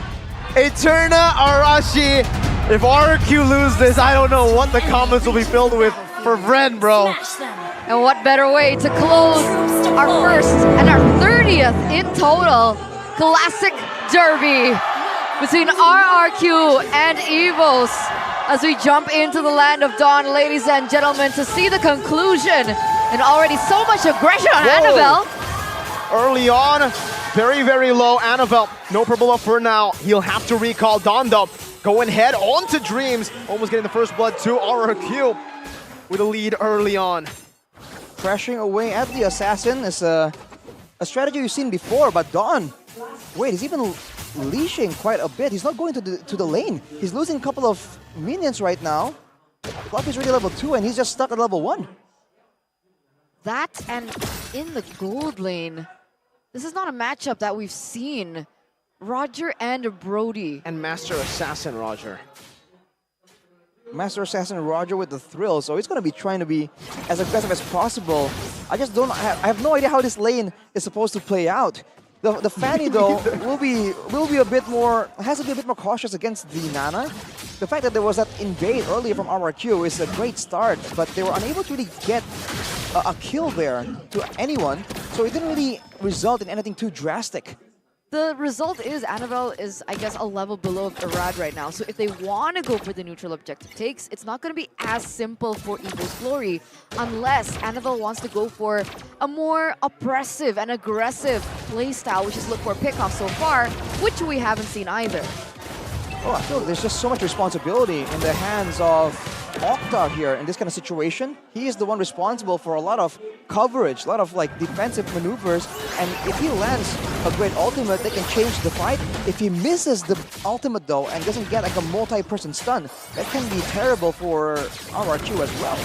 Eterna Arashi. If RQ lose this, I don't know what the comments will be filled with for Vren, bro. And what better way to close our first and our 30th in total classic derby between RRQ and Evos as we jump into the land of Dawn, ladies and gentlemen, to see the conclusion. And already so much aggression on Annabelle. Early on, very, very low. Annabelle, no purple buff for now. He'll have to recall Dawn though. Going head on to Dreams. Almost getting the first blood to RRQ with a lead early on. Pressuring away at the Assassin is a strategy you've seen before, but Dawn, wait, he's even leashing quite a bit. He's not going to the lane. He's losing a couple of minions right now. Fluffy's already level 2 and he's just stuck at level 1. That and in the gold lane, this is not a matchup that we've seen. Roger and Brody. And Master Assassin Roger. Master Assassin Roger with the thrill, so he's going to be trying to be as aggressive as possible. I have no idea how this lane is supposed to play out. The Fanny though will be a bit more, has to be a bit more cautious against the Nana. The fact that there was that invade earlier from RRQ is a great start, but they were unable to really get a kill there to anyone, so it didn't really result in anything too drastic. The result is Annabelle is, I guess, a level below Irad right now. So if they want to go for the neutral objective takes, it's not going to be as simple for Evos Glory unless Annabelle wants to go for a more oppressive and aggressive playstyle, which is look for pickoff so far, which we haven't seen either. Oh, I feel there's just so much responsibility in the hands of Octa here in this kind of situation. He is the one responsible for a lot of coverage, a lot of like defensive maneuvers, and if he lands a great ultimate, they can change the fight. If he misses the ultimate though and doesn't get like a multi-person stun, that can be terrible for RRQ as well.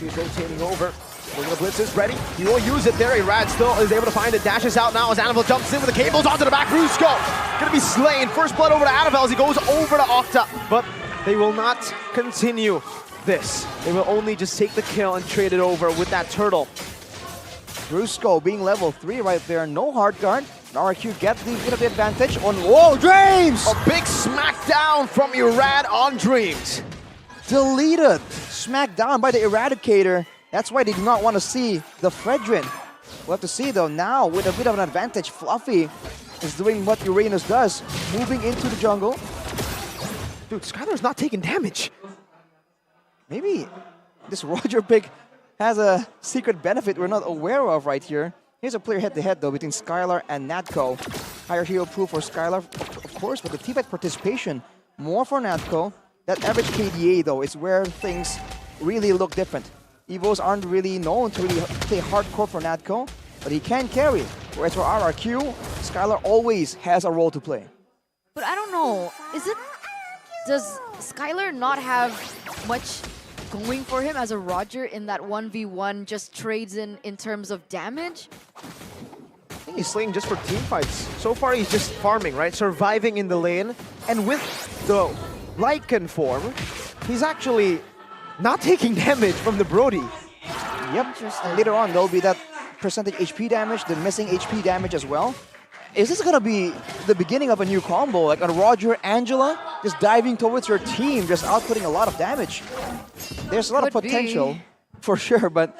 He's rotating over. The blitz is ready. He will use it there. Irad still is able to find it. Dashes out now as Annabelle jumps in with the cables onto the back. Rusko gonna be slain. First blood over to Annabelle as he goes over to Octa. But they will not continue this. They will only just take the kill and trade it over with that turtle. Rusko being level 3 right there. No hard guard. RRQ get the bit of the advantage on. Whoa, Dreams! A big smackdown from Irad on Dreams. Deleted. Smacked down by the Eradicator. That's why they do not want to see the Fredrin. We'll have to see though now with a bit of an advantage. Fluffy is doing what Uranus does, moving into the jungle. Dude, Skylar's not taking damage. Maybe this Roger pick has a secret benefit we're not aware of right here. Here's a player head-to-head though between Skylar and Natco. Higher hero proof for Skylar, of course, but the teamfight participation more for Natco. That average KDA though is where things really look different. Evos aren't really known to really play hardcore for Natco, but he can carry. Whereas for RRQ, Skylar always has a role to play. But I don't know, does Skylar not have much going for him as a Roger in that 1v1 just trades in terms of damage? I think he's slaying just for team fights. So far he's just farming, right? Surviving in the lane. And with the Lycan form, he's actually not taking damage from the Brody. Yep, and later on there'll be that percentage HP damage, the missing HP damage as well. Is this gonna be the beginning of a new combo, like a Roger Angela just diving towards your team, just outputting a lot of damage? There's a lot of potential for sure, but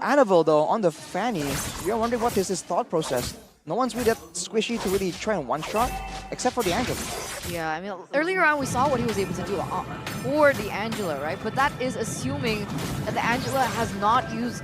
Annabelle though on the Fanny, you're wondering what is his thought process. No one's really that squishy to really try and one-shot, except for the Angela. Yeah, I mean, earlier on we saw what he was able to do for the Angela, right? But that is assuming that the Angela has not used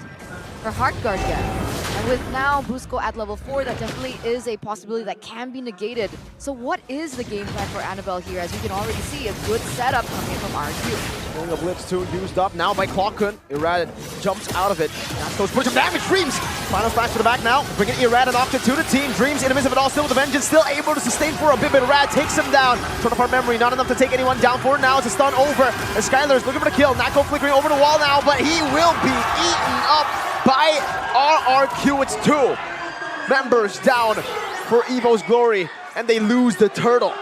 her hard guard yet. And with now Busco at level 4, that definitely is a possibility that can be negated. So what is the game plan for Annabelle here? As you can already see, a good setup coming from RQ. Going a blitz 2 used up now by Clockun. Irad jumps out of it. Natco's push of damage. Dreams! Final flash to the back now. Bringing Irad and Octa to the team. Dreams in the midst of it all, still with the vengeance. Still able to sustain for a bit, but Irad takes him down. Short of our memory, not enough to take anyone down for now. It's a stun over. And Skylar's looking for the kill. Natco flickering over the wall now, but he will be eaten up by RRQ. It's 2 members down for Evos Glory, and they lose the turtle.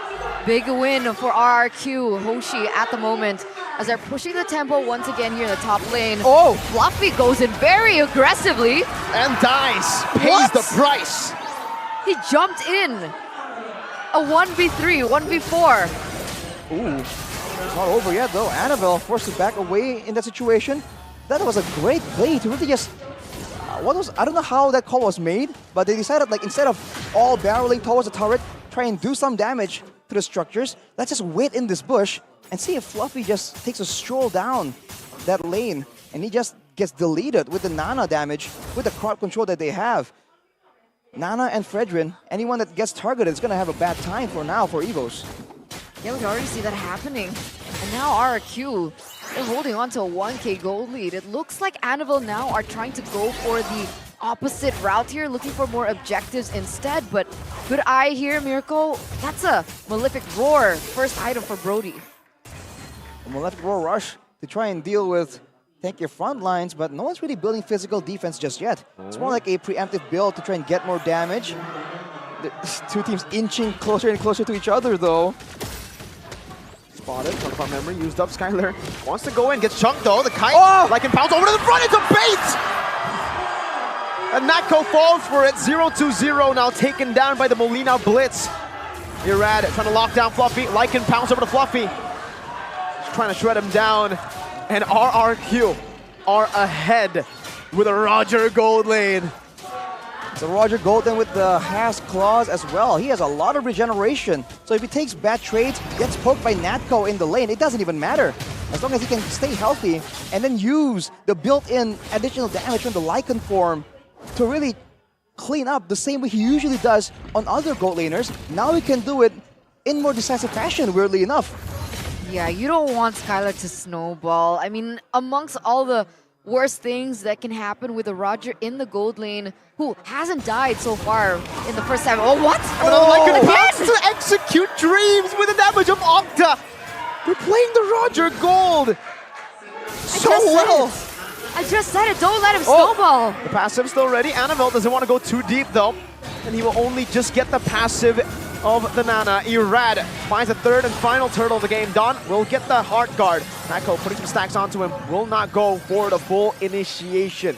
Big win for RRQ. Hoshi at the moment as they're pushing the tempo once again here in the top lane. Oh! Fluffy goes in very aggressively. And dies. Pays the price. He jumped in. A 1v3, 1v4. Ooh, it's not over yet though. Annabelle forced to back away in that situation. That was a great play to really just... I don't know how that call was made, but they decided like instead of all barreling towards the turret, try and do some damage to the structures, let's just wait in this bush and see if Fluffy just takes a stroll down that lane and he just gets deleted with the Nana damage, with the crowd control that they have. Nana and Fredrin, anyone that gets targeted is going to have a bad time for now for Evos. Yeah, we can already see that happening. And now RRQ, they're holding on to a 1k gold lead. It looks like Annabelle now are trying to go for the opposite route here, looking for more objectives instead. But good eye here, Mirko. That's a Malefic Roar, first item for Brody. A Malefic Roar rush to try and deal with tank your front lines, but no one's really building physical defense just yet. It's more like a preemptive build to try and get more damage. The two teams inching closer and closer to each other though. Spotted, talk about memory, used up. Skylar wants to go in, gets chunked though. The kite, like, and pounds over to the front, it's a bait! And Natko falls for it, 0-2-0 now taken down by the Molina Blitz. Irad trying to lock down Fluffy, Lycan pounds over to Fluffy. Just trying to shred him down. And RRQ are ahead with a Roger Gold lane. So Roger Golden with the Has Claws as well. He has a lot of regeneration. So if he takes bad trades, gets poked by Natko in the lane, it doesn't even matter. As long as he can stay healthy and then use the built-in additional damage from the Lycan form to really clean up the same way he usually does on other gold laners. Now he can do it in more decisive fashion, weirdly enough. Yeah, you don't want Skylar to snowball. I mean, amongst all the worst things that can happen with a Roger in the gold lane who hasn't died so far in the first time. Oh, what? Lycan wants to execute dreams with the damage of Octa. They're playing the Roger Gold so well. I just said it, don't let him snowball. The passive's still ready. Annabelle doesn't want to go too deep though. And he will only just get the passive of the Nana. Irad finds the third and final turtle of the game done. Will get the Heart Guard. Natko putting some stacks onto him. Will not go for the full initiation.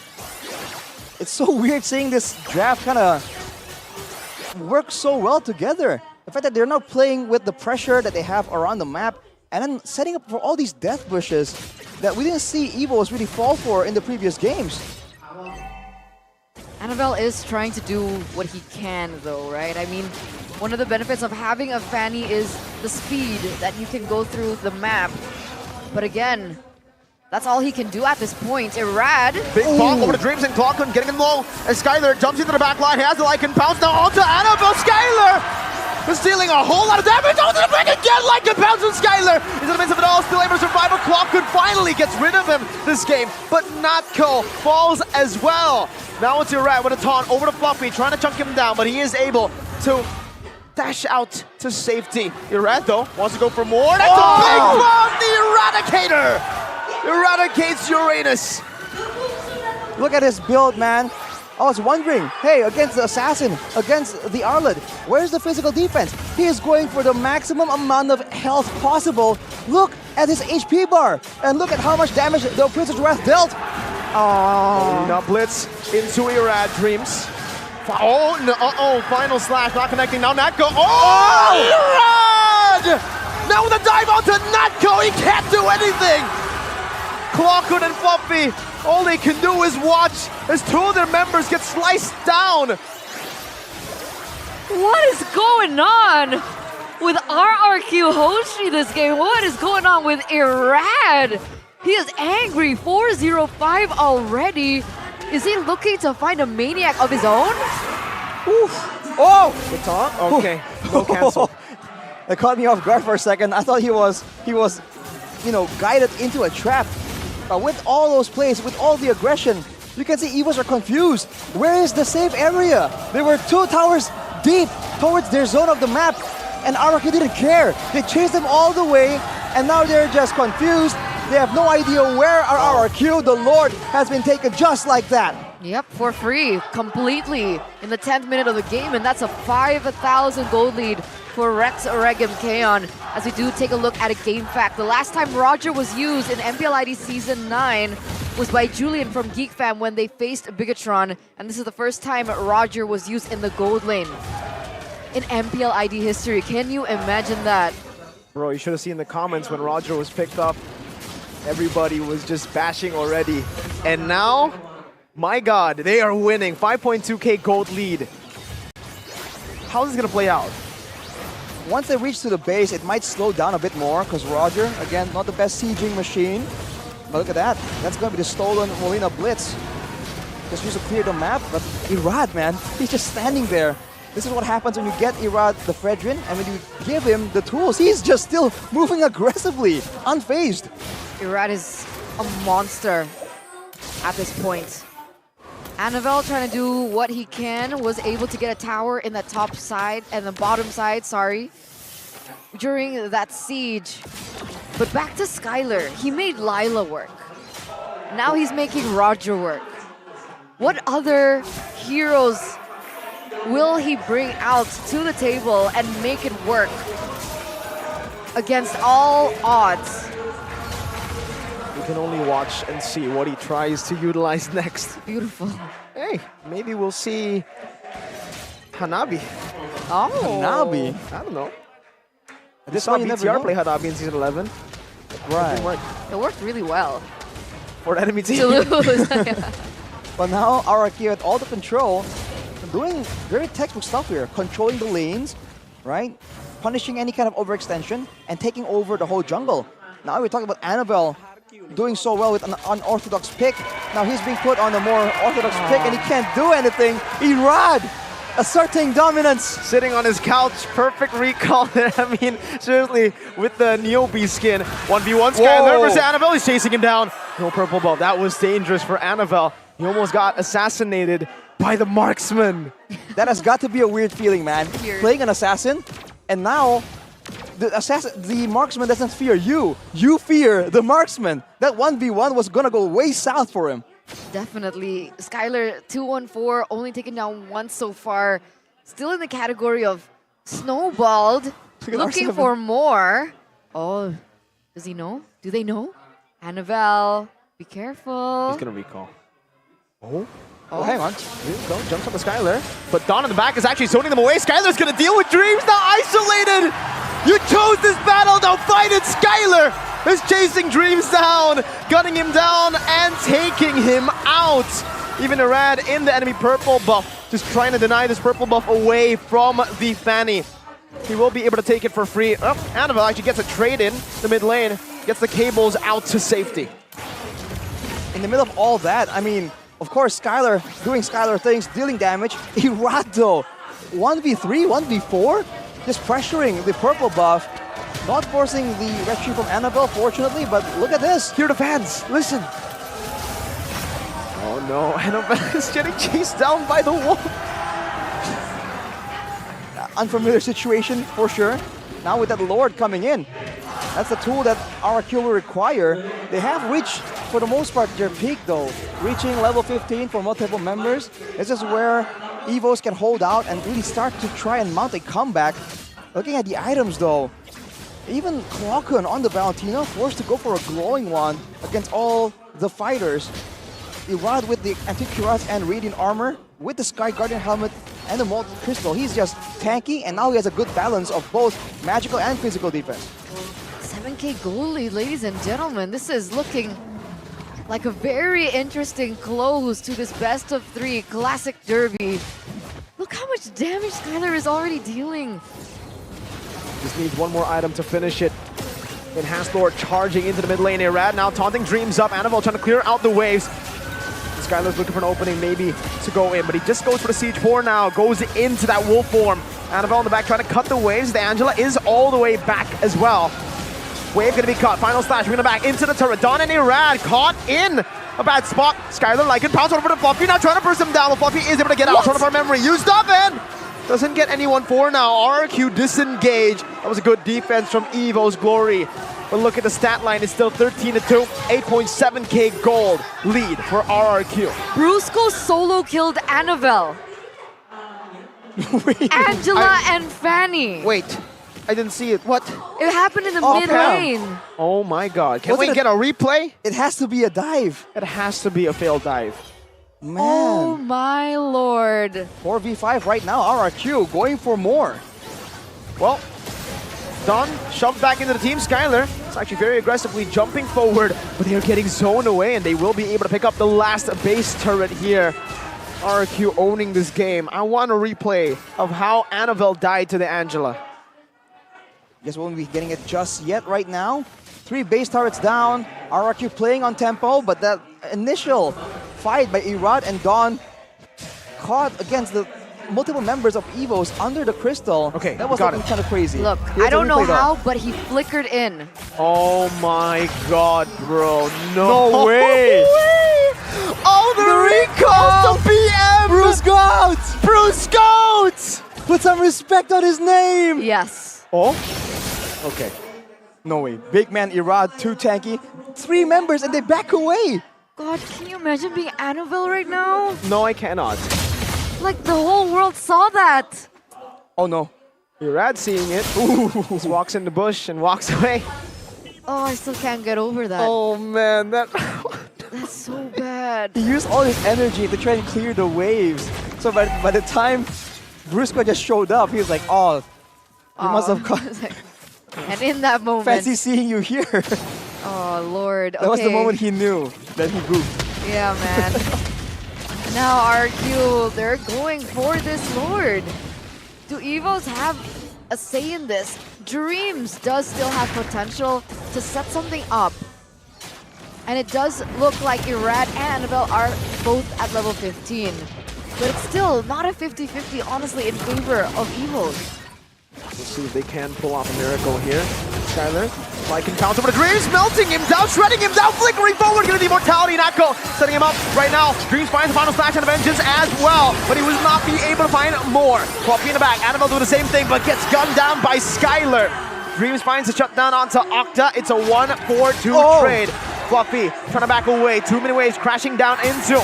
It's so weird seeing this draft kind of work so well together. The fact that they're now playing with the pressure that they have around the map and then setting up for all these death bushes that we didn't see Evos really fall for in the previous games. Annabelle is trying to do what he can though, right? I mean, one of the benefits of having a Fanny is the speed that you can go through the map. But again, that's all he can do at this point. Irad. Big bomb over to Dreams and Clockun, getting him low. As Skylar jumps into the back line, he has the Lycan pounce now onto Annabelle. Skylar is dealing a whole lot of damage onto the back again. Lycan pounce on Skylar. He's in the midst of it all, still able to survive. But Clockun finally gets rid of him this game. But Natko falls as well. Now it's Irad with a taunt over to Fluffy, trying to chunk him down, but he is able to dash out to safety. Irad though wants to go for more. That's a big bomb! The Eradicator eradicates Uranus. Look at his build, man. I was wondering, hey, against the Assassin, against the Arlid, where's the physical defense? He is going for the maximum amount of health possible. Look at his HP bar, and look at how much damage the Princess Wrath dealt. Oh, now Blitz into Irad. Dreams. Oh, no, final slash, not connecting. Now Natko. Oh, Irad! Now with a dive onto Natko, he can't do anything. Clockwood and Fluffy, all they can do is watch as two of their members get sliced down. What is going on with RRQ Hoshi this game? What is going on with Irad? He is angry, 4-0-5 already. Is he looking to find a maniac of his own? Oof. Oh! The taunt? Okay, no cancel. That caught me off guard for a second. I thought he was, you know, guided into a trap. But with all those plays, with all the aggression, you can see Evos are confused. Where is the safe area? There were 2 towers deep towards their zone of the map, and RRQ didn't care. They chased them all the way, and now they're just confused. They have no idea where our RRQ. The Lord has been taken just like that. Yep, for free, completely, in the 10th minute of the game, and that's a 5,000 gold lead for Rex Regum Kaon. As we do take a look at a game fact, the last time Roger was used in MPL ID Season 9 was by Julian from Geek Fam when they faced Bigetron, and this is the first time Roger was used in the gold lane in MPL ID history. Can you imagine that? Bro, you should have seen the comments when Roger was picked up. Everybody was just bashing already. And now, my God, they are winning. 5.2k gold lead. How is this going to play out? Once they reach to the base, it might slow down a bit more because Roger, again, not the best sieging machine. But look at that. That's going to be the stolen Molina Blitz. Just use to clear the map. But Irad, man, he's just standing there. This is what happens when you get Irad the Fredrin, and when you give him the tools, he's just still moving aggressively, unfazed. Irad is a monster at this point. Annabelle trying to do what he can, was able to get a tower in the top side, and the bottom side, sorry, during that siege. But back to Skylar, he made Lila work. Now he's making Roger work. What other heroes will he bring out to the table and make it work against all odds? We can only watch and see what he tries to utilize next. Beautiful. Hey, maybe we'll see Hanabi. Oh. Hanabi? I don't know. This saw one you never BTR know. play Hanabi in Season 11. Right. It worked really well. For the enemy team. To lose. But now RRQ with all the control, doing very textbook stuff here, controlling the lanes, right? Punishing any kind of overextension and taking over the whole jungle. Now we're talking about Annabelle doing so well with an unorthodox pick. Now he's being put on a more orthodox pick and he can't do anything. Irad, asserting dominance. Sitting on his couch, perfect recall there. I mean, seriously, with the Niobe skin. 1v1 Skylar versus Annabelle, he's chasing him down. No purple buff, that was dangerous for Annabelle. He almost got assassinated by the marksman. That has got to be a weird feeling, man. Playing an assassin, and now the marksman doesn't fear you. You fear the marksman. That 1v1 was gonna go way south for him. Definitely. Skylar 214, only taken down once so far. Still in the category of snowballed, looking R7. for more. Oh, does he know? Do they know? Annabelle, be careful. He's gonna recall. Oh. Oh, hang on. Here we go, jumps on the Skylar. But Dawn in the back is actually zoning them away. Skylar's gonna deal with Dreams, now isolated! You chose this battle, now fight it! Skylar is chasing Dreams down, gunning him down, and taking him out. Even Irad in the enemy purple buff, just trying to deny this purple buff away from the Fanny. He will be able to take it for free. Oh, Annabelle actually gets a trade in the mid lane, gets the cables out to safety. In the middle of all that, I mean, of course, Skylar doing Skylar things, dealing damage. Irad though, 1v3, 1v4, just pressuring the purple buff, not forcing the RESTREAM from Annabelle, fortunately, but look at this. Hear the fans, listen. Oh no, Annabelle is getting chased down by the wolf. Unfamiliar situation for sure. Now with that Lord coming in, that's the tool that RRQ will require. They have reached, for the most part, their peak though. Reaching level 15 for multiple members. This is where Evos can hold out and really start to try and mount a comeback. Looking at the items though, even Clockun on the Valentina forced to go for a glowing one against all the fighters. Irad with the anti-cuirass and radiant armor, with the Sky Guardian helmet and the Molten Crystal. He's just tanky, and now he has a good balance of both magical and physical defense. 7k gold lead, ladies and gentlemen. This is looking like a very interesting close to this best of 3 classic derby. Look how much damage Skylar is already dealing. Just needs one more item to finish it. Enhanced Lord charging into the mid lane. Irad now taunting Dreams up. Annabelle trying to clear out the waves. Skylar's looking for an opening maybe to go in, but he just goes for the Siege 4 now, goes into that wolf form. Annabelle in the back trying to cut the waves. The Angela is all the way back as well. Wave gonna be cut, final slash, we're gonna back into the turret. Dawn and Irad caught in a bad spot. Skylar like it, pounce over to Fluffy, now trying to burst him down, but Fluffy is able to get out. Turn of our memory, used up and doesn't get anyone for now. RRQ disengage. That was a good defense from Evos Glory. But look at the stat line, it's still 13-2, 8.7k gold lead for RRQ. Brusco solo killed Annabelle. Angela and Fanny. Wait, I didn't see it. What? It happened in the Oh, mid lane. Oh my god. Can Was we it a- get a replay? It has to be a dive. It has to be a failed dive. Man. Oh my lord. 4v5 right now. RRQ going for more. Well, Don shoved back into the team. Skylar is actually very aggressively jumping forward, but they're getting zoned away and they will be able to pick up the last base turret here. RQ owning this game. I want a replay of how Annabelle died to the Angela. Guess we won't be getting it just yet right now. 3 base turrets down. RRQ playing on tempo, but that initial fight by Irad and Dawn caught against the multiple members of Evos under the crystal. Okay, that was got looking it. kind of crazy. Look, Here's I don't the know replay though. how, but he flickered in. Oh my god, bro. No way. Oh, the recall to PM! Bruce Goats! Bruce Goats! Put some respect on his name! Yes. Oh? Okay. No way. Big man Irad, 2 tanky, 3 members and they back away. God, can you imagine being Annabelle right now? No, I cannot. Like the whole world saw that. Oh no. Irad seeing it. Just walks in the bush and walks away. Oh, I still can't get over that. Oh man, that... That's so bad. He used all his energy to try and clear the waves. So by the time Brusco just showed up, he was like, oh, he must have caught. And in that moment, Fancy seeing you here. oh Lord, That was the okay. moment he knew that he goofed. Yeah, man. Now RQ, they're going for this Lord. Do Evos have a say in this? Dreams does still have potential to set something up. And it does look like Irad and Annabelle are both at level 15. But it's still not a 50-50, honestly, in favor of Evos. Let's see if they can pull off a miracle here. Skylar, like can counter, but Dreams melting him down, shredding him down, flickering forward, gonna be Immortality. Nako setting him up right now. Dreams finds the final slash and vengeance as well, but he will not be able to find more. Floppy in the back, Annabelle doing the same thing, but gets gunned down by Skylar. Dreams finds the shutdown onto Octa. It's a 1-4-2 trade. Fluffy trying to back away. 2 mini waves crashing down into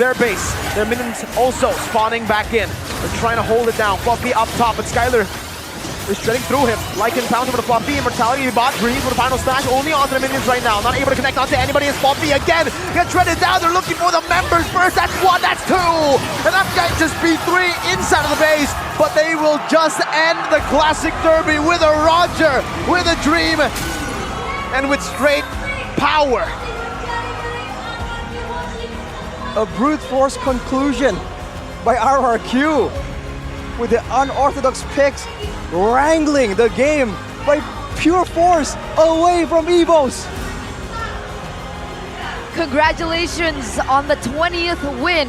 their base. Their minions also spawning back in. They're trying to hold it down. Fluffy up top, but Skylar is shredding through him. Lycan counter with a Fluffy. Immortality bot. Dreams with a final slash only onto the minions right now. Not able to connect onto anybody. It's Fluffy again. Gets shredded down. They're looking for the members first. That's 1, that's 2. And that guy just beat 3 inside of the base. But they will just end the Classic Derby with a Roger, with a Dream, and with straight power. A brute force conclusion by RRQ with the unorthodox picks wrangling the game by pure force away from Evos. Congratulations on the 20th win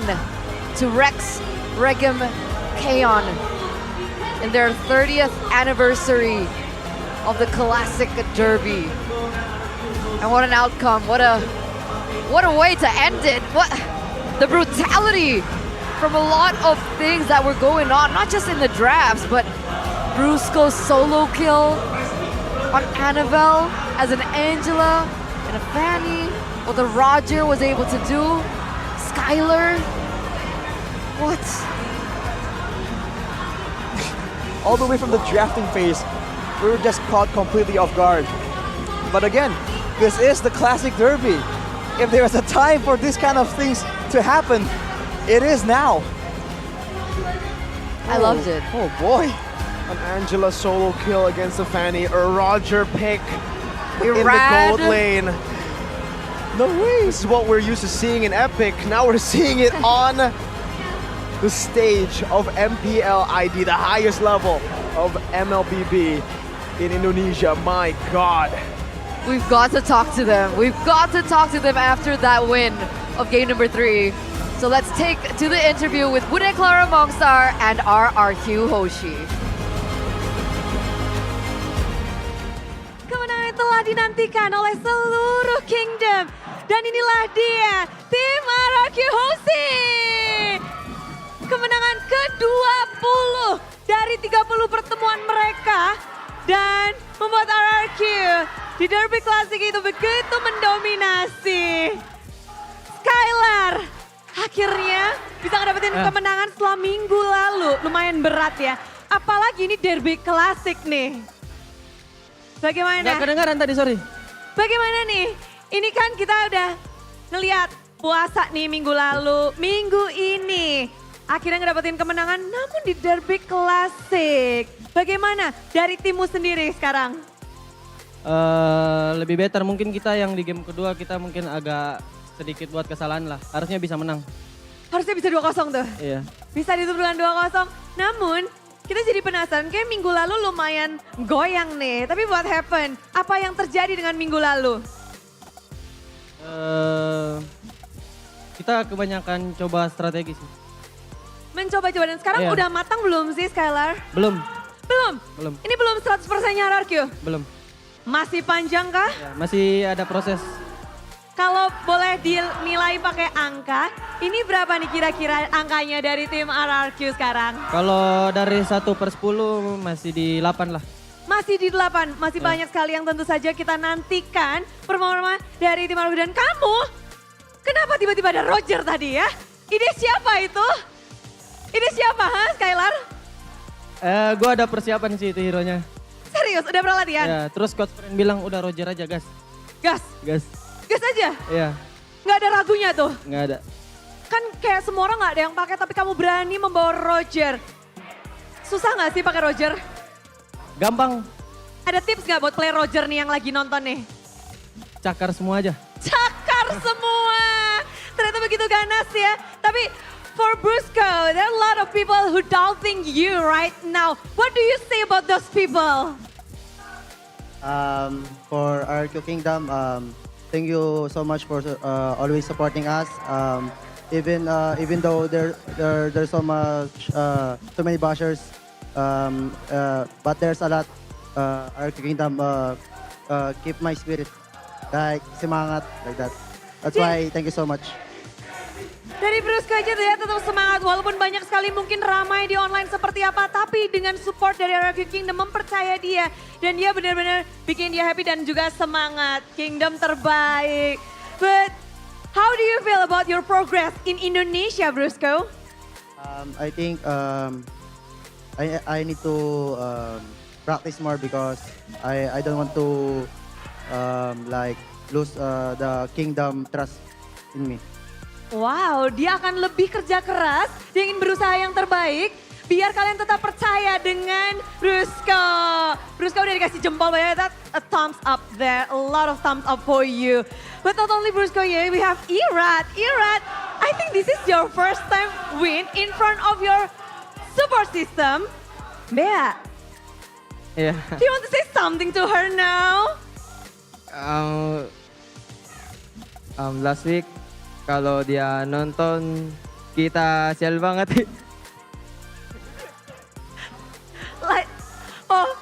to Rex, Regum, Kaon in their 30th anniversary of the Classic Derby. And what an outcome, what a way to end it. What the brutality from a lot of things that were going on, not just in the drafts, but Brusco's solo kill on Annabelle as an Angela and a Fanny. What the Roger was able to do. Skylar. What? All the way from the drafting phase, we were just caught completely off guard. But again, this is the Classic Derby. If there is a time for this kind of things to happen, it is now. I loved it. Oh boy. An Angela solo kill against the Fanny. A Roger pick in the Irad. gold lane. No way. This is what we're used to seeing in Epic. Now we're seeing it on the stage of MPL ID, the highest level of MLBB in Indonesia. My God. We've got to talk to them. We've got to talk to them after that win of game number 3. So let's take to the interview with Bude Clara Mongstar and RRQ Hoshi. Kemenangan telah dinantikan oleh seluruh Kingdom. Dan inilah dia, tim RRQ Hoshi. Kemenangan ke-20 dari 30 pertemuan mereka. Dan membuat RRQ di Derby Classic itu begitu mendominasi. Skylar akhirnya bisa ngedapetin kemenangan setelah minggu lalu. Lumayan berat ya. Apalagi ini Derby Classic nih. Bagaimana? Nggak kedengaran tadi, sorry. Bagaimana nih? Ini kan kita udah ngelihat puasa nih minggu lalu. Minggu ini akhirnya ngedapetin kemenangan namun di Derby Classic. Bagaimana dari timmu sendiri sekarang? Lebih better mungkin kita yang di game kedua kita mungkin agak sedikit buat kesalahan lah. Harusnya bisa menang. Harusnya bisa 2-0 tuh. Iya. Bisa ditutup dengan 2-0. Namun kita jadi penasaran, kayak minggu lalu lumayan goyang nih. Tapi what happened? Apa yang terjadi dengan minggu lalu? Kita kebanyakan coba strategi sih. Mencoba-coba dan sekarang Iya. udah matang belum sih Skylar? Belum, Belum? belum, Ini belum 100% RRQ? belum. Masih panjang kah? Ya, masih ada proses. Kalau boleh dinilai pakai angka, ini berapa nih kira-kira angkanya dari tim RRQ sekarang? Kalau dari 1/10 masih di 8 lah. Masih di 8, masih banyak sekali yang tentu saja kita nantikan performa dari tim RRQ. Dan kamu, kenapa tiba-tiba ada Roger tadi ya? Ide siapa itu? Ide siapa, ha, Skylar? Gue ada persiapan sih itu hero-nya. Serius, udah pernah latihan? Ya, terus coach friend bilang udah Roger aja gas. Gas, Gas. gas aja? Iya, Nggak ada ragunya tuh? nggak ada. Kan kayak semua orang nggak ada yang pakai, tapi kamu berani membawa Roger. Susah nggak sih pakai Roger? Gampang, Ada tips nggak buat player Roger nih yang lagi nonton nih? cakar semua aja. Cakar semua. Ternyata begitu ganas ya. Tapi for Brusco, there are a lot of people who doubting you right now. What do you say about those people? For our Kingdom, thank you so much for always supporting us. Even though there's so many bashers, but there's a lot. Our Kingdom keep my spirit, like semangat, like that. That's why thank you so much. Dari Brusco aja tuh ya tetap semangat walaupun banyak sekali mungkin ramai di online seperti apa. Tapi dengan support dari RRQ Kingdom mempercaya dia. Dan dia benar-benar bikin dia happy dan juga semangat. Kingdom terbaik. But how do you feel about your progress in Indonesia, Brusco? I think I need to practice more because I don't want to like lose the Kingdom trust in me. Wow, dia akan lebih kerja keras, dia ingin berusaha yang terbaik, biar kalian tetap percaya dengan Brusco. Brusco udah dikasih jempol banyak, that's a thumbs up there, a lot of thumbs up for you. But not only Brusco here, we have Irat. Irat, I think this is your first time win in front of your support system. Bea, Iya. do you want to say something to her now? Last week kalau dia nonton kita sial banget. Like, oh,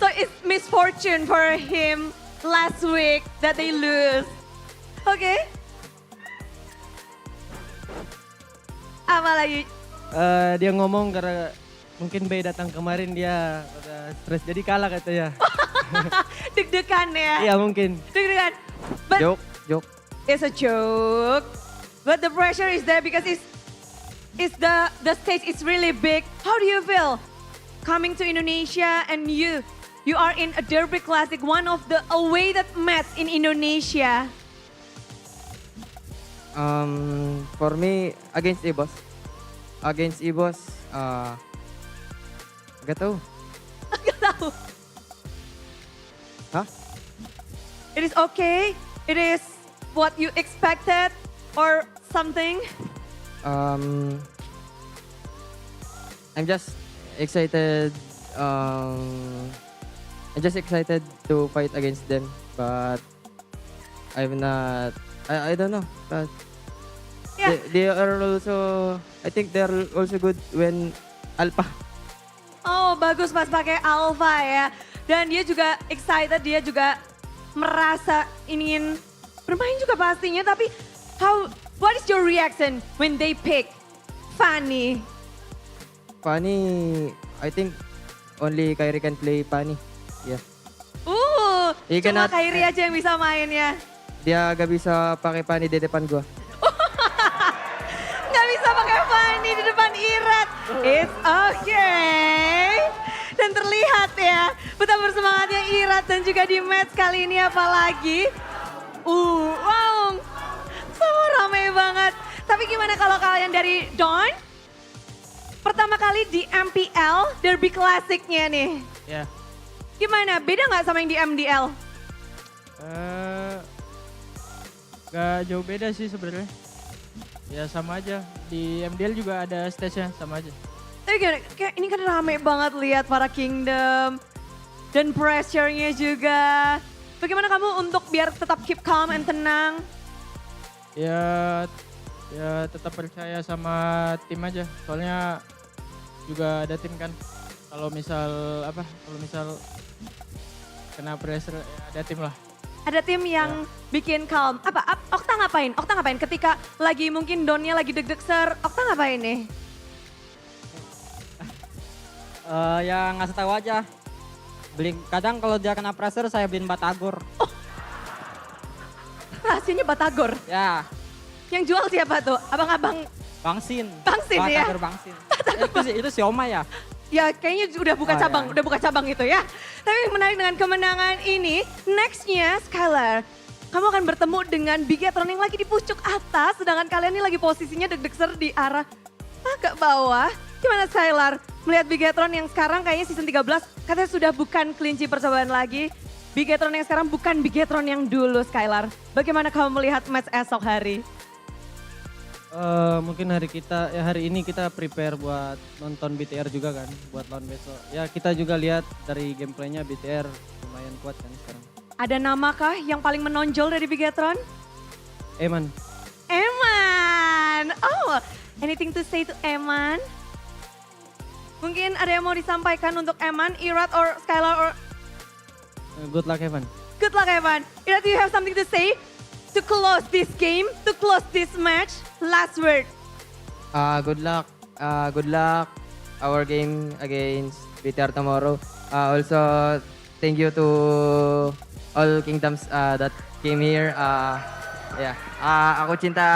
so it's misfortune for him last week that they lose. Okay. Apa lagi? Dia ngomong karena mungkin Bay datang kemarin dia udah stres jadi kalah katanya. Deg-degan ya? Iya mungkin. Deg-degan. But Joke. it's a joke. But the pressure is there because it's the stage is really big. How do you feel coming to Indonesia and you are in a Derby Classic, one of the awaited match in Indonesia? For me against Evos. Gak tahu. Gak tahu. Hah? It is okay. It is what you expected or something. I'm just excited. I'm just excited to fight against them, but I'm not. I don't know. But Yeah. they are also. I think they are also good when Alpha. Oh, bagus pas pakai Alpha ya. Dan dia juga excited, dia juga merasa ingin bermain juga pastinya. Tapi what is your reaction when they pick Fanny? Funny. I think only Kyrie can play Funny. Yeah. He Cuma cannot- Kyrie aja yang bisa main ya. Dia gak bisa pakai Funny di depan gua. Nggak bisa pakai Fanny di depan Irat. It's okay. Dan Dan terlihat ya betapa bersemangatnya Irat dan juga di match kali ini apalagi. Wow, semua ramai banget. Tapi gimana kalau kalian dari Dawn? Pertama kali di MPL, Derby Classic-nya nih. Ya. Gimana, beda nggak sama yang di MDL? Gak jauh beda sih sebenarnya. Ya sama aja. Di MDL juga ada stage-nya sama aja. Tapi gimana, kayak ini kan rame banget lihat para Kingdom. Dan pressure-nya juga. Bagaimana kamu untuk biar tetap keep calm and tenang? Ya tetap percaya sama tim aja. Soalnya juga ada tim kan. Kalau misal kena pressure ya ada tim lah. Ada tim yang bikin calm. Okta ngapain? Okta ngapain ketika lagi mungkin Donnya lagi deg-deg Okta ngapain nih? Ya ngasih tahu aja. Kadang kalau dia kena pressure saya beliin batagor. Rahasianya batagor. Ya. Yang jual siapa tuh? Abang-abang Bangsin. Bangsin ya? Batagor Bangsin. Itu siomay ya? Ya kayaknya udah buka cabang itu ya. Tapi yang menarik dengan kemenangan ini, nextnya Skylar, kamu akan bertemu dengan Bigetron yang lagi di pucuk atas, sedangkan kalian ini lagi posisinya deg-degser di arah agak bawah. Gimana Skylar melihat Bigetron yang sekarang kayaknya season 13 katanya sudah bukan kelinci percobaan lagi. Bigetron yang sekarang bukan Bigetron yang dulu Skylar. Bagaimana kamu melihat match esok hari? Mungkin hari ini kita prepare buat nonton BTR juga kan, buat lawan besok. Ya kita juga lihat dari gameplaynya BTR lumayan kuat kan sekarang. Ada namakah yang paling menonjol dari Bigetron? Eman. Eman! Oh, anything to say to Eman? Mungkin ada yang mau disampaikan untuk Eman, Irat, or Skylar, or... Good luck Evan. Good luck Evan. Irat, do you have something to say? To close this game, to close this match, last word. Good luck. Good luck. Our game against BTR tomorrow. Also, thank you to all kingdoms that came here. Aku cinta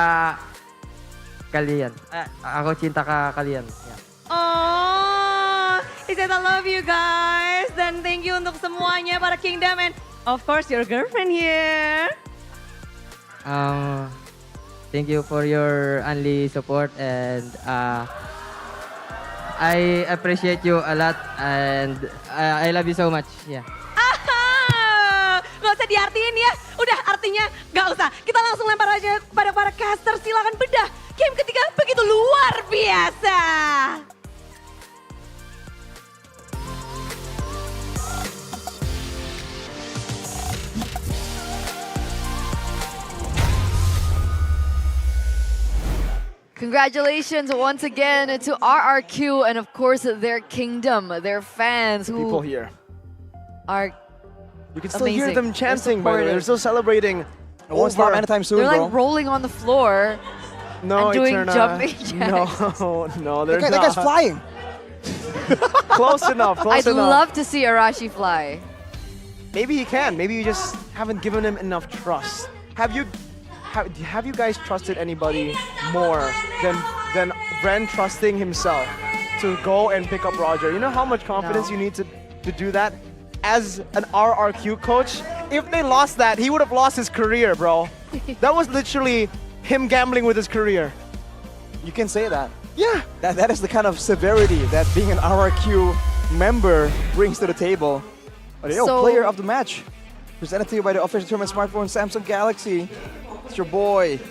kalian. Aku cinta kalian. Yeah. Oh, he said I love you guys. Dan thank you untuk semuanya para Kingdom and of course your girlfriend here. Thank you for your only support and I appreciate you a lot and I love you so much. Yeah. Gak usah diartiin ya. Udah artinya gak usah. Kita langsung lempar aja kepada para caster. Silakan bedah. Game ketiga begitu luar biasa. Congratulations once again to RRQ and of course their kingdom, their fans who People here. are You can still hear amazing. them chanting, by the way. They're still celebrating. It won't stop anytime soon, They're bro. like rolling on the floor No, and doing Eterna. jumping jacks. No, they're That not. guy's flying. Close enough, close I'd enough. love to see Arashi fly. Maybe he can. Maybe you just haven't given him enough trust. Have you guys trusted anybody more than Bren trusting himself to go and pick up Roger? You know how much confidence you need to do that? As an RRQ coach, if they lost that, he would have lost his career, bro. That was literally him gambling with his career. You can say that. Yeah. That is the kind of severity that being an RRQ member brings to the table. But yo, So- player of the match. Presented to you by the official tournament smartphone Samsung Galaxy. It's your boy.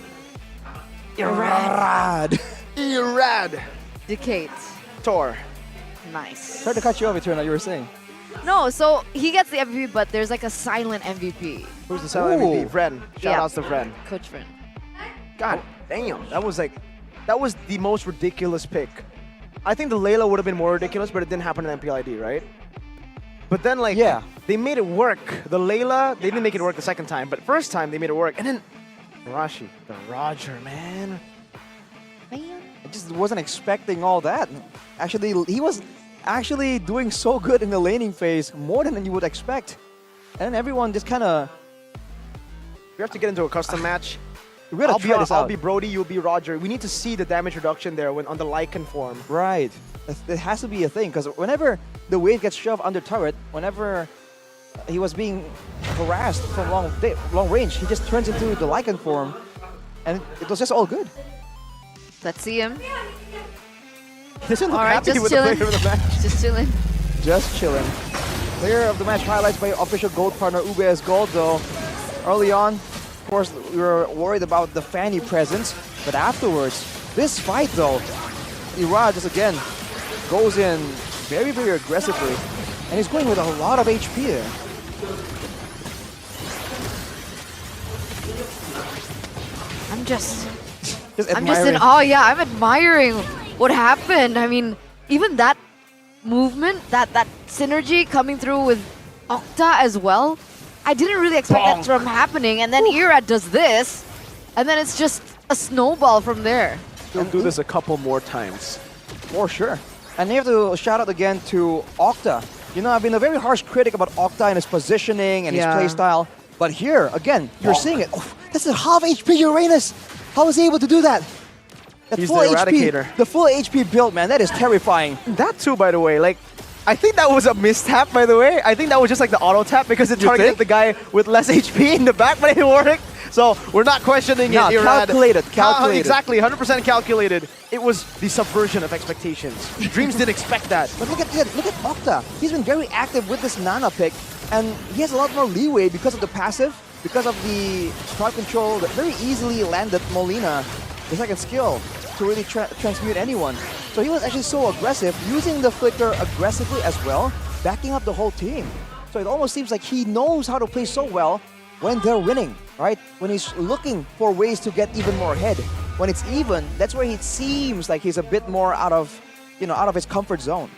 Irad. Irad. Decade. Tor. Nice. Tried to cut you off, Eterna, you were saying. No, so he gets the MVP, but there's like a silent MVP. Who's the silent MVP? Vren. Shout Yeah. outs to Vren. Coach Friend. God damn, that was the most ridiculous pick. I think the Layla would have been more ridiculous, but it didn't happen in MPLID, right? But then they made it work. The Layla, they didn't make it work the second time, but first time they made it work. And then Rashi, the Roger, man. I just wasn't expecting all that. Actually, he was actually doing so good in the laning phase, more than you would expect. And then everyone just kind of... We have to get into a custom match. We gotta try this I'll out. be Brody, you'll be Roger. We need to see the damage reduction there when on the Lycan form. Right. It has to be a thing, because whenever the wave gets shoved under turret, whenever he was being harassed from long range, he just turns into the Lycan form, and it was just all good. Let's see him. He doesn't look All right, happy just with chilling. the player of the match. Just chilling. Just chilling. Player of the match highlights by official gold partner UBS Gold though. Early on, of course, we were worried about the Fanny presence, but afterwards, this fight though, Ira just again goes in very, very aggressively, and he's going with a lot of HP there. I'm just in admiring. awe. Yeah, I'm admiring what happened. I mean, even that movement, that synergy coming through with Octa as well. I didn't really expect that from happening, and then Ira does this, and then it's just a snowball from there. He'll do this a couple more times. For sure. And you have to shout out again to Octa. You know, I've been a very harsh critic about Octa and his positioning and his playstyle. But here, again, you're seeing it. Oh, that's a half HP Uranus. How was he able to do that? That He's full the HP, Eradicator. the full HP build, man, that is terrifying. That too, by the way, like, I think that was a mistap, by the way. I think that was just like the auto tap because it targeted the guy with less HP in the back, but it worked. So we're not questioning it. Irad. Calculated. Exactly, 100% calculated. It was the subversion of expectations. Dreams didn't expect that. But look at Octa. He's been very active with this Nana pick, and he has a lot more leeway because of the passive, because of the crowd control that very easily landed Molina, the second skill, to really transmute anyone. So he was actually so aggressive, using the flicker aggressively as well, backing up the whole team. So it almost seems like he knows how to play so well when they're winning, right? When he's looking for ways to get even more ahead. When it's even, that's where it seems like he's a bit more out of his comfort zone.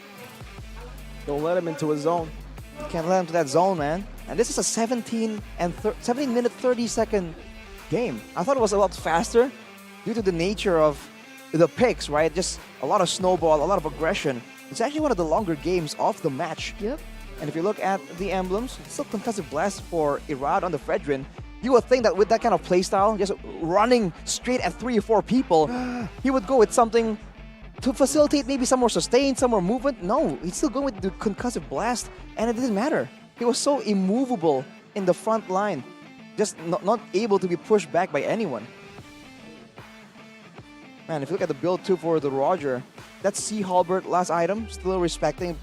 Don't let him into his zone. You can't let him to that zone, man. And this is a 17 minute 30 second game. I thought it was a lot faster due to the nature of the picks, right? Just a lot of snowball, a lot of aggression. It's actually one of the longer games of the match. Yep. And if you look at the emblems, it's still concussive blast for Irad on the Fredrin. You would think that with that kind of playstyle, just running straight at 3 or 4 people, he would go with something to facilitate maybe some more sustain, some more movement. No, he's still going with the concussive blast, and it didn't matter. He was so immovable in the front line, just not able to be pushed back by anyone. Man, if you look at the build too for the Roger, that Sea Halberd last item, still respecting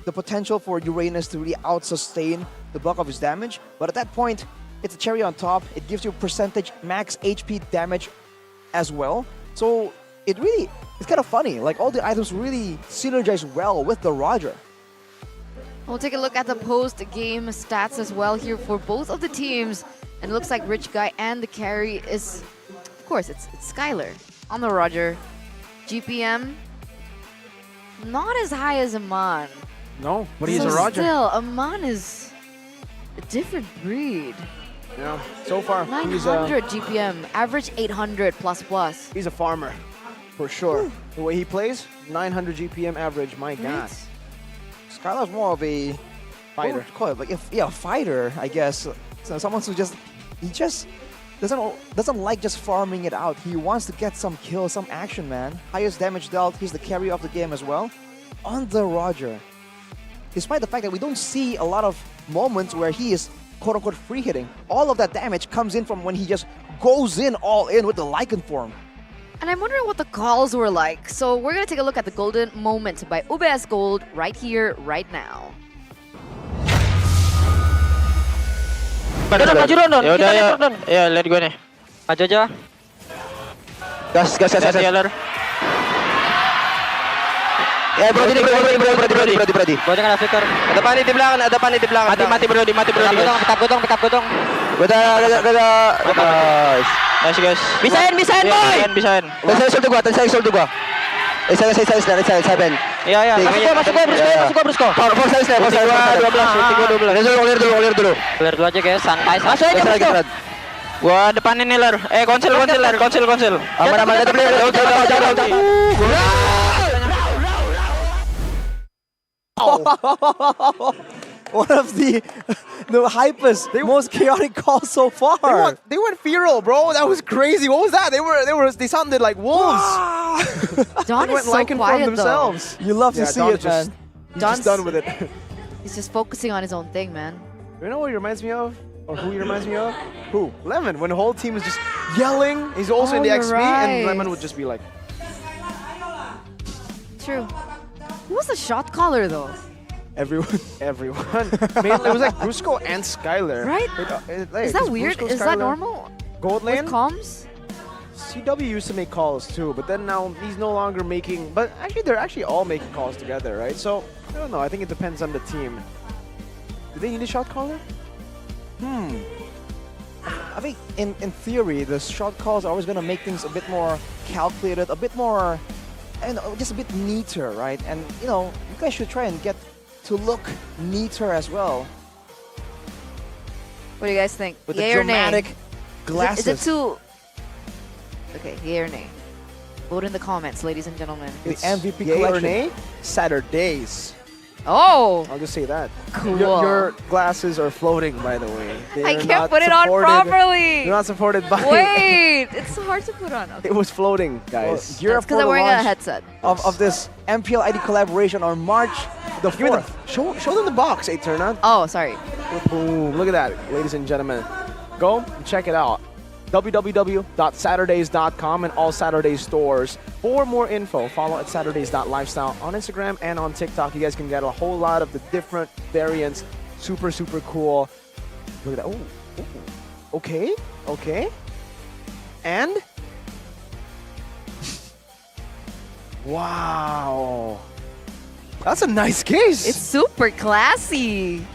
the potential for Uranus to really out-sustain the bulk of his damage. But at that point, it's a cherry on top. It gives you percentage max HP damage as well. So it's kind of funny. Like, all the items really synergize well with the Roger. We'll take a look at the post-game stats as well here for both of the teams. And it looks like Rich Guy and the carry is, of course, it's Skylar on the Roger. GPM, not as high as Aman. No, but he's so a Roger. Still, Aman is a different breed. Yeah, so far, 900 GPM, average 800 plus. He's a farmer, for sure. The way he plays, 900 GPM average, my God. Skylar's more of a fighter. What would you call it? Like, a fighter, I guess. So someone who he just doesn't like just farming it out. He wants to get some kills, some action, man. Highest damage dealt. He's the carry of the game as well. On the Roger, despite the fact that we don't see a lot of moments where he is quote-unquote free hitting, all of that damage comes in from when he just goes in all in with the Lycan form. And I'm wondering what the calls were like. So we're going to take a look at the golden moment by UBS Gold right here, right now. Maju Don. Yaudah ya lihat gue nih. Maju aja. Gas. Ya Brody. Gua dengan flicker. Ada pani di belakang. Mati Brody. Petap gotong. Udah. Nice guys. Bisain boy. Bisain. Saya exalt gua. Saya Ben. Iya. Masuk gua, Brusko. Power saya 12. Clear dulu aja guys, santai. Masuk aja. Gua depan ini ler. Konsel. Aman. One of the hypest, most chaotic calls so far. They went feral, bro. That was crazy. What was that? They sounded like wolves. Dawn is so quiet themselves. You love to see Dawn it, man. He's just done with it. He's just focusing on his own thing, man. You know what he reminds me of? Or who he reminds me of? Who? Lemon. When the whole team is just yelling. He's also in the you're XP, right. and Lemon would just be like, True. Who was the shot caller though? everyone. Mainly, it was like Brusco and Skylar. Right? Is that weird? Brusco, Is that Skylar, normal? Gold With lane? comms? CW used to make calls too, but then now he's no longer making. But actually, they're actually all making calls together, right? So I don't know. I think it depends on the team. Do they need a shot caller? I think in theory, the shot calls are always going to make things a bit more calculated, a bit more, and just a bit neater, right? And you know, you guys should try and get to look neater as well. What do you guys think? With Yay the or nay? dramatic glasses. Is it too... Okay, yay or nay? Vote in the comments, ladies and gentlemen. The MVP Yay or collection. nay? Saturdays. Oh! I'll just say that. Cool. Your glasses are floating, by the way. I They're can't not put it on supported- properly! They're not supported by... Wait! It's hard to put on. Okay. It was floating, guys. Well, gear That's up because for I'm the wearing a launch headset. of this MPL ID collaboration on March the Give me 4th. show them the box, Eterna. Oh, sorry. Boom. Look at that, ladies and gentlemen. Go and check it out. www.saturdays.com and all Saturdays stores. For more info, follow at saturdays.lifestyle on Instagram and on TikTok. You guys can get a whole lot of the different variants. Super, super cool. Look at that. Oh, okay, okay. And? Wow. That's a nice case. It's super classy.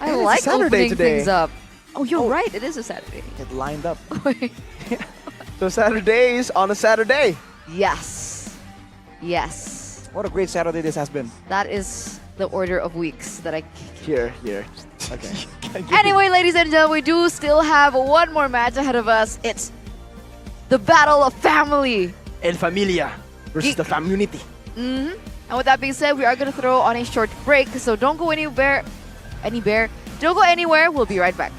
I And it's a like Saturday opening today. things up. Oh, you're right. It is a Saturday. It lined up. So Saturdays on a Saturday. Yes. Yes. What a great Saturday this has been. That is the order of weeks that I... Here. Okay. Anyway, ladies and gentlemen, we do still have one more match ahead of us. It's the Battle of Family. El Familia versus Geek. the Community. And with that being said, we are going to throw on a short break. So don't go anywhere. Don't go anywhere. We'll be right back.